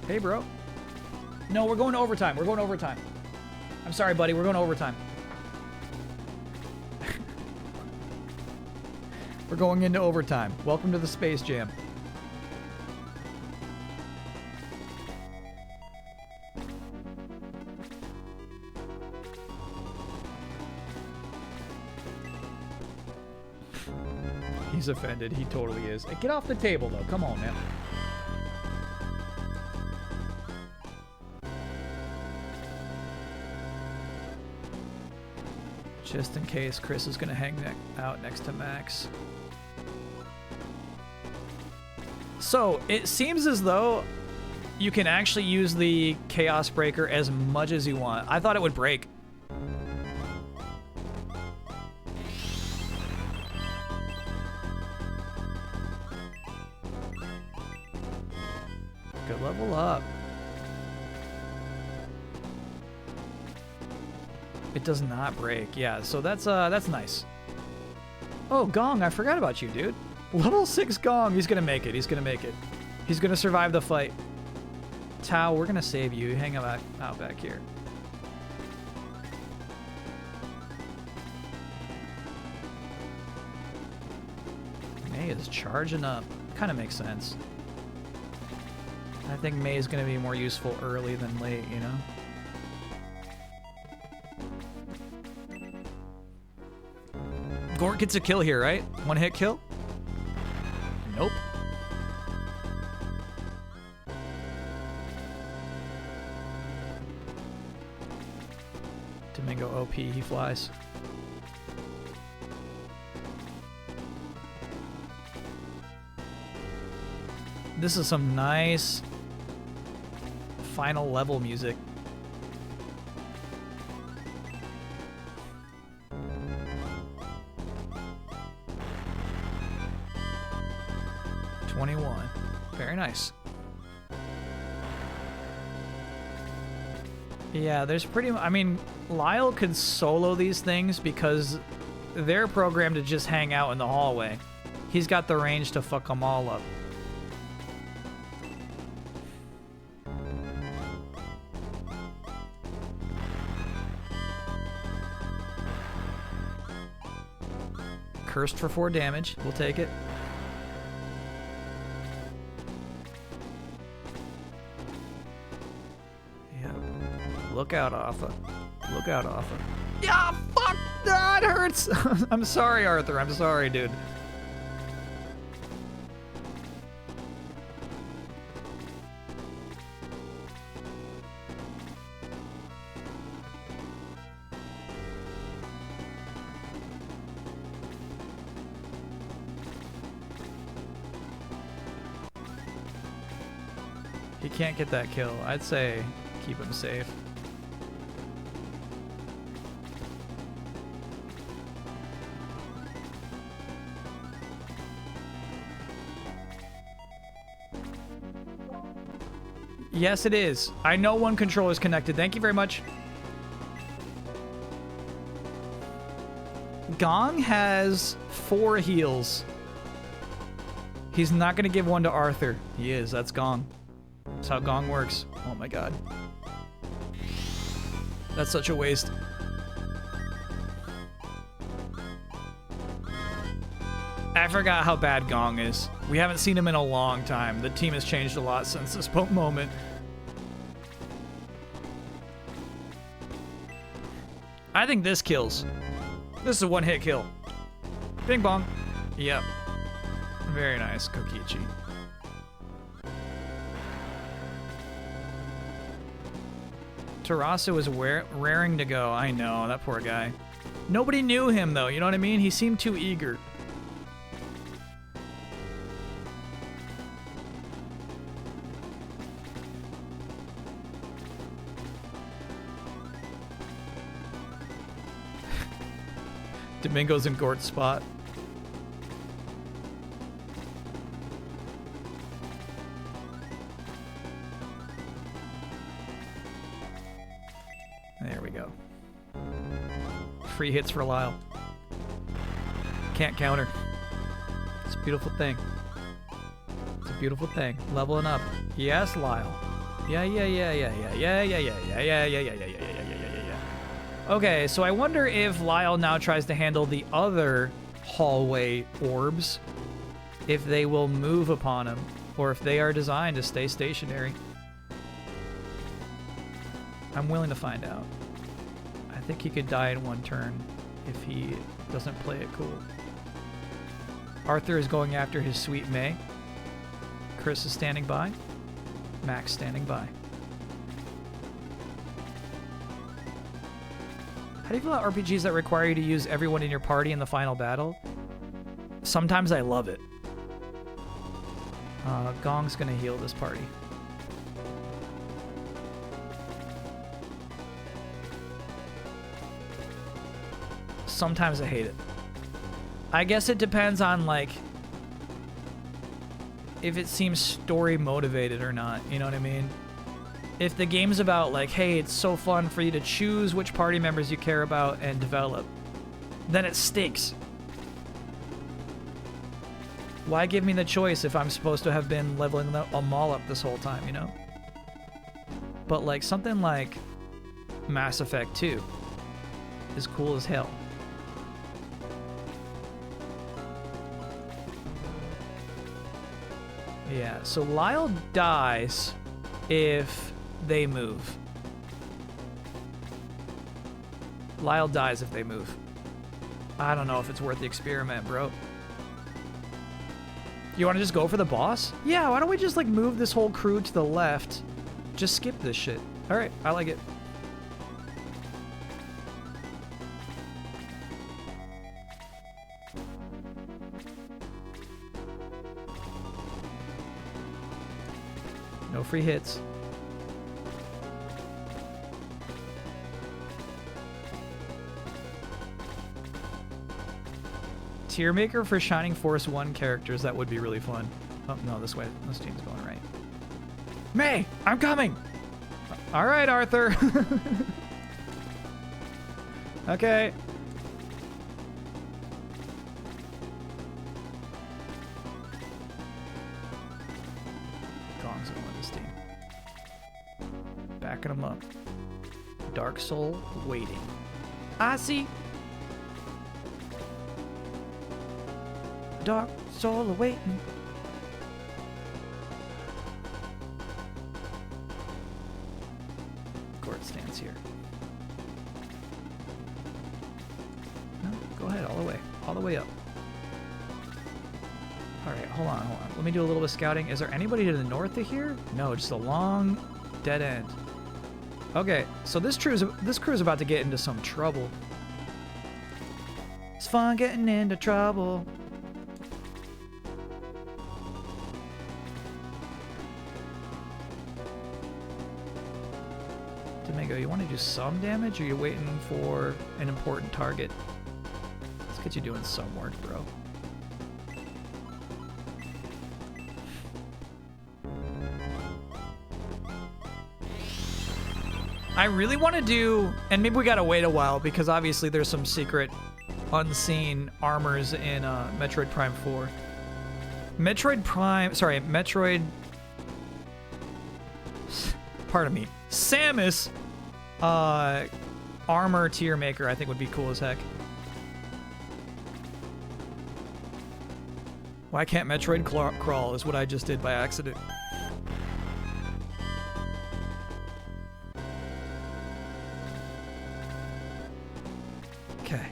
Hey, bro. No, we're going to overtime. I'm sorry, buddy. We're going to overtime. We're going into overtime. Welcome to the Space Jam. He's offended. He totally is. Get off the table, though. Come on, man. Just in case Chris is going to hang out next to Max. So, it seems as though you can actually use the Chaos Breaker as much as you want. I thought it would break. Good level up. It does not break. Yeah, so that's nice. Oh, Gong, I forgot about you, dude. Level 6 Gong. He's gonna make it. He's gonna survive the fight. Tao, we're gonna save you. Hang out back here. May is charging up. Kind of makes sense. I think May is gonna be more useful early than late, you know? Gort gets a kill here, right? One hit kill? Nope. Domingo OP, he flies. This is some nice final level music. Very nice. Yeah, there's I mean, Lyle could solo these things because they're programmed to just hang out in the hallway. He's got the range to fuck them all up. Cursed for 4 damage. We'll take it. Look out, Arthur. Look out, Arthur. Yeah, fuck! That hurts! I'm sorry, Arthur. I'm sorry, dude. He can't get that kill. I'd say keep him safe. Yes, it is. I know one controller is connected. Thank you very much. Gong has 4 heals. He's not going to give one to Arthur. He is. That's Gong. That's how Gong works. Oh my god. That's such a waste. I forgot how bad Gong is. We haven't seen him in a long time. The team has changed a lot since this moment. I think this kills. This is a one-hit kill. Bing bong. Yep. Very nice, Kokichi. Tarasa was raring to go. I know, that poor guy. Nobody knew him, though. You know what I mean? He seemed too eager. Domingo's in Gort's spot. There we go. Free hits for Lyle. Can't counter. It's a beautiful thing. It's a beautiful thing. Leveling up. Yes, Lyle. Yeah. Okay, so I wonder if Lyle now tries to handle the other hallway orbs, if they will move upon him, or if they are designed to stay stationary. I'm willing to find out. I think he could die in one turn if he doesn't play it cool. Arthur is going after his sweet May. Chris is standing by. Max standing by. How do you feel about RPGs that require you to use everyone in your party in the final battle? Sometimes I love it. Gong's gonna heal this party. Sometimes I hate it. I guess it depends on, like, if it seems story motivated or not, you know what I mean? If the game's about, like, hey, it's so fun for you to choose which party members you care about and develop, then it stinks. Why give me the choice if I'm supposed to have been leveling them all up this whole time, you know? But, like, something like Mass Effect 2 is cool as hell. Yeah, so Lyle dies if they move. Lyle dies if they move. I don't know if it's worth the experiment, bro. You want to just go for the boss? Yeah, why don't we just, like, move this whole crew to the left? Just skip this shit. All right, I like it. No free hits. Tier maker for Shining Force 1 characters, that would be really fun. Oh, no, this way. This team's going right. May, I'm coming! All right, Arthur. Okay. Gong's going with this team. Backing them up. Dark Soul waiting. I see. Dark Soul awaiting. Gort stands here. No, go ahead, all the way up. All right, hold on. Let me do a little bit of scouting. Is there anybody to the north of here? No, just a long dead end. Okay, so this crew is about to get into some trouble. It's fun getting into trouble. Domingo, you want to do some damage, or you waiting for an important target? Let's get you doing some work, bro. I really want to do, and maybe we gotta wait a while because obviously there's some secret, unseen armors in Metroid Prime 4. Pardon me. Samus armor tier maker I think would be cool as heck. Why can't Metroid crawl is what I just did by accident. Okay.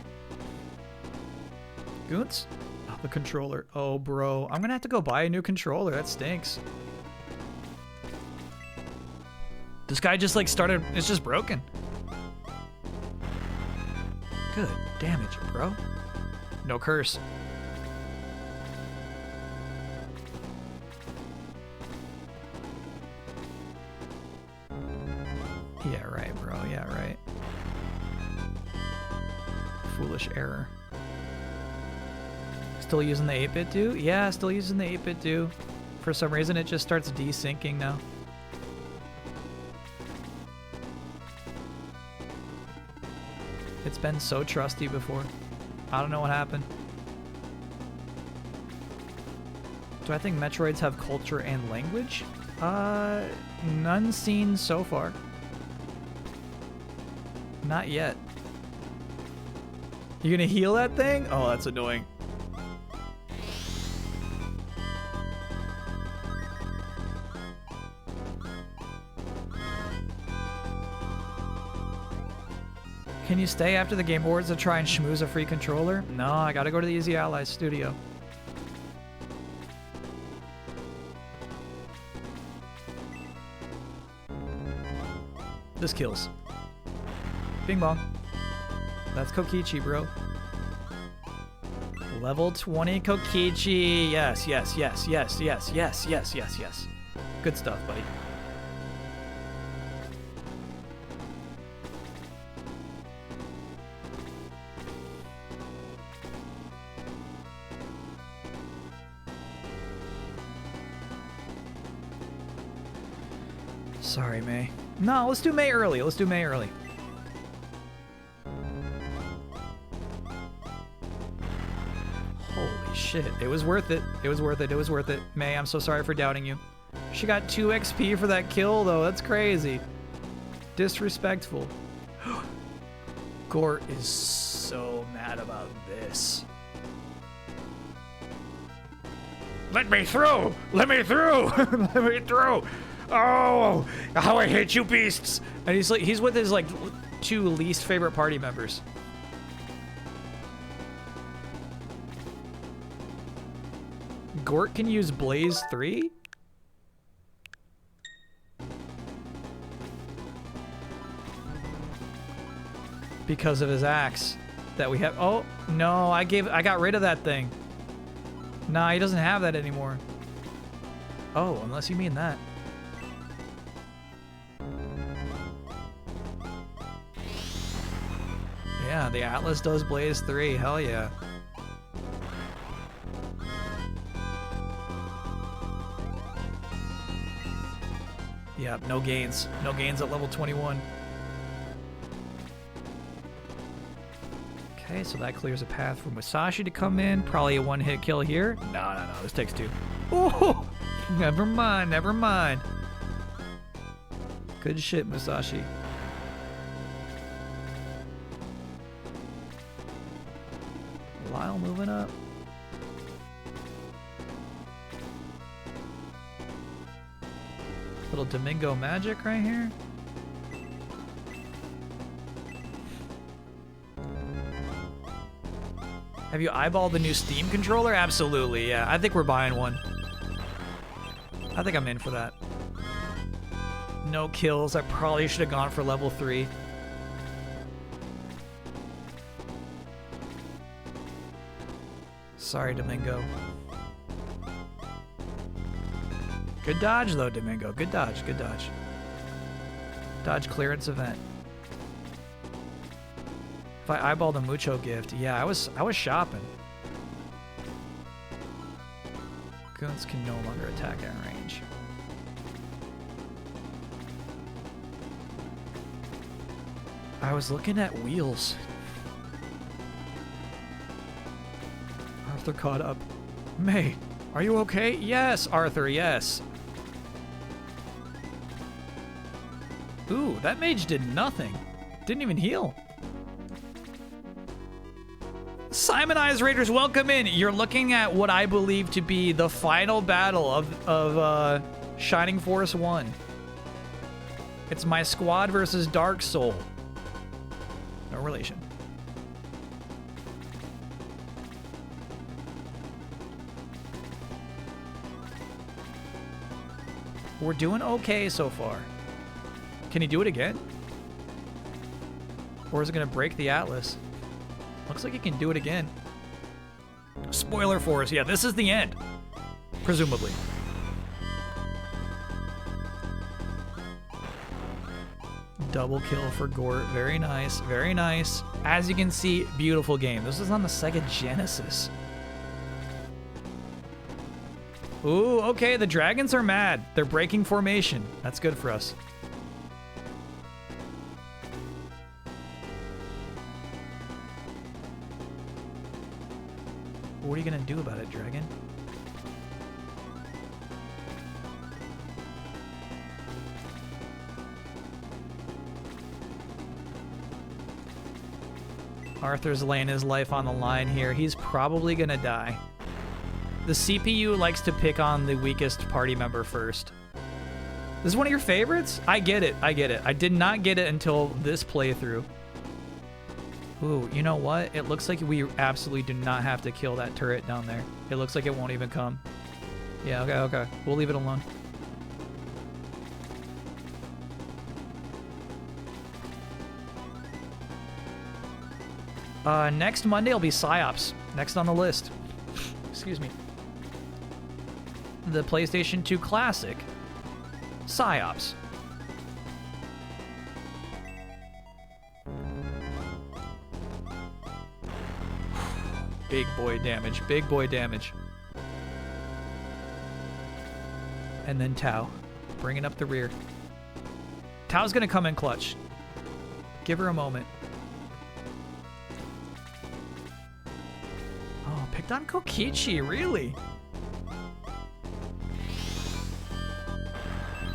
Goons? Oh, the controller. Oh, bro. I'm gonna have to go buy a new controller. That stinks. This guy just like started, it's just broken. Good damage, bro. No curse. Yeah, right, bro. Yeah, right. Foolish error. Still using the 8-bit do? Yeah, still using the 8-bit do. For some reason, it just starts desyncing now. It's been so trusty before. I don't know what happened. Do I think Metroids have culture and language? None seen so far. Not yet. You gonna heal that thing? Oh, that's annoying. Can you stay after the Game Awards to try and schmooze a free controller? No, I gotta go to the Easy Allies studio. This kills. Bing bong. That's Kokichi, bro. Level 20 Kokichi. Yes, yes, yes, yes, yes, yes, yes, yes, yes. Good stuff, buddy. Sorry, May. No, let's do May early. Let's do May early. Holy shit. It was worth it. It was worth it. It was worth it. May, I'm so sorry for doubting you. She got 2 XP for that kill, though. That's crazy. Disrespectful. Gort is so mad about this. Let me through! Let me through! Let me through! Oh, how I hate you beasts! And he's with his like 2 least favorite party members. Gort can use Blaze 3? Because of his axe that we have. Oh, no, I got rid of that thing. Nah, he doesn't have that anymore. Oh, unless you mean that. Yeah, the Atlas does Blaze 3. Hell yeah. Yep, no gains. No gains at level 21. Okay, so that clears a path for Musashi to come in. Probably a 1-hit kill here. No, this takes 2. Oh, never mind, never mind. Good shit, Musashi. Lyle moving up. Little Domingo magic right here. Have you eyeballed the new Steam controller? Absolutely, yeah. I think we're buying one. I think I'm in for that. No kills. I probably should have gone for level 3. Sorry, Domingo. Good dodge, though, Domingo. Good dodge, good dodge. Dodge clearance event. If I eyeball the Mucho gift, yeah, I was shopping. Goons can no longer attack at range. I was looking at wheels. Arthur caught up. May, are you okay? Yes, Arthur, yes. Ooh, that mage did nothing. Didn't even heal. Simon Eyes Raiders, welcome in. You're looking at what I believe to be the final battle of Shining Force 1. It's my squad versus Dark Soul. No relation. We're doing okay so far. Can he do it again? Or is it going to break the Atlas? Looks like he can do it again. Spoiler for us. Yeah, this is the end. Presumably. Double kill for Gort. Very nice. Very nice. As you can see, beautiful game. This is on the Sega Genesis. Ooh, okay. The dragons are mad. They're breaking formation. That's good for us. What are you gonna do about it, dragon? Arthur's laying his life on the line here. He's probably gonna die. The CPU likes to pick on the weakest party member first. This is one of your favorites? I get it. I get it. I did not get it until this playthrough. Ooh, you know what? It looks like we absolutely do not have to kill that turret down there. It looks like it won't even come. Yeah, okay, okay. We'll leave it alone. Next Monday will be PsyOps. Next on the list. Excuse me. The PlayStation 2 Classic. PsyOps. Big boy damage. Big boy damage. And then Tau. Bringing up the rear. Tau's gonna come in clutch. Give her a moment. Oh, picked on Kokichi, really?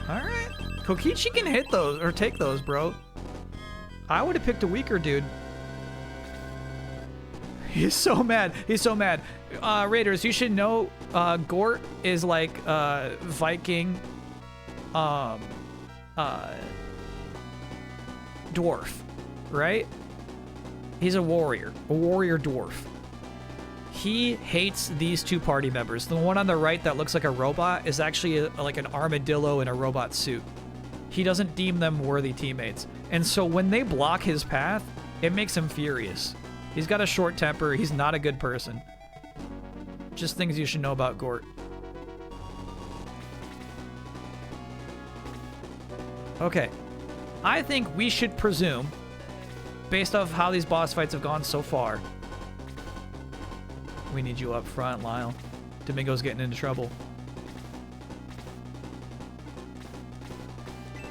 Alright. Kokichi can hit those, or take those, bro. I would have picked a weaker dude. He's so mad. He's so mad. Raiders, you should know Gort is like Viking dwarf, right? He's a warrior dwarf. He hates these two party members. The one on the right that looks like a robot is actually like an armadillo in a robot suit. He doesn't deem them worthy teammates. And so when they block his path, it makes him furious. He's got a short temper. He's not a good person. Just things you should know about Gort. Okay. I think we should presume, based off how these boss fights have gone so far. We need you up front, Lyle. Domingo's getting into trouble.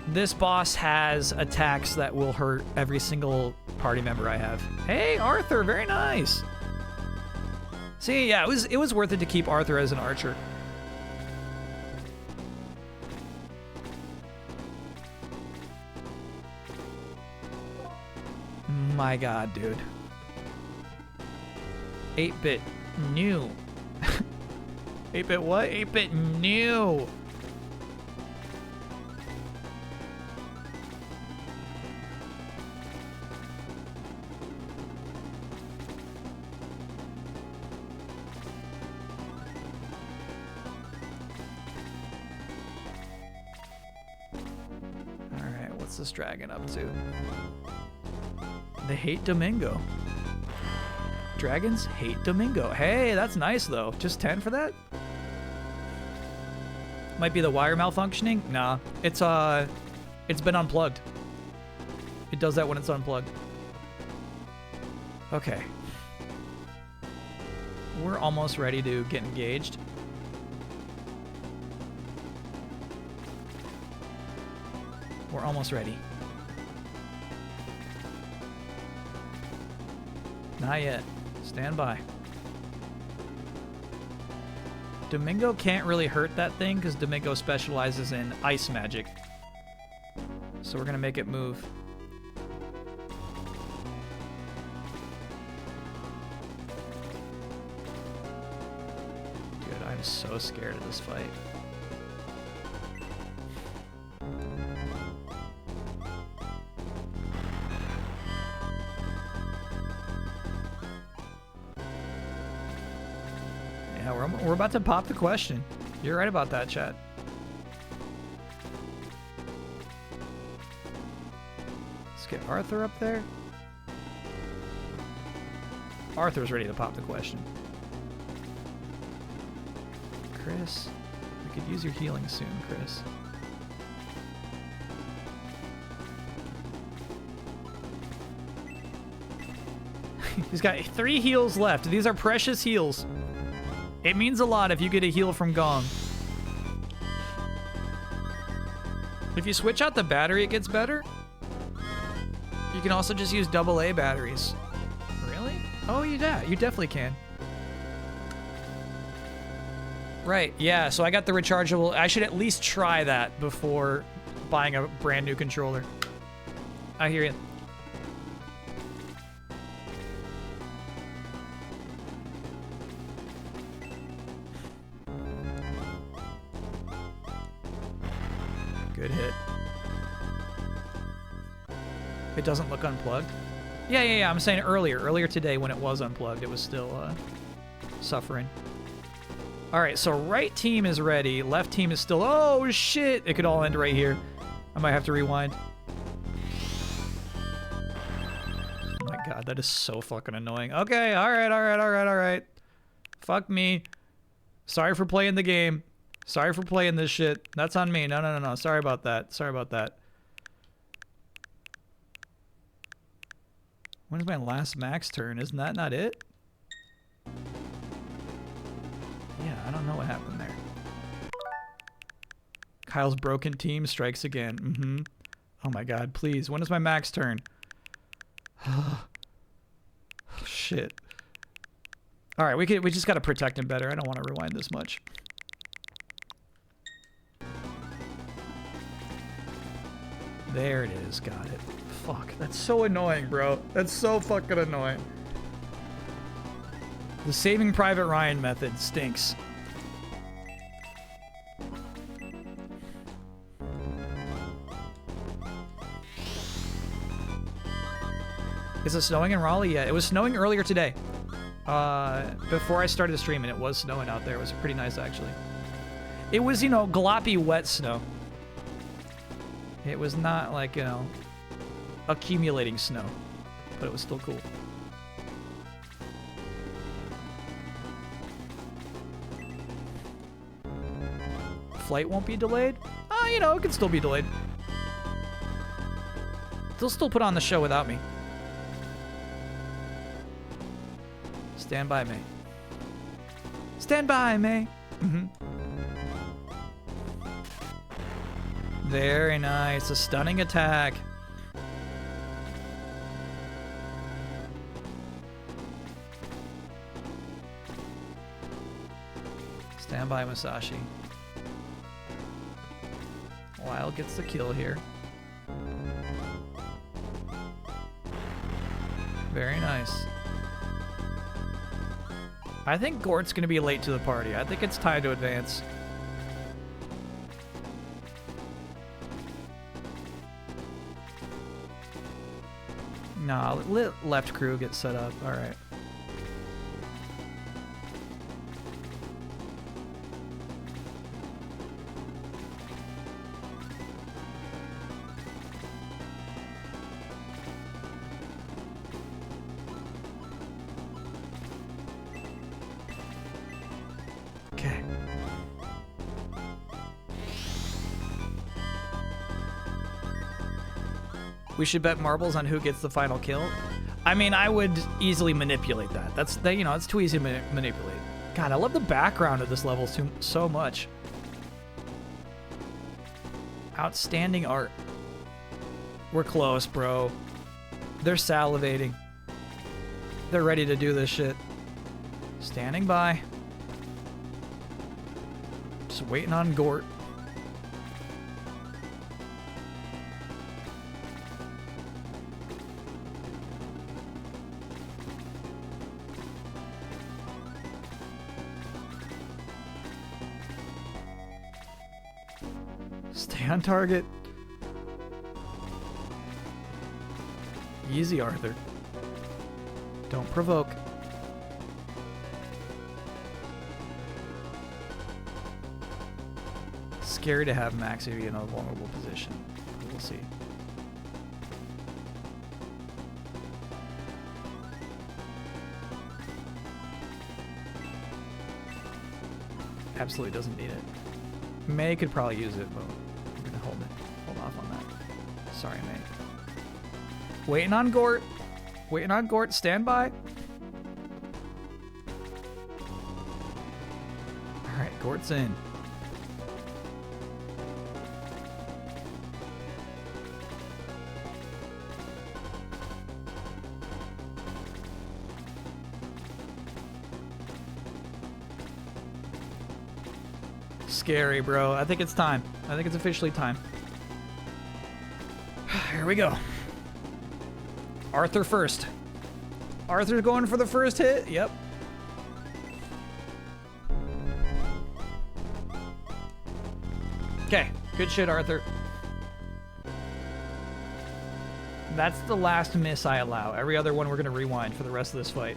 This boss has attacks that will hurt every single party member I have. Hey, Arthur, very nice. See, yeah, it was worth it to keep Arthur as an archer. My God, dude. 8-bit new. 8-bit what? 8-bit new. What's this dragon up to? They hate Domingo. Dragons hate Domingo. Hey, that's nice though. Just 10 for that? Might be the wire malfunctioning? Nah. It's been unplugged. It does that when it's unplugged. Okay. We're almost ready to get engaged. We're almost ready. Not yet. Stand by. Domingo can't really hurt that thing because Domingo specializes in ice magic. So we're going to make it move. Dude, I'm so scared of this fight. Yeah, we're about to pop the question. You're right about that, chat. Let's get Arthur up there. Arthur's ready to pop the question. Chris, we could use your healing soon, Chris. He's got 3 heals left. These are precious heals. It means a lot if you get a heal from Gong. If you switch out the battery, it gets better. You can also just use AA batteries. Really? Oh, you definitely can. Right, yeah, so I got the rechargeable. I should at least try that before buying a brand new controller. I hear you. Good hit. It doesn't look unplugged? Yeah, I'm saying earlier today when it was unplugged, it was still suffering. All right, so right team is ready. Left team is still, oh shit. It could all end right here. I might have to rewind. Oh my God, that is so fucking annoying. Okay, all right. Fuck me. Sorry for playing the game. Sorry for playing this shit. That's on me. No. Sorry about that. When's my last max turn? Isn't that not it? Yeah, I don't know what happened there. Kyle's broken team strikes again. Oh my God, please. When is my max turn? Oh, shit. All right, we just gotta protect him better. I don't want to rewind this much. There it is. Got it. Fuck. That's so annoying, bro. That's so fucking annoying. The Saving Private Ryan method stinks. Is it snowing in Raleigh? Yeah, it was snowing earlier today. Before I started the stream, and it was snowing out there. It was pretty nice, actually. It was, you know, gloppy, wet snow. It was not like, you know, accumulating snow, but it was still cool. Flight won't be delayed? You know, it can still be delayed. They'll still put on the show without me. Stand by me. Stand by me. Very nice. A stunning attack. Stand by, Musashi. Lyle gets the kill here. Very nice. I think Gort's going to be late to the party. I think it's time to advance. Nah, left crew gets set up. All right. Okay. We should bet marbles on who gets the final kill. I mean, I would easily manipulate that. That's you know, it's too easy to manipulate. God, I love the background of this level so much. Outstanding art. We're close, bro. They're salivating. They're ready to do this shit. Standing by. Just waiting on Gort. Stay on target. Easy, Arthur. Don't provoke. Scary to have Max be in a vulnerable position. We'll see. Absolutely doesn't need it. May could probably use it, but I'm gonna hold off on that. Sorry, May. Waiting on Gort. Waiting on Gort. Stand by. Alright, Gort's in. Scary, bro. I think it's time. I think it's officially time. Here we go. Arthur first. Arthur's going for the first hit. Yep. Okay. Good shit, Arthur. That's the last miss I allow. Every other one we're going to rewind for the rest of this fight.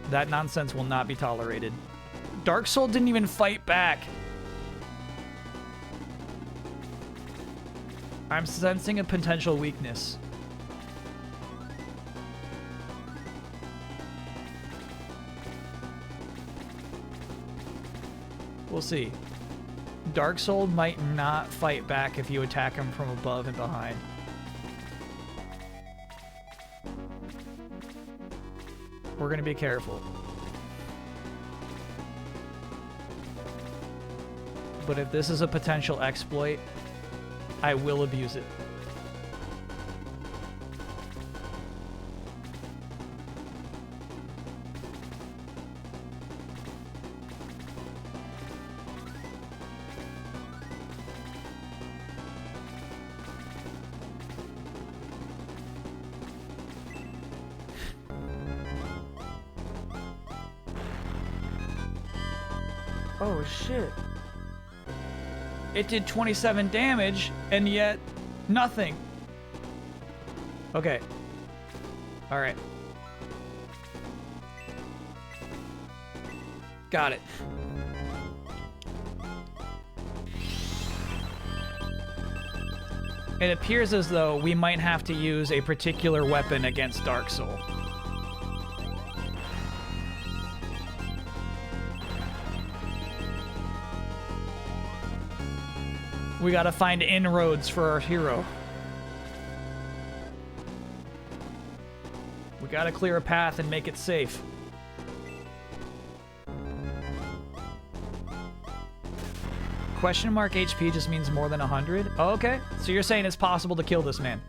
That nonsense will not be tolerated. Dark Soul didn't even fight back. I'm sensing a potential weakness. We'll see. Dark Soul might not fight back if you attack him from above and behind. We're gonna be careful. But if this is a potential exploit, I will abuse it. Oh shit. It did 27 damage, and yet nothing. Okay. Alright. Got it. It appears as though we might have to use a particular weapon against Dark Soul. We gotta find inroads for our hero. We gotta clear a path and make it safe. Question mark HP just means more than 100? Oh, okay. So you're saying it's possible to kill this man.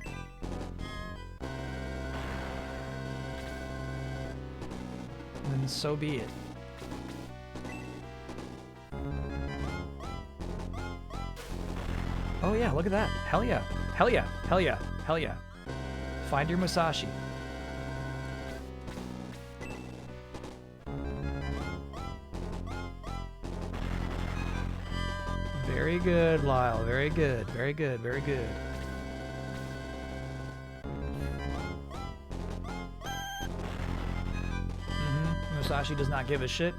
Then so be it. Oh yeah, look at that. Hell yeah. Hell yeah. Hell yeah. Hell yeah. Find your Musashi. Very good, Lyle. Very good. Very good. Very good. Musashi does not give a shit.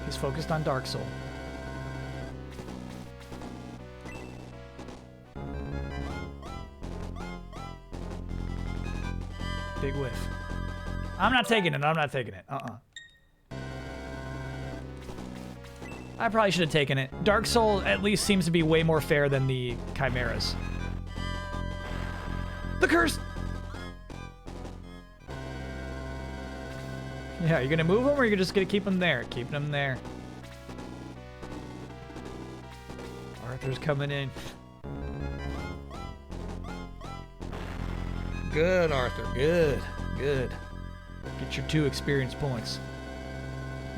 He's focused on Dark Soul. Big whiff. I'm not taking it. I'm not taking it. I probably should have taken it. Dark Soul at least seems to be way more fair than the Chimeras. The curse! Yeah, you gonna move him or you're just gonna keep him there? Keeping him there. Arthur's coming in. Good, Arthur. Good. Good. Get your 2 experience points.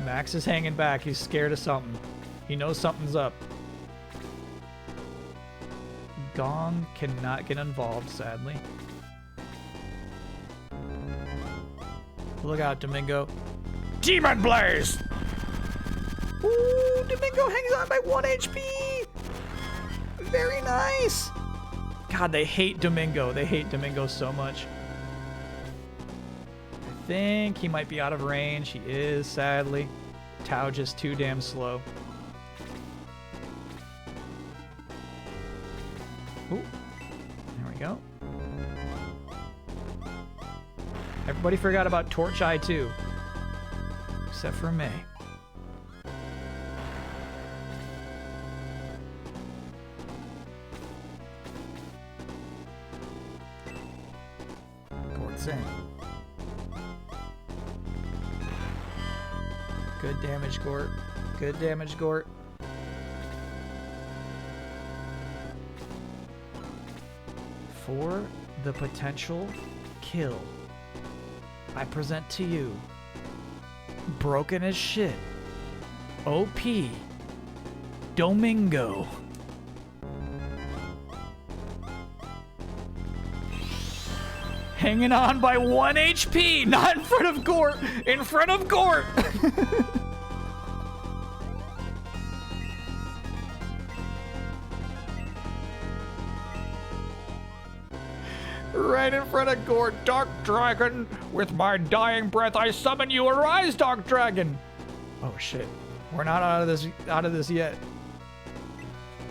Max is hanging back. He's scared of something. He knows something's up. Gong cannot get involved, sadly. Look out, Domingo. Demon Blaze! Ooh, Domingo hangs on by 1 HP. Very nice. God, they hate Domingo. They hate Domingo so much. I think he might be out of range. He is, sadly. Tau just too damn slow. Ooh, there we go. Everybody forgot about Torch Eye too. Except for May. Gort's in. Good damage, Gort. Good damage, Gort. For the potential kill, I present to you, broken as shit, OP, Domingo. Hanging on by 1 HP, not in front of Gort, in front of Gort. Right in front of Gort. Dark Dragon, with my dying breath I summon you. Arise, Dark Dragon! Oh shit, we're not out of this yet.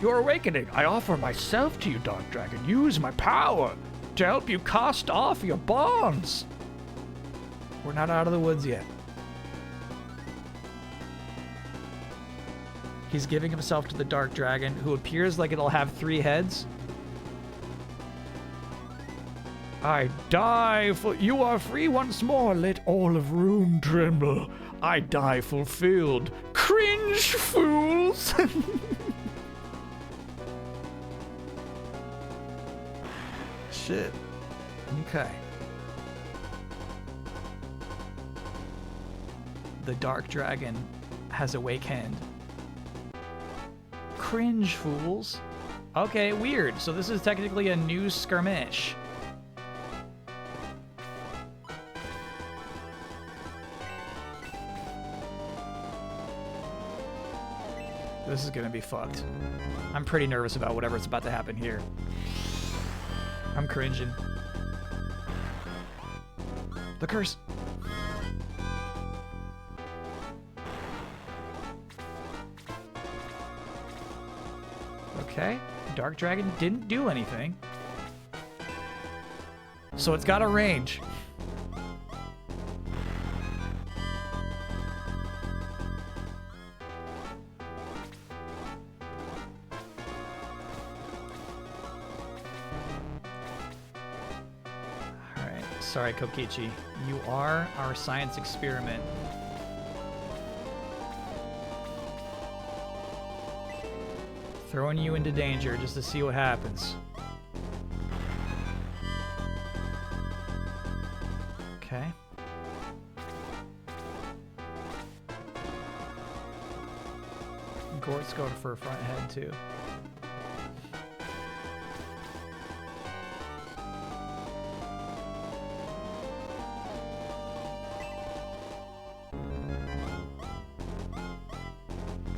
Your awakening, I offer myself to you, Dark Dragon. Use my power to help you cast off your bonds. We're not out of the woods yet. He's giving himself to the Dark Dragon, who appears like it'll have 3 heads. I die for you are free once more. Let all of Rune tremble. I die fulfilled. Cringe, fools! Shit. Okay. The Dark Dragon has awakened. Cringe, fools. Okay, weird. So this is technically a new skirmish. This is gonna be fucked. I'm pretty nervous about whatever's about to happen here. I'm cringing. The curse. Okay. Dark Dragon didn't do anything. So it's got a range. Sorry, Kokichi. You are our science experiment. Throwing you into danger just to see what happens. Okay. Gort's going for a front head too.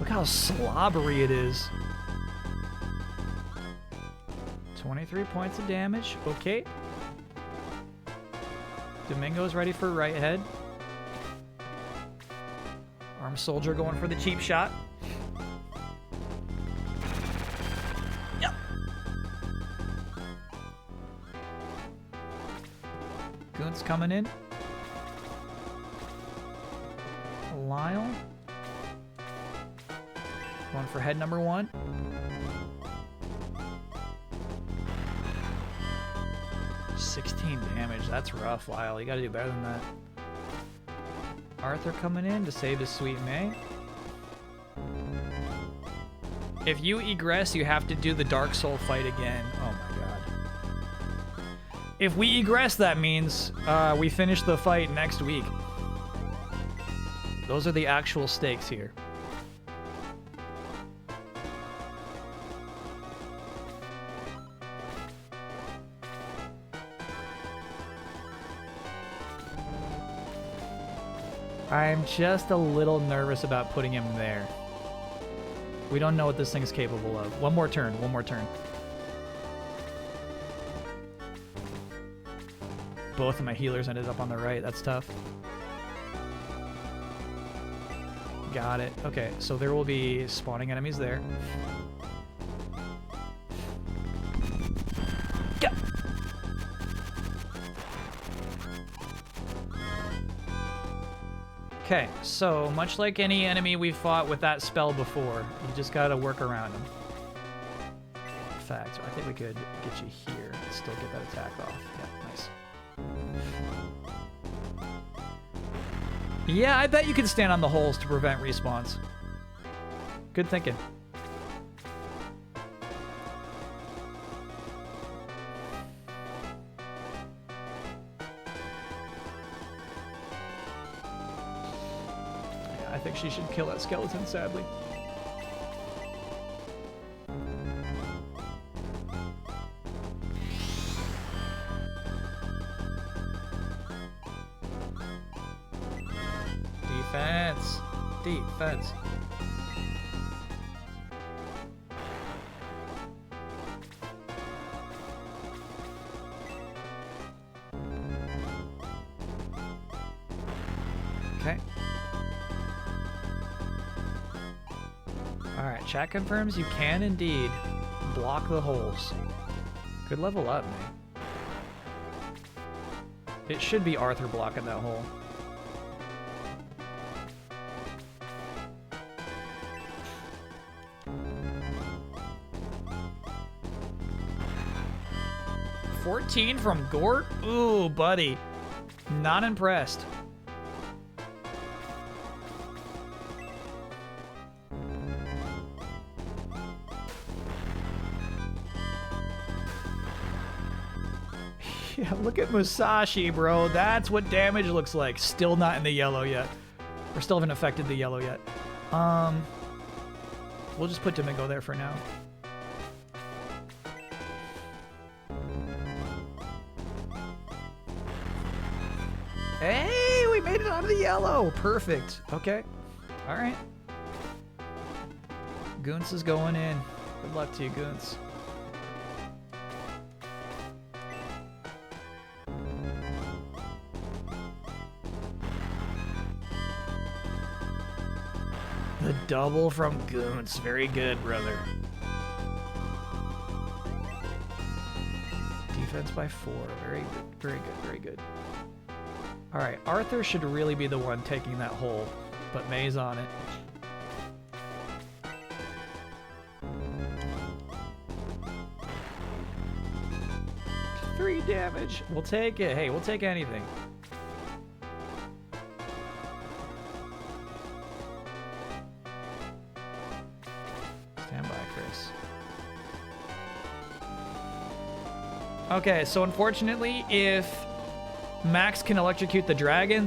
Look how slobbery it is. 23 points of damage. Okay. Domingo's ready for right head. Armed soldier going for the cheap shot. Yep. Goon's coming in. Lyle. Going for head number 1. 16 damage. That's rough, Lyle. You gotta do better than that. Arthur coming in to save his sweet May. If you egress, you have to do the Dark Soul fight again. Oh my god. If we egress, that means we finish the fight next week. Those are the actual stakes here. I'm just a little nervous about putting him there. We don't know what this thing is capable of. One more turn, one more turn. Both of my healers ended up on the right. That's tough. Got it. Okay, so there will be spawning enemies there. Go! Okay, so much like any enemy we fought with that spell before, you just gotta work around them. In fact, I think we could get you here and still get that attack off. Yeah, nice. Yeah, I bet you can stand on the holes to prevent respawns. Good thinking. Yeah, I think she should kill that skeleton, sadly. Defense. Defense. Okay. Alright, chat confirms you can indeed block the holes. Good level up, man. It should be Arthur blocking that hole. $14 from Gort? Ooh, buddy. Not impressed. Yeah, look at Musashi, bro. That's what damage looks like. Still not in the yellow yet. Or still haven't affected the yellow yet. We'll just put Domingo there for now. Hey, we made it out of the yellow. Perfect. Okay. All right. Goons is going in. Good luck to you, Goons. The double from Goons. Very good, brother. Defense by 4. Very good. Very good. Very good. All right, Arthur should really be the one taking that hole, but May's on it. $3 damage. We'll take it. Hey, we'll take anything. Stand by, Chris. Okay, so unfortunately, if Max can electrocute the dragon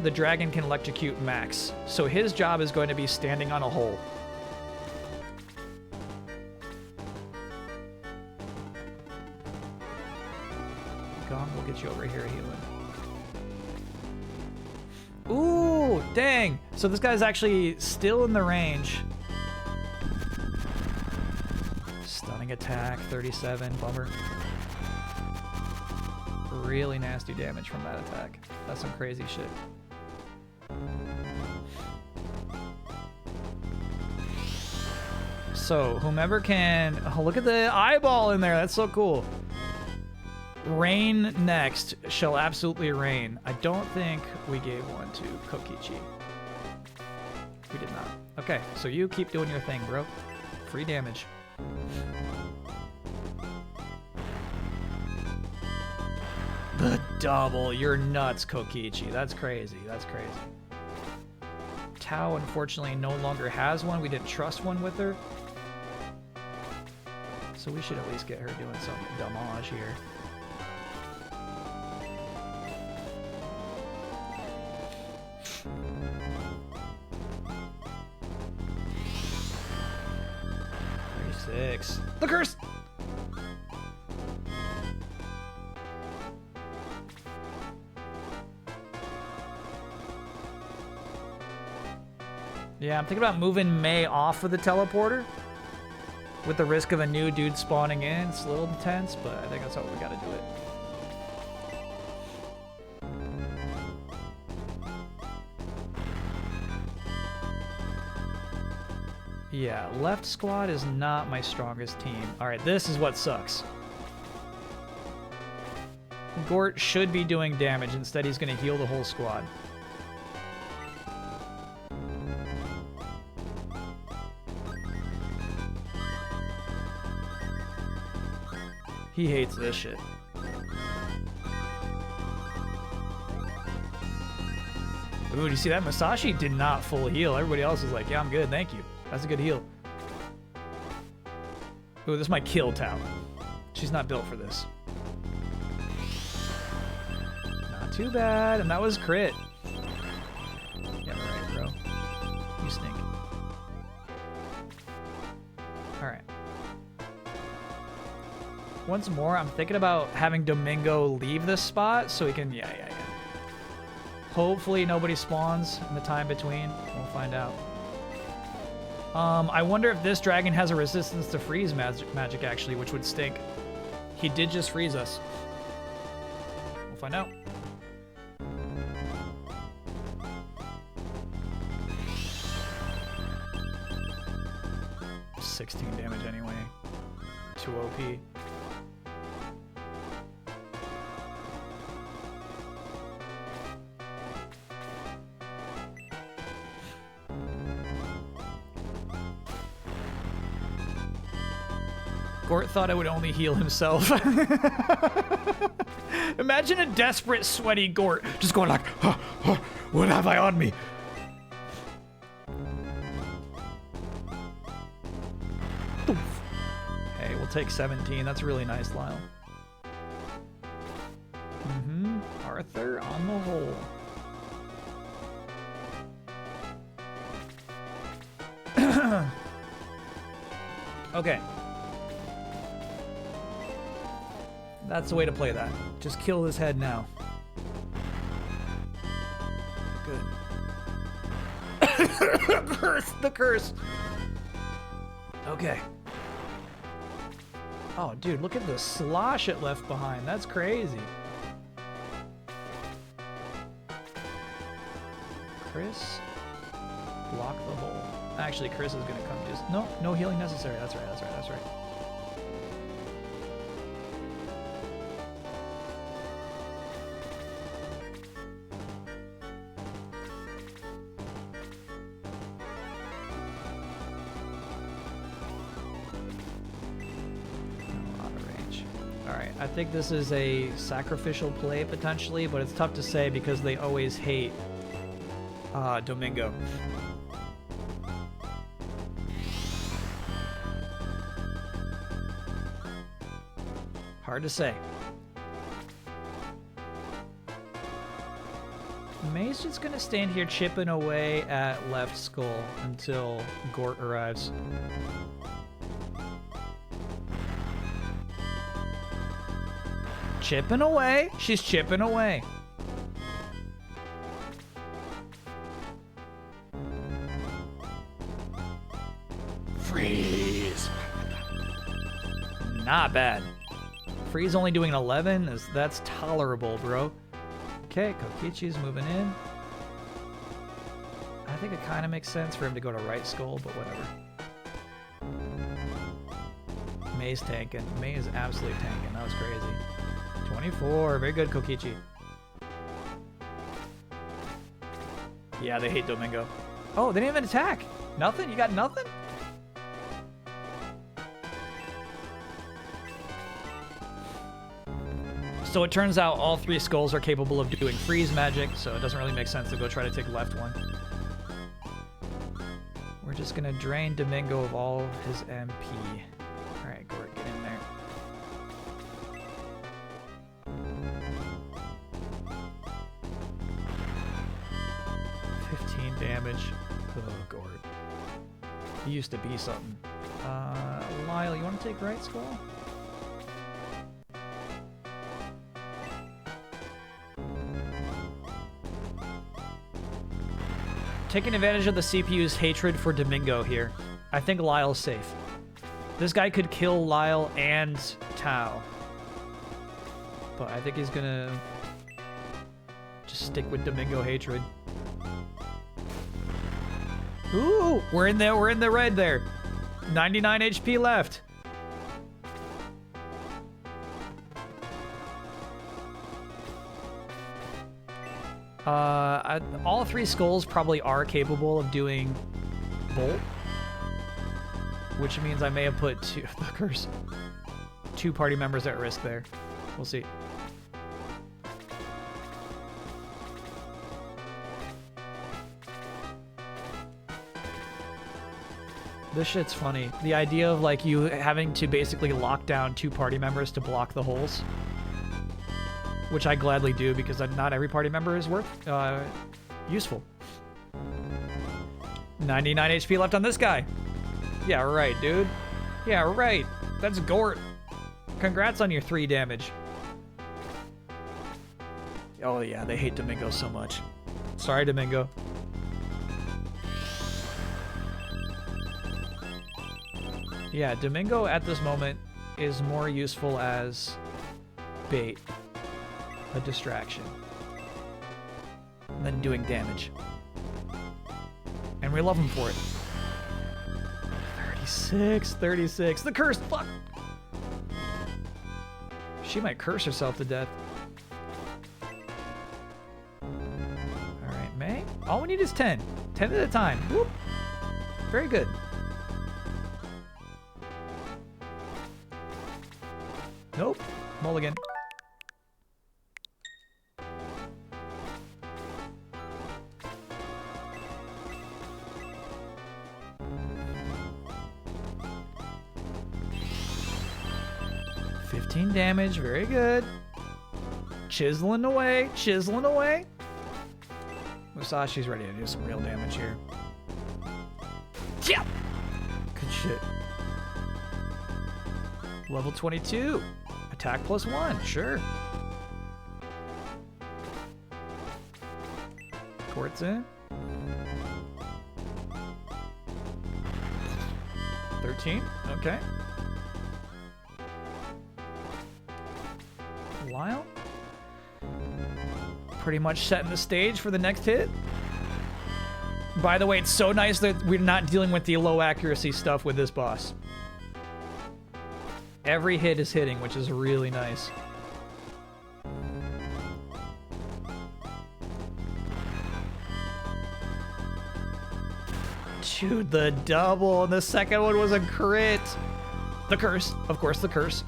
can electrocute Max. So his job is going to be standing on a hole. Gong will get you over here healing. Ooh, dang. So this guy's actually still in the range. Stunning attack, 37, bummer. Really nasty damage from that attack. That's some crazy shit. So, whomever can... Oh, look at the eyeball in there. That's so cool. Rain next shall absolutely rain. I don't think we gave one to Kokichi. We did not. Okay, so you keep doing your thing, bro. Free damage. The double. You're nuts, Kokichi. That's crazy. That's crazy. Tao, unfortunately, no longer has one. We didn't trust one with her. So we should at least get her doing some damage here. Six. The curse! Yeah, I'm thinking about moving May off of the teleporter with the risk of a new dude spawning in. It's a little intense, but I think that's how we gotta do it. Yeah, left squad is not my strongest team. Alright, this is what sucks. Gort should be doing damage. Instead, he's going to heal the whole squad. He hates this shit. Ooh, do you see that? Masashi did not full heal. Everybody else is like, yeah, I'm good, thank you. That's a good heal. Ooh, this might kill Tao. She's not built for this. Not too bad, and that was crit. Yeah, right, bro. You stink. Alright. Once more, I'm thinking about having Domingo leave this spot so he can... Yeah. Hopefully nobody spawns in the time between. We'll find out. I wonder if this dragon has a resistance to freeze magic, actually, which would stink. He did just freeze us. We'll find out. $16 damage anyway. 2 OP. Gort thought I would only heal himself. Imagine a desperate, sweaty Gort just going like, what have I on me? Hey, we'll take 17. That's really nice, Lyle. Arthur on the hole. Okay. That's the way to play that. Just kill his head now. Good. Curse! The curse! Okay. Oh, dude, look at the slosh it left behind. That's crazy. Chris, block the hole. Actually, Chris is gonna come just... No healing necessary. That's right. I think this is a sacrificial play potentially, but it's tough to say because they always hate Domingo. Hard to say. May's just gonna stand here chipping away at left skull until Gort arrives. Chipping away. She's chipping away. Freeze. Not bad. Freeze only doing 11. That's tolerable, bro. Okay, Kokichi's moving in. I think it kind of makes sense for him to go to right skull, but whatever. May's tanking. May is absolutely tanking. That was crazy. 24. Very good, Kokichi. Yeah, they hate Domingo. Oh, they didn't even attack. Nothing? You got nothing? So it turns out all 3 skulls are capable of doing freeze magic, so it doesn't really make sense to go try to take the left one. We're just gonna drain Domingo of all of his MP. Alright, Gort, get in there. Damage. Oh, Gort. He used to be something. Lyle, you want to take right skull? Taking advantage of the CPU's hatred for Domingo here. I think Lyle's safe. This guy could kill Lyle and Tau. But I think he's gonna just stick with Domingo hatred. Ooh, we're in the red there. 99 HP left. All 3 skulls probably are capable of doing Bolt, which means I may have put two party members at risk there. We'll see. This shit's funny. The idea of like you having to basically lock down 2 party members to block the holes, which I gladly do because not every party member is worth useful. 99 HP left on this guy. Yeah, right, dude. Yeah, right. That's Gort. Congrats on your 3 damage. Oh yeah, they hate Domingo so much. Sorry, Domingo. Yeah, Domingo at this moment is more useful as bait, a distraction, than doing damage. And we love him for it. 36. The curse, fuck! She might curse herself to death. Alright, May. All we need is 10. 10 at a time. Whoop. Very good. Nope. Mulligan. Damage, very good. Chiseling away, chiseling away. Musashi's ready to do some real damage here. Yeah. Good shit. Level 22. Attack +1, sure. Gort's in. 13, okay. Lyle. Pretty much setting the stage for the next hit. By the way, it's so nice that we're not dealing with the low accuracy stuff with this boss. Every hit is hitting, which is really nice. Dude, the double, and the second one was a crit. The curse, of course, the curse.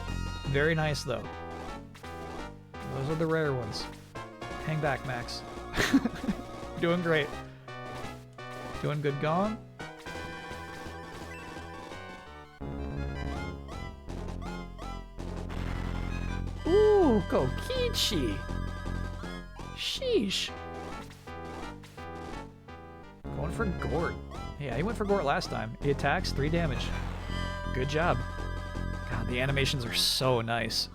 Very nice, though. Those are the rare ones. Hang back, Max. Doing great. Doing good, Gong. Ooh, Kokichi. Sheesh. Going for Gort. Yeah, he went for Gort last time. He attacks, 3 damage. Good job. God, the animations are so nice.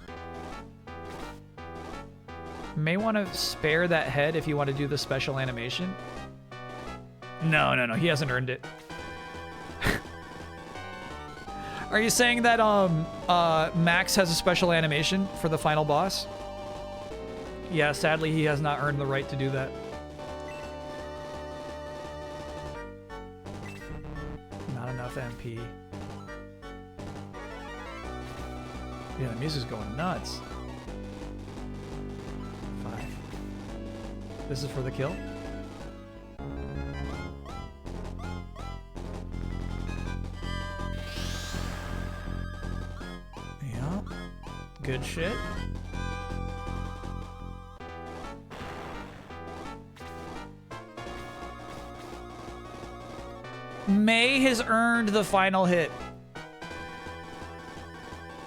May want to spare that head if you want to do the special animation. No, he hasn't earned it. Are you saying that Max has a special animation for the final boss? Yeah, sadly he has not earned the right to do that. Not enough MP. Yeah, the music's going nuts. 5. This is for the kill? Yeah. Good shit. May has earned the final hit.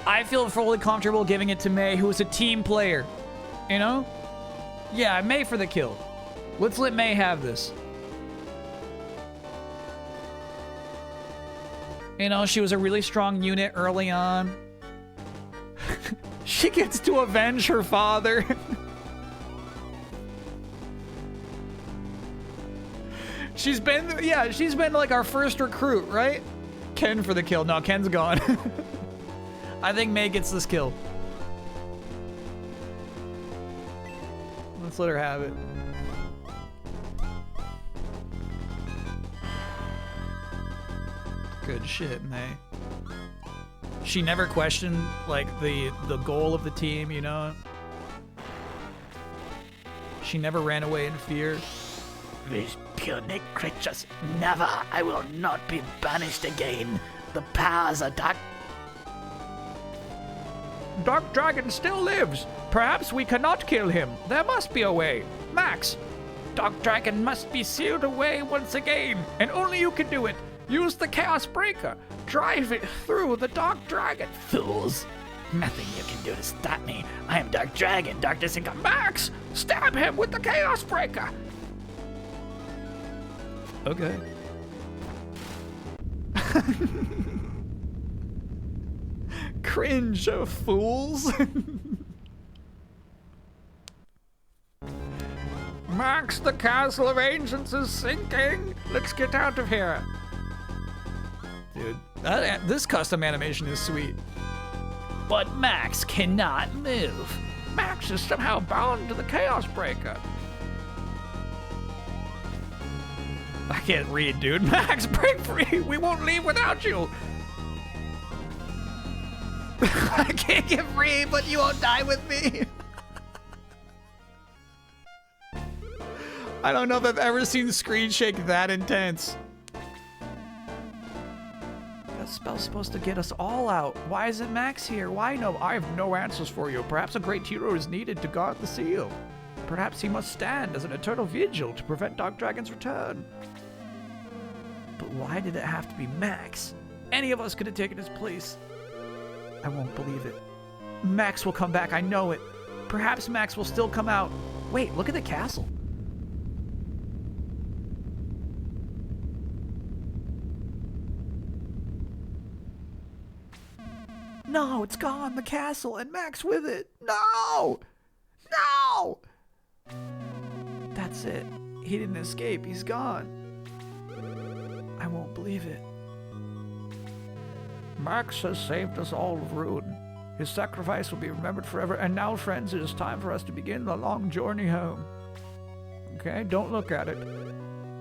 I feel fully comfortable giving it to May, who is a team player. You know? Yeah, May for the kill. Let's let May have this. You know, she was a really strong unit early on. She gets to avenge her father. She's been like our first recruit, right? Ken for the kill. No, Ken's gone. I think May gets this kill. Let's let her have it. Good shit, May. She never questioned, like, the goal of the team, you know? She never ran away in fear. These puny creatures, never! I will not be banished again. The powers are dark. Dark Dragon still lives. Perhaps we cannot kill him. There must be a way. Max, Dark Dragon must be sealed away once again, and only you can do it. Use the Chaos Breaker. Drive it through the Dark Dragon. Fools. Nothing you can do to stop me. I am Dark Dragon. Darkness and Max, stab him with the Chaos Breaker. Okay. Cringe, fools. Max, the Castle of Ancients is sinking. Let's get out of here. Dude, this custom animation is sweet. But Max cannot move. Max is somehow bound to the Chaos Breaker. I can't read, dude. Max, break free. We won't leave without you. I can't get free, but you won't die with me. I don't know if I've ever seen Screen Shake that intense. That spell's supposed to get us all out. Why isn't Max here? Why no? I have no answers for you. Perhaps a great hero is needed to guard the seal. Perhaps he must stand as an eternal vigil to prevent Dark Dragon's return. But why did it have to be Max? Any of us could have taken his place. I won't believe it. Max will come back, I know it. Perhaps Max will still come out. Wait, look at the castle. No, it's gone, the castle, and Max with it. No! No! That's it. He didn't escape, he's gone. I won't believe it. Max has saved us all of ruin. His sacrifice will be remembered forever. And now, friends, it is time for us to begin the long journey home. Okay, don't look at it.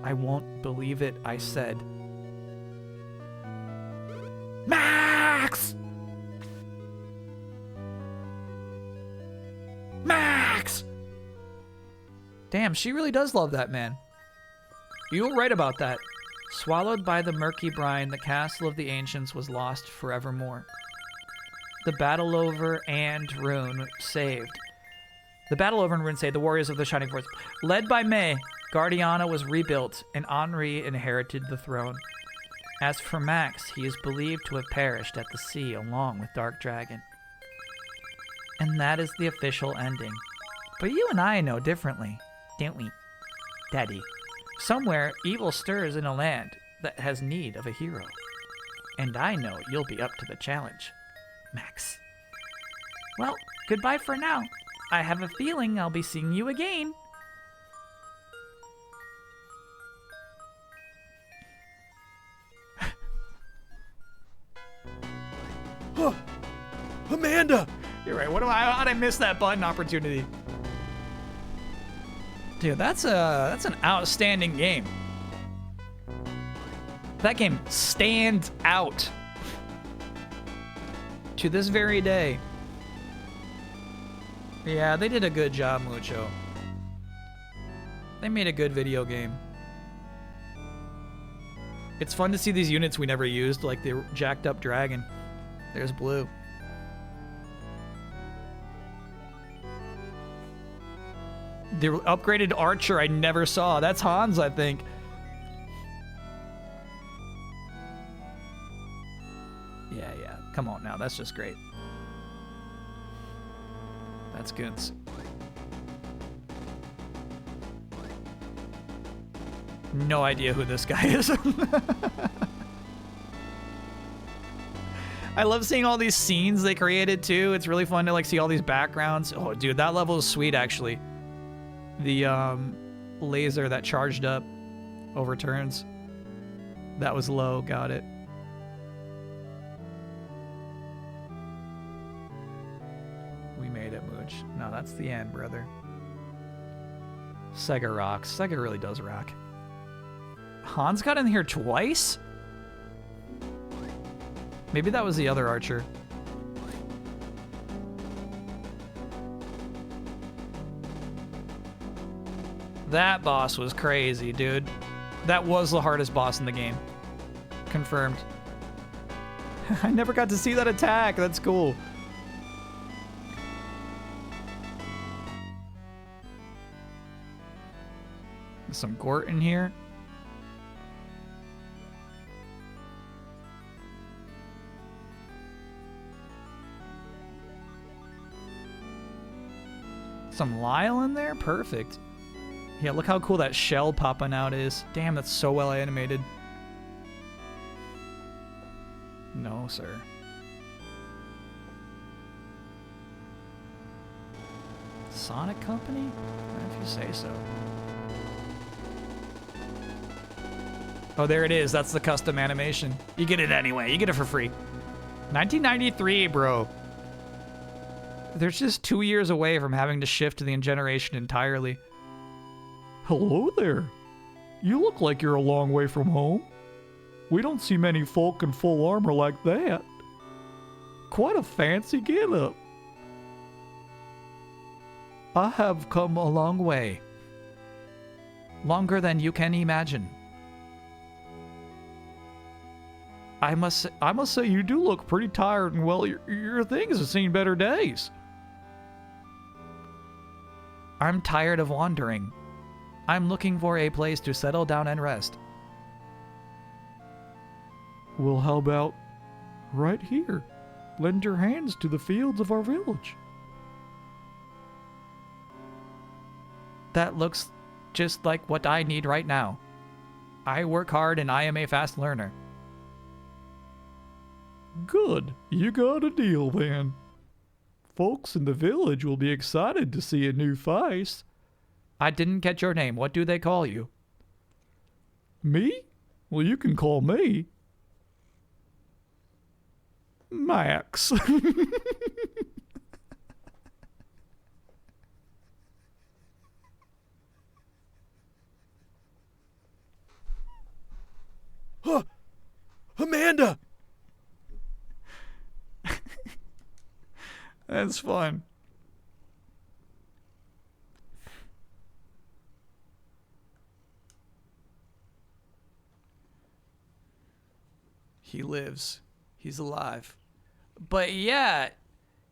I won't believe it, I said. Max! Max! Damn, she really does love that man. You were right about that. Swallowed by the murky brine, the castle of the ancients was lost forevermore. The battle over and Rune saved. The warriors of the Shining Force. Led by May, Guardiana was rebuilt, and Henri inherited the throne. As for Max, he is believed to have perished at the sea along with Dark Dragon. And that is the official ending. But you and I know differently, don't we, Daddy? Somewhere, evil stirs in a land that has need of a hero. And I know you'll be up to the challenge, Max. Well, goodbye for now. I have a feeling I'll be seeing you again. Oh, Amanda! You're right. How'd I miss that button opportunity? Dude, that's an outstanding game. That game stands out to this very day. Yeah, they did a good job, Mucho. They made a good video game. It's fun to see these units we never used, like the jacked up dragon. There's Blue. The upgraded archer I never saw. That's Hans, I think. Come on now, that's just great. That's good. No idea who this guy is. I love seeing all these scenes they created too. It's really fun to like see all these backgrounds. Oh, dude, that level is sweet actually. The laser that charged up overturns. That was low, got it. We made it, Mooch. No, that's the end, brother. Sega rocks. Sega really does rock. Hans got in here twice? Maybe that was the other archer. That boss was crazy, dude. That was the hardest boss in the game. Confirmed. I never got to see that attack. That's cool. Some Gort in here. Some Lyle in there? Perfect. Yeah, look how cool that shell popping out is. Damn, that's so well animated. No, sir. Sonic Company? If you say so. Oh, there it is. That's the custom animation. You get it anyway. You get it for free. 1993, bro. They're just 2 years away from having to shift to the generation entirely. Hello there. You look like you're a long way from home. We don't see many folk in full armor like that. Quite a fancy get-up. I have come a long way. Longer than you can imagine. I must say you do look pretty tired, and well, your things have seen better days. I'm tired of wandering. I'm looking for a place to settle down and rest. Well, how about right here? Lend your hands to the fields of our village. That looks just like what I need right now. I work hard and I am a fast learner. Good. You got a deal then. Folks in the village will be excited to see a new face. I didn't get your name. What do they call you? Me? Well, you can call me Max. Amanda! That's fun. He lives. He's alive. But yeah,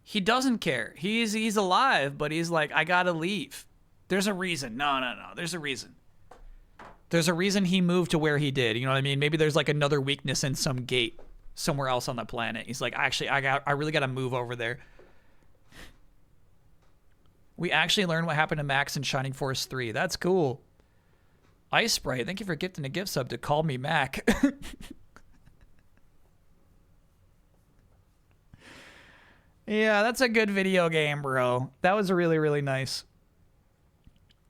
he doesn't care. He's alive, but he's like, I gotta leave. There's a reason. No. There's a reason. There's a reason he moved to where he did. You know what I mean? Maybe there's like another weakness in some gate somewhere else on the planet. He's like, actually, I really gotta move over there. We actually learned what happened to Max in Shining Force 3. That's cool. Ice Sprite, thank you for gifting a gift sub to call me Mac. Yeah, that's a good video game, bro. That was really, really nice.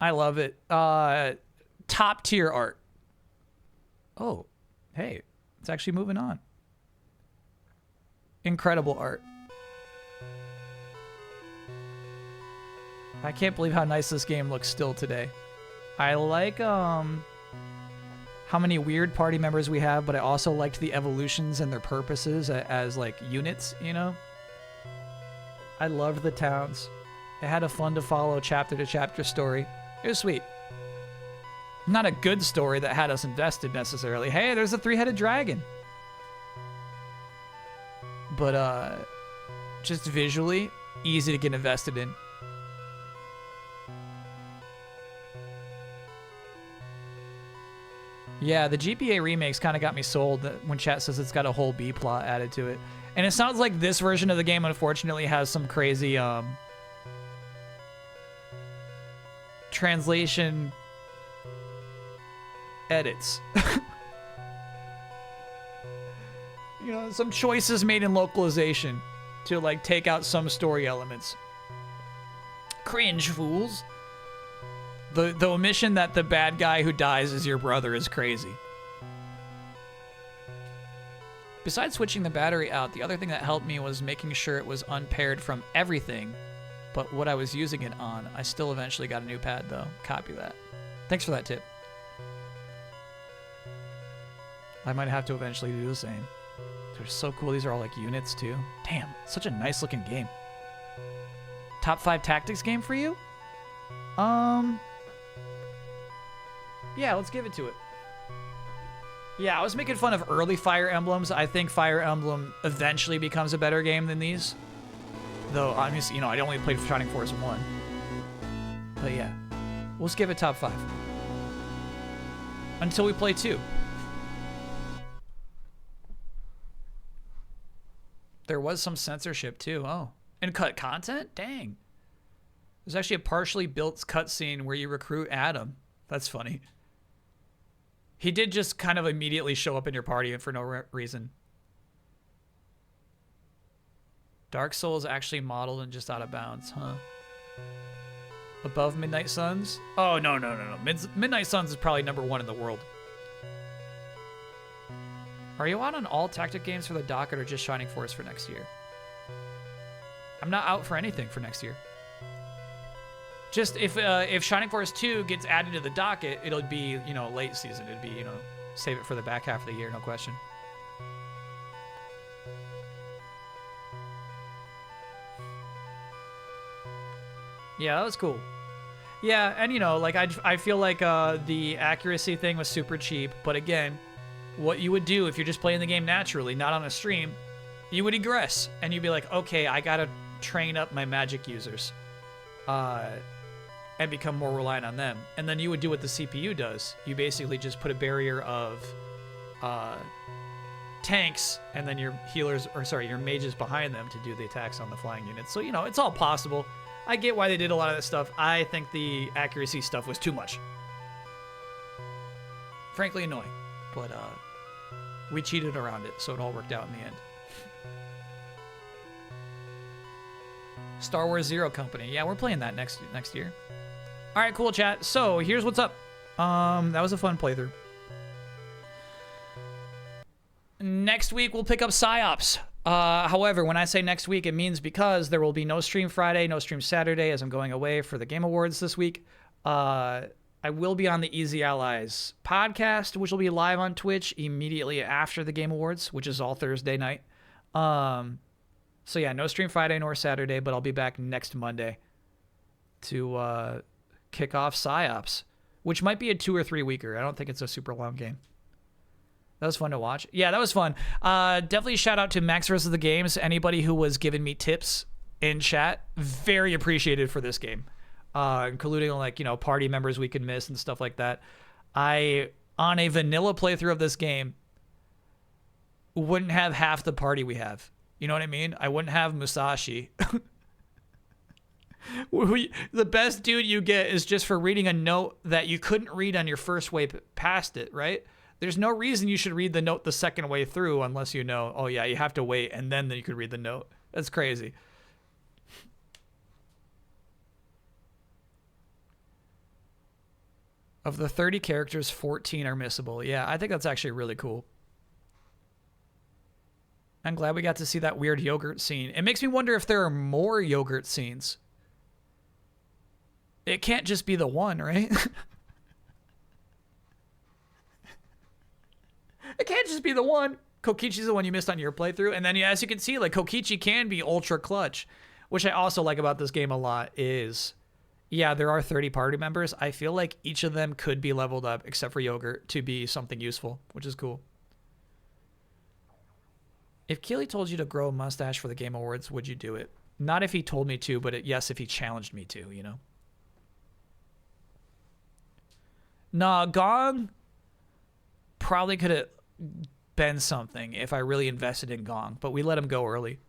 I love it. Top tier art. Oh, hey, it's actually moving on. Incredible art. I can't believe how nice this game looks still today. I like how many weird party members we have, but I also liked the evolutions and their purposes as like units, you know? I loved the towns. It had a fun to follow chapter to chapter story. It was sweet. Not a good story that had us invested necessarily. Hey, there's a three-headed dragon. But just visually, easy to get invested in. Yeah, the GPA remakes kind of got me sold when chat says it's got a whole B plot added to it. And it sounds like this version of the game, unfortunately, has some crazy translation edits. You know, some choices made in localization to like take out some story elements. Cringe, fools. The omission that the bad guy who dies is your brother is crazy. Besides switching the battery out, the other thing that helped me was making sure it was unpaired from everything but what I was using it on. I still eventually got a new pad though. Copy that. Thanks for that tip. I might have to eventually do the same. They're so cool. These are all like units too. Damn, such a nice looking game. Top 5 tactics game for you? Yeah, let's give it to it. Yeah, I was making fun of early Fire Emblems. I think Fire Emblem eventually becomes a better game than these. Though, obviously, you know, I only played Shining Force 1. But yeah, let's give it top 5. Until we play 2. There was some censorship too. Oh, and cut content? Dang. There's actually a partially built cutscene where you recruit Adam. That's funny. He did just kind of immediately show up in your party and for no reason. Dark Souls actually modeled and just out of bounds, huh? Above Midnight Suns? Oh, no. Midnight Suns is probably #1 in the world. Are you out on all tactic games for the docket or just Shining Force for next year? I'm not out for anything for next year. Just if Shining Force 2 gets added to the docket, it'll be, you know, late season. It'd be, you know, save it for the back half of the year, no question. Yeah, that was cool. Yeah, and you know, like I feel like the accuracy thing was super cheap, but again, what you would do if you're just playing the game naturally, not on a stream, you would egress and you'd be like, okay, I gotta train up my magic users. And become more reliant on them. And then you would do what the CPU does. You basically just put a barrier of tanks and then your healers, or sorry, your mages behind them to do the attacks on the flying units. So, you know, it's all possible. I get why they did a lot of that stuff. I think the accuracy stuff was too much. Frankly annoying. But we cheated around it, so it all worked out in the end. Star Wars Zero Company. Yeah, we're playing that next year. All right, cool, chat. So here's what's up. That was a fun playthrough. Next week we'll pick up PsyOps. However, when I say next week, it means because there will be no stream Friday, no stream Saturday, as I'm going away for the Game Awards this week. I will be on the Easy Allies podcast, which will be live on Twitch immediately after the Game Awards, which is all Thursday night. So yeah, no stream Friday nor Saturday, but I'll be back next Monday to kick off PsyOps, which might be a 2 or 3 weeker. I don't think it's a super long game. That was fun to watch. Yeah, that was fun. Definitely shout out to Max vs. the Games. Anybody who was giving me tips in chat, very appreciated for this game, including like, you know, party members we could miss and stuff like that. I, on a vanilla playthrough of this game, wouldn't have half the party we have. You know what I mean? I wouldn't have Musashi. The best dude you get is just for reading a note that you couldn't read on your first way past it, right? There's no reason you should read the note the second way through unless you know, oh yeah, you have to wait and then you could read the note. That's crazy. Of the 30 characters, 14 are missable. Yeah, I think that's actually really cool. I'm glad we got to see that weird yogurt scene. It makes me wonder if there are more yogurt scenes. It can't just be the one, right? It can't just be the one. Kokichi's the one you missed on your playthrough. And then, as you can see, like, Kokichi can be ultra clutch, which I also like about this game a lot is, yeah, there are 30 party members. I feel like each of them could be leveled up, except for Yogurt, to be something useful, which is cool. If Keely told you to grow a mustache for the Game Awards, would you do it? Not if he told me to, but yes, if he challenged me to, you know? Nah, Gong probably could have been something if I really invested in Gong, but we let him go early.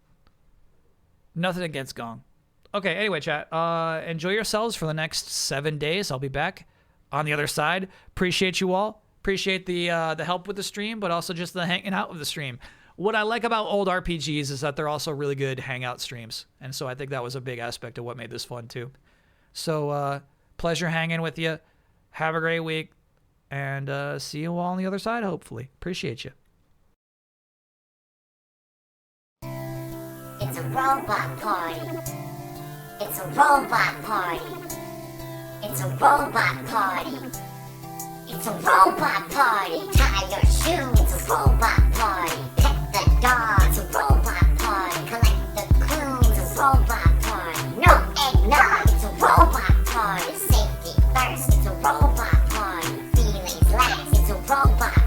Nothing against Gong. Okay, anyway, chat. Enjoy yourselves for the next 7 days. I'll be back on the other side. Appreciate you all. Appreciate the help with the stream, but also just the hanging out with the stream. What I like about old RPGs is that they're also really good hangout streams. And so I think that was a big aspect of what made this fun too. So pleasure hanging with you. Have a great week. And see you all on the other side, hopefully. Appreciate you. It's a robot party. It's a robot party. It's a robot party. It's a robot party. Tie your shoe. It's a robot party. Pet the dog. It's a robot party. Collect the clue. It's a robot party. No eggnog. It's a robot party. Safety first. It's a robot party. Feelings last. It's a robot